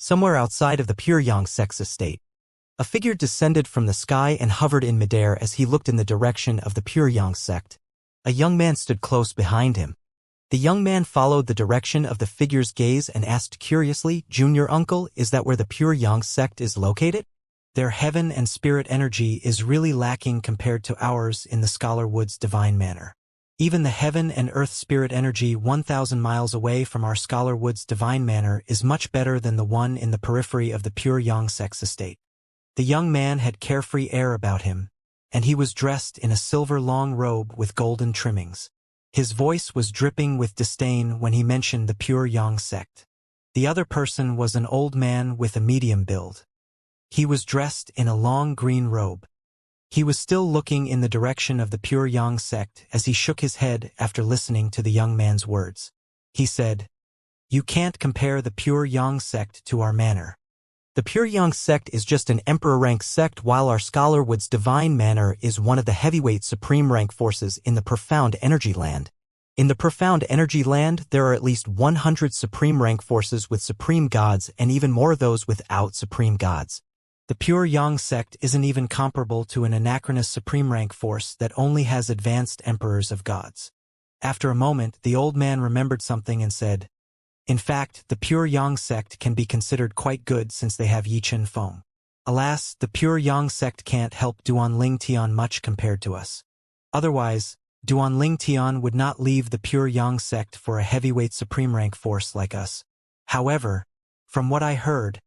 somewhere outside of the pure Xianxia estate. A figure descended from the sky and hovered in midair as he looked in the direction of the pure Xianxia. A young man stood close behind him. The young man followed the direction of the figure's gaze and asked curiously, "Junior uncle, is that where the pure Xianxia is located?" Their heaven and spirit energy is really lacking compared to ours in the Scholar Wood's divine manner. Even the heaven and earth spirit energy 1,000 miles away from our Scholar Wood's divine manner is much better than the one in the periphery of the pure Xianxia estate. The young man had carefree air about him, and he was dressed in a silver long robe with golden trimmings. His voice was dripping with disdain when he mentioned the pure Xianxia. The other person was an old man with a medium build. He was dressed in a long green robe. He was still looking in the direction of the pure Xianxia as he shook his head after listening to the young man's words. He said, "You can't compare the pure Xianxia to our manner. The pure Xianxia is just an emperor-rank sect, while our Scholar Wood's divine manner is one of the heavyweight supreme-rank forces in the profound energy land. In the profound energy land, there are at least 100 supreme-rank forces with supreme gods and even more of those without supreme gods. The pure Xianxia isn't even comparable to an anachronous supreme-rank force that only has advanced emperors of gods." After a moment, the old man remembered something and said, "In fact, the pure Xianxia can be considered quite good since they have Yichen Feng. Alas, the pure Xianxia can't help Duanling Tian much compared to us. Otherwise, Duanling Tian would not leave the pure Xianxia for a heavyweight supreme-rank force like us. However, from what I heard,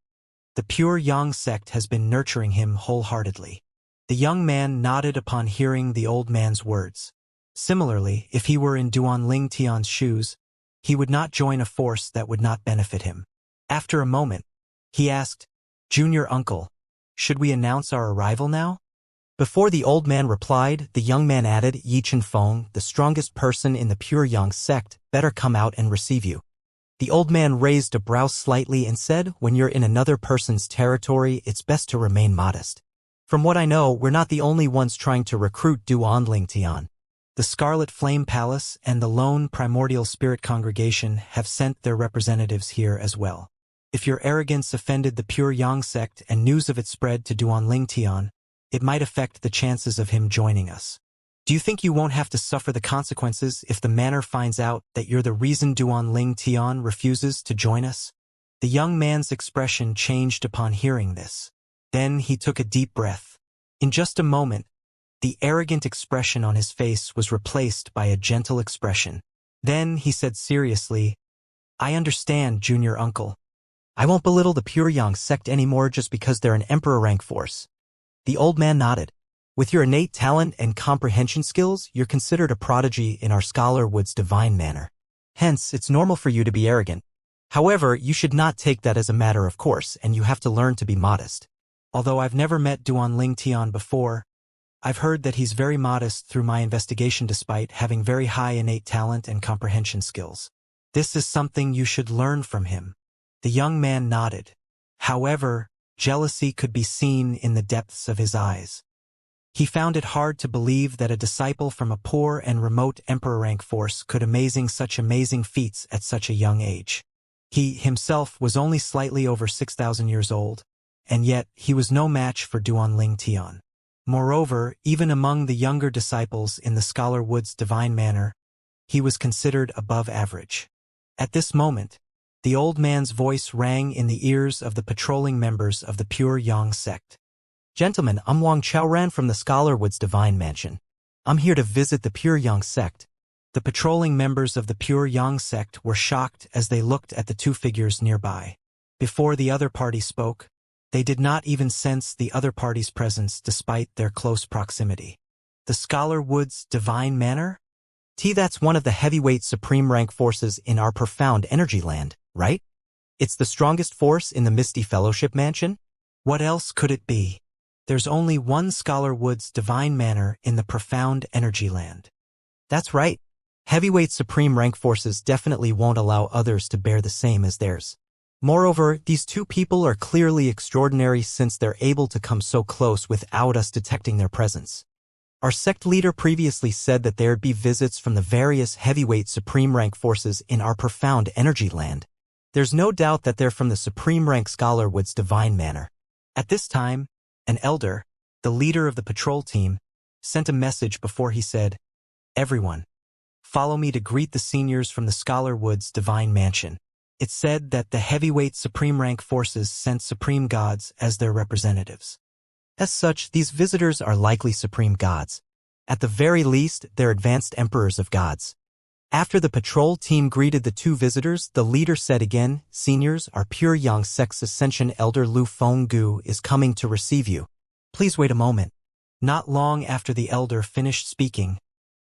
the pure Xianxia has been nurturing him wholeheartedly." The young man nodded upon hearing the old man's words. Similarly, if he were in Duanling Tian's shoes, he would not join a force that would not benefit him. After a moment, he asked, "Junior uncle, should we announce our arrival now?" Before the old man replied, the young man added, "Yichen Feng, the strongest person in the pure Xianxia, better come out and receive you." The old man raised a brow slightly and said, "When you're in another person's territory, it's best to remain modest. From what I know, we're not the only ones trying to recruit Duanling Tian. The Scarlet Flame Palace and the Lone Primordial Spirit Congregation have sent their representatives here as well. If your arrogance offended the pure Xianxia and news of it spread to Duanling Tian, it might affect the chances of him joining us. Do you think you won't have to suffer the consequences if the manor finds out that you're the reason Duanling Tian refuses to join us?" The young man's expression changed upon hearing this. Then he took a deep breath. In just a moment, the arrogant expression on his face was replaced by a gentle expression. Then he said seriously, "I understand, junior uncle. I won't belittle the pure Xianxia anymore just because they're an emperor-rank force." The old man nodded. "With your innate talent and comprehension skills, you're considered a prodigy in our Scholar Wood's divine manner. Hence, it's normal for you to be arrogant. However, you should not take that as a matter of course, and you have to learn to be modest. Although I've never met Duanling Tian before, I've heard that he's very modest through my investigation despite having very high innate talent and comprehension skills. This is something you should learn from him." The young man nodded. However, jealousy could be seen in the depths of his eyes. He found it hard to believe that a disciple from a poor and remote emperor-rank force could amazing such amazing feats at such a young age. He himself was only slightly over 6,000 years old, and yet he was no match for Duanling Tian. Moreover, even among the younger disciples in the Scholar Wood's divine manner, he was considered above average. At this moment, the old man's voice rang in the ears of the patrolling members of the pure Xianxia. "Gentlemen, I'm Wang Chaoran from the Scholar Wood's divine mansion. I'm here to visit the pure Xianxia." The patrolling members of the pure Xianxia were shocked as they looked at the two figures nearby. Before the other party spoke, they did not even sense the other party's presence despite their close proximity. The Scholar Wood's divine manner? That's one of the heavyweight supreme rank forces in our profound energy land, right? It's the strongest force in the Misty Fellowship Mansion? What else could it be? There's only one Scholar Wood's divine manor in the profound energy land. That's right. Heavyweight supreme rank forces definitely won't allow others to bear the same as theirs. Moreover, these two people are clearly extraordinary since they're able to come so close without us detecting their presence. Our sect leader previously said that there'd be visits from the various heavyweight supreme rank forces in our profound energy land. There's no doubt that they're from the supreme rank scholar Wood's divine manner. At this time, an elder, the leader of the patrol team, sent a message before he said, "Everyone, follow me to greet the seniors from the Scholar Wood's divine mansion." It said that the heavyweight supreme rank forces sent supreme gods as their representatives. As such, these visitors are likely supreme gods. At the very least, they're advanced emperors of gods. After the patrol team greeted the two visitors, the leader said again, "Seniors, our pure Xianxia's Ascension elder Lu Fenggu is coming to receive you. Please wait a moment." Not long after the elder finished speaking,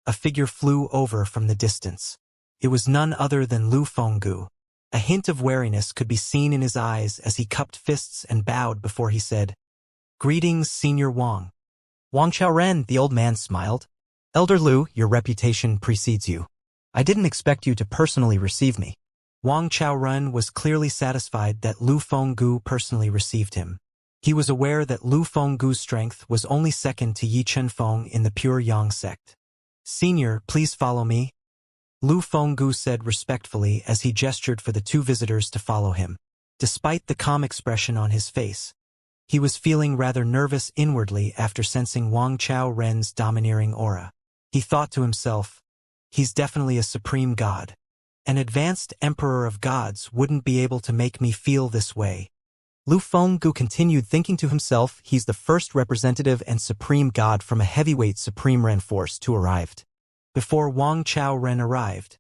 a figure flew over from the distance. It was none other than Lu Fenggu. A hint of wariness could be seen in his eyes as he cupped fists and bowed before he said, "Greetings, Senior Wang." "Wang Xiaoren," the old man smiled. "Elder Lu, your reputation precedes you. I didn't expect you to personally receive me." Wang Xiaoren was clearly satisfied that Lu Fenggu personally received him. He was aware that Lu Fenggu's strength was only second to Yi Chenfeng in the Pure Yang sect. "Senior, please follow me," Lu Fenggu said respectfully as he gestured for the two visitors to follow him. Despite the calm expression on his face, he was feeling rather nervous inwardly after sensing Wang Xiaoren's domineering aura. He thought to himself, "He's definitely a supreme god. An advanced emperor of gods wouldn't be able to make me feel this way." Lu Fenggu continued thinking to himself, he's the first representative and supreme god from a heavyweight supreme ren force to arrive. Before Wang Xiaoren arrived,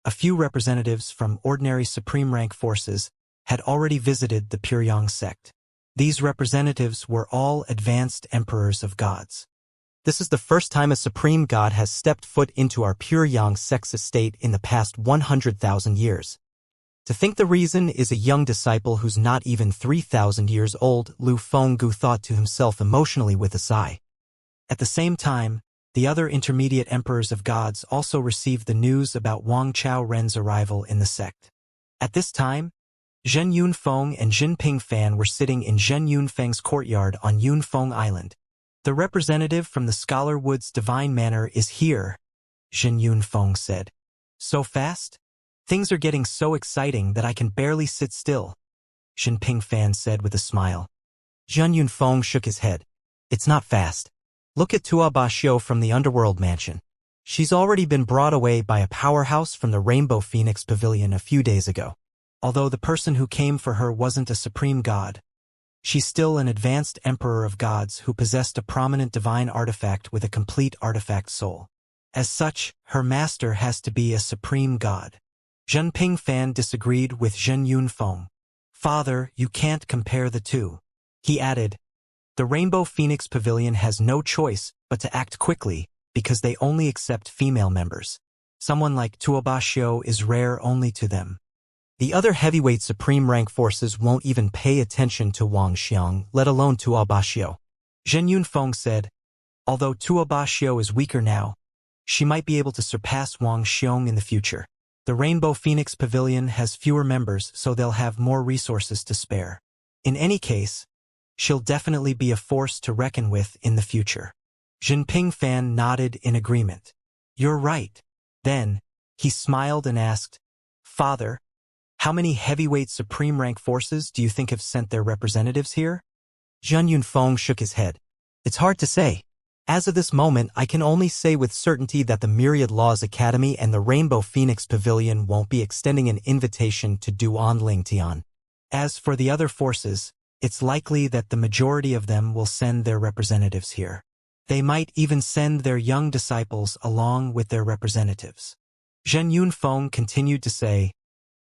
a few representatives from ordinary supreme rank forces had already visited the Pure Yang sect. These representatives were all advanced emperors of gods. This is the first time a supreme god has stepped foot into our Pure Yang sect's estate in the past 100,000 years. To think the reason is a young disciple who's not even 3,000 years old, Lu Fenggu thought to himself emotionally with a sigh. At the same time, the other intermediate emperors of gods also received the news about Wang Xiaoren's arrival in the sect. At this time, Zhen Yunfeng and Jin Pingfan were sitting in Zhen Yunfeng's courtyard on Yunfeng Island. "The representative from the Scholar Wood's divine manor is here," Zhen Yunfeng said. "So fast? Things are getting so exciting that I can barely sit still," Jin Pingfan said with a smile. Zhen Yunfeng shook his head. "It's not fast. Look at Tua Baxio from the Underworld Mansion. She's already been brought away by a powerhouse from the Rainbow Phoenix Pavilion a few days ago. Although the person who came for her wasn't a supreme god, she's still an advanced emperor of gods who possessed a prominent divine artifact with a complete artifact soul. As such, her master has to be a supreme god." Zhen Pingfan disagreed with Zhen Yunfeng. "Father, you can't compare the two." He added, "The Rainbow Phoenix Pavilion has no choice but to act quickly because they only accept female members. Someone like Tua Baxio is rare only to them. The other heavyweight supreme rank forces won't even pay attention to Wang Xiang, let alone Tua Baxio." Zhen Yunfeng said, "Although Tua Baxio is weaker now, she might be able to surpass Wang Xiang in the future. The Rainbow Phoenix Pavilion has fewer members, so they'll have more resources to spare. In any case, she'll definitely be a force to reckon with in the future." Jin Pingfan nodded in agreement. "You're right." Then, he smiled and asked, "Father, how many heavyweight supreme rank forces do you think have sent their representatives here?" Zhen Yunfeng shook his head. "It's hard to say. As of this moment, I can only say with certainty that the Myriad Laws Academy and the Rainbow Phoenix Pavilion won't be extending an invitation to Duan Lingtian. As for the other forces, it's likely that the majority of them will send their representatives here. They might even send their young disciples along with their representatives." Zhen Yunfeng continued to say,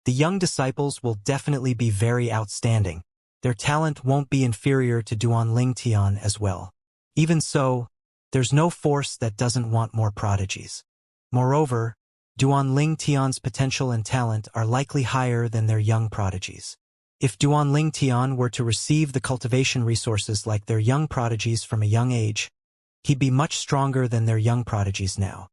"The young disciples will definitely be very outstanding. Their talent won't be inferior to Duan Lingtian as well. Even so, there's no force that doesn't want more prodigies. Moreover, Duan Lingtian's potential and talent are likely higher than their young prodigies. If Duan Lingtian were to receive the cultivation resources like their young prodigies from a young age, he'd be much stronger than their young prodigies now."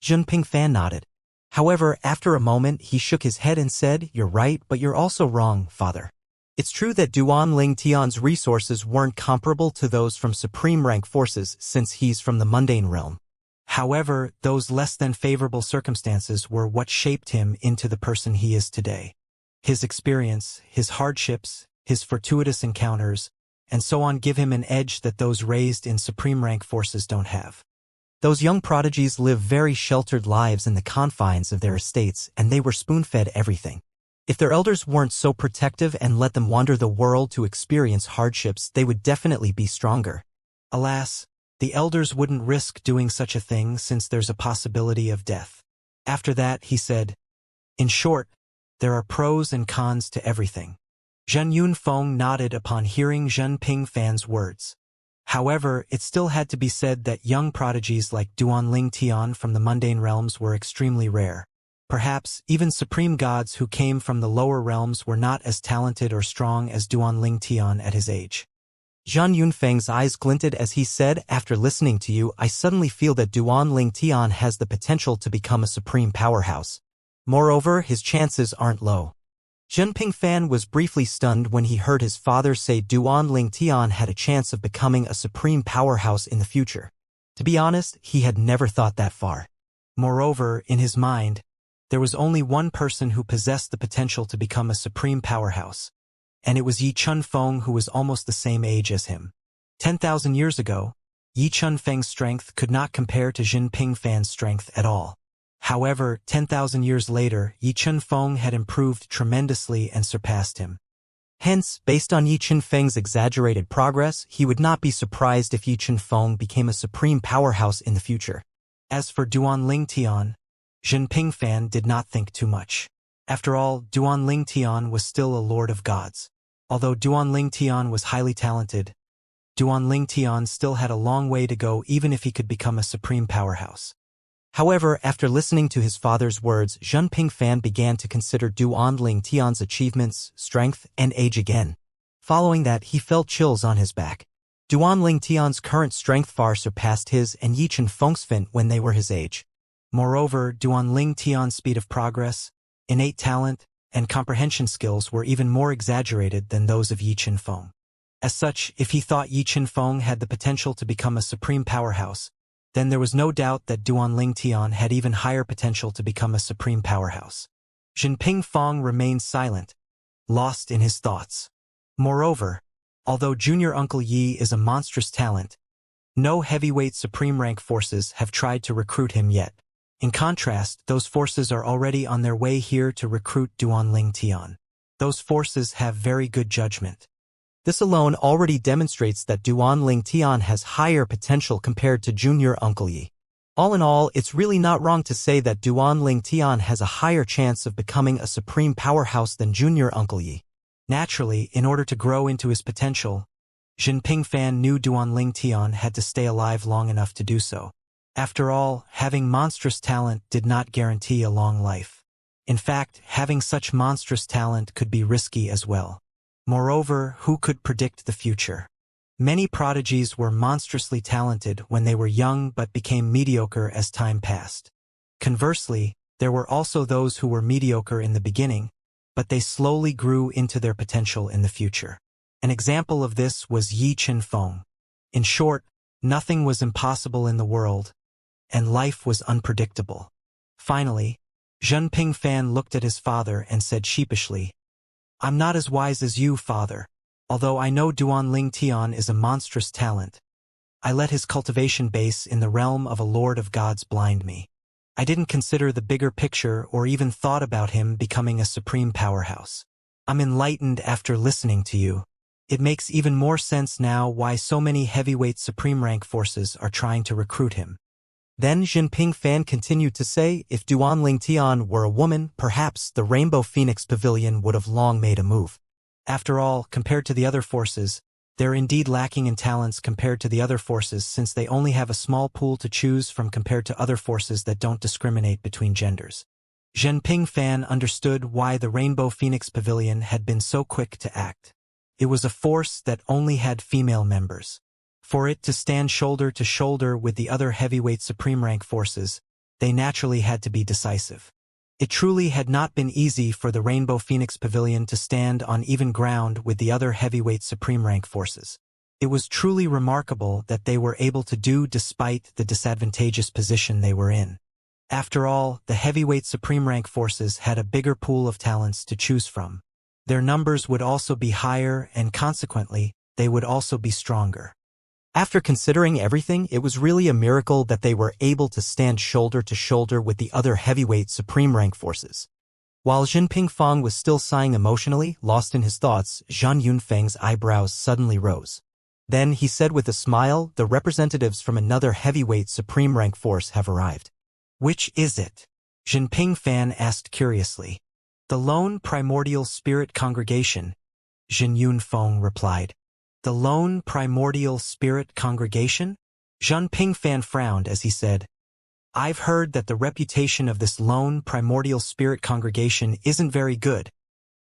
Zhen Pingfan nodded. However, after a moment, he shook his head and said, "You're right, but you're also wrong, Father. It's true that Duan Lingtian's resources weren't comparable to those from supreme rank forces since he's from the mundane realm. However, those less than favorable circumstances were what shaped him into the person he is today. His experience, his hardships, his fortuitous encounters, and so on give him an edge that those raised in supreme rank forces don't have. Those young prodigies live very sheltered lives in the confines of their estates, and they were spoon-fed everything. If their elders weren't so protective and let them wander the world to experience hardships, they would definitely be stronger. Alas, the elders wouldn't risk doing such a thing since there's a possibility of death. After that, he said, "In short, there are pros and cons to everything." Zhen Yunfeng nodded upon hearing Zhen Pingfan's words. However, it still had to be said that young prodigies like Duanling Tian from the mundane realms were extremely rare. Perhaps even supreme gods who came from the lower realms were not as talented or strong as Duanling Tian at his age. Zhan Yunfeng's eyes glinted as he said, "After listening to you, I suddenly feel that Duanling Tian has the potential to become a supreme powerhouse. Moreover, his chances aren't low." Zhen Pingfan was briefly stunned when he heard his father say Duanling Tian had a chance of becoming a supreme powerhouse in the future. To be honest, he had never thought that far. Moreover, in his mind, there was only one person who possessed the potential to become a supreme powerhouse, and it was Yi Chunfeng, who was almost the same age as him. 10,000 years ago, Yi Chunfeng's strength could not compare to Zhen Pingfan's strength at all. However, 10,000 years later, Yi Chunfeng had improved tremendously and surpassed him. Hence, based on Yi Chunfeng's exaggerated progress, he would not be surprised if Yi Chunfeng became a supreme powerhouse in the future. As for Duanling Tian, Zhen Pingfan did not think too much. After all, Duanling Tian was still a lord of gods. Although Duanling Tian was highly talented, Duanling Tian still had a long way to go even if he could become a supreme powerhouse. However, after listening to his father's words, Zhen Pingfan began to consider Duanling Tian's achievements, strength, and age again. Following that, he felt chills on his back. Duanling Tian's current strength far surpassed his and Yi Chunfeng's when they were his age. Moreover, Duanling Tian's speed of progress, innate talent, and comprehension skills were even more exaggerated than those of Yi Chunfeng. As such, if he thought Yi Chunfeng had the potential to become a supreme powerhouse, then there was no doubt that Duanling Tian had even higher potential to become a supreme powerhouse. Zhen Pingfang remained silent, lost in his thoughts. Moreover, although Junior Uncle Yi is a monstrous talent, no heavyweight supreme rank forces have tried to recruit him yet. In contrast, those forces are already on their way here to recruit Duanling Tian. Those forces have very good judgment. This alone already demonstrates that Duanling Tian has higher potential compared to Junior Uncle Yi. All in all, it's really not wrong to say that Duanling Tian has a higher chance of becoming a supreme powerhouse than Junior Uncle Yi. Naturally, in order to grow into his potential, Zhen Pingfan knew Duanling Tian had to stay alive long enough to do so. After all, having monstrous talent did not guarantee a long life. In fact, having such monstrous talent could be risky as well. Moreover, who could predict the future? Many prodigies were monstrously talented when they were young but became mediocre as time passed. Conversely, there were also those who were mediocre in the beginning, but they slowly grew into their potential in the future. An example of this was Yi Chunfeng. In short, nothing was impossible in the world, and life was unpredictable. Finally, Zhen Pingfan looked at his father and said sheepishly, "I'm not as wise as you, father. Although I know Duanling Tian is a monstrous talent, I let his cultivation base in the realm of a lord of gods blind me. I didn't consider the bigger picture or even thought about him becoming a supreme powerhouse. I'm enlightened after listening to you. It makes even more sense now why so many heavyweight supreme rank forces are trying to recruit him." Then Zhen Pingfan continued to say, if Duanling Tian were a woman, perhaps the Rainbow Phoenix Pavilion would have long made a move. After all, compared to the other forces, they're indeed lacking in talents compared to the other forces since they only have a small pool to choose from compared to other forces that don't discriminate between genders. Zhen Pingfan understood why the Rainbow Phoenix Pavilion had been so quick to act. It was a force that only had female members. For it to stand shoulder to shoulder with the other heavyweight supreme rank forces, they naturally had to be decisive. It truly had not been easy for the Rainbow Phoenix Pavilion to stand on even ground with the other heavyweight supreme rank forces. It was truly remarkable that they were able to do despite the disadvantageous position they were in. After all, the heavyweight supreme rank forces had a bigger pool of talents to choose from. Their numbers would also be higher and consequently, they would also be stronger. After considering everything, it was really a miracle that they were able to stand shoulder to shoulder with the other heavyweight supreme rank forces. While Jin Pingfang was still sighing emotionally, lost in his thoughts, Zhang Yunfeng's eyebrows suddenly rose. Then he said with a smile, "The representatives from another heavyweight supreme rank force have arrived." "Which is it?" Jin Pingfan asked curiously. "The Lone Primordial Spirit Congregation," Jin Yunfeng replied. "The Lone Primordial Spirit Congregation?" Zhang Pingfan frowned as he said, "I've heard that the reputation of this Lone Primordial Spirit Congregation isn't very good."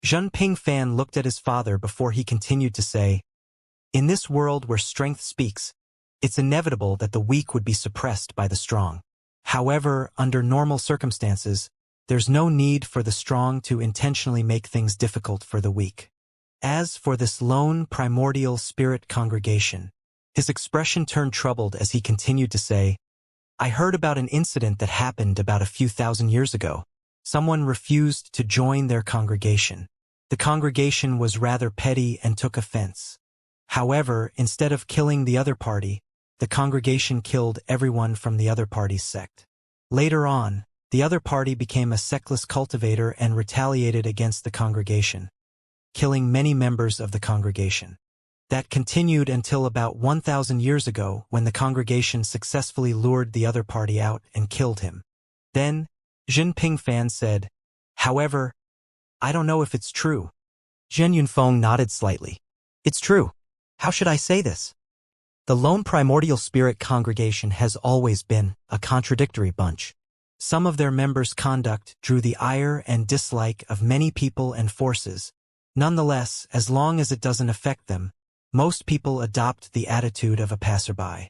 Zhang Pingfan looked at his father before he continued to say, "In this world where strength speaks, it's inevitable that the weak would be suppressed by the strong. However, under normal circumstances, there's no need for the strong to intentionally make things difficult for the weak. As for this Lone Primordial Spirit Congregation," his expression turned troubled as he continued to say, "I heard about an incident that happened about a few thousand years ago. Someone refused to join their congregation. The congregation was rather petty and took offense. However, instead of killing the other party, the congregation killed everyone from the other party's sect. Later on, the other party became a sectless cultivator and retaliated against the congregation, killing many members of the congregation. That continued until about 1,000 years ago when the congregation successfully lured the other party out and killed him." Then, Jin Pingfan said, "However, I don't know if it's true." Zhen Yunfeng nodded slightly. "It's true. How should I say this? The Lone Primordial Spirit Congregation has always been a contradictory bunch. Some of their members' conduct drew the ire and dislike of many people and forces. Nonetheless, as long as it doesn't affect them, most people adopt the attitude of a passerby."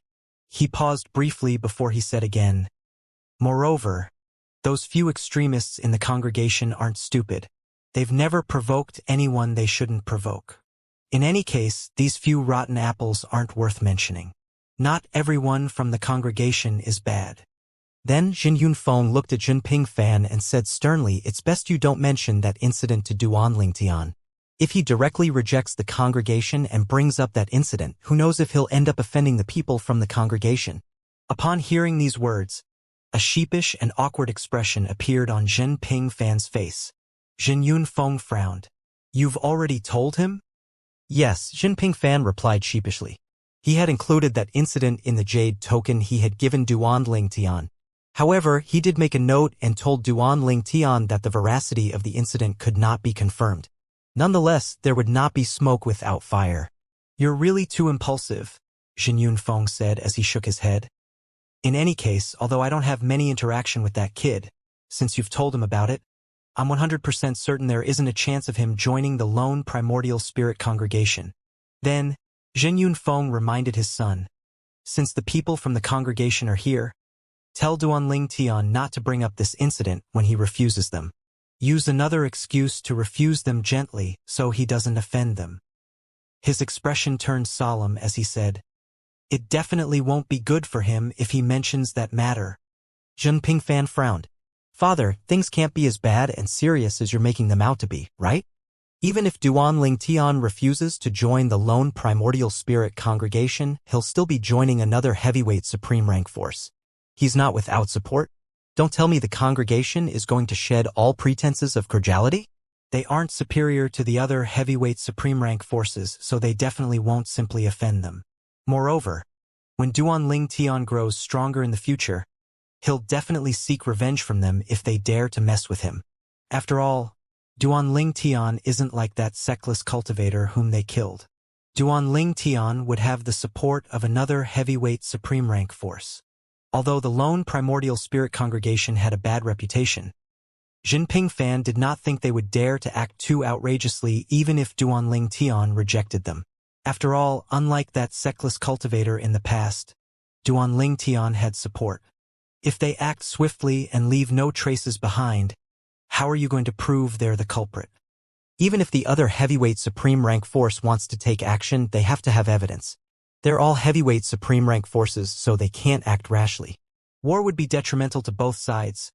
He paused briefly before he said again, "Moreover, those few extremists in the congregation aren't stupid. They've never provoked anyone they shouldn't provoke. In any case, these few rotten apples aren't worth mentioning. Not everyone from the congregation is bad." Then Jin Yunfeng looked at Jin Pingfan and said sternly, "It's best you don't mention that incident to Duan Lingtian. If he directly rejects the congregation and brings up that incident, who knows if he'll end up offending the people from the congregation." Upon hearing these words, a sheepish and awkward expression appeared on Jin Pingfan's face. Jin Yunfeng frowned. "You've already told him?" "Yes," Jin Pingfan replied sheepishly. He had included that incident in the jade token he had given Duan Lingtian. However, he did make a note and told Duan Lingtian that the veracity of the incident could not be confirmed. Nonetheless, there would not be smoke without fire. "You're really too impulsive," Jin Yunfeng said as he shook his head. "In any case, although I don't have many interaction with that kid, since you've told him about it, I'm 100% certain there isn't a chance of him joining the Lone Primordial Spirit Congregation." Then, Jin Yunfeng reminded his son, "Since the people from the congregation are here, tell Duan Lingtian not to bring up this incident when he refuses them. Use another excuse to refuse them gently so he doesn't offend them." His expression turned solemn as he said, "It definitely won't be good for him if he mentions that matter." Zhen Pingfan frowned. "Father, things can't be as bad and serious as you're making them out to be, right? Even if Duan Lingtian refuses to join the Lone Primordial Spirit Congregation, he'll still be joining another heavyweight supreme rank force. He's not without support. Don't tell me the congregation is going to shed all pretenses of cordiality? They aren't superior to the other heavyweight supreme rank forces, so they definitely won't simply offend them. Moreover, when Duan Lingtian grows stronger in the future, he'll definitely seek revenge from them if they dare to mess with him. After all, Duan Lingtian isn't like that sectless cultivator whom they killed. Duan Lingtian would have the support of another heavyweight supreme rank force. Although the Lone Primordial Spirit Congregation had a bad reputation, Jin Pingfan did not think they would dare to act too outrageously even if Duan Lingtian rejected them. After all, unlike that sectless cultivator in the past, Duan Lingtian had support. If they act swiftly and leave no traces behind, how are you going to prove they're the culprit? Even if the other heavyweight supreme rank force wants to take action, they have to have evidence. They're all heavyweight supreme rank forces, so they can't act rashly. War would be detrimental to both sides,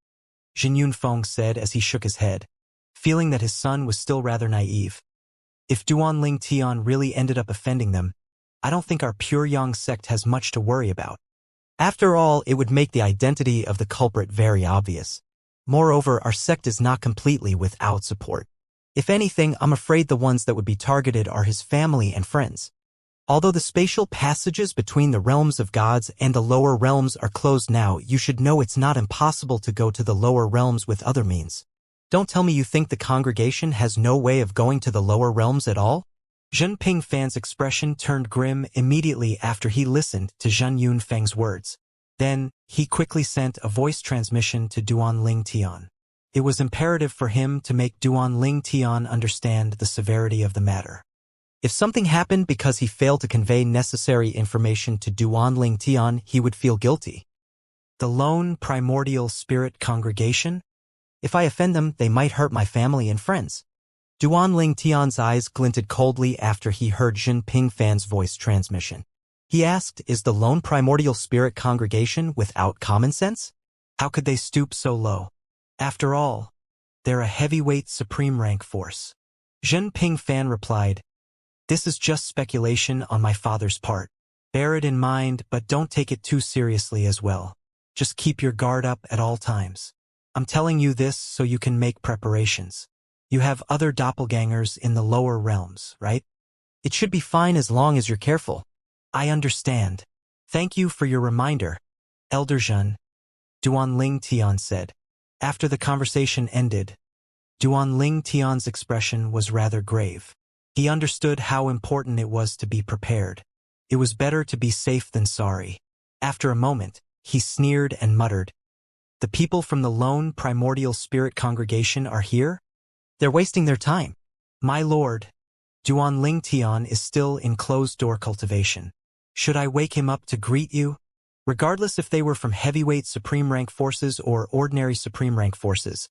Jin Yunfeng said as he shook his head, feeling that his son was still rather naive. If Duanling Tian really ended up offending them, I don't think our Pure Yang sect has much to worry about. After all, it would make the identity of the culprit very obvious. Moreover, our sect is not completely without support. If anything, I'm afraid the ones that would be targeted are his family and friends. Although the spatial passages between the realms of gods and the lower realms are closed now, you should know it's not impossible to go to the lower realms with other means. Don't tell me you think the congregation has no way of going to the lower realms at all? Zhen Pingfan's expression turned grim immediately after he listened to Zhen Yunfeng's words. Then, he quickly sent a voice transmission to Duanling Tian. It was imperative for him to make Duanling Tian understand the severity of the matter. If something happened because he failed to convey necessary information to Duanling Tian, he would feel guilty. The lone primordial spirit congregation? If I offend them, they might hurt my family and friends. Duanling Tian's eyes glinted coldly after he heard Zhen Pingfan's voice transmission. He asked, is the lone primordial spirit congregation without common sense? How could they stoop so low? After all, they're a heavyweight supreme rank force. Zhen Pingfan replied, this is just speculation on my father's part. Bear it in mind, but don't take it too seriously as well. Just keep your guard up at all times. I'm telling you this so you can make preparations. You have other doppelgangers in the lower realms, right? It should be fine as long as you're careful. I understand. Thank you for your reminder, Elder Zhen, Duanling Tian said. After the conversation ended, Duanling Tian's expression was rather grave. He understood how important it was to be prepared. It was better to be safe than sorry. After a moment, he sneered and muttered, the people from the lone primordial spirit congregation are here? They're wasting their time. My lord, Duanling Tian is still in closed-door cultivation. Should I wake him up to greet you? Regardless if they were from heavyweight supreme rank forces or ordinary supreme rank forces,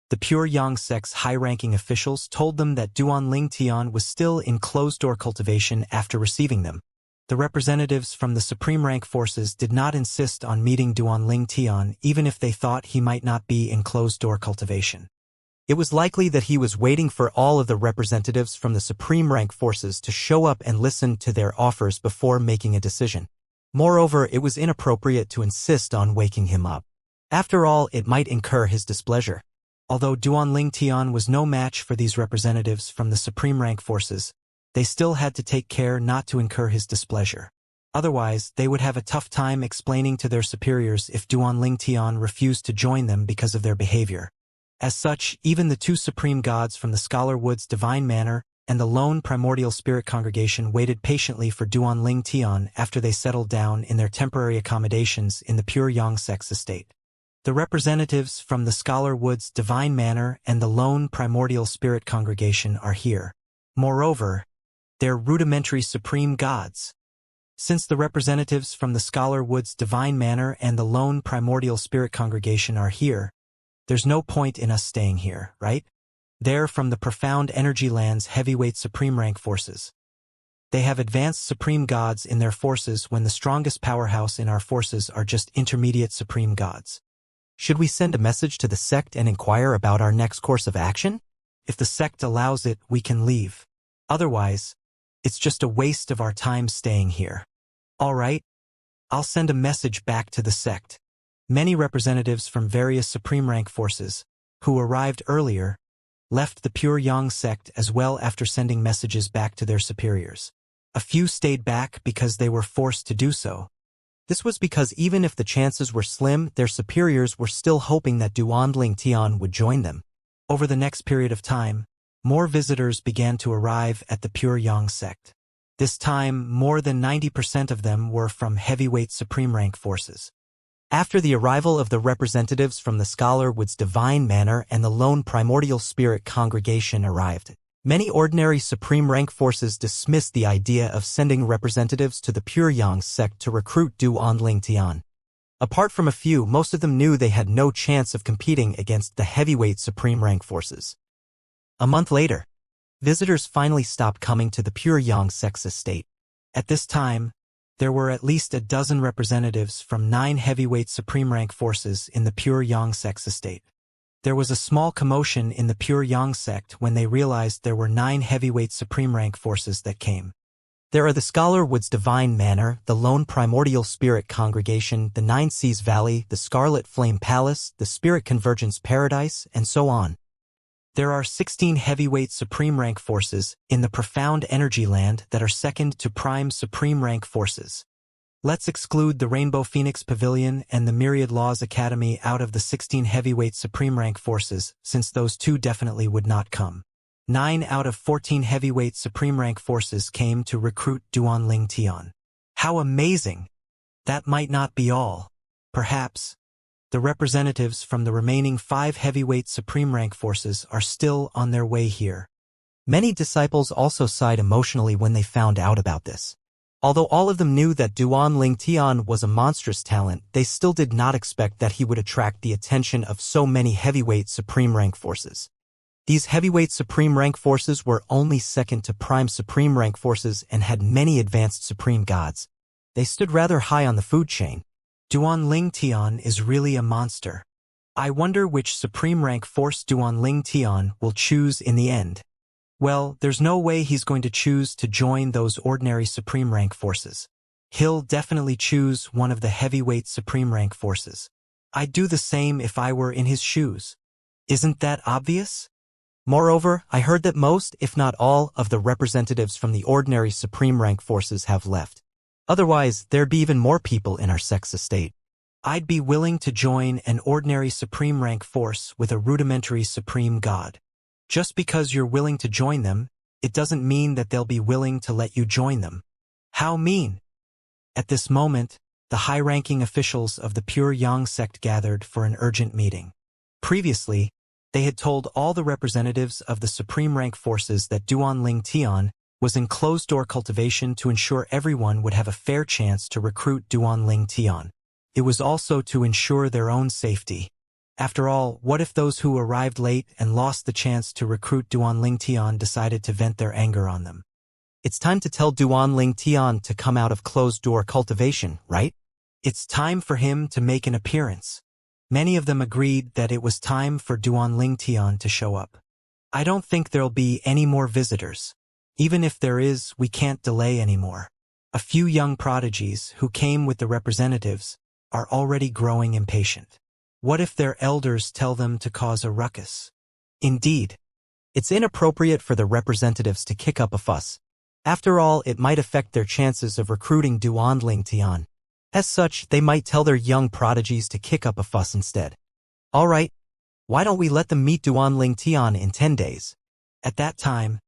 the Pure Yang sect's high-ranking officials told them that Duanling Tian was still in closed-door cultivation after receiving them. The representatives from the supreme rank forces did not insist on meeting Duanling Tian even if they thought he might not be in closed-door cultivation. It was likely that he was waiting for all of the representatives from the supreme rank forces to show up and listen to their offers before making a decision. Moreover, it was inappropriate to insist on waking him up. After all, it might incur his displeasure. Although Duanling Tian was no match for these representatives from the supreme rank forces, they still had to take care not to incur his displeasure. Otherwise, they would have a tough time explaining to their superiors if Duanling Tian refused to join them because of their behavior. As such, even the two supreme gods from the Scholar Wood's divine manor and the lone primordial spirit congregation waited patiently for Duanling Tian after they settled down in their temporary accommodations in the Pure Yang sect's estate. The representatives from the Scholar Wood's divine manor and the lone primordial spirit congregation are here. Moreover, they're rudimentary supreme gods. Since the representatives from the Scholar Wood's divine manor and the lone primordial spirit congregation are here, there's no point in us staying here, right? They're from the profound energy land's heavyweight supreme rank forces. They have advanced supreme gods in their forces when the strongest powerhouse in our forces are just intermediate supreme gods. Should we send a message to the sect and inquire about our next course of action? If the sect allows it, we can leave. Otherwise, it's just a waste of our time staying here. All right, I'll send a message back to the sect. Many representatives from various supreme rank forces, who arrived earlier, left the Pure Yang sect as well after sending messages back to their superiors. A few stayed back because they were forced to do so. This was because even if the chances were slim, their superiors were still hoping that Duanling Tian would join them. Over the next period of time, more visitors began to arrive at the Pure Yang sect. This time, more than 90% of them were from heavyweight supreme rank forces. After the arrival of the representatives from the Scholar Wood's divine manor and the lone primordial spirit congregation arrived, many ordinary supreme rank forces dismissed the idea of sending representatives to the Pure Yang sect to recruit Duanling Tian. Apart from a few, most of them knew they had no chance of competing against the heavyweight supreme rank forces. A month later, visitors finally stopped coming to the Pure Yang sect's estate. At this time, There were at least a dozen representatives from 9 heavyweight supreme rank forces in the pure Yang sect's estate. There was a small commotion in the pure Yang sect when they realized there were 9 heavyweight supreme rank forces that came. There are the Scholar Woods Divine Manor, the Lone Primordial Spirit Congregation, the Nine Seas Valley, the Scarlet Flame Palace, the Spirit Convergence Paradise, and so on. There are 16 heavyweight supreme rank forces in the Profound Energy Land that are second to prime supreme rank forces. Let's exclude the Rainbow Phoenix Pavilion and the Myriad Laws Academy out of the 16 heavyweight supreme rank forces, since those two definitely would not come. 9 out of 14 heavyweight supreme rank forces came to recruit Duanling Tian. How amazing! That might not be all. Perhaps the representatives from the remaining 5 heavyweight supreme rank forces are still on their way here. Many disciples also sighed emotionally when they found out about this. Although all of them knew that Duanling Tian was a monstrous talent, they still did not expect that he would attract the attention of so many heavyweight supreme rank forces. These heavyweight supreme rank forces were only second to prime supreme rank forces and had many advanced supreme gods. They stood rather high on the food chain. Duanling Tian is really a monster. I wonder which supreme rank force Duanling Tian will choose in the end. Well, there's no way he's going to choose to join those ordinary supreme rank forces. He'll definitely choose one of the heavyweight supreme rank forces. I'd do the same if I were in his shoes. Isn't that obvious? Moreover, I heard that most, if not all, of the representatives from the ordinary supreme rank forces have left. Otherwise, there'd be even more people in our sect's estate. I'd be willing to join an ordinary supreme rank force with a rudimentary supreme god. Just because you're willing to join them, it doesn't mean that they'll be willing to let you join them. How mean! At this moment, the high-ranking officials of the Pure Yang sect gathered for an urgent meeting. Previously, they had told all the representatives of the supreme rank forces that Duanling Tian was in closed-door cultivation to ensure everyone would have a fair chance to recruit Duanling Tian. It was also to ensure their own safety. After all, what if those who arrived late and lost the chance to recruit Duanling Tian decided to vent their anger on them? It's time to tell Duanling Tian to come out of closed-door cultivation, right? It's time for him to make an appearance. Many of them agreed that it was time for Duanling Tian to show up. I don't think there'll be any more visitors. Even if there is, we can't delay anymore. A few young prodigies who came with the representatives are already growing impatient. What if their elders tell them to cause a ruckus? Indeed, it's inappropriate for the representatives to kick up a fuss. After all, it might affect their chances of recruiting Duanling Tian. As such, they might tell their young prodigies to kick up a fuss instead. All right, why don't we let them meet Duanling Tian in 10 days? At that time,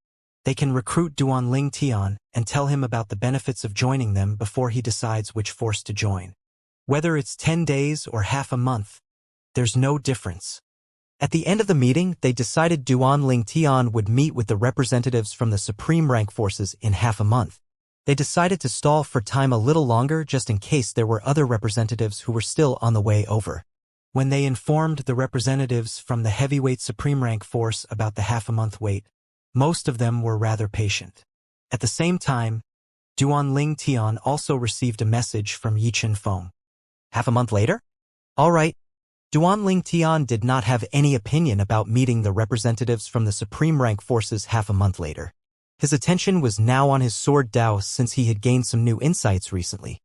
they can recruit Duanling Tian and tell him about the benefits of joining them before he decides which force to join. Whether it's 10 days or half a month, there's no difference. At the end of the meeting, they decided Duanling Tian would meet with the representatives from the supreme rank forces in half a month. They decided to stall for time a little longer just in case there were other representatives who were still on the way over. When they informed the representatives from the heavyweight supreme rank force about the half-a-month wait, most of them were rather patient. At the same time, Duanling Tian also received a message from Yichen Feng. Half a month later? All right. Duanling Tian did not have any opinion about meeting the representatives from the supreme rank forces half a month later. His attention was now on his sword Dao since he had gained some new insights recently.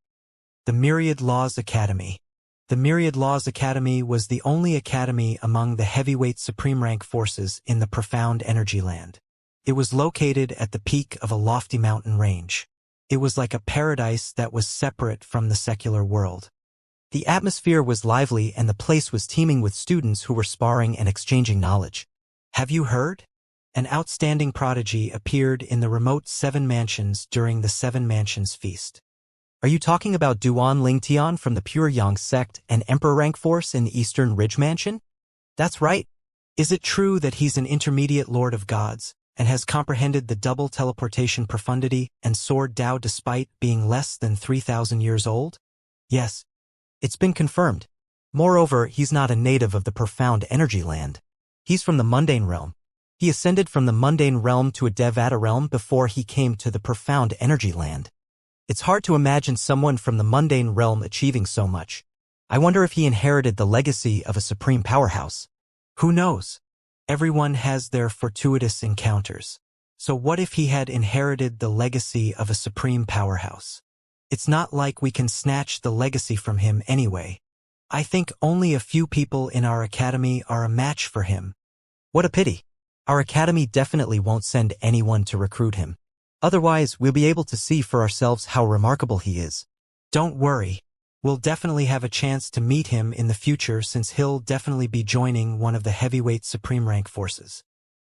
The Myriad Laws Academy. The Myriad Laws Academy was the only academy among the heavyweight supreme rank forces in the Profound Energy Land. It was located at the peak of a lofty mountain range. It was like a paradise that was separate from the secular world. The atmosphere was lively and the place was teeming with students who were sparring and exchanging knowledge. Have you heard? An outstanding prodigy appeared in the remote 7 mansions during the 7 mansions feast. Are you talking about Duanling Tian from the Pure Yang sect and Emperor rank force in the Eastern Ridge Mansion? That's right. Is it true that he's an intermediate Lord of Gods and has comprehended the double teleportation profundity and sword Dao despite being less than 3,000 years old? Yes, it's been confirmed. Moreover, he's not a native of the Profound Energy Land. He's from the mundane realm. He ascended from the mundane realm to a Devata realm before he came to the Profound Energy Land. It's hard to imagine someone from the mundane realm achieving so much. I wonder if he inherited the legacy of a supreme powerhouse. Who knows? Everyone has their fortuitous encounters. So what if he had inherited the legacy of a supreme powerhouse? It's not like we can snatch the legacy from him anyway. I think only a few people in our academy are a match for him. What a pity. Our academy definitely won't send anyone to recruit him. Otherwise, we'll be able to see for ourselves how remarkable he is. Don't worry. We'll definitely have a chance to meet him in the future since he'll definitely be joining one of the heavyweight supreme rank forces.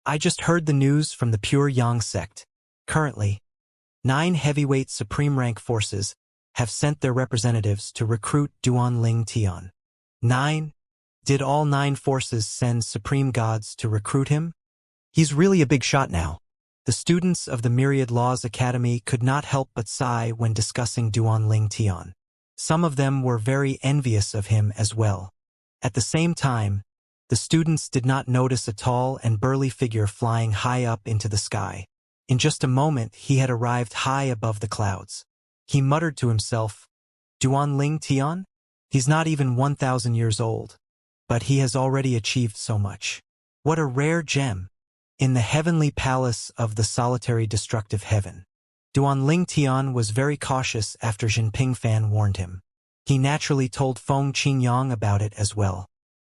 I just heard the news from the Pure Yang sect. Currently, 9 heavyweight supreme rank forces have sent their representatives to recruit Duanling Tian. 9? Did all 9 forces send supreme gods to recruit him? He's really a big shot now. The students of the Myriad Laws Academy could not help but sigh when discussing Duanling Tian. Some of them were very envious of him as well. At the same time, the students did not notice a tall and burly figure flying high up into the sky. In just a moment, he had arrived high above the clouds. He muttered to himself, Duanling Tian? He's not even 1,000 years old, but he has already achieved so much. What a rare gem! In the heavenly palace of the solitary destructive heaven, Duanling Tian was very cautious after Jinping Fan warned him. He naturally told Feng Qingyang about it as well.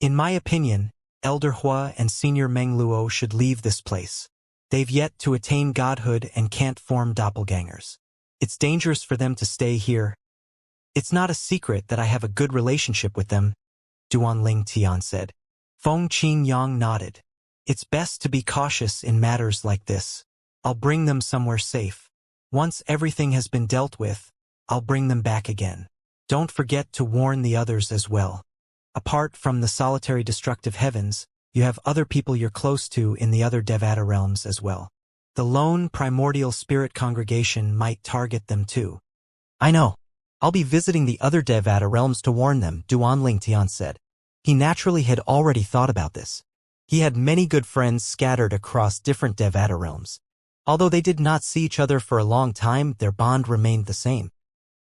In my opinion, Elder Hua and Senior Meng Luo should leave this place. They've yet to attain godhood and can't form doppelgangers. It's dangerous for them to stay here. It's not a secret that I have a good relationship with them, Duanling Tian said. Feng Qingyang nodded. It's best to be cautious in matters like this. I'll bring them somewhere safe. Once everything has been dealt with, I'll bring them back again. Don't forget to warn the others as well. Apart from the solitary destructive heavens, you have other people you're close to in the other Devata realms as well. The lone primordial spirit congregation might target them too. I know. I'll be visiting the other Devata realms to warn them, Duanling Tian said. He naturally had already thought about this. He had many good friends scattered across different Devata realms. Although they did not see each other for a long time, their bond remained the same.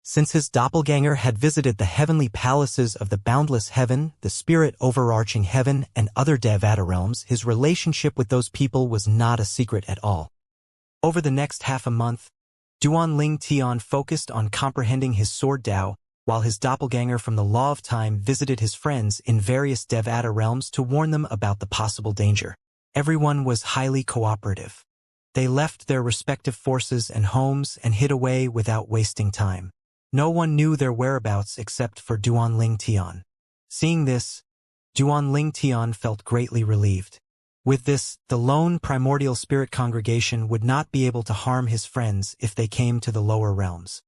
Since his doppelganger had visited the heavenly palaces of the boundless heaven, the spirit overarching heaven, and other Devata realms, his relationship with those people was not a secret at all. Over the next half a month, Duanling Tian focused on comprehending his sword Dao, while his doppelganger from the Law of Time visited his friends in various Devata realms to warn them about the possible danger. Everyone was highly cooperative. They left their respective forces and homes and hid away without wasting time. No one knew their whereabouts except for Duanling Tian. Seeing this, Duanling Tian felt greatly relieved. With this, the lone primordial spirit congregation would not be able to harm his friends if they came to the lower realms.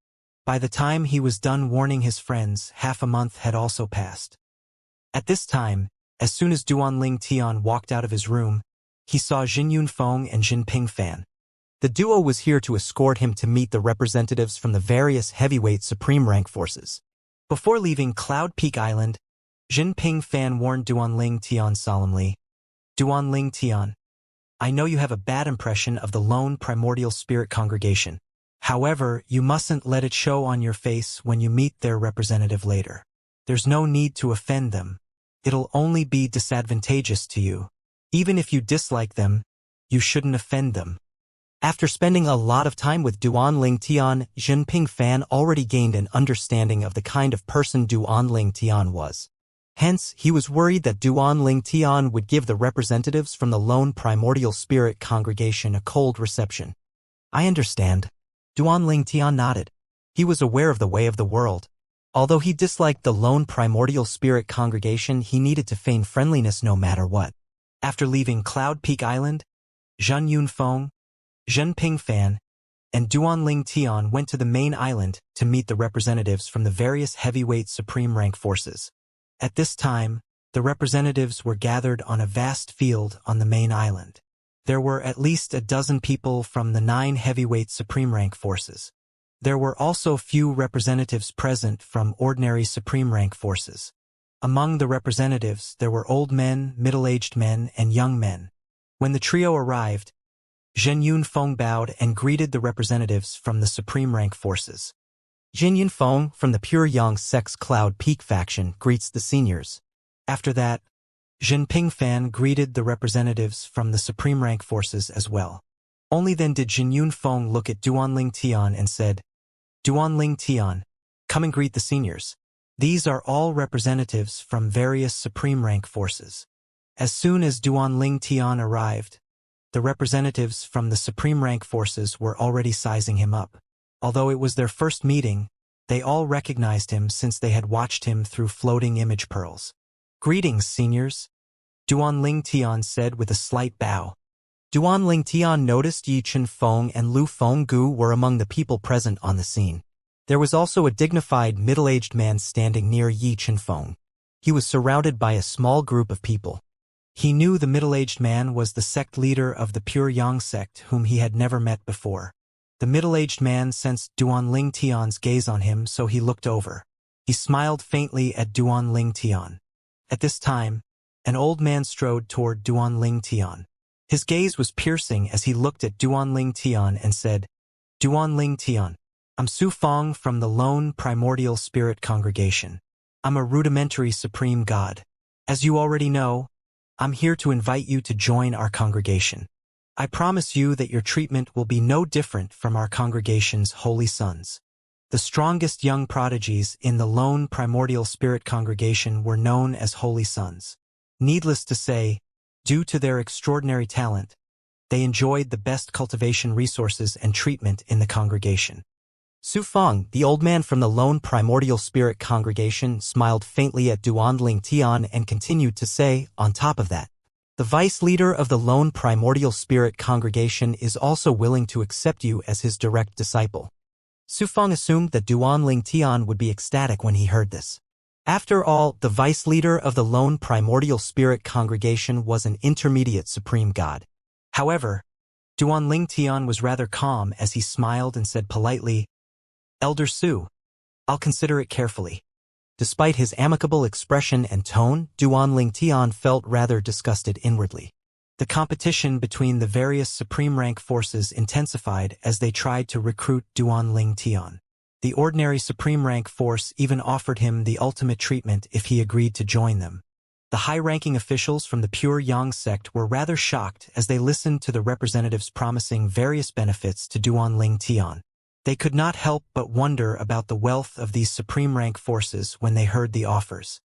By the time he was done warning his friends, half a month had also passed. At this time, as soon as Duanling Tian walked out of his room, he saw Jin Yunfeng and Jinping Fan. The duo was here to escort him to meet the representatives from the various heavyweight supreme rank forces. Before leaving Cloud Peak Island, Jinping Fan warned Duanling Tian solemnly, Duanling Tian, I know you have a bad impression of the lone primordial spirit congregation. However, you mustn't let it show on your face when you meet their representative later. There's no need to offend them. It'll only be disadvantageous to you. Even if you dislike them, you shouldn't offend them. After spending a lot of time with Duanling Tian, Jinping Fan already gained an understanding of the kind of person Duanling Tian was. Hence, he was worried that Duanling Tian would give the representatives from the lone primordial spirit congregation a cold reception. I understand. Duanling Tian nodded. He was aware of the way of the world. Although he disliked the lone primordial spirit congregation, he needed to feign friendliness no matter what. After leaving Cloud Peak Island, Zhen Yunfeng, Jinping Fan, and Duanling Tian went to the main island to meet the representatives from the various heavyweight supreme rank forces. At this time, the representatives were gathered on a vast field on the main island. There were at least a dozen people from the 9 heavyweight supreme rank forces. There were also few representatives present from ordinary supreme rank forces. Among the representatives, there were old men, middle-aged men, and young men. When the trio arrived, Zhen Yunfeng bowed and greeted the representatives from the supreme rank forces. Jin Yunfeng from the Pure Yang Sect's Cloud Peak faction greets the seniors. After that, Jin Pingfan greeted the representatives from the Supreme Rank forces as well. Only then did Jin Yunfeng look at Duanling Tian and said, Duanling Tian, come and greet the seniors. These are all representatives from various Supreme Rank forces. As soon as Duanling Tian arrived, the representatives from the Supreme Rank forces were already sizing him up. Although it was their first meeting, they all recognized him since they had watched him through floating image pearls. Greetings, seniors, Duanling Tian said with a slight bow. Duanling Tian noticed Yi Chen-feng and Lu Fenggu were among the people present on the scene. There was also a dignified middle-aged man standing near Yi Chen-feng. He was surrounded by a small group of people. He knew the middle-aged man was the sect leader of the Pure Yang sect whom he had never met before. The middle-aged man sensed Duanling Tian's gaze on him, so he looked over. He smiled faintly at Duanling Tian. At this time, an old man strode toward Duanling Tian. His gaze was piercing as he looked at Duanling Tian and said, Duanling Tian, I'm Su Feng from the Lone Primordial Spirit Congregation. I'm a rudimentary supreme god. As you already know, I'm here to invite you to join our congregation. I promise you that your treatment will be no different from our congregation's holy sons. The strongest young prodigies in the Lone Primordial Spirit Congregation were known as holy sons. Needless to say, due to their extraordinary talent, they enjoyed the best cultivation resources and treatment in the congregation. Su Feng, the old man from the Lone Primordial Spirit Congregation, smiled faintly at Duanling Tian and continued to say, on top of that, the vice leader of the Lone Primordial Spirit Congregation is also willing to accept you as his direct disciple. Su Feng assumed that Duanling Tian would be ecstatic when he heard this. After all, the vice leader of the Lone Primordial Spirit Congregation was an intermediate supreme god. However, Duanling Tian was rather calm as he smiled and said politely, Elder Su, I'll consider it carefully. Despite his amicable expression and tone, Duanling Tian felt rather disgusted inwardly. The competition between the various supreme rank forces intensified as they tried to recruit Duanling Tian. The ordinary supreme rank force even offered him the ultimate treatment if he agreed to join them. The high-ranking officials from the Pure Yang sect were rather shocked as they listened to the representatives promising various benefits to Duanling Tian. They could not help but wonder about the wealth of these supreme rank forces when they heard the offers.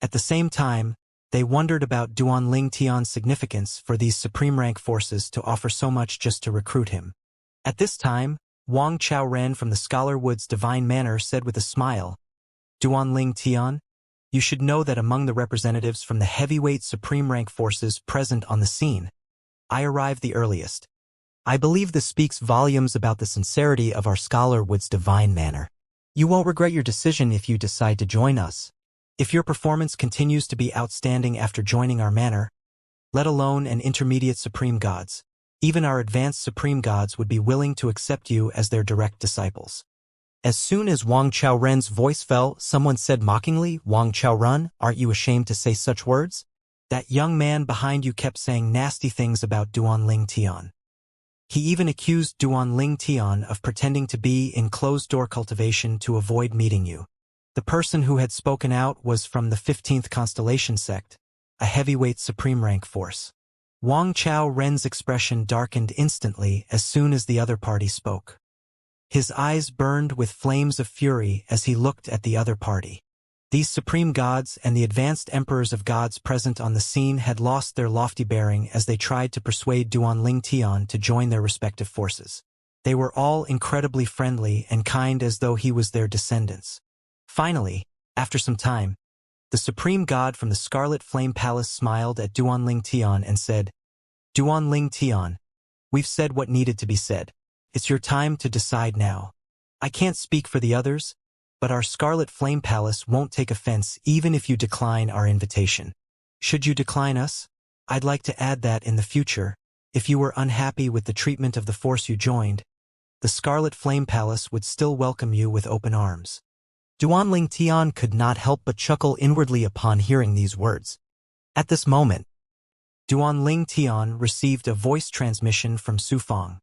At the same time, they wondered about Duanling Tian's significance for these supreme rank forces to offer so much just to recruit him. At this time, Wang Chaoren from the Scholar Wood's Divine Manor said with a smile, Duanling Tian, you should know that among the representatives from the heavyweight supreme rank forces present on the scene, I arrived the earliest. I believe this speaks volumes about the sincerity of our Scholar Wood's Divine Manor. You won't regret your decision if you decide to join us. If your performance continues to be outstanding after joining our manor, let alone an intermediate supreme gods, even our advanced supreme gods would be willing to accept you as their direct disciples. As soon as Wang Chaoren's voice fell, someone said mockingly, Wang Chaoren, aren't you ashamed to say such words? That young man behind you kept saying nasty things about Duanling Tian. He even accused Duanling Tian of pretending to be in closed-door cultivation to avoid meeting you. The person who had spoken out was from the 15th Constellation sect, a heavyweight supreme rank force. Wang Chaoren's expression darkened instantly as soon as the other party spoke. His eyes burned with flames of fury as he looked at the other party. These supreme gods and the advanced emperors of gods present on the scene had lost their lofty bearing as they tried to persuade Duanling Tian to join their respective forces. They were all incredibly friendly and kind as though he was their descendants. Finally, after some time, the supreme god from the Scarlet Flame Palace smiled at Duanling Tian and said, Duanling Tian, we've said what needed to be said. It's your time to decide now. I can't speak for the others, but our Scarlet Flame Palace won't take offense even if you decline our invitation. Should you decline us, I'd like to add that in the future, if you were unhappy with the treatment of the force you joined, the Scarlet Flame Palace would still welcome you with open arms. Duanling Tian could not help but chuckle inwardly upon hearing these words. At this moment, Duanling Tian received a voice transmission from Su Feng.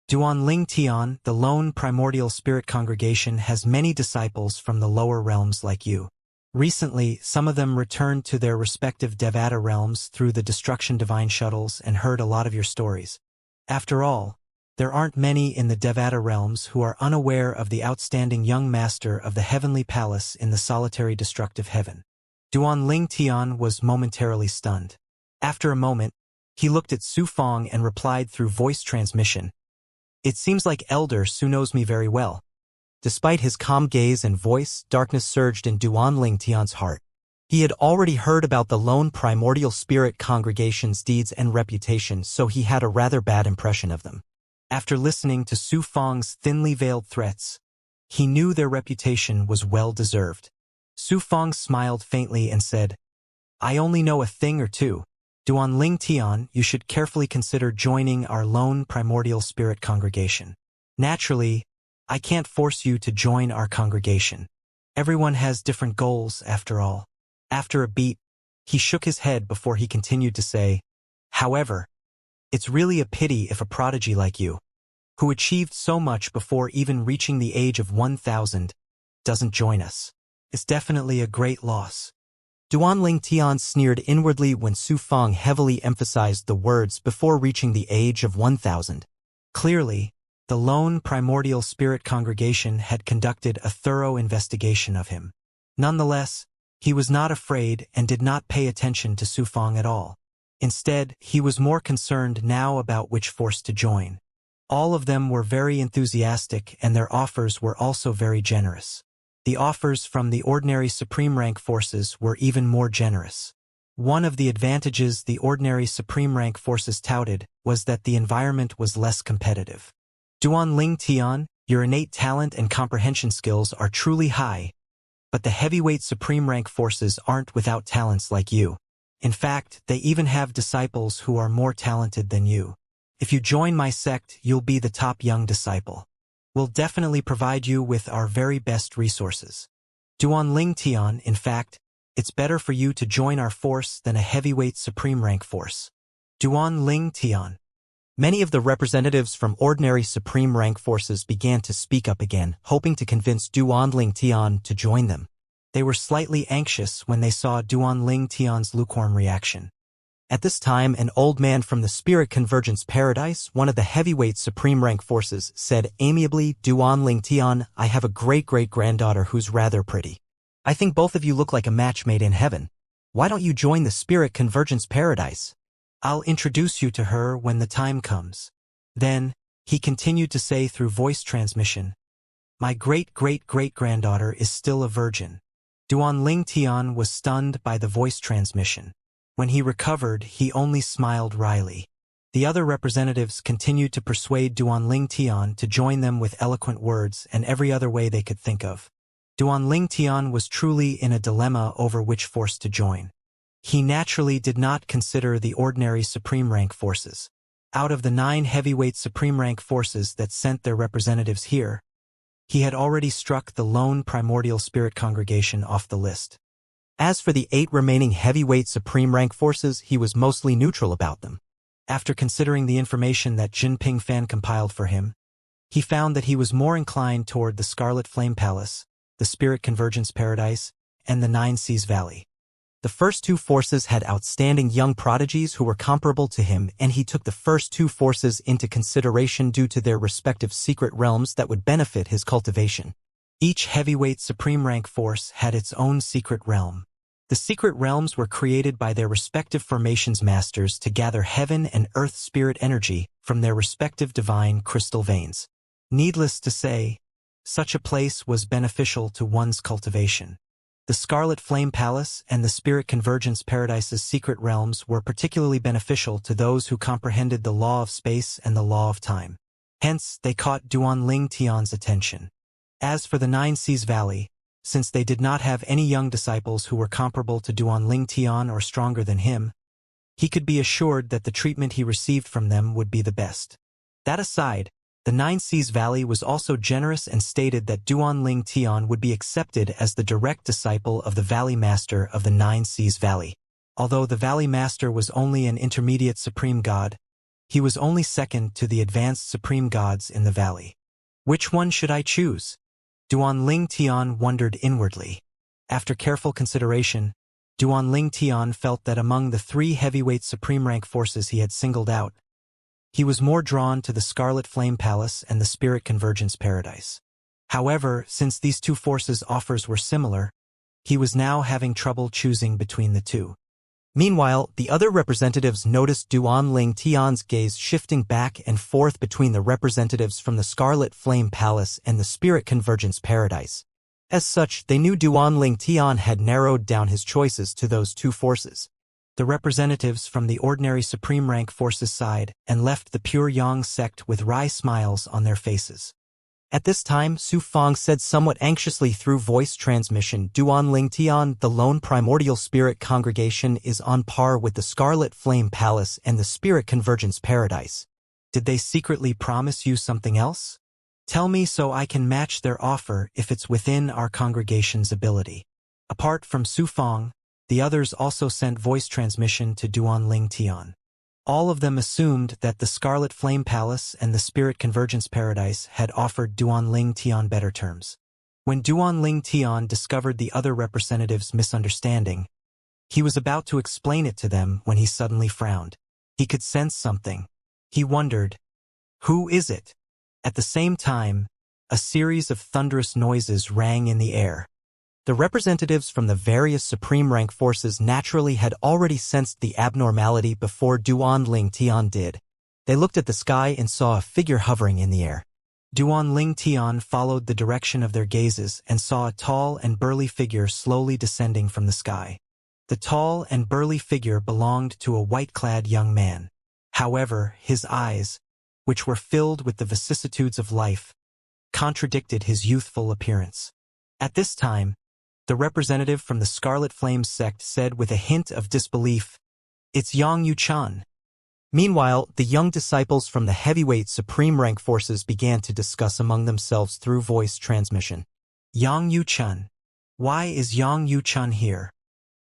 Duan Ling Tian, the lone primordial spirit congregation, has many disciples from the lower realms like you. Recently, some of them returned to their respective Devata realms through the Destruction Divine Shuttles and heard a lot of your stories. After all, there aren't many in the Devata realms who are unaware of the outstanding young master of the Heavenly Palace in the solitary destructive heaven. Duan Ling Tian was momentarily stunned. After a moment, he looked at Su Fong and replied through voice transmission, "It seems like Elder Su knows me very well." Despite his calm gaze and voice, darkness surged in Duan Ling Tian's heart. He had already heard about the lone primordial spirit congregation's deeds and reputation, so he had a rather bad impression of them. After listening to Su Fong's thinly veiled threats, he knew their reputation was well-deserved. Su Fong smiled faintly and said, "I only know a thing or two. Duan Ling Tian, you should carefully consider joining our lone primordial spirit congregation. Naturally, I can't force you to join our congregation. Everyone has different goals, after all." After a beat, he shook his head before he continued to say, "However, it's really a pity if a prodigy like you, who achieved so much before even reaching the age of 1,000, doesn't join us. It's definitely a great loss." Duan Ling Tian sneered inwardly when Su Fong heavily emphasized the words before reaching the age of 1,000. Clearly, the lone primordial spirit congregation had conducted a thorough investigation of him. Nonetheless, he was not afraid and did not pay attention to Su Fong at all. Instead, he was more concerned now about which force to join. All of them were very enthusiastic, and their offers were also very generous. The offers from the ordinary supreme rank forces were even more generous. One of the advantages the ordinary supreme rank forces touted was that the environment was less competitive. "Duan Ling Tian, your innate talent and comprehension skills are truly high, but the heavyweight supreme rank forces aren't without talents like you. In fact, they even have disciples who are more talented than you. If you join my sect, you'll be the top young disciple. We'll definitely provide you with our very best resources. Duan Ling Tian, in fact, it's better for you to join our force than a heavyweight supreme rank force." Duan Ling Tian. Many of the representatives from ordinary supreme rank forces began to speak up again, hoping to convince Duan Ling Tian to join them. They were slightly anxious when they saw Duan Ling Tian's lukewarm reaction. At this time, an old man from the Spirit Convergence Paradise, one of the heavyweight supreme rank forces, said amiably, "Duan Ling Tian, I have a great-great-granddaughter who's rather pretty. I think both of you look like a match made in heaven. Why don't you join the Spirit Convergence Paradise? I'll introduce you to her when the time comes." Then, he continued to say through voice transmission, "My great-great-great-granddaughter is still a virgin." Duan Ling Tian was stunned by the voice transmission. When he recovered, he only smiled wryly. The other representatives continued to persuade Duan Ling Tian to join them with eloquent words and every other way they could think of. Duan Ling Tian was truly in a dilemma over which force to join. He naturally did not consider the ordinary supreme rank forces. Out of the 9 heavyweight supreme rank forces that sent their representatives here, he had already struck the lone primordial spirit congregation off the list. As for the 8 remaining heavyweight supreme rank forces, he was mostly neutral about them. After considering the information that Jinping Fan compiled for him, he found that he was more inclined toward the Scarlet Flame Palace, the Spirit Convergence Paradise, and the Nine Seas Valley. The first 2 forces had outstanding young prodigies who were comparable to him, and he took the first 2 forces into consideration due to their respective secret realms that would benefit his cultivation. Each heavyweight supreme rank force had its own secret realm. The secret realms were created by their respective formations masters to gather heaven and earth spirit energy from their respective divine crystal veins. Needless to say, such a place was beneficial to one's cultivation. The Scarlet Flame Palace and the Spirit Convergence Paradise's secret realms were particularly beneficial to those who comprehended the law of space and the law of time. Hence, they caught Duan Ling Tian's attention. As for the Nine Seas Valley, since they did not have any young disciples who were comparable to Duan Ling Tian or stronger than him, he could be assured that the treatment he received from them would be the best. That aside, the Nine Seas Valley was also generous and stated that Duan Ling Tian would be accepted as the direct disciple of the Valley Master of the Nine Seas Valley. Although the Valley Master was only an intermediate supreme god, He was only second to the advanced supreme gods in the valley. Which one should I choose? Duanling Tian wondered inwardly. After careful consideration, Duanling Tian felt that among the 3 heavyweight supreme rank forces he had singled out, he was more drawn to the Scarlet Flame Palace and the Spirit Convergence Paradise. However, since these 2 forces' offers were similar, he was now having trouble choosing between the 2. Meanwhile, the other representatives noticed Duanling Tian's gaze shifting back and forth between the representatives from the Scarlet Flame Palace and the Spirit Convergence Paradise. As such, they knew Duanling Tian had narrowed down his choices to those 2 forces, the representatives from the ordinary supreme rank forces side, and left the pure Yang sect with wry smiles on their faces. At this time, Su Fang said somewhat anxiously through voice transmission, Duanling Tian, the lone primordial spirit congregation is on par with the Scarlet Flame Palace and the Spirit Convergence Paradise. Did they secretly promise you something else? Tell me so I can match their offer if it's within our congregation's ability. Apart from Su Fang, the others also sent voice transmission to Duanling Tian. All of them assumed that the Scarlet Flame Palace and the Spirit Convergence Paradise had offered Duanling Tian better terms. When Duanling Tian discovered the other representatives' misunderstanding, he was about to explain it to them when he suddenly frowned. He could sense something. He wondered, who is it? At the same time, a series of thunderous noises rang in the air. The representatives from the various supreme rank forces naturally had already sensed the abnormality before Duanling Tian did. They looked at the sky and saw a figure hovering in the air. Duanling Tian followed the direction of their gazes and saw a tall and burly figure slowly descending from the sky. The tall and burly figure belonged to a white-clad young man. However, his eyes, which were filled with the vicissitudes of life, contradicted his youthful appearance. At this time, the representative from the Scarlet Flame sect said with a hint of disbelief, "It's Yang Yuchan." Meanwhile, the young disciples from the heavyweight supreme rank forces began to discuss among themselves through voice transmission. Yang Yuchan. Why is Yang Yuchan here?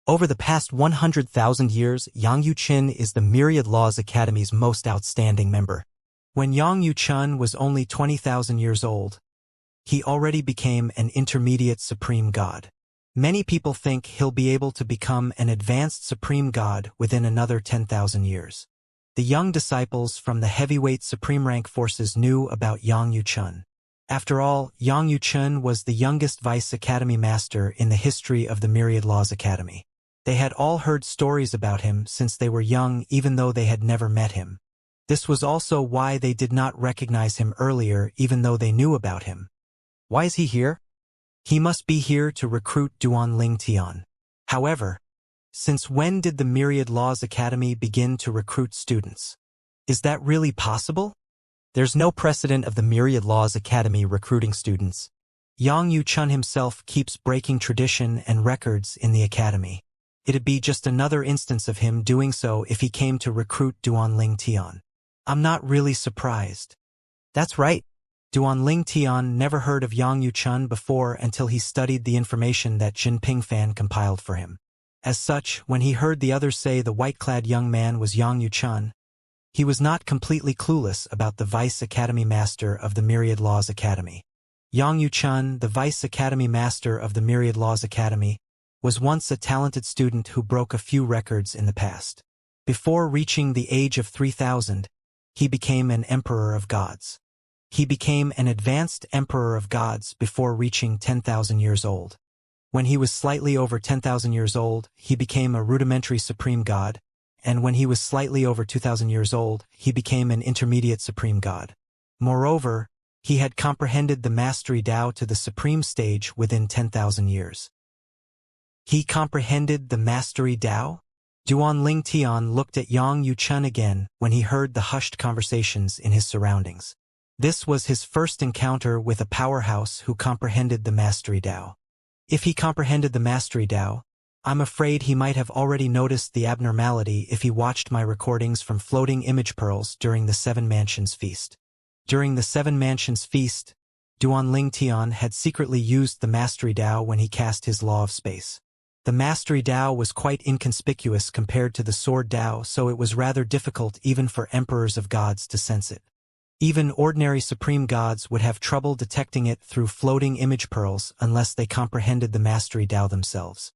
Over the past 100,000 years, Yang Yuchan is the Myriad Laws Academy's most outstanding member. When Yang Yuchan was only 20,000 years old, he already became an intermediate supreme god. Many people think he'll be able to become an advanced supreme god within another 10,000 years. The young disciples from the heavyweight supreme rank forces knew about Yang Yuchun. After all, Yang Yuchun was the youngest vice academy master in the history of the Myriad Laws Academy. They had all heard stories about him since they were young, even though they had never met him. This was also why they did not recognize him earlier, even though they knew about him. Why is he here? He must be here to recruit Duanling Tian. However, since when did the Myriad Laws Academy begin to recruit students? Is that really possible? There's no precedent of the Myriad Laws Academy recruiting students. Yang Yuchun himself keeps breaking tradition and records in the academy. It'd be just another instance of him doing so if he came to recruit Duanling Tian. I'm not really surprised. That's right. Duanling Tian never heard of Yang Yuchun before until he studied the information that Jinping Fan compiled for him. As such, when he heard the others say the white-clad young man was Yang Yuchun, he was not completely clueless about the Vice Academy Master of the Myriad Laws Academy. Yang Yuchun, the Vice Academy Master of the Myriad Laws Academy, was once a talented student who broke a few records in the past. Before reaching the age of 3,000, he became an Emperor of Gods. He became an advanced Emperor of Gods before reaching 10,000 years old. When he was slightly over 10,000 years old, he became a rudimentary supreme god, and when he was slightly over 2,000 years old, he became an intermediate supreme god. Moreover, he had comprehended the mastery Tao to the supreme stage within 10,000 years. He comprehended the mastery Tao? Duanling Tian looked at Yang Yuchun again when he heard the hushed conversations in his surroundings. This was his first encounter with a powerhouse who comprehended the Mastery Tao. If he comprehended the Mastery Tao, I'm afraid he might have already noticed the abnormality if he watched my recordings from Floating Image Pearls during the Seven Mansions Feast. During the Seven Mansions Feast, Duanling Tian had secretly used the Mastery Tao when he cast his Law of Space. The Mastery Dao was quite inconspicuous compared to the Sword Dao, so it was rather difficult even for emperors of gods to sense it. Even ordinary supreme gods would have trouble detecting it through floating image pearls unless they comprehended the Mastery Dao themselves.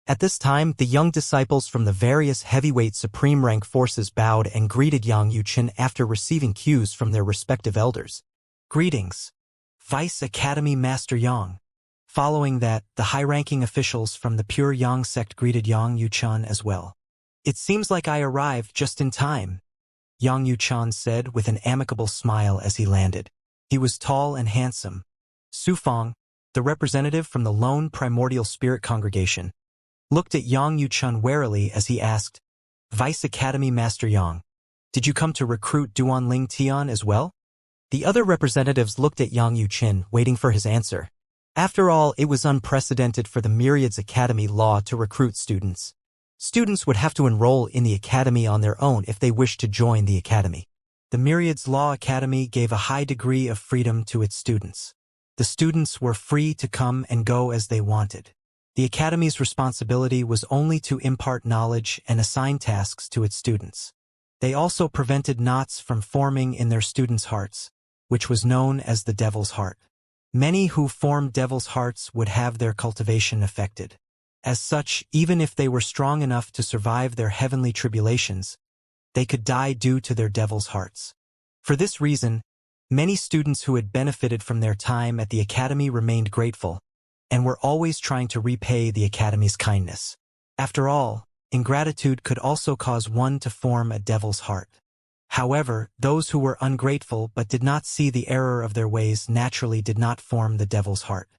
At this time, the young disciples from the various heavyweight supreme rank forces bowed and greeted Yang Yuqin after receiving cues from their respective elders. Greetings, Vice Academy Master Yang. Following that, the high-ranking officials from the Pure Yang sect greeted Yang Yuqin as well. It seems like I arrived just in time, Yang Yuqin said with an amicable smile as he landed. He was tall and handsome. Su Feng, the representative from the lone primordial spirit congregation, looked at Yang Yuqin warily as he asked, Vice Academy Master Yang, did you come to recruit Duanling Tian as well? The other representatives looked at Yang Yuqin, waiting for his answer. After all, it was unprecedented for the Myriads Academy Law to recruit students. Students would have to enroll in the academy on their own if they wished to join the academy. The Myriads Law Academy gave a high degree of freedom to its students. The students were free to come and go as they wanted. The academy's responsibility was only to impart knowledge and assign tasks to its students. They also prevented knots from forming in their students' hearts, which was known as the Devil's Heart. Many who formed Devil's Hearts would have their cultivation affected. As such, even if they were strong enough to survive their heavenly tribulations, they could die due to their Devil's Hearts. For this reason, many students who had benefited from their time at the academy remained grateful, and were always trying to repay the academy's kindness. After all, ingratitude could also cause one to form a Devil's Heart. However, those who were ungrateful but did not see the error of their ways naturally did not form the Devil's Heart.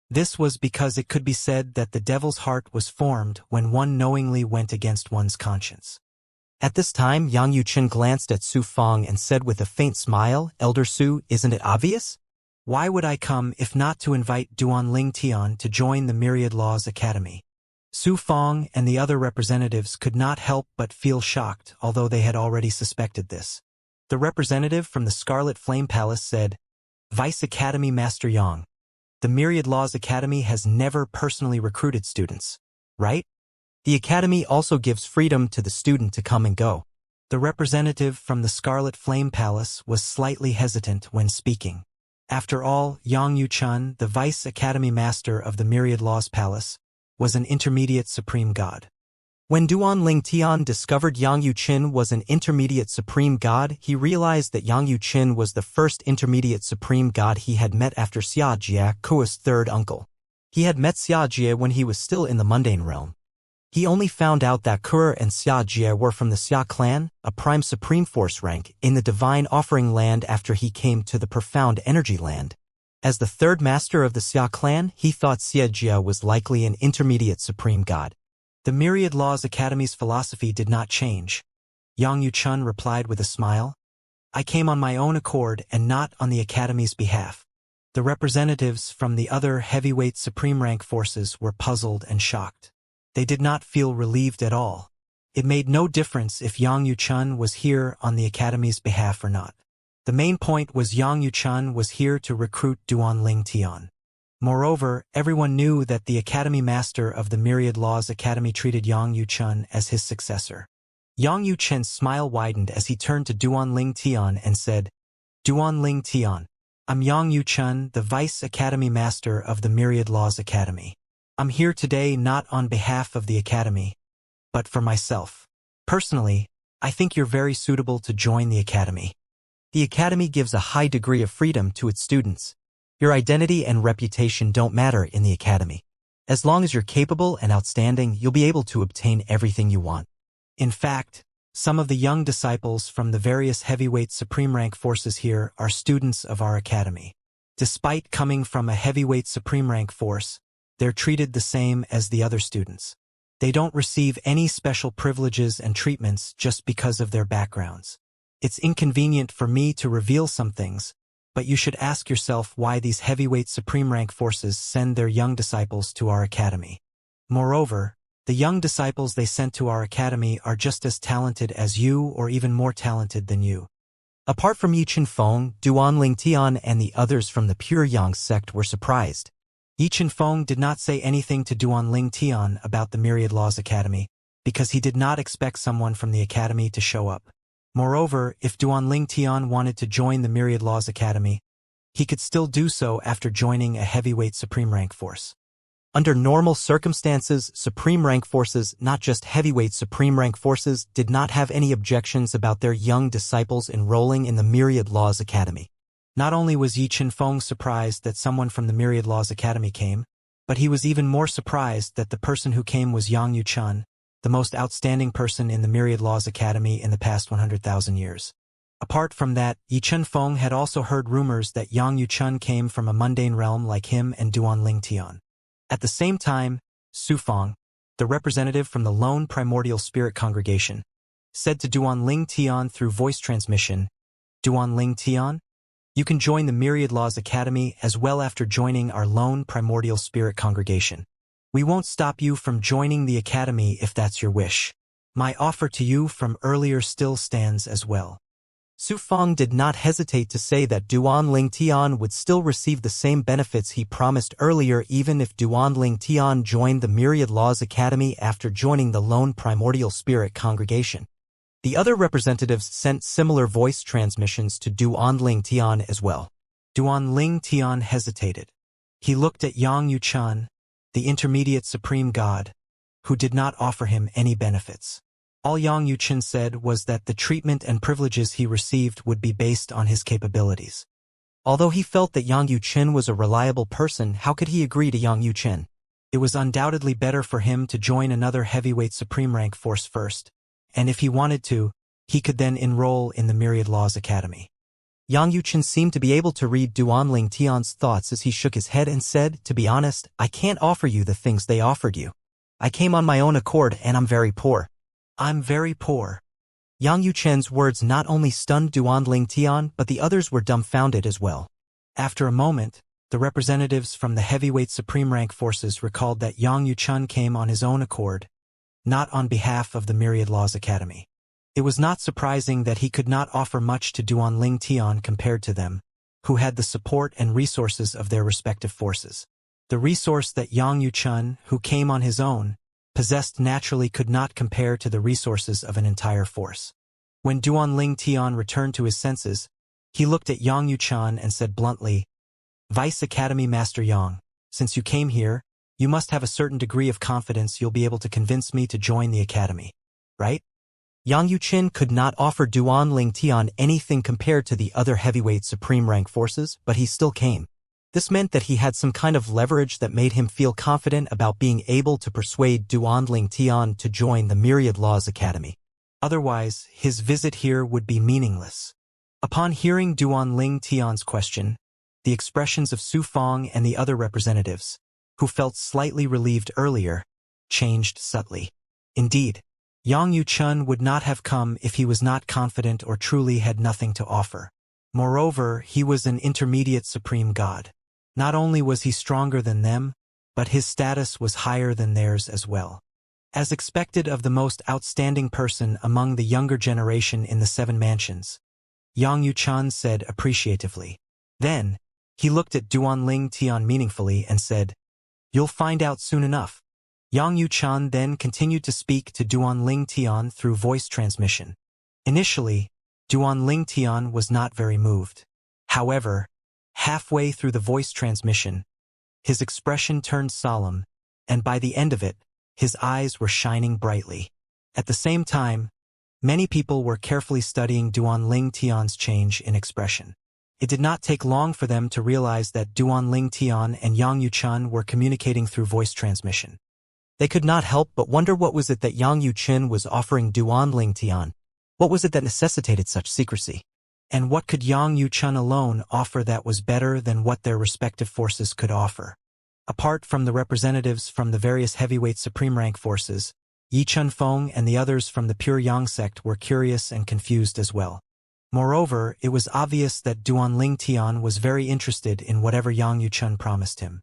This was because it could be said that the Devil's Heart was formed when one knowingly went against one's conscience. At this time, Yang Yuqin glanced at Su Feng and said with a faint smile, Elder Su, isn't it obvious? Why would I come if not to invite Duanling Tian to join the Myriad Laws Academy? Su Feng and the other representatives could not help but feel shocked, although they had already suspected this. The representative from the Scarlet Flame Palace said, Vice Academy Master Yang, the Myriad Laws Academy has never personally recruited students, right? The academy also gives freedom to the student to come and go. The representative from the Scarlet Flame Palace was slightly hesitant when speaking. After all, Yang Yuqin, the Vice Academy Master of the Myriad Laws Palace, was an intermediate supreme god. When Duanling Tian discovered Yang Yuqin was an intermediate supreme god, he realized that Yang Yuqin was the first intermediate supreme god he had met after Xianxia, Kua's third uncle. He had met Xianxia when he was still in the mundane realm. He only found out that Kur and Xianxia were from the Xia clan, a prime supreme force rank, in the divine offering land after he came to the profound energy land. As the third master of the Xia clan, he thought Xianxia was likely an intermediate supreme god. The Myriad Laws Academy's philosophy did not change. Yang Yuqin replied with a smile. I came on my own accord and not on the academy's behalf. The representatives from the other heavyweight supreme rank forces were puzzled and shocked. They did not feel relieved at all. It made no difference if Yang Yuqin was here on the academy's behalf or not. The main point was Yang Yuqin was here to recruit Duanling Tian. Moreover, everyone knew that the Academy Master of the Myriad Laws Academy treated Yang Yuqin as his successor. Yang Yuqin's smile widened as he turned to Duanling Tian and said, Duanling Tian, I'm Yang Yuqin, the Vice Academy Master of the Myriad Laws Academy. I'm here today not on behalf of the Academy, but for myself. Personally, I think you're very suitable to join the Academy. The Academy gives a high degree of freedom to its students. Your identity and reputation don't matter in the academy. As long as you're capable and outstanding, you'll be able to obtain everything you want. In fact, some of the young disciples from the various heavyweight supreme rank forces here are students of our academy. Despite coming from a heavyweight supreme rank force, they're treated the same as the other students. They don't receive any special privileges and treatments just because of their backgrounds. It's inconvenient for me to reveal some things, but you should ask yourself why these heavyweight supreme rank forces send their young disciples to our academy. Moreover, the young disciples they sent to our academy are just as talented as you or even more talented than you. Apart from Yi Qinfeng, Duanling Tian and the others from the Pure Yang sect were surprised. Yi Chenfeng did not say anything to Duanling Tian about the Myriad Laws Academy, because he did not expect someone from the academy to show up. Moreover, if Duanling Tian wanted to join the Myriad Laws Academy, he could still do so after joining a heavyweight supreme rank force. Under normal circumstances, supreme rank forces, not just heavyweight supreme rank forces, did not have any objections about their young disciples enrolling in the Myriad Laws Academy. Not only was Yi Chenfeng surprised that someone from the Myriad Laws Academy came, but he was even more surprised that the person who came was Yang Yuchun, the most outstanding person in the Myriad Laws Academy in the past 100,000 years. Apart from that, Yi Chenfeng had also heard rumors that Yang Yuchun came from a mundane realm like him and Duanling Tian. At the same time, Su Feng, the representative from the lone primordial spirit congregation, said to Duanling Tian through voice transmission, "Duanling Tian, you can join the Myriad Laws Academy as well after joining our lone primordial spirit congregation. We won't stop you from joining the academy if that's your wish. My offer to you from earlier still stands as well." Su Feng did not hesitate to say that Duanling Tian would still receive the same benefits he promised earlier even if Duanling Tian joined the Myriad Laws Academy after joining the lone primordial spirit congregation. The other representatives sent similar voice transmissions to Duanling Tian as well. Duanling Tian hesitated. He looked at Yang Yuchun, the intermediate supreme god, who did not offer him any benefits. All Yang Yuchun said was that the treatment and privileges he received would be based on his capabilities. Although he felt that Yang Yuchun was a reliable person, how could he agree to Yang Yuchun? It was undoubtedly better for him to join another heavyweight supreme rank force first, and if he wanted to, he could then enroll in the Myriad Laws Academy. Yang Yuchun seemed to be able to read Duanling Tian's thoughts as he shook his head and said, "To be honest, I can't offer you the things they offered you. I came on my own accord and I'm very poor. I'm very poor." Yang Yuchun's words not only stunned Duanling Tian, but the others were dumbfounded as well. After a moment, the representatives from the heavyweight supreme rank forces recalled that Yang Yuchun came on his own accord, not on behalf of the Myriad Laws Academy. It was not surprising that he could not offer much to Duanling Tian compared to them, who had the support and resources of their respective forces. The resource that Yang Yuchun, who came on his own, possessed naturally could not compare to the resources of an entire force. When Duanling Tian returned to his senses, he looked at Yang Yuchun and said bluntly, "Vice Academy Master Yang, since you came here, you must have a certain degree of confidence you'll be able to convince me to join the academy, right?" Yang Yuchun could not offer Duanling Tian anything compared to the other heavyweight supreme rank forces, but he still came. This meant that he had some kind of leverage that made him feel confident about being able to persuade Duanling Tian to join the Myriad Laws Academy. Otherwise, his visit here would be meaningless. Upon hearing Duanling Tian's question, the expressions of Su Feng and the other representatives, who felt slightly relieved earlier, changed subtly. Indeed, Yang Yuchun would not have come if he was not confident or truly had nothing to offer. Moreover, he was an intermediate supreme god. Not only was he stronger than them, but his status was higher than theirs as well. As expected of the most outstanding person among the younger generation in the Seven Mansions, Yang Yuchun said appreciatively. Then, he looked at Duanling Tian meaningfully and said, "You'll find out soon enough." Yang Yuchun then continued to speak to Duanling Tian through voice transmission. Initially, Duanling Tian was not very moved. However, halfway through the voice transmission, his expression turned solemn, and by the end of it, his eyes were shining brightly. At the same time, many people were carefully studying Duanling Tian's change in expression. It did not take long for them to realize that Duanling Tian and Yang Yuchun were communicating through voice transmission. They could not help but wonder what was it that Yang Yuchun was offering Duanling Tian. What was it that necessitated such secrecy? And what could Yang Yuchun alone offer that was better than what their respective forces could offer? Apart from the representatives from the various heavyweight supreme rank forces, Yi Chenfeng and the others from the Pure Yang sect were curious and confused as well. Moreover, it was obvious that Duanling Tian was very interested in whatever Yang Yuchun promised him.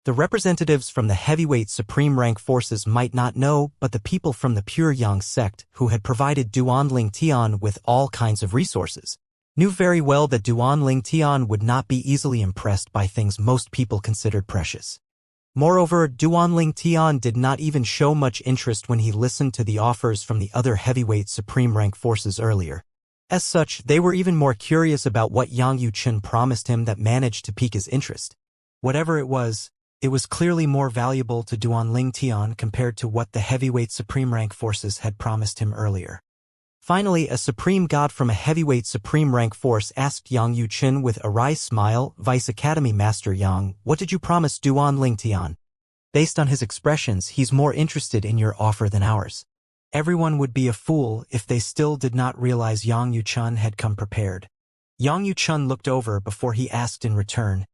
The representatives from the heavyweight supreme rank forces might not know, but the people from the Pure Yang sect, who had provided Duanling Tian with all kinds of resources, knew very well that Duanling Tian would not be easily impressed by things most people considered precious. Moreover, Duanling Tian did not even show much interest when he listened to the offers from the other heavyweight supreme rank forces earlier. As such, they were even more curious about what Yang Yuchen promised him that managed to pique his interest. Whatever it was clearly more valuable to Duanling Tian compared to what the heavyweight supreme rank forces had promised him earlier. Finally, a supreme god from a heavyweight supreme rank force asked Yang Yuchen with a wry smile, Vice Academy Master Yang, what did you promise Duanling Tian? Based on his expressions, he's more interested in your offer than ours. Everyone would be a fool if they still did not realize Yang Yuchen had come prepared. Yang Yuchen looked over before he asked in return,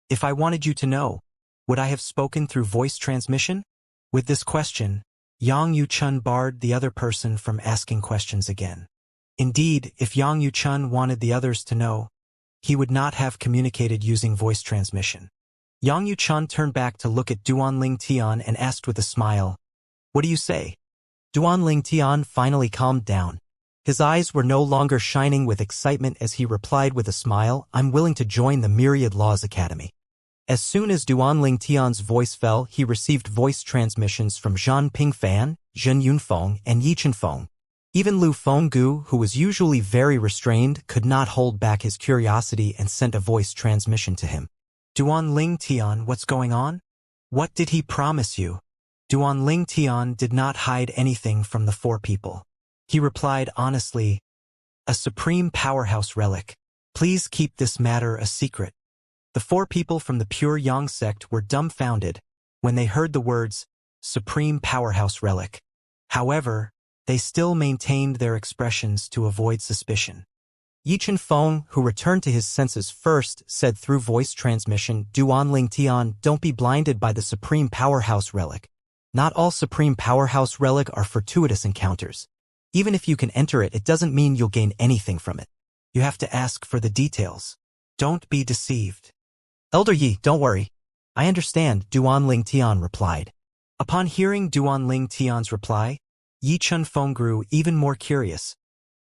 if I wanted you to know, would I have spoken through voice transmission? With this question, Yang Yuchen barred the other person from asking questions again. Indeed, if Yang Yuchen wanted the others to know, he would not have communicated using voice transmission. Yang Yuchen turned back to look at Duanling Tian and asked with a smile, what do you say? Duanling Tian finally calmed down. His eyes were no longer shining with excitement as he replied with a smile, I'm willing to join the Myriad Laws Academy. As soon as Duanling Tian's voice fell, he received voice transmissions from Zhan Pingfan, Zhen Yunfeng, and Yi Chenfeng. Even Lu Fenggu, who was usually very restrained, could not hold back his curiosity and sent a voice transmission to him. Duanling Tian, what's going on? What did he promise you? Duanling Tian did not hide anything from the four people. He replied honestly, a supreme powerhouse relic. Please keep this matter a secret. The four people from the Pure Yang sect were dumbfounded when they heard the words, supreme powerhouse relic. However, they still maintained their expressions to avoid suspicion. Yi Chenfeng, who returned to his senses first, said through voice transmission, Duanling Tian, don't be blinded by the supreme powerhouse relic. Not all supreme powerhouse relic are fortuitous encounters. Even if you can enter it, it doesn't mean you'll gain anything from it. You have to ask for the details. Don't be deceived. Elder Yi, don't worry. I understand, Duanling Tian replied. Upon hearing Duanling Tian's reply, Yi Chenfeng grew even more curious,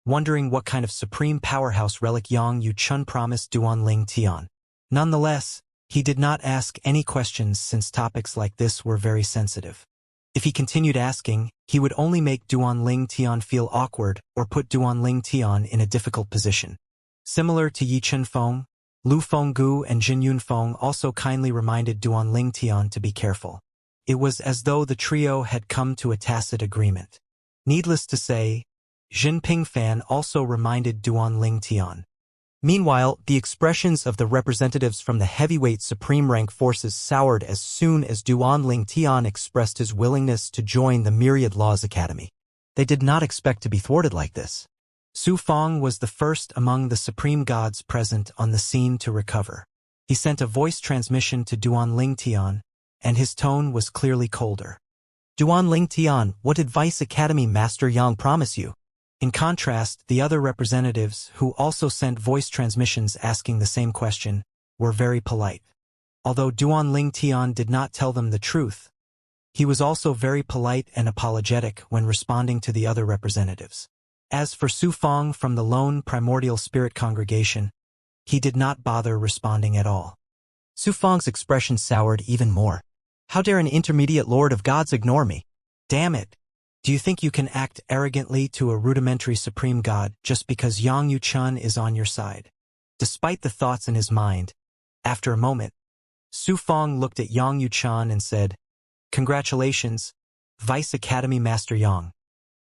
wondering what kind of supreme powerhouse relic Yang Yuchen promised Duanling Tian. Nonetheless, he did not ask any questions since topics like this were very sensitive. If he continued asking, he would only make Duanling Tian feel awkward or put Duanling Tian in a difficult position. Similar to Yi Chenfeng, Lu Fenggu and Zhen Yunfeng also kindly reminded Duanling Tian to be careful. It was as though the trio had come to a tacit agreement. Needless to say, Zhen Pingfan also reminded Duanling Tian. Meanwhile, the expressions of the representatives from the heavyweight supreme rank forces soured as soon as Duanling Tian expressed his willingness to join the Myriad Laws Academy. They did not expect to be thwarted like this. Su Feng was the first among the supreme gods present on the scene to recover. He sent a voice transmission to Duanling Tian, and his tone was clearly colder. Duanling Tian, what did Vice Academy Master Yang promise you? In contrast, the other representatives, who also sent voice transmissions asking the same question, were very polite. Although Duanling Tian did not tell them the truth, he was also very polite and apologetic when responding to the other representatives. As for Su Feng from the lone primordial spirit congregation, he did not bother responding at all. Su Feng's expression soured even more. How dare an intermediate lord of gods ignore me? Damn it! Do you think you can act arrogantly to a rudimentary supreme god just because Yang Yuchen is on your side? Despite the thoughts in his mind, after a moment, Su Feng looked at Yang Yuchen and said, Congratulations, Vice Academy Master Yang.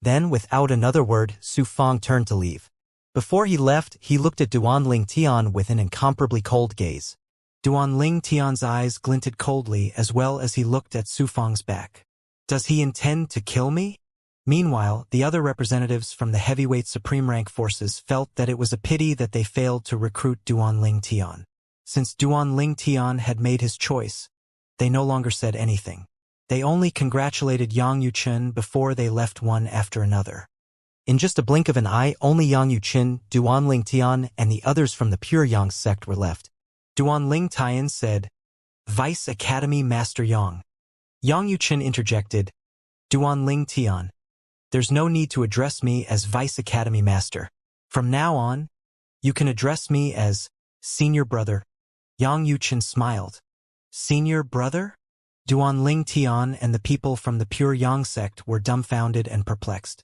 Then, without another word, Su Feng turned to leave. Before he left, he looked at Duanling Tian with an incomparably cold gaze. Duanling Tian's eyes glinted coldly as well as he looked at Su Feng's back. Does he intend to kill me? Meanwhile, the other representatives from the heavyweight supreme rank forces felt that it was a pity that they failed to recruit Duanling Tian. Since Duanling Tian had made his choice, they no longer said anything. They only congratulated Yang Yuchen before they left one after another. In just a blink of an eye, only Yang Yuchen, Duanling Tian, and the others from the Pure Yang sect were left. Duanling Tian said, Vice Academy Master Yang. Yang Yuchen interjected, Duanling Tian, there's no need to address me as Vice Academy Master. From now on, you can address me as Senior Brother. Yang Yuchen smiled. Senior Brother? Duanling Tian and the people from the Pure Yang sect were dumbfounded and perplexed.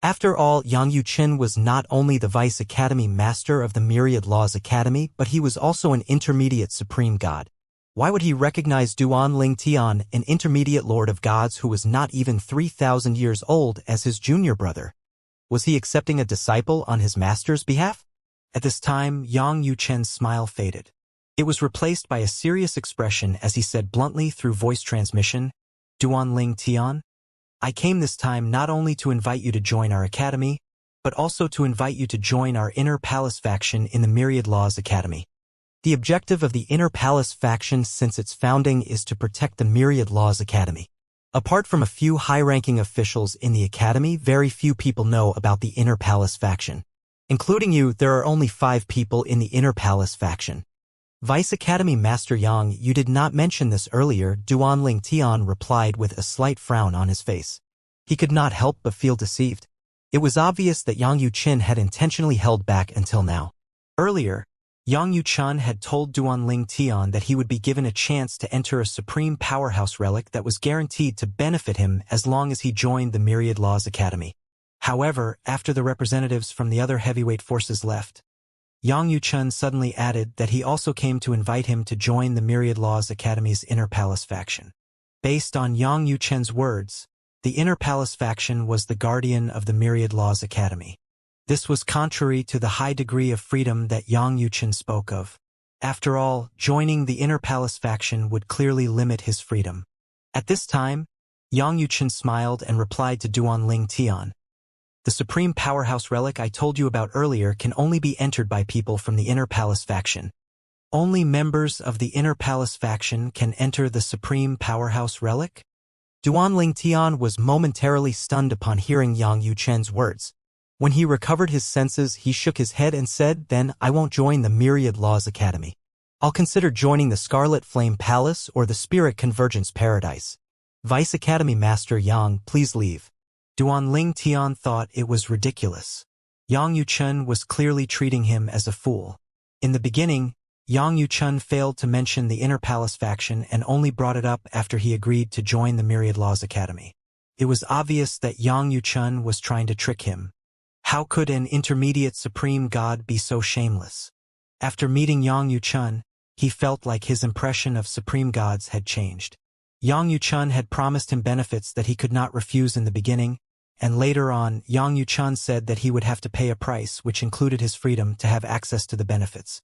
After all, Yang Yuqin was not only the Vice Academy Master of the Myriad Laws Academy, but he was also an intermediate supreme god. Why would he recognize Duanling Tian, an intermediate lord of gods who was not even 3,000 years old, as his junior brother? Was he accepting a disciple on his master's behalf? At this time, Yang Yuqin's smile faded. It was replaced by a serious expression as he said bluntly through voice transmission, Duanling Tian, I came this time not only to invite you to join our academy, but also to invite you to join our Inner Palace faction in the Myriad Laws Academy. The objective of the Inner Palace faction since its founding is to protect the Myriad Laws Academy. Apart from a few high-ranking officials in the academy, very few people know about the Inner Palace faction. Including you, there are only 5 people in the Inner Palace faction. Vice Academy Master Yang, you did not mention this earlier, Duanling Tian replied with a slight frown on his face. He could not help but feel deceived. It was obvious that Yang Yuqin had intentionally held back until now. Earlier, Yang Yuqin had told Duanling Tian that he would be given a chance to enter a supreme powerhouse relic that was guaranteed to benefit him as long as he joined the Myriad Laws Academy. However, after the representatives from the other heavyweight forces left, Yang Yuqin suddenly added that he also came to invite him to join the Myriad Laws Academy's Inner Palace faction. Based on Yang Yuqin's words, the Inner Palace faction was the guardian of the Myriad Laws Academy. This was contrary to the high degree of freedom that Yang Yuqin spoke of. After all, joining the Inner Palace faction would clearly limit his freedom. At this time, Yang Yuqin smiled and replied to Duanling Tian, the supreme powerhouse relic I told you about earlier can only be entered by people from the Inner Palace faction. Only members of the Inner Palace faction can enter the supreme powerhouse relic? Duanling Tian was momentarily stunned upon hearing Yang Yuqin's words. When he recovered his senses, he shook his head and said, then I won't join the Myriad Laws Academy. I'll consider joining the Scarlet Flame Palace or the Spirit Convergence Paradise. Vice Academy Master Yang, please leave. Duanling Tian thought it was ridiculous. Yang Yuqin was clearly treating him as a fool. In the beginning, Yang Yuqin failed to mention the Inner Palace faction and only brought it up after he agreed to join the Myriad Laws Academy. It was obvious that Yang Yuqin was trying to trick him. How could an intermediate supreme god be so shameless? After meeting Yang Yuqin, he felt like his impression of supreme gods had changed. Yang Yuqin had promised him benefits that he could not refuse in the beginning, and later on, Yang Yuqin said that he would have to pay a price which included his freedom to have access to the benefits.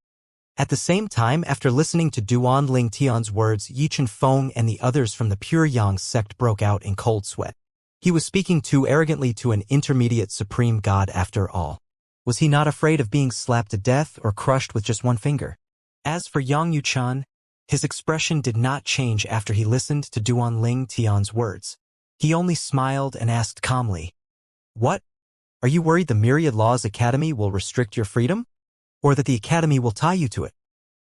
At the same time, after listening to Duanling Tian's words, Yi Feng and the others from the Pure Yang sect broke out in cold sweat. He was speaking too arrogantly to an intermediate supreme god after all. Was he not afraid of being slapped to death or crushed with just one finger? As for Yang Yuqin, his expression did not change after he listened to Duanling Tian's words. He only smiled and asked calmly, what? Are you worried the Myriad Laws Academy will restrict your freedom? Or that the academy will tie you to it?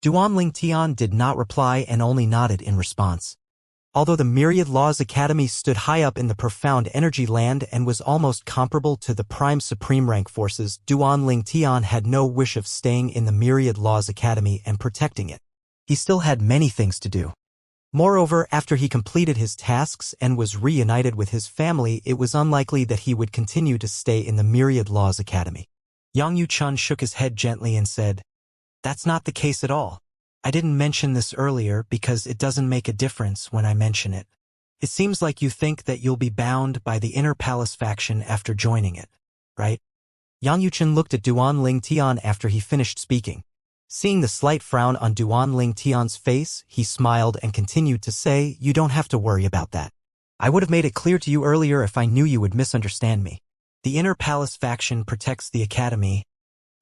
Duanling Tian did not reply and only nodded in response. Although the Myriad Laws Academy stood high up in the profound energy land and was almost comparable to the prime supreme rank forces, Duanling Tian had no wish of staying in the Myriad Laws Academy and protecting it. He still had many things to do. Moreover, after he completed his tasks and was reunited with his family, it was unlikely that he would continue to stay in the Myriad Laws Academy. Yang Yuqin shook his head gently and said, that's not the case at all. I didn't mention this earlier because it doesn't make a difference when I mention it. It seems like you think that you'll be bound by the Inner Palace faction after joining it, right? Yang Yuqin looked at Duanling Tian after he finished speaking. Seeing the slight frown on Duanling Tian's face, he smiled and continued to say, you don't have to worry about that. I would have made it clear to you earlier if I knew you would misunderstand me. The Inner Palace faction protects the academy,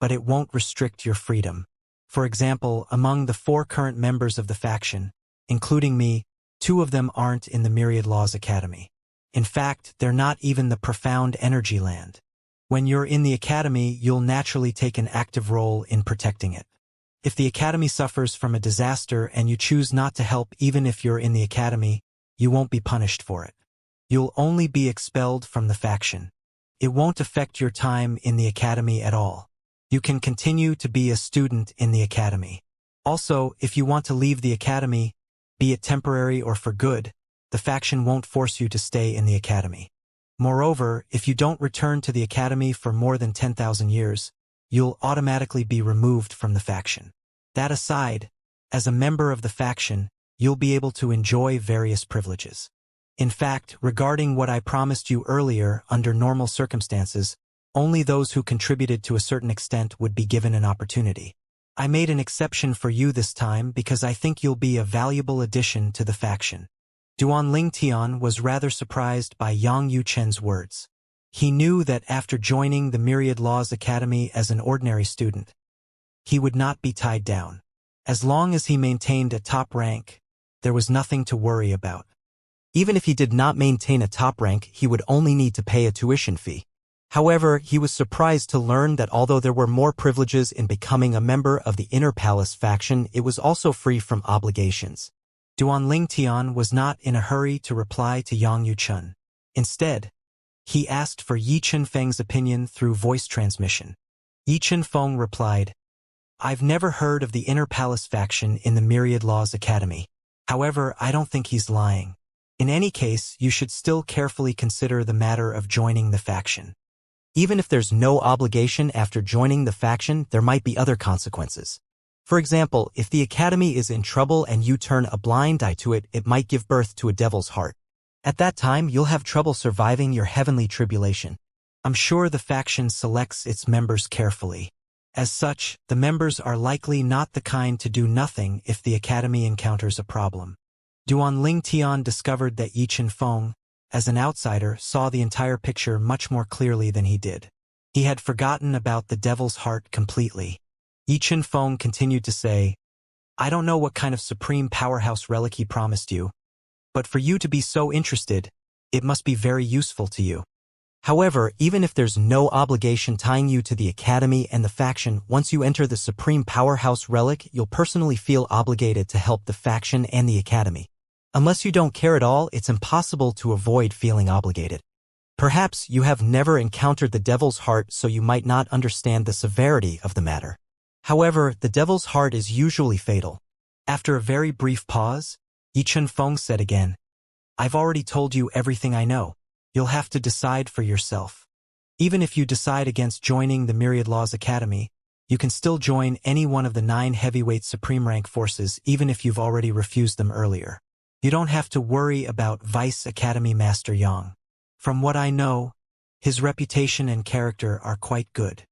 but it won't restrict your freedom. For example, among the 4 current members of the faction, including me, 2 of them aren't in the Myriad Laws Academy. In fact, they're not even the profound energy land. When you're in the academy, you'll naturally take an active role in protecting it. If the academy suffers from a disaster and you choose not to help even if you're in the academy, you won't be punished for it. You'll only be expelled from the faction. It won't affect your time in the academy at all. You can continue to be a student in the academy. Also, if you want to leave the academy, be it temporary or for good, the faction won't force you to stay in the academy. Moreover, if you don't return to the academy for more than 10,000 years, you'll automatically be removed from the faction. That aside, as a member of the faction, you'll be able to enjoy various privileges. In fact, regarding what I promised you earlier, under normal circumstances, only those who contributed to a certain extent would be given an opportunity. I made an exception for you this time because I think you'll be a valuable addition to the faction. Duan Lingtian was rather surprised by Yang Yuchen's words. He knew that after joining the Myriad Laws Academy as an ordinary student, he would not be tied down. As long as he maintained a top rank, there was nothing to worry about. Even if he did not maintain a top rank, he would only need to pay a tuition fee. However, he was surprised to learn that although there were more privileges in becoming a member of the Inner Palace faction, it was also free from obligations. Duan Lingtian was not in a hurry to reply to Yang Yuchen. Instead, he asked for Yi Chenfeng's opinion through voice transmission. Yi Chenfeng replied, "I've never heard of the Inner Palace faction in the Myriad Laws Academy. However, I don't think he's lying. In any case, you should still carefully consider the matter of joining the faction. Even if there's no obligation after joining the faction, there might be other consequences. For example, if the academy is in trouble and you turn a blind eye to it, it might give birth to a devil's heart. At that time, you'll have trouble surviving your heavenly tribulation. I'm sure the faction selects its members carefully. As such, the members are likely not the kind to do nothing if the academy encounters a problem." Duan Lingtian discovered that Yi Chenfeng, as an outsider, saw the entire picture much more clearly than he did. He had forgotten about the devil's heart completely. Yi Chenfeng continued to say, "I don't know what kind of supreme powerhouse relic he promised you, but for you to be so interested, it must be very useful to you. However, even if there's no obligation tying you to the academy and the faction, once you enter the supreme powerhouse relic, you'll personally feel obligated to help the faction and the academy. Unless you don't care at all, it's impossible to avoid feeling obligated. Perhaps you have never encountered the devil's heart, so you might not understand the severity of the matter. However, the devil's heart is usually fatal." After a very brief pause, Yi Chenfeng said again, "I've already told you everything I know. You'll have to decide for yourself. Even if you decide against joining the Myriad Laws Academy, you can still join any one of the 9 heavyweight supreme rank forces even if you've already refused them earlier. You don't have to worry about Vice Academy Master Yang. From what I know, his reputation and character are quite good."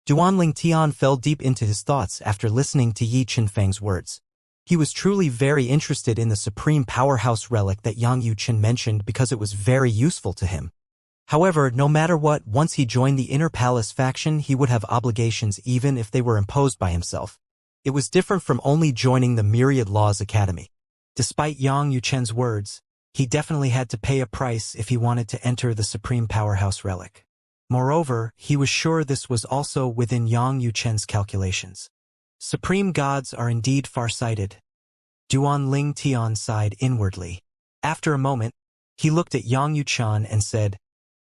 Duan Lingtian fell deep into his thoughts after listening to Yi Chenfeng's words. He was truly very interested in the supreme powerhouse relic that Yang Yuchen mentioned because it was very useful to him. However, no matter what, once he joined the Inner Palace faction, he would have obligations even if they were imposed by himself. It was different from only joining the Myriad Laws Academy. Despite Yang Yuchen's words, he definitely had to pay a price if he wanted to enter the supreme powerhouse relic. Moreover, he was sure this was also within Yang Yuchen's calculations. Supreme gods are indeed far-sighted. Duan Lingtian sighed inwardly. After a moment, he looked at Yang Yuchen and said,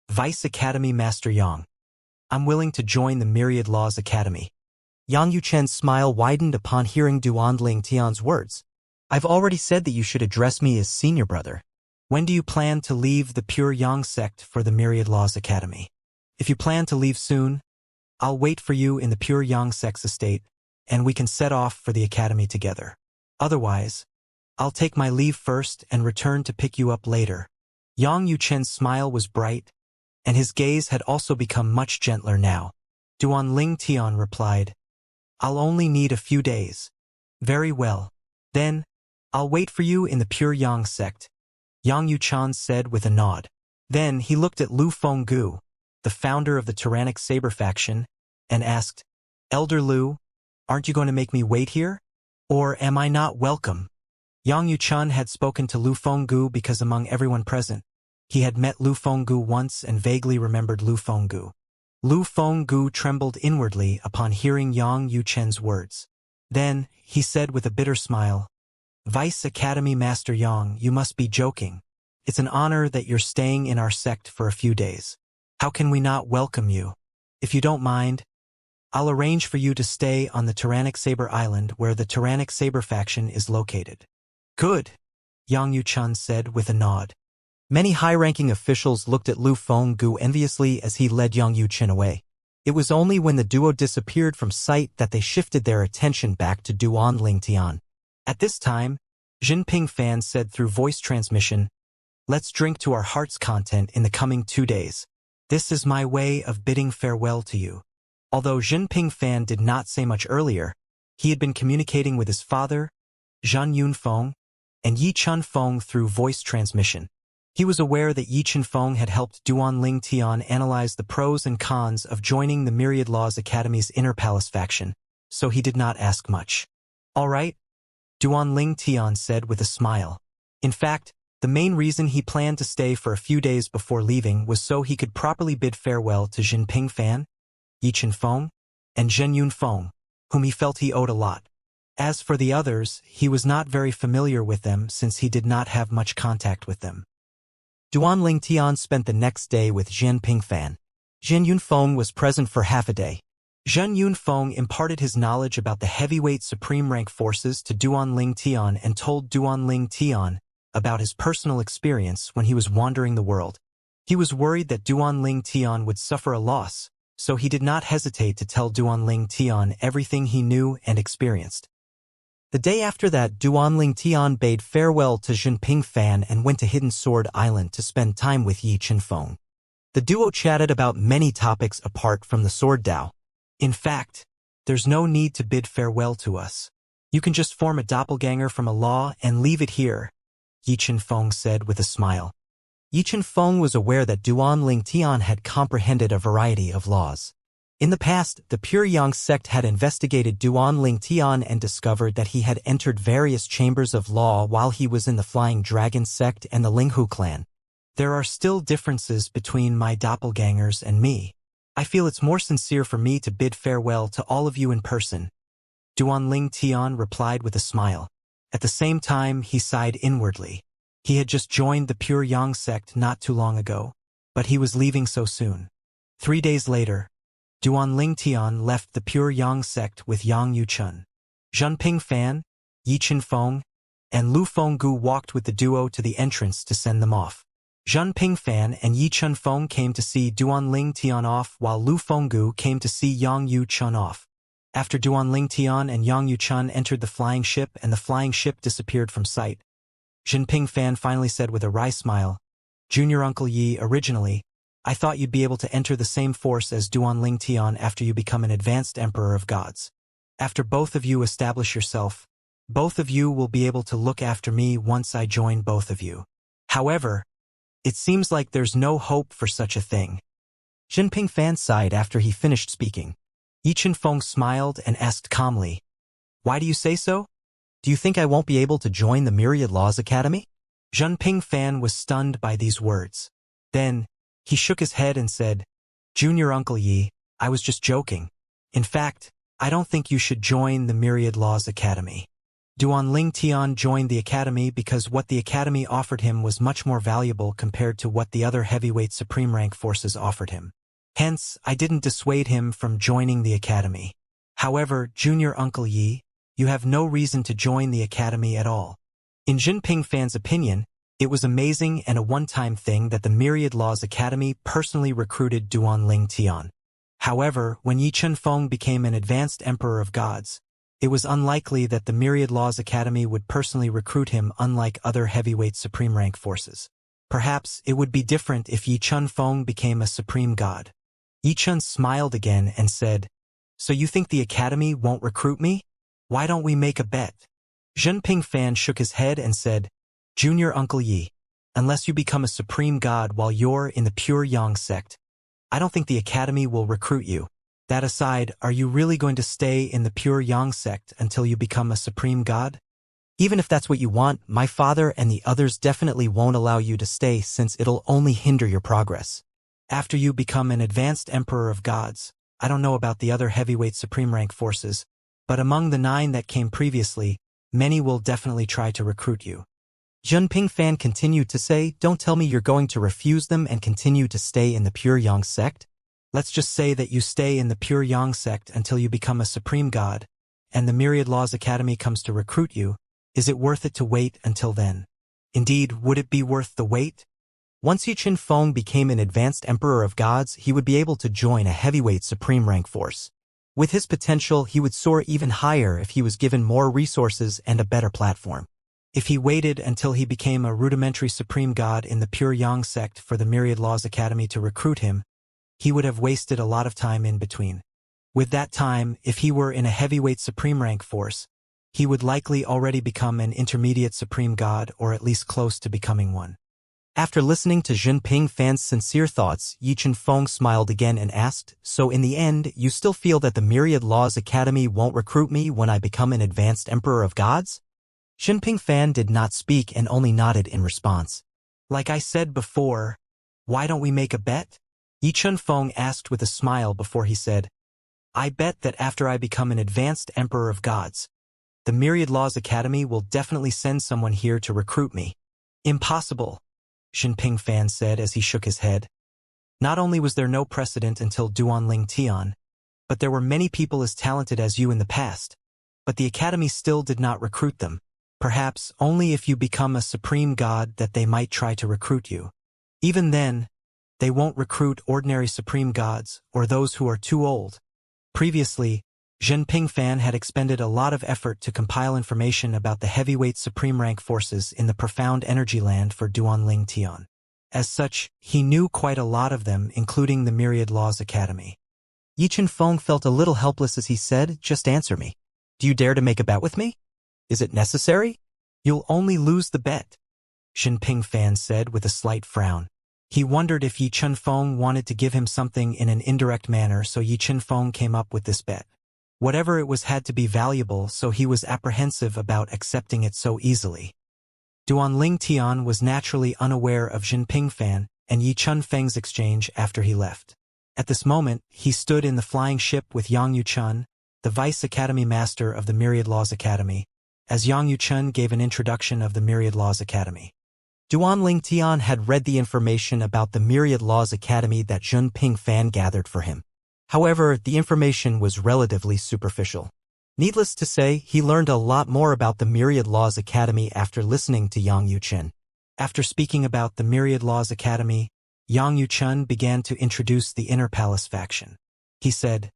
"Vice Academy Master Yang, I'm willing to join the Myriad Laws Academy." Yang Yuchen's smile widened upon hearing Duan Lingtian's words. "I've already said that you should address me as senior brother. When do you plan to leave the Pure Yang sect for the Myriad Laws Academy? If you plan to leave soon, I'll wait for you in the Pure Yang sect's estate, and we can set off for the academy together. Otherwise, I'll take my leave first and return to pick you up later." Yang Yuchen's smile was bright, and his gaze had also become much gentler now. Duan Lingtian replied, "I'll only need a few days." "Very well. Then, I'll wait for you in the Pure Yang sect," Yang Yuchen said with a nod. Then he looked at Lu Fenggu, the founder of the Tyrannic Saber faction, and asked, "Elder Lu, aren't you going to make me wait here? Or am I not welcome?" Yang Yuchen had spoken to Lu Fenggu because among everyone present, he had met Lu Fenggu once and vaguely remembered Lu Fenggu. Lu Fenggu trembled inwardly upon hearing Yang Yuchen's words. Then, he said with a bitter smile, "Vice Academy Master Yang, you must be joking. It's an honor that you're staying in our sect for a few days. How can we not welcome you? If you don't mind, I'll arrange for you to stay on the Tyrannic Saber Island where the Tyrannic Saber faction is located." "Good. Yang Yuchun said with a nod. Many high-ranking officials looked at Lu Fenggu enviously as he led Yang Yuchun away. It was only when the duo disappeared from sight that they shifted their attention back to Duanling Tian. At this time, Jinping Fan said through voice transmission, "Let's drink to our heart's content in the coming 2 days. This is my way of bidding farewell to you." Although Jinping Fan did not say much earlier, he had been communicating with his father, Zhan Yunfeng, and Yi Chunfeng through voice transmission. He was aware that Yi Chunfeng had helped Duanling Tian analyze the pros and cons of joining the Myriad Laws Academy's Inner Palace faction, so he did not ask much. "All right," Duanling Tian said with a smile. In fact, the main reason he planned to stay for a few days before leaving was so he could properly bid farewell to Jinping Fan, Yi Chunfeng, and Zhen Yunfeng, whom he felt he owed a lot. As for the others, he was not very familiar with them since he did not have much contact with them. Duanling Tian spent the next day with Jinping Fan. Zhen Yunfeng was present for half a day. Zhen Yunfeng imparted his knowledge about the heavyweight supreme rank forces to Duanling Tian and told Duanling Tian about his personal experience when he was wandering the world. He was worried that Duanling Tian would suffer a loss, so he did not hesitate to tell Duanling Tian everything he knew and experienced. The day after that, Duanling Tian bade farewell to Jinping Fan and went to Hidden Sword Island to spend time with Yi Chunfeng. The duo chatted about many topics apart from the Sword Dao. "In fact, there's no need to bid farewell to us. You can just form a doppelganger from a law and leave it here," Yi Chunfeng said with a smile. Yi Chunfeng was aware that Duanling Tian had comprehended a variety of laws. In the past, the Pure Yang sect had investigated Duanling Tian and discovered that he had entered various chambers of law while he was in the Flying Dragon sect and the Linghu clan. "There are still differences between my doppelgangers and me. I feel it's more sincere for me to bid farewell to all of you in person," Duanling Tian replied with a smile. At the same time, he sighed inwardly. He had just joined the Pure Yang sect not too long ago, but he was leaving so soon. 3 days later, Duanling Tian left the Pure Yang sect with Yang Yuchun. Jinping Fan, Yi Chunfeng, and Lu Fenggu walked with the duo to the entrance to send them off. Jinping Fan and Yi Chunfeng came to see Duanling Tian off while Lu Fenggu came to see Yang Yuchun off. After Duanling Tian and Yang Yuchun entered the flying ship and the flying ship disappeared from sight, Jinping Fan finally said with a wry smile, "Junior Uncle Yi, originally, I thought you'd be able to enter the same force as Duanling Tian after you become an advanced Emperor of Gods. After both of you establish yourself, both of you will be able to look after me once I join both of you. However, it seems like there's no hope for such a thing." Jinping Fan sighed after he finished speaking. Yi Chunfeng smiled and asked calmly, "Why do you say so? Do you think I won't be able to join the Myriad Laws Academy?" Jinping Fan was stunned by these words. Then, he shook his head and said, "Junior Uncle Yi, I was just joking. In fact, I don't think you should join the Myriad Laws Academy. Duanling Tian joined the academy because what the academy offered him was much more valuable compared to what the other heavyweight supreme rank forces offered him. Hence, I didn't dissuade him from joining the academy. However, Junior Uncle Yi, you have no reason to join the academy at all." In Jinping Fan's opinion, it was amazing and a one-time thing that the Myriad Laws Academy personally recruited Duanling Tian. However, when Yi Chunfeng became an advanced Emperor of Gods, it was unlikely that the Myriad Laws Academy would personally recruit him unlike other heavyweight supreme rank forces. Perhaps it would be different if Yi Chunfeng became a supreme god. Yi Chun smiled again and said, "So you think the academy won't recruit me? Why don't we make a bet?" Jinping Fan shook his head and said, "Junior Uncle Yi, unless you become a supreme god while you're in the Pure Yang sect, I don't think the academy will recruit you. That aside, are you really going to stay in the Pure Yang sect until you become a supreme god? Even if that's what you want, my father and the others definitely won't allow you to stay since it'll only hinder your progress. After you become an advanced Emperor of Gods, I don't know about the other heavyweight supreme rank forces, but among the 9 that came previously, many will definitely try to recruit you." Jinping Fan continued to say, "Don't tell me you're going to refuse them and continue to stay in the Pure Yang sect. Let's just say that you stay in the Pure Yang sect until you become a supreme god, and the Myriad Laws Academy comes to recruit you. Is it worth it to wait until then?" Indeed, would it be worth the wait? Once Yi Feng became an advanced Emperor of Gods, he would be able to join a heavyweight supreme rank force. With his potential, he would soar even higher if he was given more resources and a better platform. If he waited until he became a rudimentary supreme god in the pure Yang sect for the Myriad Laws Academy to recruit him, he would have wasted a lot of time in between. With that time, if he were in a heavyweight supreme rank force, he would likely already become an intermediate supreme god or at least close to becoming one. After listening to Jinping Fan's sincere thoughts, Yi Feng smiled again and asked, "So in the end, you still feel that the Myriad Laws Academy won't recruit me when I become an advanced Emperor of Gods?" Jinping Fan did not speak and only nodded in response. "Like I said before, why don't we make a bet?" Yi Feng asked with a smile before he said, "I bet that after I become an advanced Emperor of Gods, the Myriad Laws Academy will definitely send someone here to recruit me." "Impossible," Jinping Fan said as he shook his head. "Not only was there no precedent until Duanling Tian, but there were many people as talented as you in the past. But the Academy still did not recruit them. Perhaps only if you become a supreme god that they might try to recruit you. Even then, they won't recruit ordinary supreme gods or those who are too old." Previously, Jinping Fan had expended a lot of effort to compile information about the heavyweight supreme rank forces in the profound energy land for Duanling Tian. As such, he knew quite a lot of them, including the Myriad Laws Academy. Yi Feng felt a little helpless as he said, "Just answer me. Do you dare to make a bet with me? Is it necessary?" "You'll only lose the bet," Jinping Fan said with a slight frown. He wondered if Yi Feng wanted to give him something in an indirect manner, so Yi Feng came up with this bet. Whatever it was had to be valuable, so he was apprehensive about accepting it so easily. Duanling Tian was naturally unaware of Jinping Fan and Yi Feng's exchange after he left. At this moment, he stood in the flying ship with Yang Yuchun, the Vice Academy Master of the Myriad Laws Academy, as Yang Yuchun gave an introduction of the Myriad Laws Academy. Duanling Tian had read the information about the Myriad Laws Academy that Jinping Fan gathered for him. However, the information was relatively superficial. Needless to say, he learned a lot more about the Myriad Laws Academy after listening to Yang Yuchun. After speaking about the Myriad Laws Academy, Yang Yuchun began to introduce the Inner Palace faction. He said,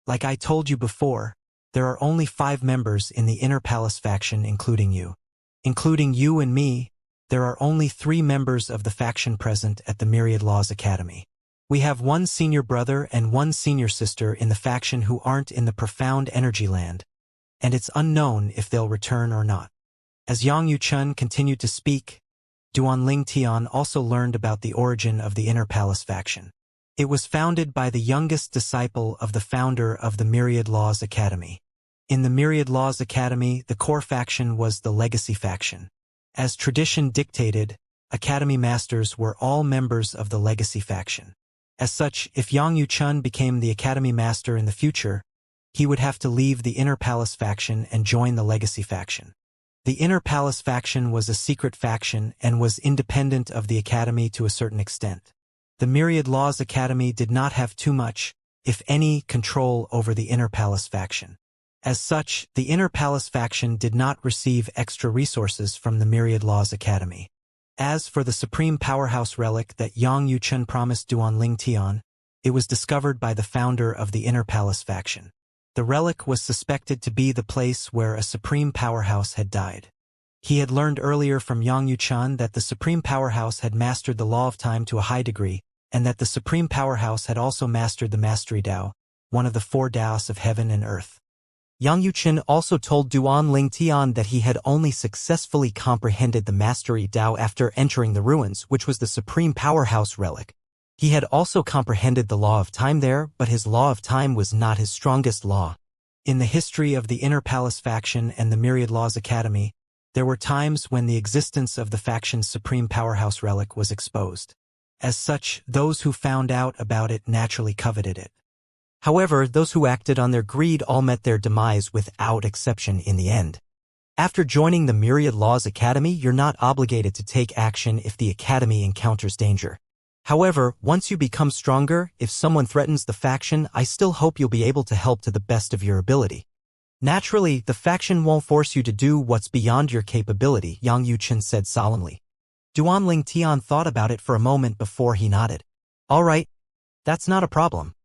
"Like I told you before, there are only 5 members in the Inner Palace faction including you. Including you and me, there are only 3 members of the faction present at the Myriad Laws Academy. We have 1 senior brother and 1 senior sister in the faction who aren't in the profound energy land, and it's unknown if they'll return or not." As Yang Yuchun continued to speak, Duanling Tian also learned about the origin of the Inner Palace faction. It was founded by the youngest disciple of the founder of the Myriad Laws Academy. In the Myriad Laws Academy, the core faction was the Legacy faction. As tradition dictated, Academy Masters were all members of the Legacy faction. As such, if Yang Yuchun became the Academy Master in the future, he would have to leave the Inner Palace faction and join the Legacy faction. The Inner Palace faction was a secret faction and was independent of the Academy to a certain extent. The Myriad Laws Academy did not have too much, if any, control over the Inner Palace faction. As such, the Inner Palace faction did not receive extra resources from the Myriad Laws Academy. As for the Supreme Powerhouse relic that Yang Yuchun promised Duanling Tian, it was discovered by the founder of the Inner Palace faction. The relic was suspected to be the place where a Supreme Powerhouse had died. He had learned earlier from Yang Yuchun that the Supreme Powerhouse had mastered the Law of Time to a high degree, and that the Supreme Powerhouse had also mastered the Mastery Tao, one of the 4 Taos of heaven and earth. Yang Yuchun also told Duanling Tian that he had only successfully comprehended the Mastery Tao after entering the ruins, which was the Supreme Powerhouse relic. He had also comprehended the Law of Time there, but his Law of Time was not his strongest law. In the history of the Inner Palace faction and the Myriad Laws Academy, there were times when the existence of the faction's Supreme Powerhouse relic was exposed. As such, those who found out about it naturally coveted it. However, those who acted on their greed all met their demise without exception in the end. After joining the Myriad Laws Academy, you're not obligated to take action if the Academy encounters danger. However, once you become stronger, if someone threatens the faction, I still hope you'll be able to help to the best of your ability. Naturally, the faction won't force you to do what's beyond your capability, Yang Yuchen said solemnly. Duanling Tian thought about it for a moment before he nodded. All right, that's not a problem.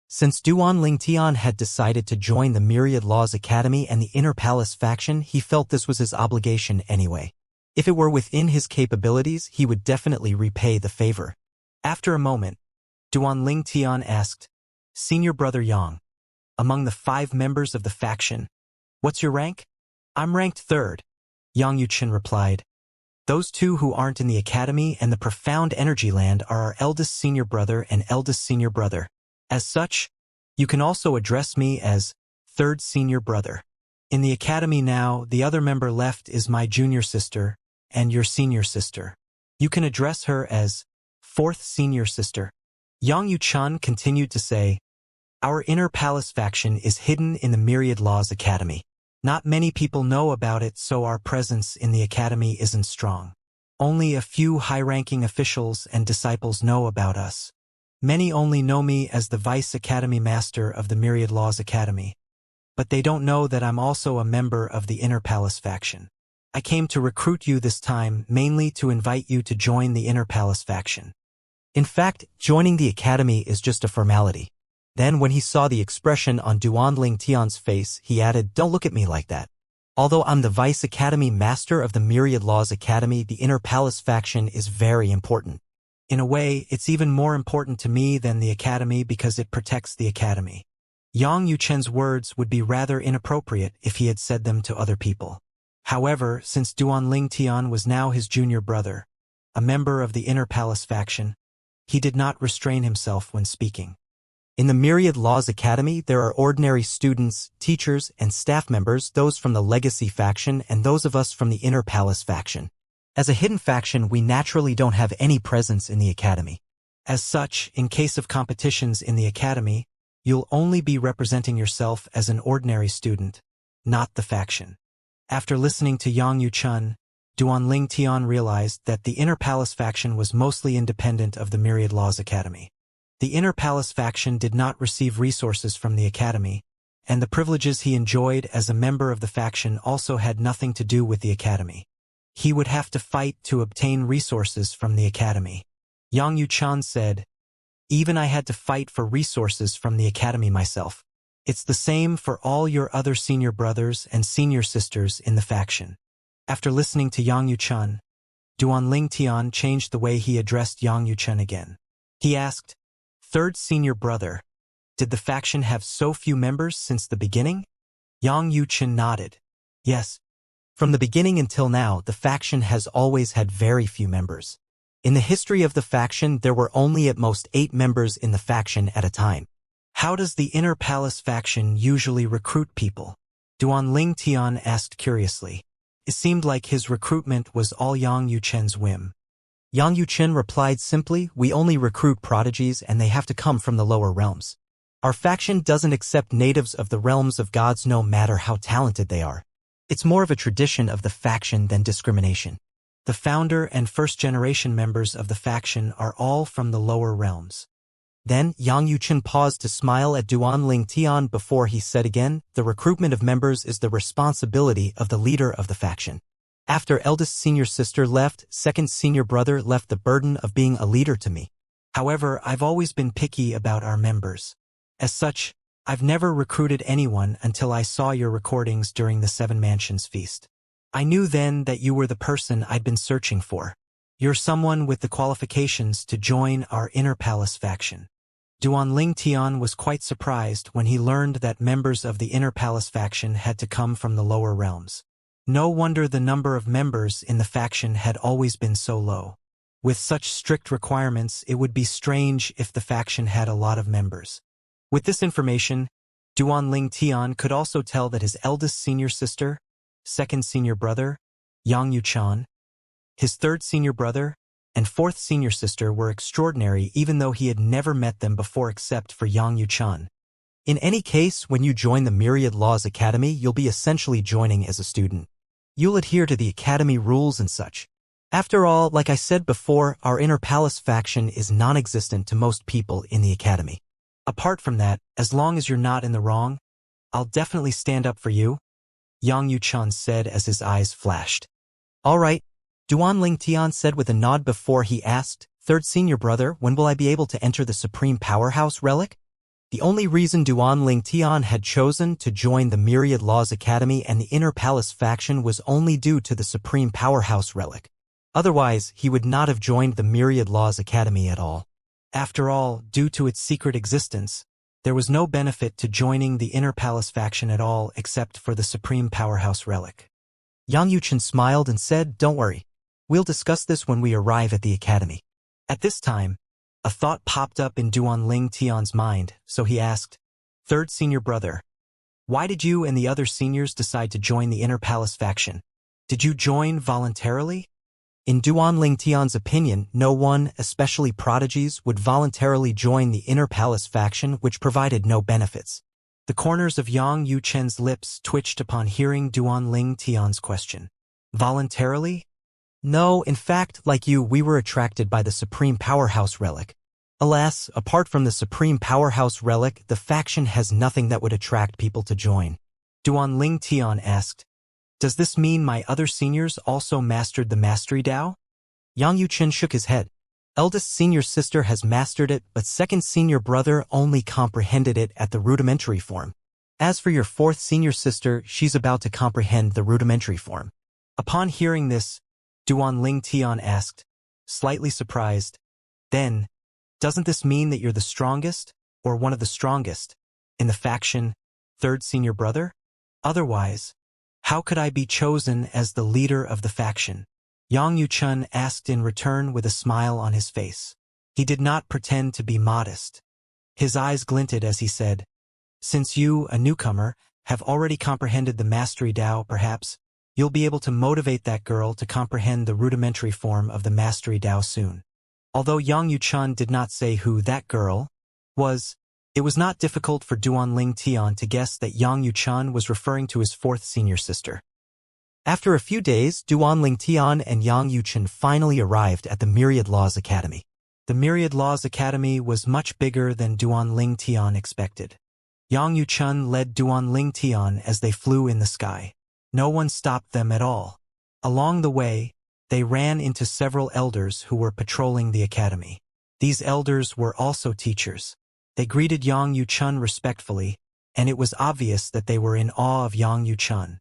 Since Duanling Tian had decided to join the Myriad Laws Academy and the Inner Palace faction, he felt this was his obligation anyway. If it were within his capabilities, he would definitely repay the favor. After a moment, Duanling Tian asked, Senior Brother Yang, among the 5 members of the faction, what's your rank? I'm ranked 3rd, Yang Yuchen replied. Those 2 who aren't in the academy and the profound energy land are our eldest senior brother and eldest senior brother. As such, you can also address me as 3rd senior brother. In the academy now, the other member left is my junior sister and your senior sister. You can address her as 4th senior sister. Yang Yuchen continued to say, our Inner Palace faction is hidden in the Myriad Laws Academy. Not many people know about it, so our presence in the academy isn't strong. Only a few high-ranking officials and disciples know about us. Many only know me as the Vice Academy Master of the Myriad Laws Academy. But they don't know that I'm also a member of the Inner Palace faction. I came to recruit you this time mainly to invite you to join the Inner Palace faction. In fact, joining the academy is just a formality. Then when he saw the expression on Duanling Tian's face, he added, don't look at me like that. Although I'm the Vice Academy Master of the Myriad Laws Academy, the Inner Palace faction is very important. In a way, it's even more important to me than the academy because it protects the academy. Yang Yuchen's words would be rather inappropriate if he had said them to other people. However, since Duanling Tian was now his junior brother, a member of the Inner Palace faction, he did not restrain himself when speaking. In the Myriad Laws Academy, there are ordinary students, teachers, and staff members, those from the Legacy faction and those of us from the Inner Palace faction. As a hidden faction, we naturally don't have any presence in the academy. As such, in case of competitions in the academy, you'll only be representing yourself as an ordinary student, not the faction. After listening to Yang Yuchen, Duanling Tian realized that the Inner Palace faction was mostly independent of the Myriad Laws Academy. The Inner Palace faction did not receive resources from the academy, and the privileges he enjoyed as a member of the faction also had nothing to do with the academy. He would have to fight to obtain resources from the academy. Yang Yuchen said, even I had to fight for resources from the academy myself. It's the same for all your other senior brothers and senior sisters in the faction. After listening to Yang Yuchen, Duanling Tian changed the way he addressed Yang Yuchen again. He asked, 3rd senior brother, did the faction have so few members since the beginning? Yang Yuchen nodded. Yes. From the beginning until now, the faction has always had very few members. In the history of the faction, there were only at most 8 members in the faction at a time. How does the Inner Palace faction usually recruit people? Duanling Tian asked curiously. It seemed like his recruitment was all Yang Yuchen's whim. Yang Yuchen replied simply, we only recruit prodigies and they have to come from the lower realms. Our faction doesn't accept natives of the realms of gods no matter how talented they are. It's more of a tradition of the faction than discrimination. The founder and first-generation members of the faction are all from the lower realms. Then, Yang Yuchen paused to smile at Duanling Tian before he said again, the recruitment of members is the responsibility of the leader of the faction. After eldest senior sister left, 2nd senior brother left the burden of being a leader to me. However, I've always been picky about our members. As such, I've never recruited anyone until I saw your recordings during the 7 Mansions feast. I knew then that you were the person I'd been searching for. You're someone with the qualifications to join our Inner Palace faction. Duanling Tian was quite surprised when he learned that members of the Inner Palace faction had to come from the lower realms. No wonder the number of members in the faction had always been so low. With such strict requirements, it would be strange if the faction had a lot of members. With this information, Duanling Tian could also tell that his eldest senior sister, 2nd senior brother, Yang Yuchen, his 3rd senior brother, and 4th senior sister were extraordinary even though he had never met them before except for Yang Yuchen. In any case, when you join the Myriad Laws Academy, you'll be essentially joining as a student. You'll adhere to the academy rules and such. After all, like I said before, our Inner Palace faction is non-existent to most people in the academy. Apart from that, as long as you're not in the wrong, I'll definitely stand up for you, Yang Yuchun said as his eyes flashed. All right, Duanling Tian said with a nod before he asked, Third senior brother, when will I be able to enter the Supreme Powerhouse Relic? The only reason Duanling Tian had chosen to join the Myriad Laws Academy and the Inner Palace faction was only due to the Supreme Powerhouse Relic. Otherwise, he would not have joined the Myriad Laws Academy at all. After all, due to its secret existence, there was no benefit to joining the Inner Palace faction at all except for the Supreme Powerhouse Relic. Yang Yuchun smiled and said, Don't worry. We'll discuss this when we arrive at the academy. At this time, a thought popped up in Duanling Tian's mind, so he asked, Third senior brother, why did you and the other seniors decide to join the Inner Palace faction? Did you join voluntarily? In Duanling Tian's opinion, no one, especially prodigies, would voluntarily join the Inner Palace faction which provided no benefits. The corners of Yang Yuchen's lips twitched upon hearing Duanling Tian's question. Voluntarily? No, in fact, like you, we were attracted by the Supreme Powerhouse Relic. Alas, apart from the Supreme Powerhouse Relic, the faction has nothing that would attract people to join. Duanling Tian asked, Does this mean my other seniors also mastered the Mastery Dao? Yang Yuchen shook his head. Eldest senior sister has mastered it, but second senior brother only comprehended it at the rudimentary form. As for your fourth senior sister, she's about to comprehend the rudimentary form. Upon hearing this, Duanling Tian asked, slightly surprised, Then, doesn't this mean that you're the strongest, or one of the strongest, in the faction, third senior brother? Otherwise, how could I be chosen as the leader of the faction? Yang Yuchun asked in return with a smile on his face. He did not pretend to be modest. His eyes glinted as he said, Since you, a newcomer, have already comprehended the Mastery Dao, perhaps, you'll be able to motivate that girl to comprehend the rudimentary form of the Mastery Dao soon. Although Yang Yuchun did not say who that girl was, it was not difficult for Duanling Tian to guess that Yang Yuchun was referring to his fourth senior sister. After a few days, Duanling Tian and Yang Yuchun finally arrived at the Myriad Laws Academy. The Myriad Laws Academy was much bigger than Duanling Tian expected. Yang Yuchun led Duanling Tian as they flew in the sky. No one stopped them at all. Along the way, they ran into several elders who were patrolling the academy. These elders were also teachers. They greeted Yang Yuchun respectfully, and it was obvious that they were in awe of Yang Yuchun.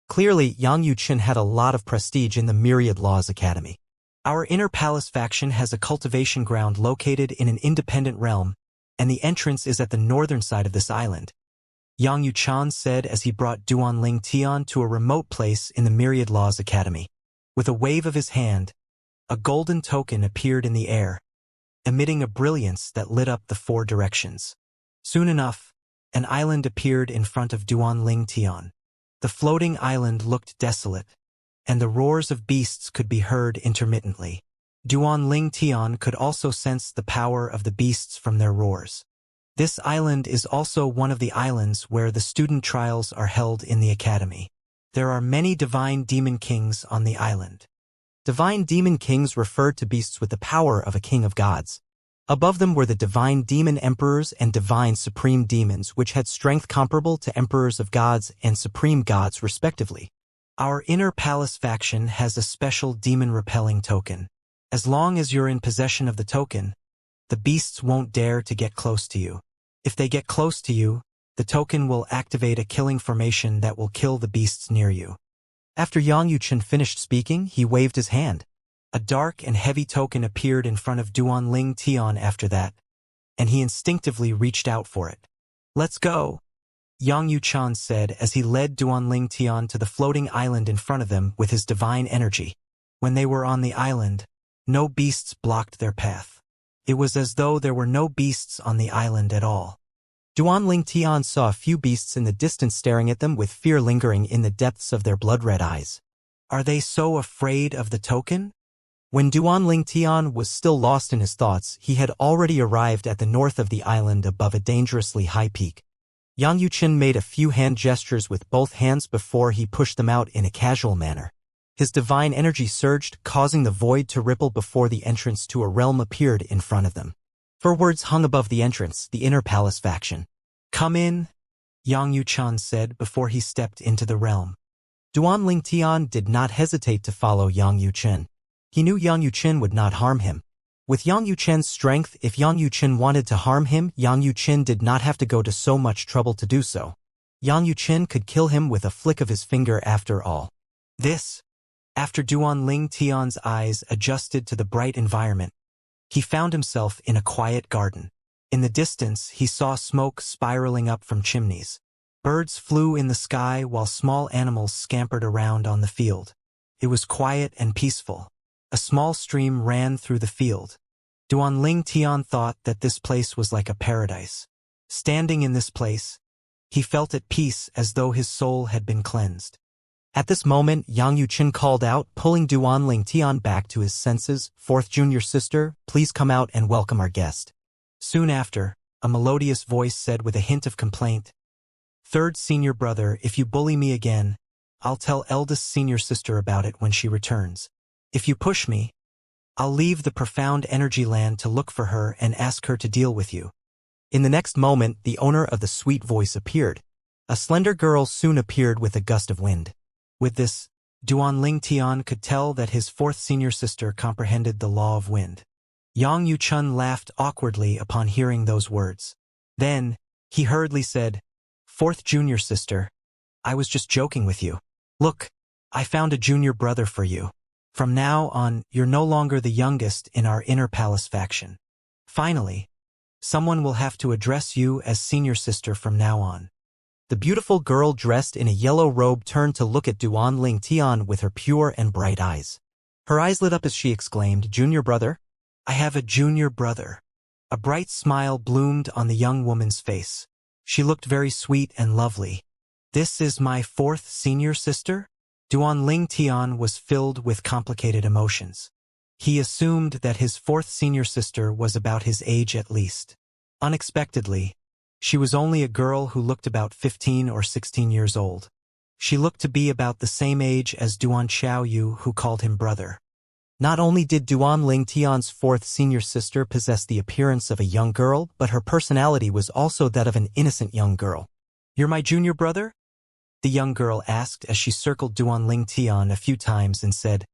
Clearly, Yang Yuchun had a lot of prestige in the Myriad Laws Academy. Our Inner Palace faction has a cultivation ground located in an independent realm, and the entrance is at the northern side of this island, Yang Yuchun said as he brought Duanling Tian to a remote place in the Myriad Laws Academy. With a wave of his hand, a golden token appeared in the air, emitting a brilliance that lit up the four directions. Soon enough, an island appeared in front of Duanling Tian. The floating island looked desolate, and the roars of beasts could be heard intermittently. Duanling Tian could also sense the power of the beasts from their roars. This island is also one of the islands where the student trials are held in the academy. There are many divine demon kings on the island. Divine demon kings referred to beasts with the power of a king of gods. Above them were the divine demon emperors and divine supreme demons, which had strength comparable to emperors of gods and supreme gods respectively. Our Inner Palace faction has a special demon-repelling token. As long as you're in possession of the token, the beasts won't dare to get close to you. If they get close to you, the token will activate a killing formation that will kill the beasts near you. After Yang Yuchun finished speaking, he waved his hand. A dark and heavy token appeared in front of Duanling Tian after that, and he instinctively reached out for it. Let's go, Yang Yuchun said as he led Duanling Tian to the floating island in front of them with his divine energy. When they were on the island, no beasts blocked their path. It was as though there were no beasts on the island at all. Duanling Tian saw a few beasts in the distance staring at them with fear lingering in the depths of their blood-red eyes. Are they so afraid of the token? When Duanling Tian was still lost in his thoughts, he had already arrived at the north of the island above a dangerously high peak. Yang Yuchun made a few hand gestures with both hands before he pushed them out in a casual manner. His divine energy surged, causing the void to ripple before the entrance to a realm appeared in front of them. 4 words hung above the entrance, the Inner Palace faction. Come in. Yang Yuchan said before he stepped into the realm. Duan Lingtian did not hesitate to follow Yang Yuchen. He knew Yang Yuchen would not harm him. With Yang Yuchen's strength, if Yang Yuchen wanted to harm him, Yang Yuchen did not have to go to so much trouble to do so. Yang Yuchen could kill him with a flick of his finger after all. After Duan Lingtian's eyes adjusted to the bright environment, he found himself in a quiet garden. In the distance, he saw smoke spiraling up from chimneys. Birds flew in the sky while small animals scampered around on the field. It was quiet and peaceful. A small stream ran through the field. Duan Lingtian thought that this place was like a paradise. Standing in this place, he felt at peace as though his soul had been cleansed. At this moment, Yang Yuchen called out, pulling Duan Lingtian back to his senses, "Fourth junior sister, please come out and welcome our guest." Soon after, a melodious voice said with a hint of complaint, "Third senior brother, if you bully me again, I'll tell eldest senior sister about it when she returns. If you push me, I'll leave the profound energy land to look for her and ask her to deal with you." In the next moment, the owner of the sweet voice appeared. A slender girl soon appeared with a gust of wind. With this, Duan Lingtian could tell that his fourth senior sister comprehended the law of wind. Yang Yuchun laughed awkwardly upon hearing those words. Then, he hurriedly said, "Fourth junior sister, I was just joking with you. Look, I found a junior brother for you. From now on, you're no longer the youngest in our inner palace faction. Finally, someone will have to address you as senior sister from now on." The beautiful girl dressed in a yellow robe turned to look at Duan Lingtian with her pure and bright eyes. Her eyes lit up as she exclaimed, "Junior brother? I have a junior brother." A bright smile bloomed on the young woman's face. She looked very sweet and lovely. "This is my fourth senior sister?" Duan Lingtian was filled with complicated emotions. He assumed that his fourth senior sister was about his age at least. Unexpectedly, she was only a girl who looked about 15 or 16 years old. She looked to be about the same age as Duan Xiaoyu, who called him brother. Not only did Duan Lingtian's fourth senior sister possess the appearance of a young girl, but her personality was also that of an innocent young girl. "You're my junior brother?" the young girl asked as she circled Duan Lingtian a few times and said,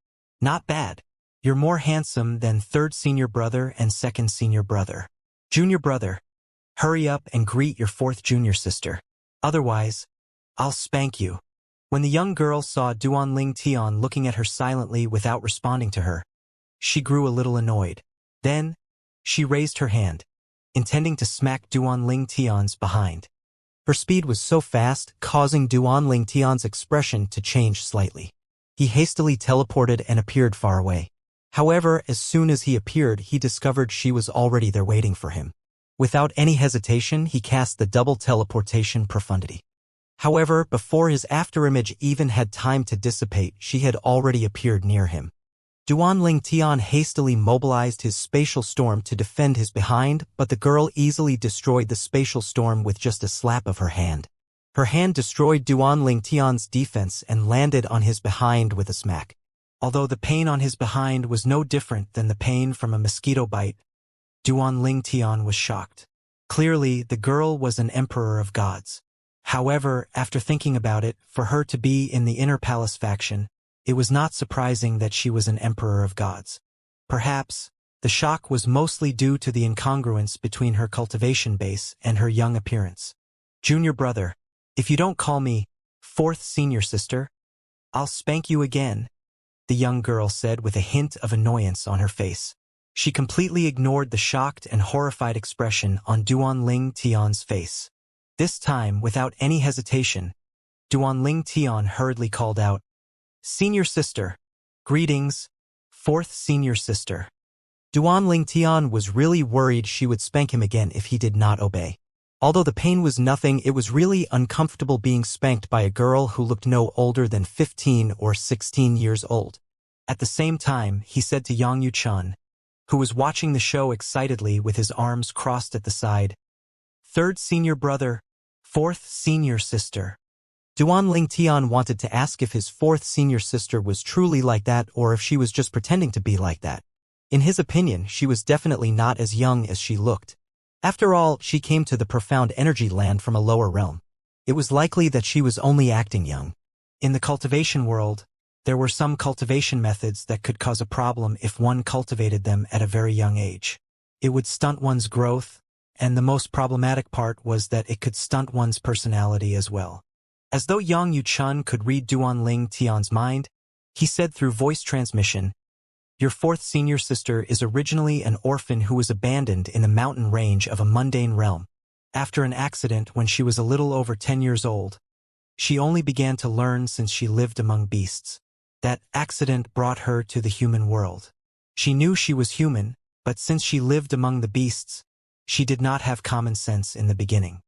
"Not bad. You're more handsome than third senior brother and second senior brother. Junior brother, hurry up and greet your fourth junior sister. Otherwise, I'll spank you." When the young girl saw Duan Lingtian looking at her silently without responding to her, she grew a little annoyed. Then, she raised her hand, intending to smack Duan Lingtian's behind. Her speed was so fast, causing Duan Lingtian's expression to change slightly. He hastily teleported and appeared far away. However, as soon as he appeared, he discovered she was already there waiting for him. Without any hesitation, he cast the double teleportation profundity. However, before his afterimage even had time to dissipate, she had already appeared near him. Duan Lingtian hastily mobilized his spatial storm to defend his behind, but the girl easily destroyed the spatial storm with just a slap of her hand. Her hand destroyed Duan Lingtian's defense and landed on his behind with a smack. Although the pain on his behind was no different than the pain from a mosquito bite, Duan Lingtian was shocked. Clearly, the girl was an emperor of gods. However, after thinking about it, for her to be in the inner palace faction, it was not surprising that she was an emperor of gods. Perhaps, the shock was mostly due to the incongruence between her cultivation base and her young appearance. "Junior brother, if you don't call me fourth senior sister, I'll spank you again," the young girl said with a hint of annoyance on her face. She completely ignored the shocked and horrified expression on Duan Lingtian's face. This time, without any hesitation, Duan Lingtian hurriedly called out, "Senior sister, greetings, fourth senior sister." Duan Lingtian was really worried she would spank him again if he did not obey. Although the pain was nothing, it was really uncomfortable being spanked by a girl who looked no older than 15 or 16 years old. At the same time, he said to Yang Yuchun, who was watching the show excitedly with his arms crossed at the side, "Third senior brother, fourth senior sister." Duan Lingtian wanted to ask if his fourth senior sister was truly like that or if she was just pretending to be like that. In his opinion, she was definitely not as young as she looked. After all, she came to the profound energy land from a lower realm. It was likely that she was only acting young. In the cultivation world, there were some cultivation methods that could cause a problem if one cultivated them at a very young age. It would stunt one's growth, and the most problematic part was that it could stunt one's personality as well. As though Yang Yuchun could read Duanling Tian's mind, he said through voice transmission, "Your fourth senior sister is originally an orphan who was abandoned in the mountain range of a mundane realm. After an accident when she was a little over 10 years old, she only began to learn since she lived among beasts. That accident brought her to the human world. She knew she was human, but since she lived among the beasts, she did not have common sense in the beginning.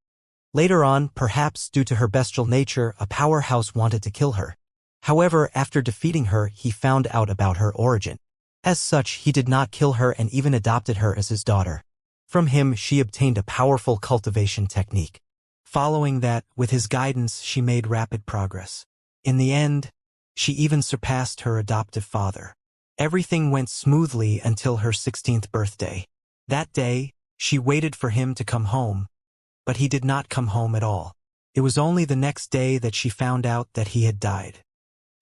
Later on, perhaps due to her bestial nature, a powerhouse wanted to kill her. However, after defeating her, he found out about her origin. As such, he did not kill her and even adopted her as his daughter. From him, she obtained a powerful cultivation technique. Following that, with his guidance, she made rapid progress. In the end, she even surpassed her adoptive father. Everything went smoothly until her 16th birthday. That day, she waited for him to come home, but he did not come home at all. It was only the next day that she found out that he had died.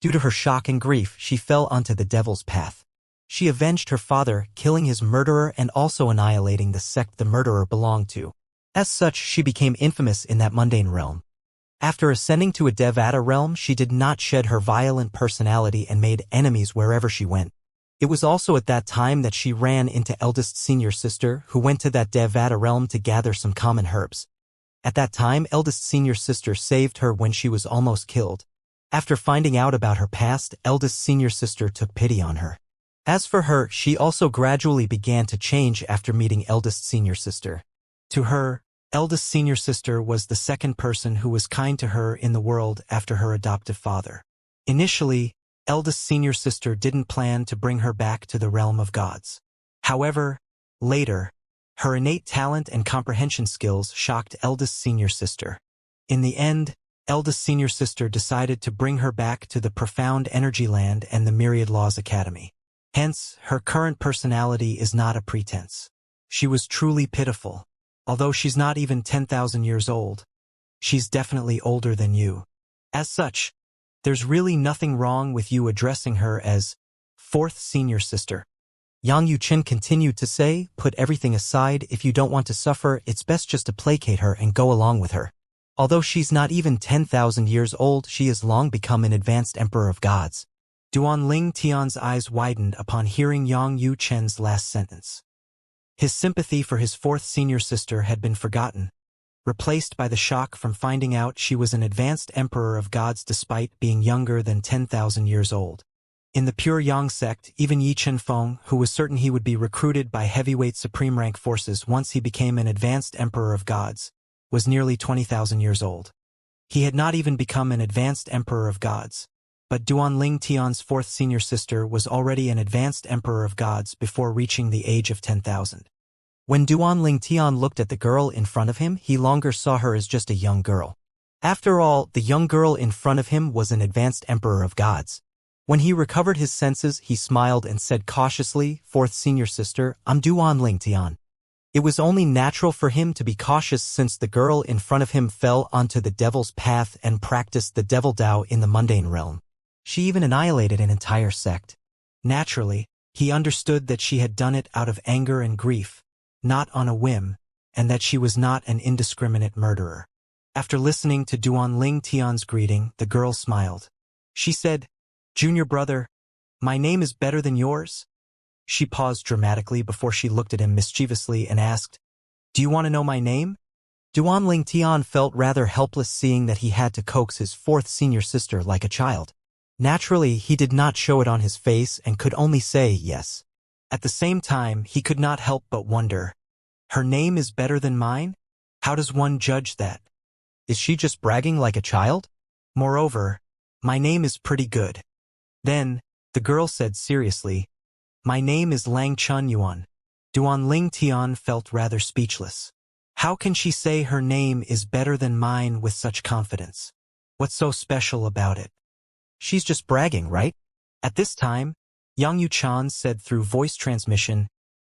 Due to her shock and grief, she fell onto the devil's path. She avenged her father, killing his murderer and also annihilating the sect the murderer belonged to. As such, she became infamous in that mundane realm. After ascending to a Devata realm, she did not shed her violent personality and made enemies wherever she went. It was also at that time that she ran into eldest senior sister, who went to that Devata realm to gather some common herbs. At that time, eldest senior sister saved her when she was almost killed. After finding out about her past, eldest senior sister took pity on her. As for her, she also gradually began to change after meeting eldest senior sister. To her, eldest senior sister was the second person who was kind to her in the world after her adoptive father. Initially, eldest senior sister didn't plan to bring her back to the realm of gods. However, later, her innate talent and comprehension skills shocked eldest senior sister. In the end, eldest senior sister decided to bring her back to the profound energy land and the Myriad Laws Academy. Hence, her current personality is not a pretense. She was truly pitiful. Although she's not even 10,000 years old, she's definitely older than you. As such, there's really nothing wrong with you addressing her as fourth senior sister. Yang Yuqin continued to say, put everything aside. If you don't want to suffer, it's best just to placate her and go along with her. Although she's not even 10,000 years old, she has long become an advanced emperor of gods. Duanling Tian's eyes widened upon hearing Yang Yuqin's last sentence. His sympathy for his fourth senior sister had been forgotten, replaced by the shock from finding out she was an advanced emperor of gods despite being younger than 10,000 years old. In the pure Yang sect, even Yi Chenfeng, who was certain he would be recruited by heavyweight supreme rank forces once he became an advanced emperor of gods, was nearly 20,000 years old. He had not even become an advanced emperor of gods. But Duanling Tian's fourth senior sister was already an advanced emperor of gods before reaching the age of 10,000. When Duanling Tian looked at the girl in front of him, he longer saw her as just a young girl. After all, the young girl in front of him was an advanced emperor of gods. When he recovered his senses, he smiled and said cautiously, fourth senior sister, I'm Duanling Tian. It was only natural for him to be cautious since the girl in front of him fell onto the devil's path and practiced the devil Tao in the mundane realm. She even annihilated an entire sect. Naturally, he understood that she had done it out of anger and grief, not on a whim, and that she was not an indiscriminate murderer. After listening to Duanling Tian's greeting, the girl smiled. She said, Junior brother, my name is better than yours? She paused dramatically before she looked at him mischievously and asked, Do you want to know my name? Duanling Tian felt rather helpless seeing that he had to coax his fourth senior sister like a child. Naturally, he did not show it on his face and could only say yes. At the same time, he could not help but wonder, her name is better than mine? How does one judge that? Is she just bragging like a child? Moreover, my name is pretty good. Then, the girl said seriously, My name is Lang Chun Yuan. Duanling Tian felt rather speechless. How can she say her name is better than mine with such confidence? What's so special about it? She's just bragging, right? At this time, Yang Yuchan said through voice transmission,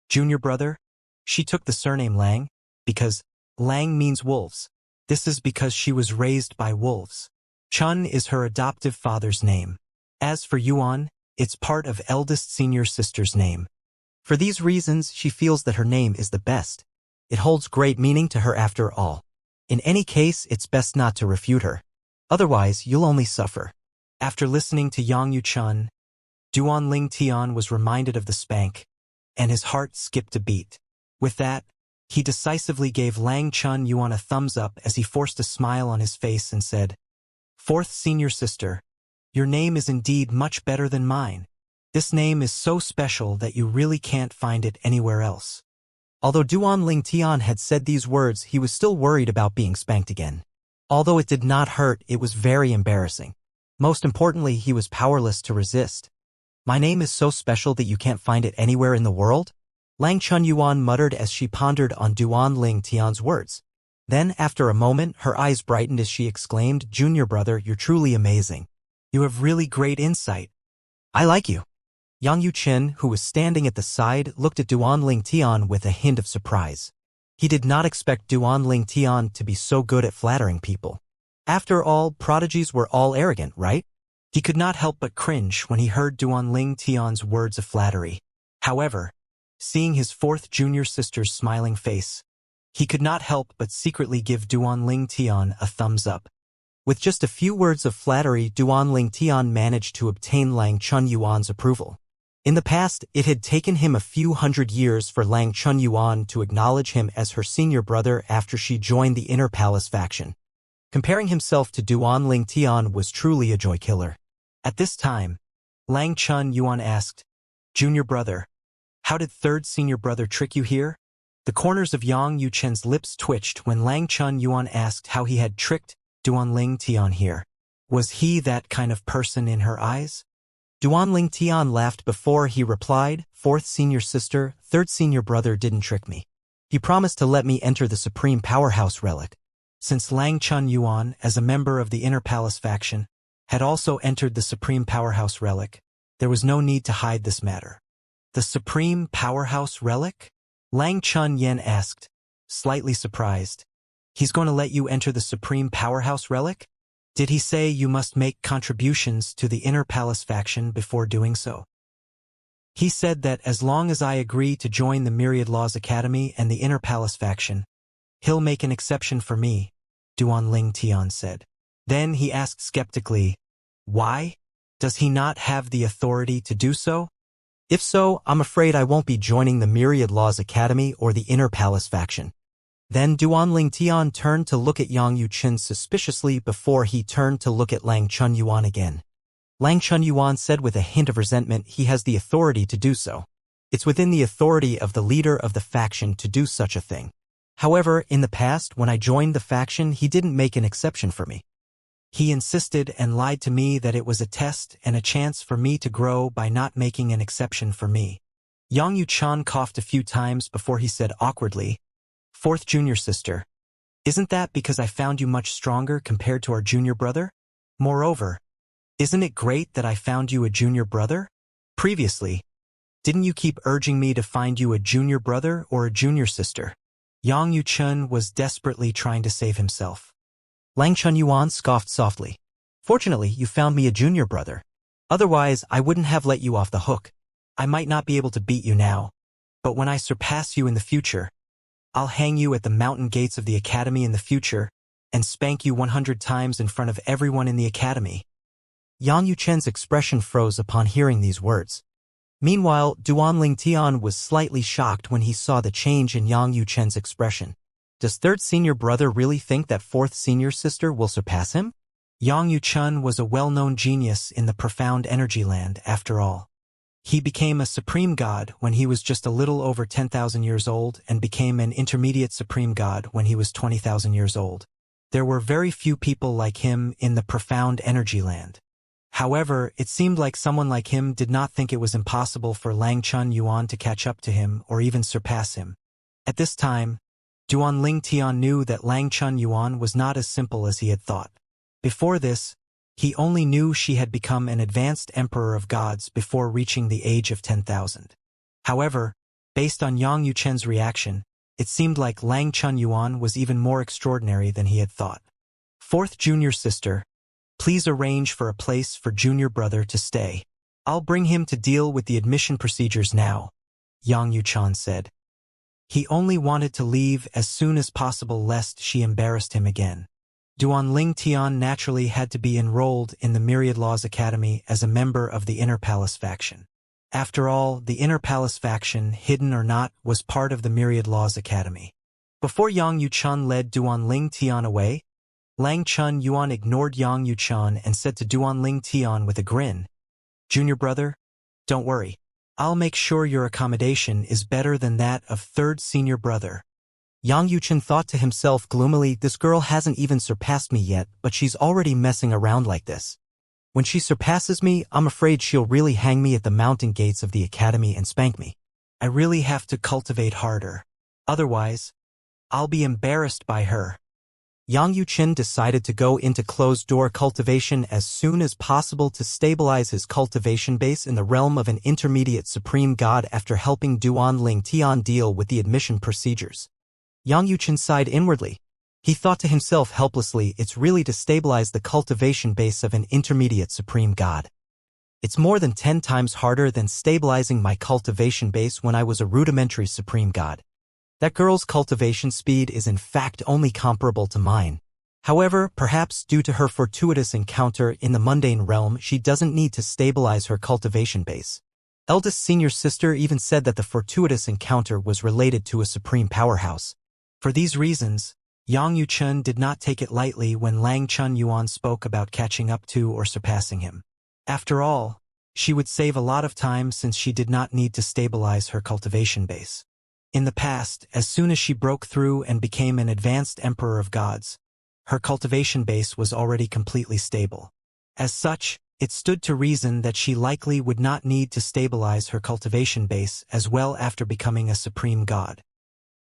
Junior brother, she took the surname Lang, because Lang means wolves. This is because she was raised by wolves. Chun is her adoptive father's name. As for Yuan, it's part of eldest senior sister's name. For these reasons, she feels that her name is the best. It holds great meaning to her after all. In any case, it's best not to refute her. Otherwise, you'll only suffer. After listening to Yang Yu-chun, Duan Ling Tian was reminded of the spank, and his heart skipped a beat. With that, he decisively gave Lang Chun Yuan a thumbs up as he forced a smile on his face and said, "Fourth senior sister, your name is indeed much better than mine. This name is so special that you really can't find it anywhere else." Although Duan Ling Tian had said these words, he was still worried about being spanked again. Although it did not hurt, it was very embarrassing. Most importantly, he was powerless to resist. "My name is so special that you can't find it anywhere in the world?" Lang Chun Yuan muttered as she pondered on Duan Ling Tian's words. Then, after a moment, her eyes brightened as she exclaimed, "Junior brother, you're truly amazing. You have really great insight. I like you." Yang Yu-chin, who was standing at the side, looked at Duan Ling Tian with a hint of surprise. He did not expect Duan Ling Tian to be so good at flattering people. After all, prodigies were all arrogant, right? He could not help but cringe when he heard Duan Ling Tian's words of flattery. However, seeing his fourth junior sister's smiling face, he could not help but secretly give Duan Ling Tian a thumbs up. With just a few words of flattery, Duan Ling Tian managed to obtain Lang Chun Yuan's approval. In the past, it had taken him a few hundred years for Lang Chun Yuan to acknowledge him as her senior brother after she joined the Inner Palace faction. Comparing himself to Duan Ling Tian was truly a joy killer. At this time, Lang Chun Yuan asked, "Junior brother, how did third senior brother trick you here?" The corners of Yang Yu-chen's lips twitched when Lang Chun Yuan asked how he had tricked Duan Ling Tian here. Was he that kind of person in her eyes? Duan Ling Tian laughed before he replied, "Fourth senior sister, third senior brother didn't trick me. He promised to let me enter the Supreme Powerhouse Relic." Since Lang Chun Yuan, as a member of the Inner Palace faction, had also entered the Supreme Powerhouse Relic, there was no need to hide this matter. "The Supreme Powerhouse Relic?" Lang Chun Yen asked, slightly surprised. "He's going to let you enter the Supreme Powerhouse Relic? Did he say you must make contributions to the Inner Palace faction before doing so?" "He said that as long as I agree to join the Myriad Laws Academy and the Inner Palace faction, he'll make an exception for me," Duan Ling Tian said. Then he asked skeptically, "Why? Does he not have the authority to do so? If so, I'm afraid I won't be joining the Myriad Laws Academy or the Inner Palace faction." Then Duan Ling Tian turned to look at Yang Yu-chin suspiciously before he turned to look at Lang Chun Yuan again. Lang Chun Yuan said with a hint of resentment, "He has the authority to do so. It's within the authority of the leader of the faction to do such a thing. However, in the past, when I joined the faction, he didn't make an exception for me. He insisted and lied to me that it was a test and a chance for me to grow by not making an exception for me." Yang Yu-chan coughed a few times before he said awkwardly, "Fourth junior sister, isn't that because I found you much stronger compared to our junior brother? Moreover, isn't it great that I found you a junior brother? Previously, didn't you keep urging me to find you a junior brother or a junior sister?" Yang Yu-chun was desperately trying to save himself. Lang Chun Yuan scoffed softly. "Fortunately, you found me a junior brother. Otherwise, I wouldn't have let you off the hook. I might not be able to beat you now, but when I surpass you in the future, I'll hang you at the mountain gates of the academy in the future and spank you 100 times in front of everyone in the academy." Yang Yu-chen's expression froze upon hearing these words. Meanwhile, Duan Ling Tian was slightly shocked when he saw the change in Yang Yu-chen's expression. Does third senior brother really think that fourth senior sister will surpass him? Yang Yu-chun was a well-known genius in the profound energy land, after all. He became a supreme god when he was just a little over 10,000 years old and became an intermediate supreme god when he was 20,000 years old. There were very few people like him in the profound energy land. However, it seemed like someone like him did not think it was impossible for Lang Chun Yuan to catch up to him or even surpass him. At this time, Duan Ling Tian knew that Lang Chun Yuan was not as simple as he had thought. Before this, he only knew she had become an advanced emperor of gods before reaching the age of 10,000. However, based on Yang Yu-chen's reaction, It seemed like Lang Chunyuan was even more extraordinary than he had thought. Fourth junior sister, please arrange for a place for junior brother to stay. I'll bring him to deal with the admission procedures now, Yang Yuchan said. He only wanted to leave as soon as possible lest she embarrassed him again. Duanling Tian naturally had to be enrolled in the Myriad Laws Academy as a member of the Inner Palace faction. After all, the Inner Palace faction, hidden or not, was part of the Myriad Laws Academy. Before Yang Yuchun led Duanling Tian away, Lang Chun Yuan ignored Yang Yuchun and said to Duanling Tian with a grin, "Junior brother, don't worry. I'll make sure your accommodation is better than that of third senior brother." Yang Yuchun thought to himself gloomily, this girl hasn't even surpassed me yet, but she's already messing around like this. When she surpasses me, I'm afraid she'll really hang me at the mountain gates of the academy and spank me. I really have to cultivate harder. Otherwise, I'll be embarrassed by her. Yang Yuchun decided to go into closed-door cultivation as soon as possible to stabilize his cultivation base in the realm of an intermediate supreme god after helping Duanling Tian deal with the admission procedures. Yang Yuchun sighed inwardly. He thought to himself helplessly, it's really to stabilize the cultivation base of an intermediate supreme god. It's more than 10 times harder than stabilizing my cultivation base when I was a rudimentary supreme god. That girl's cultivation speed is in fact only comparable to mine. However, perhaps due to her fortuitous encounter in the mundane realm, she doesn't need to stabilize her cultivation base. Eldest senior sister even said that the fortuitous encounter was related to a supreme powerhouse. For these reasons, Yang Yuchun did not take it lightly when Lang Chunyuan spoke about catching up to or surpassing him. After all, she would save a lot of time since she did not need to stabilize her cultivation base. In the past, as soon as she broke through and became an advanced emperor of gods, her cultivation base was already completely stable. As such, it stood to reason that she likely would not need to stabilize her cultivation base as well after becoming a supreme god.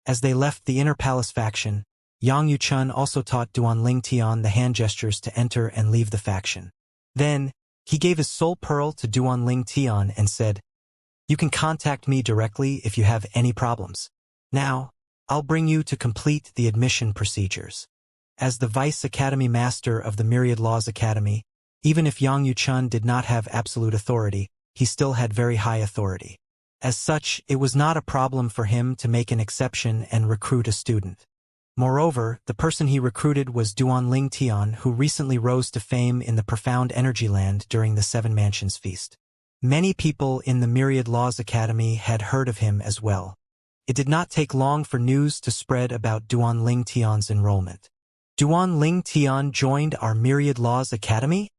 As they left the Inner Palace faction, Yang Yuchun also taught Duanling Tian the hand gestures to enter and leave the faction. Then, he gave his soul pearl to Duanling Tian and said, "You can contact me directly if you have any problems. Now, I'll bring you to complete the admission procedures." As the Vice Academy Master of the Myriad Laws Academy, even if Yang Yuchun did not have absolute authority, he still had very high authority. As such, it was not a problem for him to make an exception and recruit a student. Moreover, the person he recruited was Duanling Tian, who recently rose to fame in the Profound Energy Land during the Seven Mansions Feast. Many people in the Myriad Laws Academy had heard of him as well. It did not take long for news to spread about Duanling Tian's enrollment. Duanling Tian joined our Myriad Laws Academy?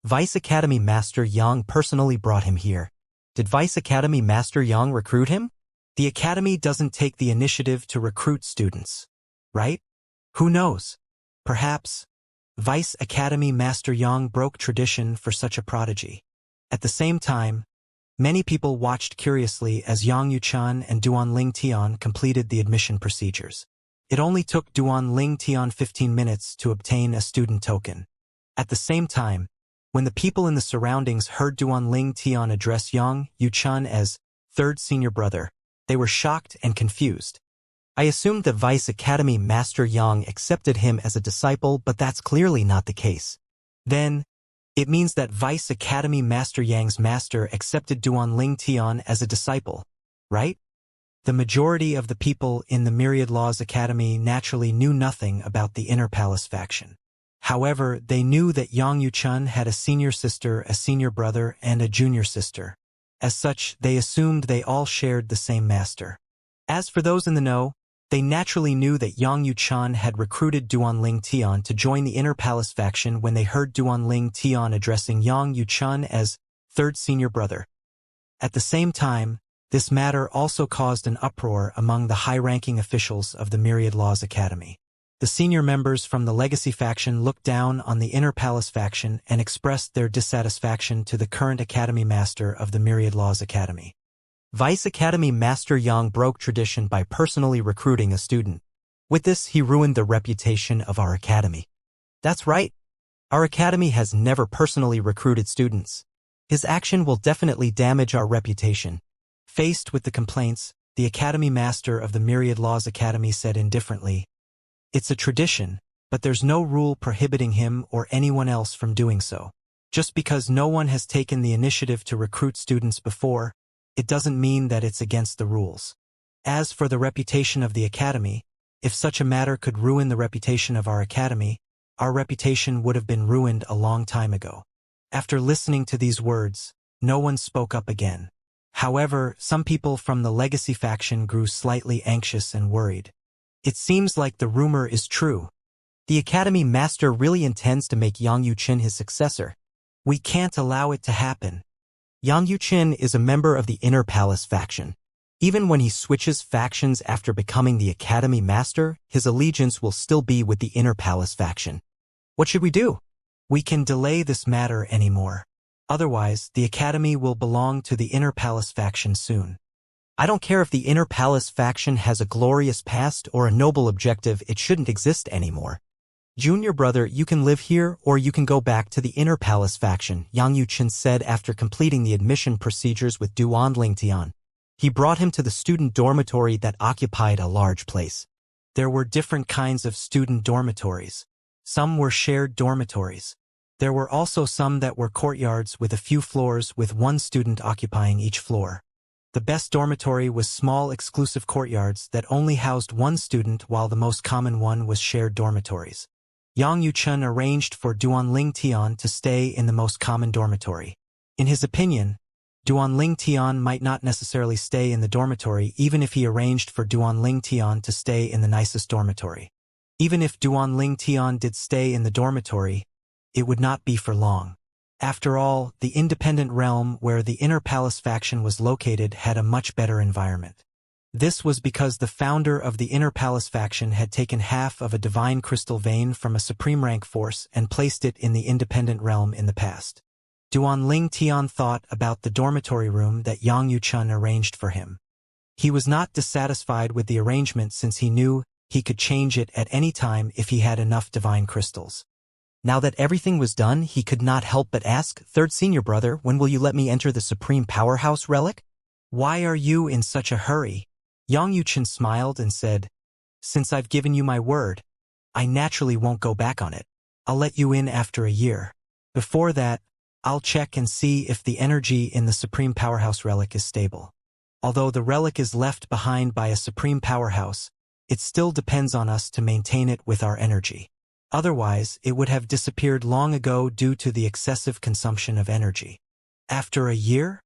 Vice Academy Master Yang personally brought him here. Did Vice Academy Master Yang recruit him? The Academy doesn't take the initiative to recruit students, right? Who knows? Perhaps Vice Academy Master Yang broke tradition for such a prodigy. At the same time, many people watched curiously as Yang Yuchun and Duanling Tian completed the admission procedures. It only took Duanling Tian 15 minutes to obtain a student token. At the same time, when the people in the surroundings heard Duanling Tian address Yang Yuchun as third senior brother, they were shocked and confused. I assumed that Vice Academy Master Yang accepted him as a disciple, but that's clearly not the case. Then, it means that Vice Academy Master Yang's master accepted Duanling Tian as a disciple, right? The majority of the people in the Myriad Laws Academy naturally knew nothing about the Inner Palace faction. However, they knew that Yang Yuchun had a senior sister, a senior brother, and a junior sister. As such, they assumed they all shared the same master. As for those in the know, they naturally knew that Yang Yuchun had recruited Duanling Tian to join the Inner Palace faction when they heard Duanling Tian addressing Yang Yuchun as third senior brother. At the same time, this matter also caused an uproar among the high-ranking officials of the Myriad Laws Academy. The senior members from the Legacy faction looked down on the Inner Palace faction and expressed their dissatisfaction to the current Academy Master of the Myriad Laws Academy. Vice Academy Master Yang broke tradition by personally recruiting a student. With this, he ruined the reputation of our academy. That's right. Our academy has never personally recruited students. His action will definitely damage our reputation. Faced with the complaints, the Academy Master of the Myriad Laws Academy said indifferently. It's a tradition, but there's no rule prohibiting him or anyone else from doing so. Just because no one has taken the initiative to recruit students before, it doesn't mean that it's against the rules. As for the reputation of the Academy, if such a matter could ruin the reputation of our Academy, our reputation would have been ruined a long time ago. After listening to these words, no one spoke up again. However, some people from the Legacy faction grew slightly anxious and worried. It seems like the rumor is true. The Academy Master really intends to make Yang Yuqin his successor. We can't allow it to happen. Yang Yuqin is a member of the Inner Palace faction. Even when he switches factions after becoming the Academy Master, his allegiance will still be with the Inner Palace faction. What should we do? We can delay this matter anymore. Otherwise, the Academy will belong to the Inner Palace faction soon. I don't care if the Inner Palace faction has a glorious past or a noble objective, it shouldn't exist anymore. Junior brother, you can live here or you can go back to the Inner Palace faction, Yang Yuqin said after completing the admission procedures with Duan Lingtian. He brought him to the student dormitory that occupied a large place. There were different kinds of student dormitories. Some were shared dormitories. There were also some that were courtyards with a few floors with one student occupying each floor. The best dormitory was small exclusive courtyards that only housed one student, while the most common one was shared dormitories. Yang Yuqin arranged for Duan Lingtian to stay in the most common dormitory. In his opinion, Duan Lingtian might not necessarily stay in the dormitory even if he arranged for Duan Lingtian to stay in the nicest dormitory. Even if Duan Lingtian did stay in the dormitory, it would not be for long. After all, the independent realm where the Inner Palace faction was located had a much better environment. This was because the founder of the Inner Palace faction had taken half of a divine crystal vein from a supreme rank force and placed it in the independent realm in the past. Duan Lingtian thought about the dormitory room that Yang Yuqin arranged for him. He was not dissatisfied with the arrangement since he knew he could change it at any time if he had enough divine crystals. Now that everything was done, he could not help but ask, "Third senior brother, when will you let me enter the Supreme Powerhouse relic? Why are you in such a hurry?" Yang Yuqin smiled and said, "Since I've given you my word, I naturally won't go back on it. I'll let you in after a year. Before that, I'll check and see if the energy in the Supreme Powerhouse relic is stable. Although the relic is left behind by a Supreme Powerhouse, it still depends on us to maintain it with our energy. Otherwise, it would have disappeared long ago due to the excessive consumption of energy." After a year?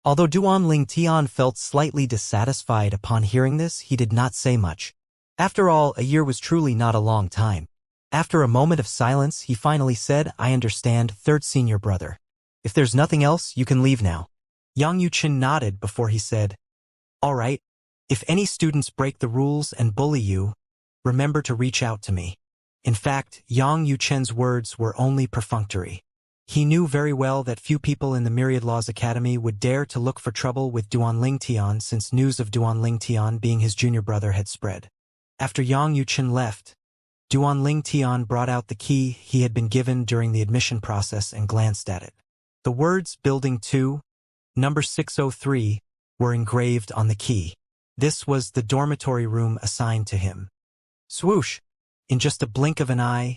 Although Duan Lingtian felt slightly dissatisfied upon hearing this, he did not say much. After all, a year was truly not a long time. After a moment of silence, he finally said, "I understand, third senior brother. If there's nothing else, you can leave now." Yang Yuqin nodded before he said, "All right. If any students break the rules and bully you, remember to reach out to me." In fact, Yang Yuqin's words were only perfunctory. He knew very well that few people in the Myriad Laws Academy would dare to look for trouble with Duan Lingtian since news of Duan Lingtian being his junior brother had spread. After Yang Yuqin left, Duan Lingtian brought out the key he had been given during the admission process and glanced at it. The words Building 2, number 603, were engraved on the key. This was the dormitory room assigned to him. Swoosh! In just a blink of an eye,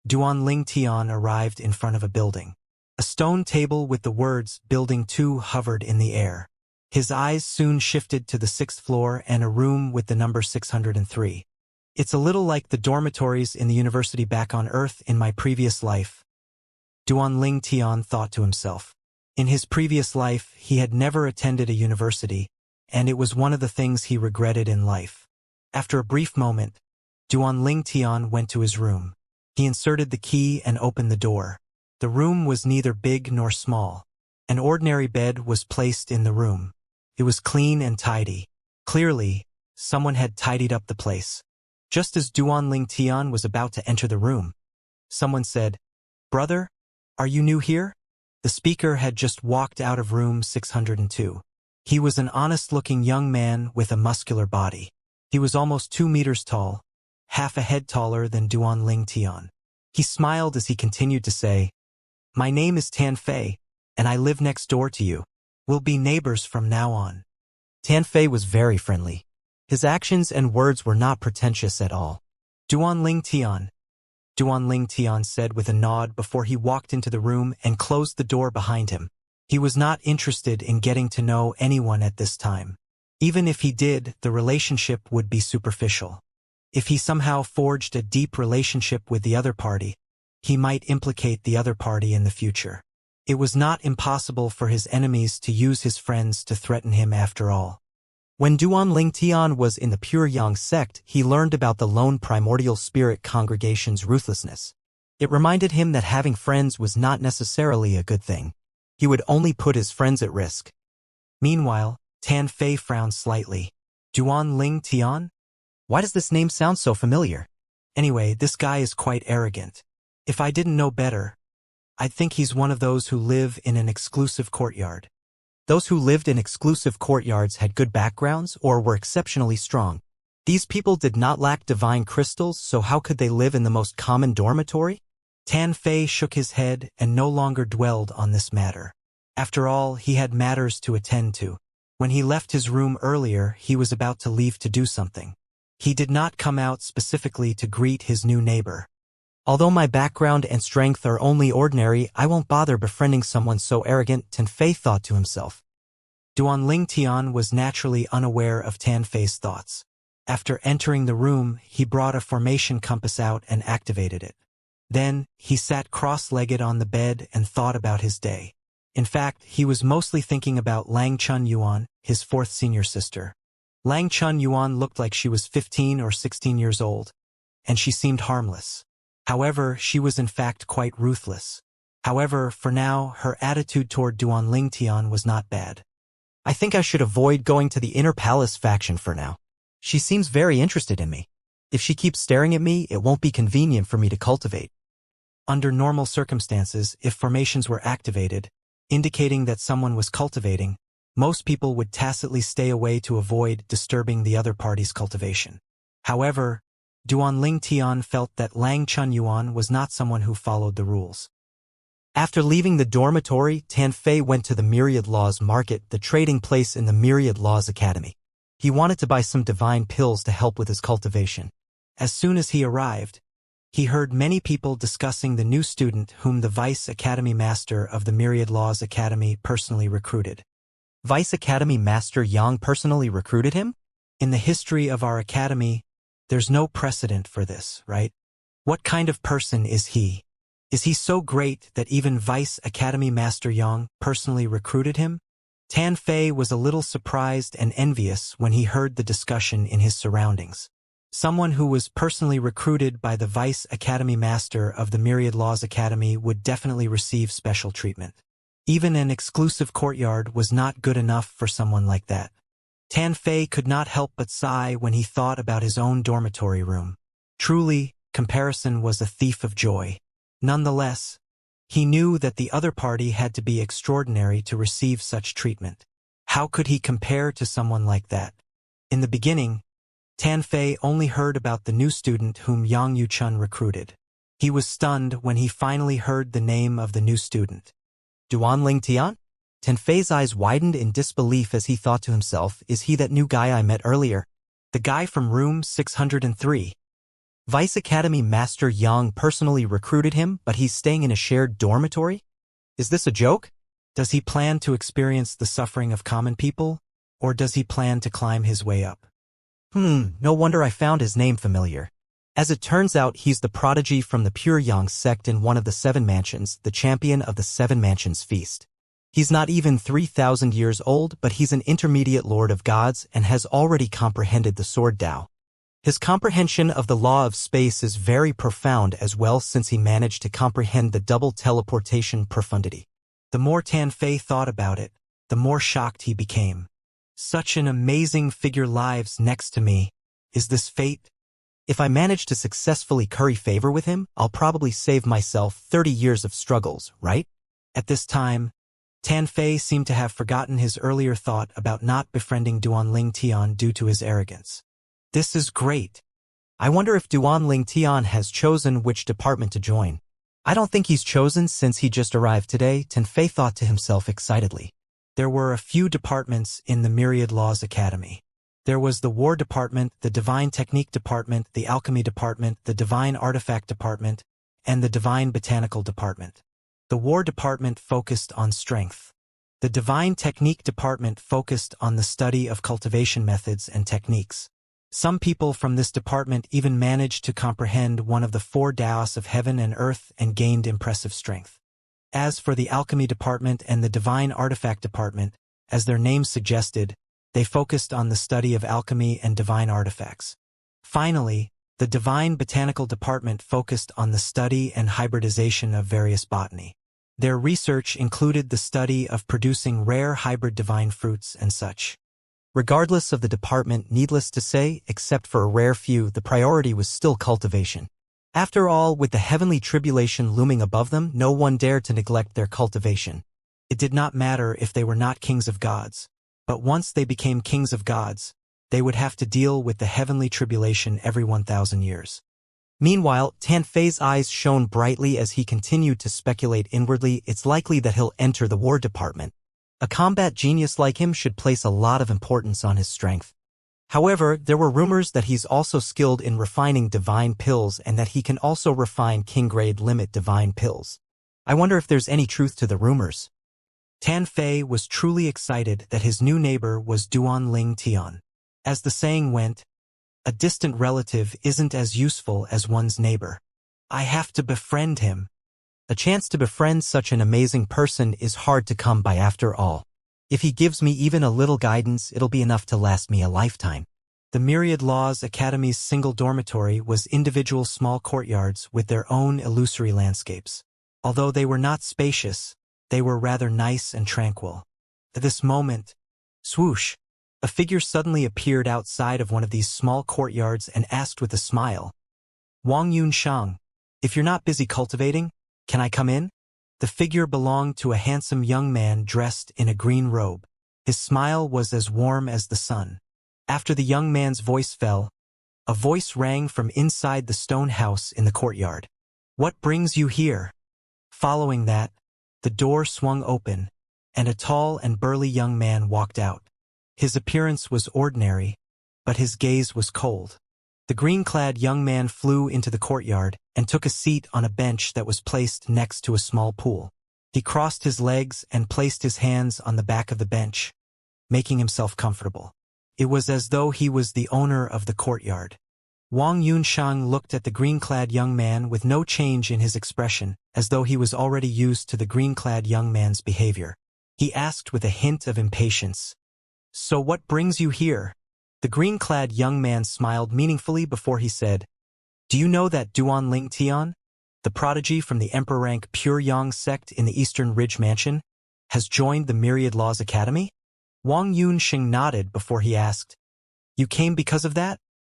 Duan Lingtian arrived in front of a building. A stone table with the words Building 2 hovered in the air. His eyes soon shifted to the 6th floor and a room with the number 603. "It's a little like the dormitories in the university back on Earth in my previous life," Duan Lingtian thought to himself. In his previous life, he had never attended a university, and it was one of the things he regretted in life. After a brief moment, Duan Lingtian went to his room. He inserted the key and opened the door. The room was neither big nor small. An ordinary bed was placed in the room. It was clean and tidy. Clearly, someone had tidied up the place. Just as Duan Lingtian was about to enter the room, someone said, "Brother, are you new here?" The speaker had just walked out of room 602. He was an honest-looking young man with a muscular body. He was almost 2 meters tall, half a head taller than Duan Lingtian. He smiled as he continued to say, "My name is Tan Fei, and I live next door to you. We'll be neighbors from now on." Tan Fei was very friendly. His actions and words were not pretentious at all. Duanling Tian. Duanling Tian said with a nod before he walked into the room and closed the door behind him. He was not interested in getting to know anyone at this time. Even if he did, the relationship would be superficial. If he somehow forged a deep relationship with the other party, he might implicate the other party in the future. It was not impossible for his enemies to use his friends to threaten him after all. When Duanling Tian was in the Pure Yang sect, he learned about the lone primordial spirit congregation's ruthlessness. It reminded him that having friends was not necessarily a good thing. He would only put his friends at risk. Meanwhile, Tan Fei frowned slightly. Duanling Tian? Why does this name sound so familiar? Anyway, this guy is quite arrogant. If I didn't know better, I'd think he's one of those who live in an exclusive courtyard. Those who lived in exclusive courtyards had good backgrounds or were exceptionally strong. These people did not lack divine crystals, so how could they live in the most common dormitory? Tan Fei shook his head and no longer dwelled on this matter. After all, he had matters to attend to. When he left his room earlier, he was about to leave to do something. He did not come out specifically to greet his new neighbor. Although my background and strength are only ordinary, I won't bother befriending someone so arrogant, Tan Fei thought to himself. Duanling Tian was naturally unaware of Tan Fei's thoughts. After entering the room, he brought a formation compass out and activated it. Then, he sat cross-legged on the bed and thought about his day. In fact, he was mostly thinking about Lang Chun Yuan, his fourth senior sister. Lang Chun Yuan looked like she was 15 or 16 years old, and she seemed harmless. However, she was in fact quite ruthless. However, for now, her attitude toward Duanling Tian was not bad. I think I should avoid going to the Inner Palace faction for now. She seems very interested in me. If she keeps staring at me, it won't be convenient for me to cultivate. Under normal circumstances, if formations were activated, indicating that someone was cultivating, most people would tacitly stay away to avoid disturbing the other party's cultivation. However, Duanling Tian felt that Lang Chun Yuan was not someone who followed the rules. After leaving the dormitory, Tan Fei went to the Myriad Laws Market, the trading place in the Myriad Laws Academy. He wanted to buy some divine pills to help with his cultivation. As soon as he arrived, he heard many people discussing the new student whom the Vice Academy Master of the Myriad Laws Academy personally recruited. Vice Academy Master Yang personally recruited him? In the history of our academy, there's no precedent for this, right? What kind of person is he? Is he so great that even Vice Academy Master Yang personally recruited him? Tan Fei was a little surprised and envious when he heard the discussion in his surroundings. Someone who was personally recruited by the Vice Academy Master of the Myriad Laws Academy would definitely receive special treatment. Even an exclusive courtyard was not good enough for someone like that. Tan Fei could not help but sigh when he thought about his own dormitory room. Truly, comparison was a thief of joy. Nonetheless, he knew that the other party had to be extraordinary to receive such treatment. How could he compare to someone like that? In the beginning, Tan Fei only heard about the new student whom Yang Yuchun recruited. He was stunned when he finally heard the name of the new student. Duanling Tian? Tan Fei's eyes widened in disbelief as he thought to himself, is he that new guy I met earlier? The guy from room 603. Vice Academy Master Yang personally recruited him, but he's staying in a shared dormitory? Is this a joke? Does he plan to experience the suffering of common people, or does he plan to climb his way up? No wonder I found his name familiar. As it turns out, he's the prodigy from the Pure Yang sect in one of the 7 mansions, the champion of the 7 mansions feast. He's not even 3,000 years old, but he's an intermediate lord of gods and has already comprehended the sword Tao. His comprehension of the law of space is very profound as well, since he managed to comprehend the double teleportation profundity. The more Tan Fei thought about it, the more shocked he became. Such an amazing figure lives next to me. Is this fate? If I manage to successfully curry favor with him, I'll probably save myself 30 years of struggles, right? At this time, Tan Fei seemed to have forgotten his earlier thought about not befriending Duanling Tian due to his arrogance. This is great. I wonder if Duanling Tian has chosen which department to join. I don't think he's chosen since he just arrived today, Tan Fei thought to himself excitedly. There were a few departments in the Myriad Laws Academy. There was the War Department, the Divine Technique Department, the Alchemy Department, the Divine Artifact Department, and the Divine Botanical Department. The War Department focused on strength. The Divine Technique Department focused on the study of cultivation methods and techniques. Some people from this department even managed to comprehend one of the 4 Taoists of heaven and earth and gained impressive strength. As for the Alchemy Department and the Divine Artifact Department, as their names suggested, they focused on the study of alchemy and divine artifacts. Finally, the Divine Botanical Department focused on the study and hybridization of various botany. Their research included the study of producing rare hybrid divine fruits and such. Regardless of the department, needless to say, except for a rare few, the priority was still cultivation. After all, with the heavenly tribulation looming above them, no one dared to neglect their cultivation. It did not matter if they were not kings of gods. But once they became kings of gods, they would have to deal with the heavenly tribulation every 1,000 years. Meanwhile, Tan Fei's eyes shone brightly as he continued to speculate inwardly. It's likely that he'll enter the War Department. A combat genius like him should place a lot of importance on his strength. However, there were rumors that he's also skilled in refining divine pills and that he can also refine king-grade limit divine pills. I wonder if there's any truth to the rumors. Tan Fei was truly excited that his new neighbor was Duan Ling Tian. As the saying went, a distant relative isn't as useful as one's neighbor. I have to befriend him. A chance to befriend such an amazing person is hard to come by after all. If he gives me even a little guidance, it'll be enough to last me a lifetime. The Myriad Laws Academy's single dormitory was individual small courtyards with their own illusory landscapes. Although they were not spacious, they were rather nice and tranquil. At this moment, swoosh, a figure suddenly appeared outside of one of these small courtyards and asked with a smile, "Wang Yunshang, if you're not busy cultivating, can I come in?" The figure belonged to a handsome young man dressed in a green robe. His smile was as warm as the sun. After the young man's voice fell, a voice rang from inside the stone house in the courtyard. "What brings you here?" Following that, the door swung open, and a tall and burly young man walked out. His appearance was ordinary, but his gaze was cold. The green-clad young man flew into the courtyard and took a seat on a bench that was placed next to a small pool. He crossed his legs and placed his hands on the back of the bench, making himself comfortable. It was as though he was the owner of the courtyard. Wang Yunshang looked at the green-clad young man with no change in his expression, as though he was already used to the green-clad young man's behavior. He asked with a hint of impatience, "So what brings you here?" The green-clad young man smiled meaningfully before he said, "Do you know that Duan Ling Tian, the prodigy from the emperor-rank Pure Yang sect in the Eastern Ridge Mansion, has joined the Myriad Laws Academy?" Wang Yunsheng nodded before he asked, "You came because of that?"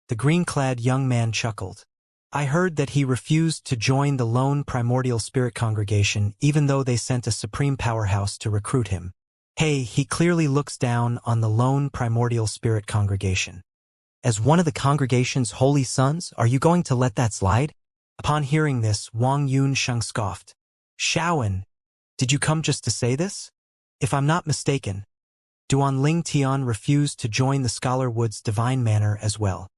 The green-clad young man chuckled. "I heard that he refused to join the lone primordial spirit congregation even though they sent a supreme powerhouse to recruit him. Hey, he clearly looks down on the lone primordial spirit congregation. As one of the congregation's holy sons, are you going to let that slide?" Upon hearing this, Wang Yunsheng scoffed. "Shaoan, did you come just to say this?" "If I'm not mistaken, Duan Ling Tian refused to join the Scholar Wood's divine manor as well."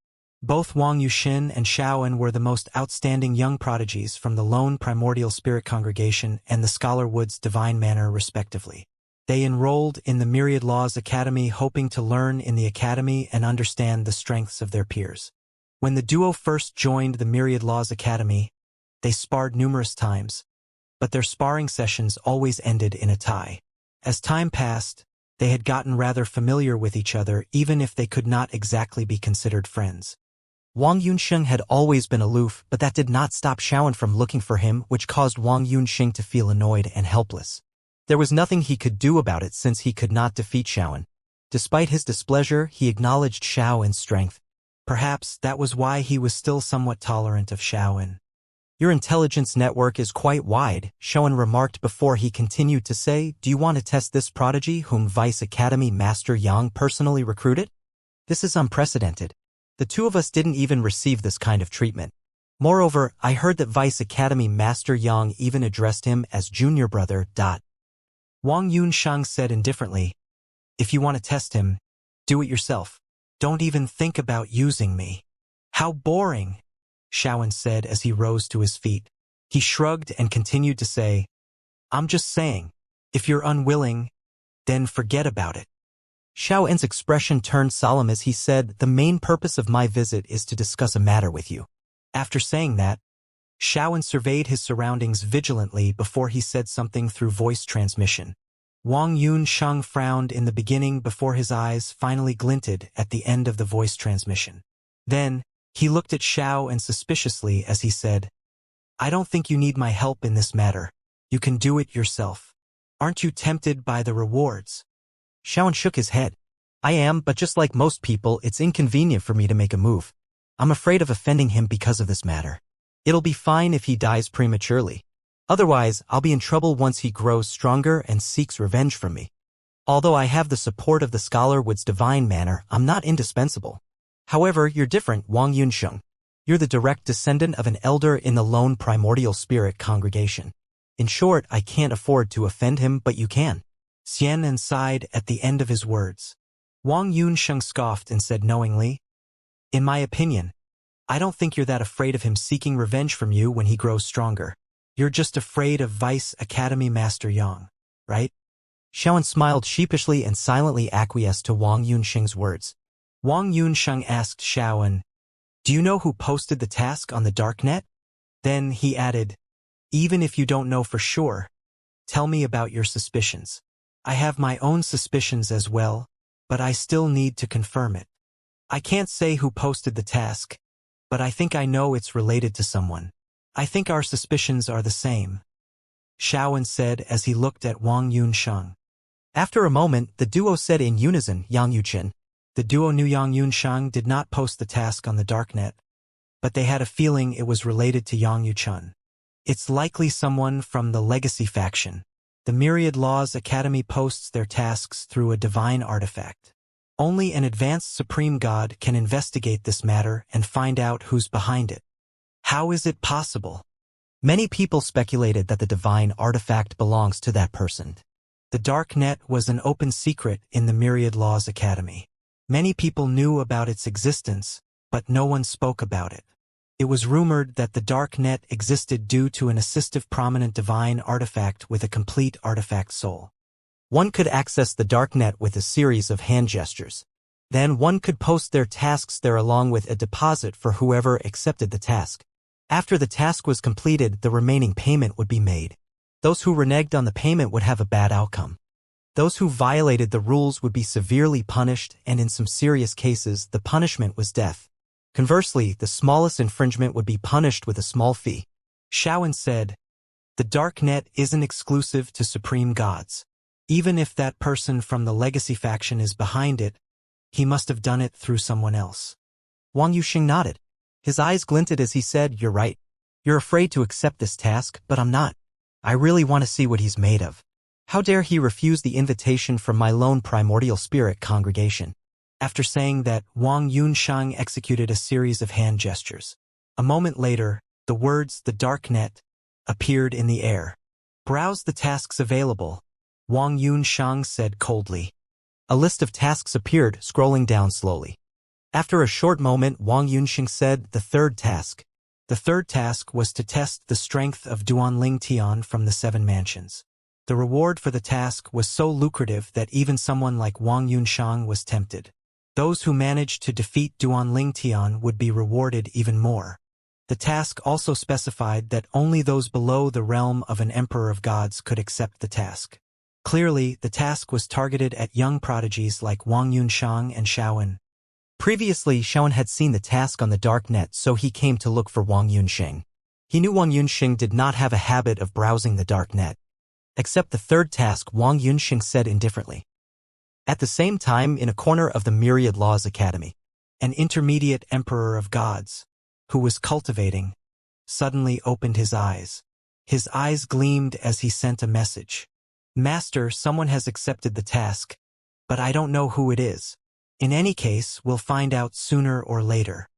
Both Wang Yuxin and Shaoan were the most outstanding young prodigies from the lone primordial spirit congregation and the Scholar Wood's divine manor respectively. They enrolled in the Myriad Laws Academy hoping to learn in the academy and understand the strengths of their peers. When the duo first joined the Myriad Laws Academy, they sparred numerous times, but their sparring sessions always ended in a tie. As time passed, they had gotten rather familiar with each other even if they could not exactly be considered friends. Wang Yunsheng had always been aloof, but that did not stop Shaoan from looking for him, which caused Wang Yunsheng to feel annoyed and helpless. There was nothing he could do about it since he could not defeat Shaoan. Despite his displeasure, he acknowledged Shaoan's strength. Perhaps that was why he was still somewhat tolerant of Shaoan. "Your intelligence network is quite wide," Shaoan remarked before he continued to say, "Do you want to test this prodigy whom Vice Academy Master Yang personally recruited? This is unprecedented. The two of us didn't even receive this kind of treatment. Moreover, I heard that Vice Academy Master Yang even addressed him as junior brother. Wang Yunsheng said indifferently, "If you want to test him, do it yourself. Don't even think about using me." "How boring," Xiaowen said as he rose to his feet. He shrugged and continued to say, "I'm just saying, if you're unwilling, then forget about it." Xiaowen's expression turned solemn as he said, "The main purpose of my visit is to discuss a matter with you." After saying that, Xiaowen surveyed his surroundings vigilantly before he said something through voice transmission. Wang Yunsheng frowned in the beginning before his eyes finally glinted at the end of the voice transmission. Then, he looked at Xiaowen suspiciously as he said, "I don't think you need my help in this matter. You can do it yourself. Aren't you tempted by the rewards?" Xiaowen shook his head. "I am, but just like most people, it's inconvenient for me to make a move. I'm afraid of offending him because of this matter. It'll be fine if he dies prematurely. Otherwise, I'll be in trouble once he grows stronger and seeks revenge from me. Although I have the support of the scholar Wood's divine manner, I'm not indispensable. However, you're different, Wang Yunsheng. You're the direct descendant of an elder in the lone primordial spirit congregation. In short, I can't afford to offend him, but you can." Xianxia sighed at the end of his words. Wang Yunsheng scoffed and said knowingly, "In my opinion, I don't think you're that afraid of him seeking revenge from you when he grows stronger. You're just afraid of Vice Academy Master Yang, right?" Xiaowen smiled sheepishly and silently acquiesced to Wang Yunsheng's words. Wang Yunsheng asked Xiaowen, "Do you know who posted the task on the darknet?" Then he added, "Even if you don't know for sure, tell me about your suspicions. I have my own suspicions as well, but I still need to confirm it. I can't say who posted the task, but I think I know it's related to someone. I think our suspicions are the same," Xiaowen said as he looked at Wang Yunsheng. After a moment, the duo said in unison, "Yang Yuchen." The duo knew Yang Yunsheng did not post the task on the darknet, but they had a feeling it was related to Yang Yuchen. "It's likely someone from the Legacy faction. The Myriad Laws Academy posts their tasks through a divine artifact. Only an advanced supreme god can investigate this matter and find out who's behind it. How is it possible?" Many people speculated that the divine artifact belongs to that person. The dark net was an open secret in the Myriad Laws Academy. Many people knew about its existence, but no one spoke about it. It was rumored that the dark net existed due to an assistive prominent divine artifact with a complete artifact soul. One could access the dark net with a series of hand gestures. Then one could post their tasks there along with a deposit for whoever accepted the task. After the task was completed, the remaining payment would be made. Those who reneged on the payment would have a bad outcome. Those who violated the rules would be severely punished, and in some serious cases, the punishment was death. Conversely, the smallest infringement would be punished with a small fee. Xiaowen said, "The dark net isn't exclusive to supreme gods. Even if that person from the Legacy faction is behind it, he must have done it through someone else." Wang Yuxing nodded. His eyes glinted as he said, "You're right. You're afraid to accept this task, but I'm not. I really want to see what he's made of. How dare he refuse the invitation from my lone primordial spirit congregation?" After saying that, Wang Yunsheng executed a series of hand gestures. A moment later, the words, "the dark net," appeared in the air. "Browse the tasks available," Wang Yunsheng said coldly. A list of tasks appeared, scrolling down slowly. After a short moment, Wang Yunsheng said, "The third task." The third task was to test the strength of Duanling Tian from the Seven Mansions. The reward for the task was so lucrative that even someone like Wang Yunsheng was tempted. Those who managed to defeat Duanling Tian would be rewarded even more. The task also specified that only those below the realm of an Emperor of Gods could accept the task. Clearly, the task was targeted at young prodigies like Wang Yunsheng and Xiaowen. Previously, Xiaowen had seen the task on the dark net, so he came to look for Wang Yunsheng. He knew Wang Yunsheng did not have a habit of browsing the dark net. Except the third task, Wang Yunsheng said indifferently. At the same time, in a corner of the Myriad Laws Academy, an intermediate Emperor of Gods, who was cultivating, suddenly opened his eyes. His eyes gleamed as he sent a message. "Master, someone has accepted the task, but I don't know who it is. In any case, we'll find out sooner or later."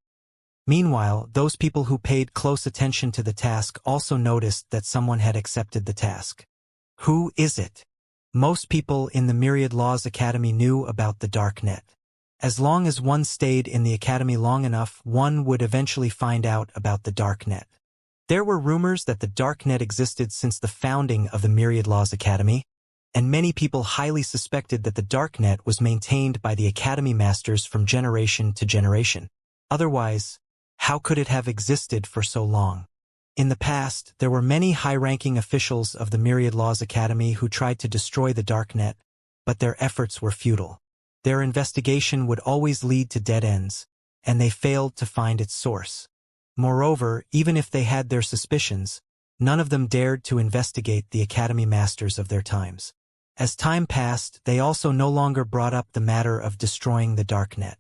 Meanwhile, those people who paid close attention to the task also noticed that someone had accepted the task. "Who is it?" Most people in the Myriad Laws Academy knew about the dark net. As long as one stayed in the academy long enough, one would eventually find out about the dark net. There were rumors that the dark net existed since the founding of the Myriad Laws Academy, and many people highly suspected that the dark net was maintained by the academy masters from generation to generation. Otherwise, how could it have existed for so long? In the past, there were many high-ranking officials of the Myriad Laws Academy who tried to destroy the dark net, but their efforts were futile. Their investigation would always lead to dead ends, and they failed to find its source. Moreover, even if they had their suspicions, none of them dared to investigate the academy masters of their times. As time passed, they also no longer brought up the matter of destroying the dark net.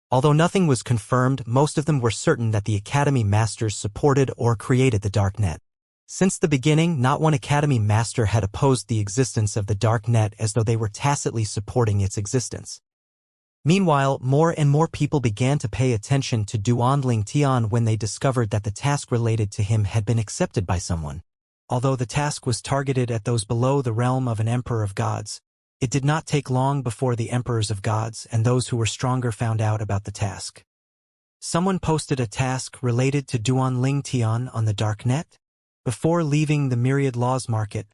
Although nothing was confirmed, most of them were certain that the academy masters supported or created the dark net. Since the beginning, not one academy master had opposed the existence of the dark net as though they were tacitly supporting its existence. Meanwhile, more and more people began to pay attention to Duanling Tian when they discovered that the task related to him had been accepted by someone. Although the task was targeted at those below the realm of an emperor of gods, it did not take long before the emperors of gods and those who were stronger found out about the task. Someone posted a task related to Duanling Tian on the dark net. Before leaving the Myriad Laws market,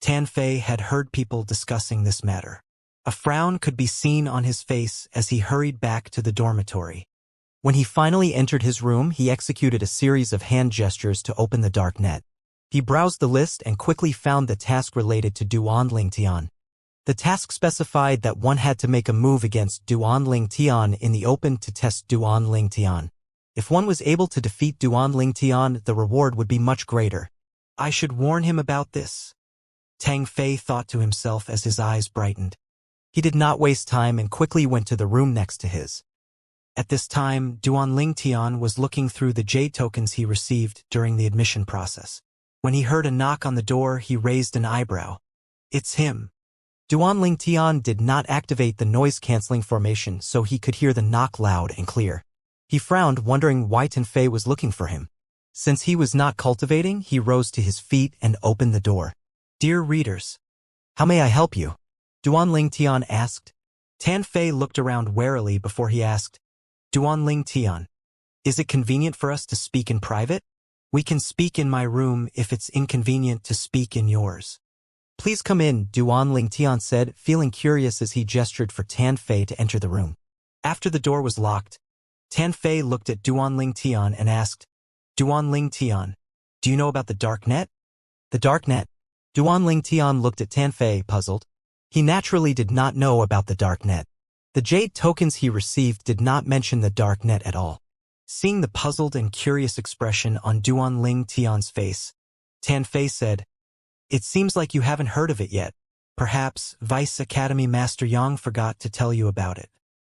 Tan Fei had heard people discussing this matter. A frown could be seen on his face as he hurried back to the dormitory. When he finally entered his room, he executed a series of hand gestures to open the dark net. He browsed the list and quickly found the task related to Duanling Tian. The task specified that one had to make a move against Duanling Tian in the open to test Duanling Tian. If one was able to defeat Duanling Tian, the reward would be much greater. I should warn him about this, Tang Fei thought to himself as his eyes brightened. He did not waste time and quickly went to the room next to his. At this time, Duanling Tian was looking through the jade tokens he received during the admission process. When he heard a knock on the door, he raised an eyebrow. It's him. Duanling Tian did not activate the noise-canceling formation so he could hear the knock loud and clear. He frowned, wondering why Tan Fei was looking for him. Since he was not cultivating, he rose to his feet and opened the door. Dear readers, how may I help you? Duanling Tian asked. Tan Fei looked around warily before he asked, Duanling Tian, is it convenient for us to speak in private? We can speak in my room if it's inconvenient to speak in yours. Please come in, Duanling Tian said, feeling curious as he gestured for Tan Fei to enter the room. After the door was locked, Tan Fei looked at Duanling Tian and asked, Duanling Tian, do you know about the dark net? The dark net? Duanling Tian looked at Tan Fei, puzzled. He naturally did not know about the dark net. The jade tokens he received did not mention the dark net at all. Seeing the puzzled and curious expression on Duanling Tian's face, Tan Fei said, It seems like you haven't heard of it yet. Perhaps Vice Academy Master Yang forgot to tell you about it.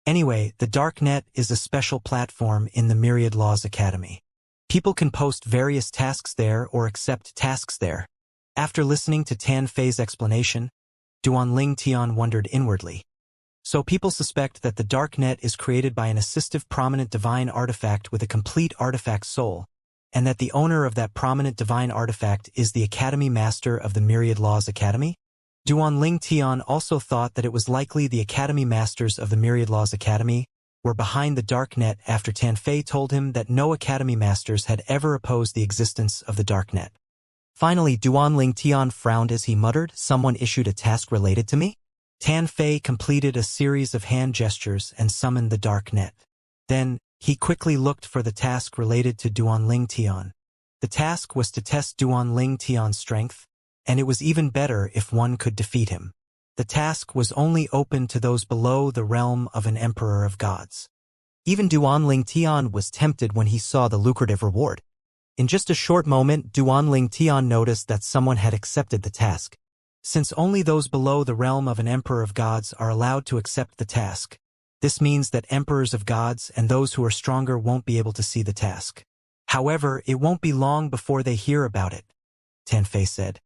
Anyway, the dark net is a special platform in the Myriad Laws Academy. People can post various tasks there or accept tasks there. After listening to Tan Fei's explanation, Duanling Tian wondered inwardly. So people suspect that the dark net is created by an assistive prominent divine artifact with a complete artifact soul, and that the owner of that prominent divine artifact is the Academy Master of the Myriad Laws Academy? Duanling Tian also thought that it was likely the Academy Masters of the Myriad Laws Academy were behind the dark net after Tan Fei told him that no Academy Masters had ever opposed the existence of the dark net. Finally, Duanling Tian frowned as he muttered, Someone issued a task related to me? Tan Fei completed a series of hand gestures and summoned the dark net. Then, he quickly looked for the task related to Duanling Tian. The task was to test Duanling Tian's strength, and it was even better if one could defeat him. The task was only open to those below the realm of an emperor of gods. Even Duanling Tian was tempted when he saw the lucrative reward. In just a short moment, Duanling Tian noticed that someone had accepted the task. Since only those below the realm of an emperor of gods are allowed to accept the task, this means that emperors of gods and those who are stronger won't be able to see the task. However, it won't be long before they hear about it, Tan Fei said.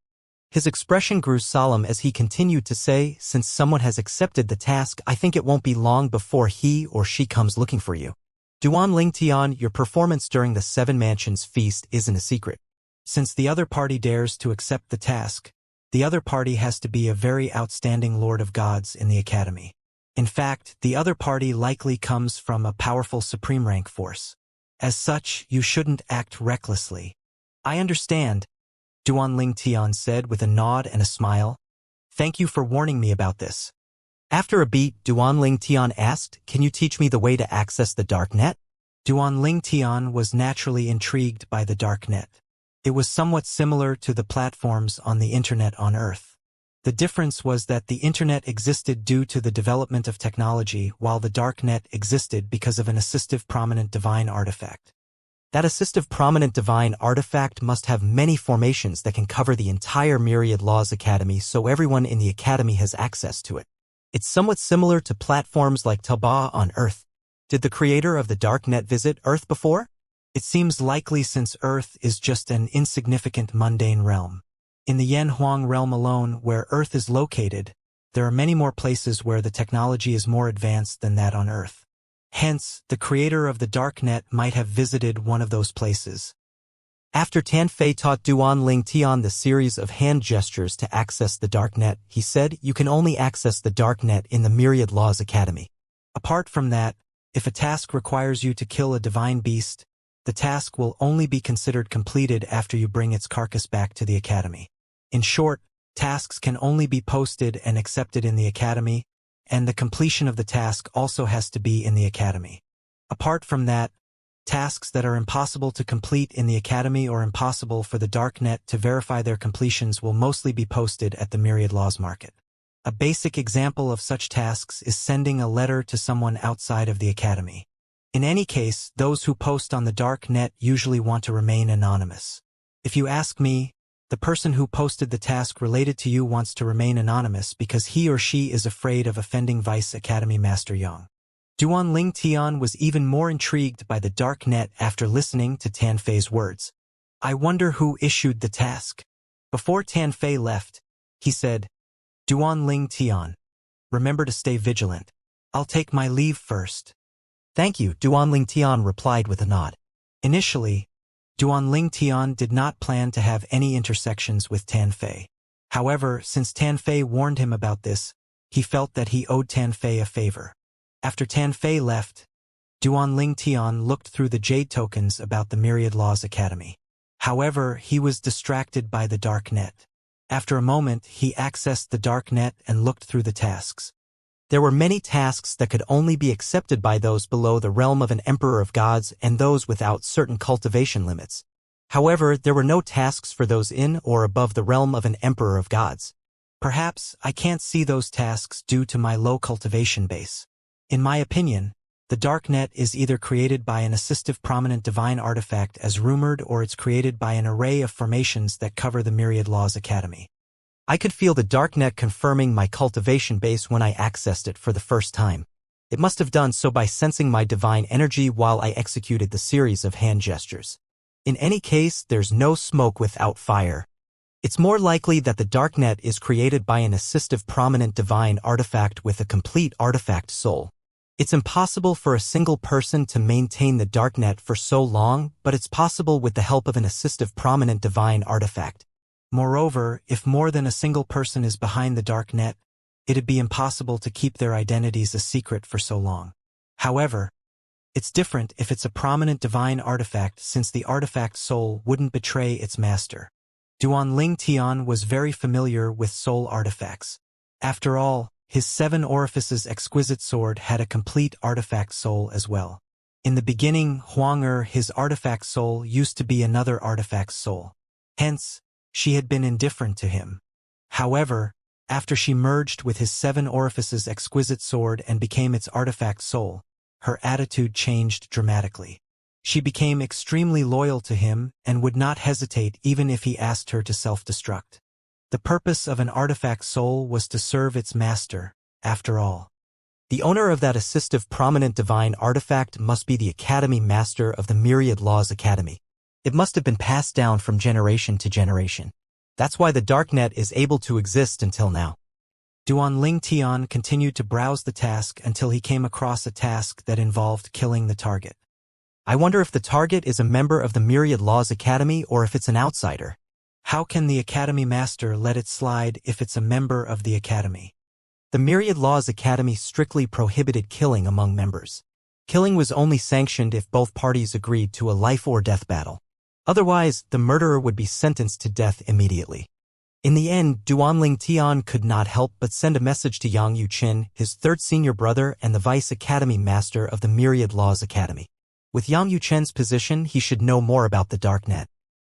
His expression grew solemn as he continued to say, Since someone has accepted the task, I think it won't be long before he or she comes looking for you. Duanling Tian, your performance during the Seven Mansions feast isn't a secret. Since the other party dares to accept the task, The other party has to be a very outstanding Lord of Gods in the Academy. In fact, the other party likely comes from a powerful supreme rank force. As such, you shouldn't act recklessly. I understand, Duanling Tian said with a nod and a smile. Thank you for warning me about this. After a beat, Duanling Tian asked, can you teach me the way to access the darknet? Duanling Tian was naturally intrigued by the darknet. It was somewhat similar to the platforms on the internet on Earth. The difference was that the internet existed due to the development of technology, while the darknet existed because of an assistive prominent divine artifact. That assistive prominent divine artifact must have many formations that can cover the entire Myriad Laws Academy, so everyone in the Academy has access to it. It's somewhat similar to platforms like Taba on Earth. Did the creator of the darknet visit Earth before? It seems likely since Earth is just an insignificant mundane realm. In the Yanhuang realm alone, where Earth is located, there are many more places where the technology is more advanced than that on Earth. Hence, the creator of the darknet might have visited one of those places. After Tan Fei taught Duanling Tian the series of hand gestures to access the darknet, he said, you can only access the darknet in the Myriad Laws Academy. Apart from that, if a task requires you to kill a divine beast, the task will only be considered completed after you bring its carcass back to the Academy. In short, tasks can only be posted and accepted in the Academy, and the completion of the task also has to be in the Academy. Apart from that, tasks that are impossible to complete in the Academy or impossible for the darknet to verify their completions will mostly be posted at the Myriad Laws Market. A basic example of such tasks is sending a letter to someone outside of the Academy. In any case, those who post on the dark net usually want to remain anonymous. If you ask me, the person who posted the task related to you wants to remain anonymous because he or she is afraid of offending Vice Academy Master Yang. Duanling Tian was even more intrigued by the dark net after listening to Tan Fei's words. I wonder who issued the task. Before Tan Fei left, he said, Duanling Tian, remember to stay vigilant. I'll take my leave first. Thank you, Duanling Tian replied with a nod. Initially, Duanling Tian did not plan to have any intersections with Tan Fei. However, since Tan Fei warned him about this, he felt that he owed Tan Fei a favor. After Tan Fei left, Duanling Tian looked through the jade tokens about the Myriad Laws Academy. However, he was distracted by the dark net. After a moment, he accessed the dark net and looked through the tasks. There were many tasks that could only be accepted by those below the realm of an Emperor of Gods and those without certain cultivation limits. However, there were no tasks for those in or above the realm of an Emperor of Gods. Perhaps I can't see those tasks due to my low cultivation base. In my opinion, the darknet is either created by an assistive prominent divine artifact as rumored, or it's created by an array of formations that cover the Myriad Laws Academy. I could feel the darknet confirming my cultivation base when I accessed it for the first time. It must have done so by sensing my divine energy while I executed the series of hand gestures. In any case, there's no smoke without fire. It's more likely that the darknet is created by an assistive prominent divine artifact with a complete artifact soul. It's impossible for a single person to maintain the darknet for so long, but it's possible with the help of an assistive prominent divine artifact. Moreover, if more than a single person is behind the dark net, it'd be impossible to keep their identities a secret for so long. However, it's different if it's a prominent divine artifact, since the artifact soul wouldn't betray its master. Duanling Tian was very familiar with soul artifacts. After all, his 7 orifices exquisite sword had a complete artifact soul as well. In the beginning, Huang his artifact soul used to be another artifact soul. Hence, she had been indifferent to him. However, after she merged with his 7 orifices exquisite sword and became its artifact soul, her attitude changed dramatically. She became extremely loyal to him and would not hesitate even if he asked her to self-destruct. The purpose of an artifact soul was to serve its master, after all. The owner of that assistive prominent divine artifact must be the Academy Master of the Myriad Laws Academy. It must have been passed down from generation to generation. That's why the darknet is able to exist until now. Duanling Tian continued to browse the task until he came across a task that involved killing the target. I wonder if the target is a member of the Myriad Laws Academy or if it's an outsider. How can the Academy Master let it slide if it's a member of the Academy? The Myriad Laws Academy strictly prohibited killing among members. Killing was only sanctioned if both parties agreed to a life-or-death battle. Otherwise, the murderer would be sentenced to death immediately. In the end, Duanling Tian could not help but send a message to Yang Yuchen, his third senior brother and the Vice Academy Master of the Myriad Laws Academy. With Yang Yuchen's position, he should know more about the Darknet.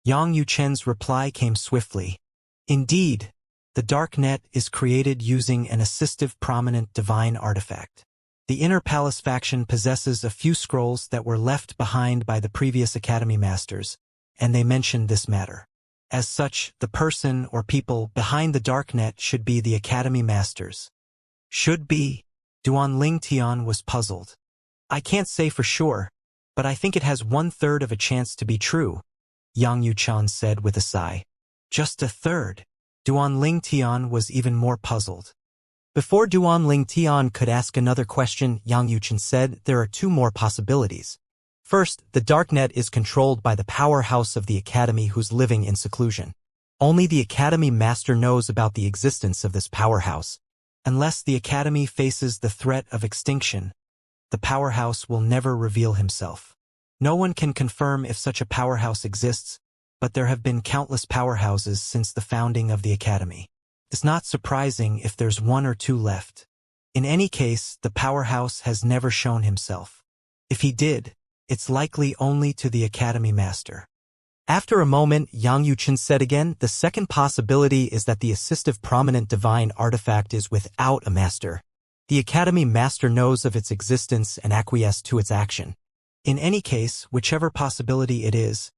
Yang Yuchen's reply came swiftly. Indeed, the Darknet is created using an assistive prominent divine artifact. The Inner Palace faction possesses a few scrolls that were left behind by the previous Academy Masters, and they mentioned this matter. As such, the person or people behind the Darknet should be the Academy Masters. Should be? Duanling Tian was puzzled. I can't say for sure, but I think it has 1/3 of a chance to be true, Yang Yuchen said with a sigh. Just a third? Duanling Tian was even more puzzled. Before Duanling Tian could ask another question, Yang Yuchen said there are 2 more possibilities. First, the Darknet is controlled by the powerhouse of the Academy who's living in seclusion. Only the Academy Master knows about the existence of this powerhouse. Unless the Academy faces the threat of extinction, the powerhouse will never reveal himself. No one can confirm if such a powerhouse exists, but there have been countless powerhouses since the founding of the Academy. It's not surprising if there's 1 or 2 left. In any case, the powerhouse has never shown himself. If he did, it's likely only to the Academy Master. After a moment, Yang Yuchen said again, the second possibility is that the assistive prominent divine artifact is without a master. The Academy Master knows of its existence and acquiesced to its action. In any case, whichever possibility it is,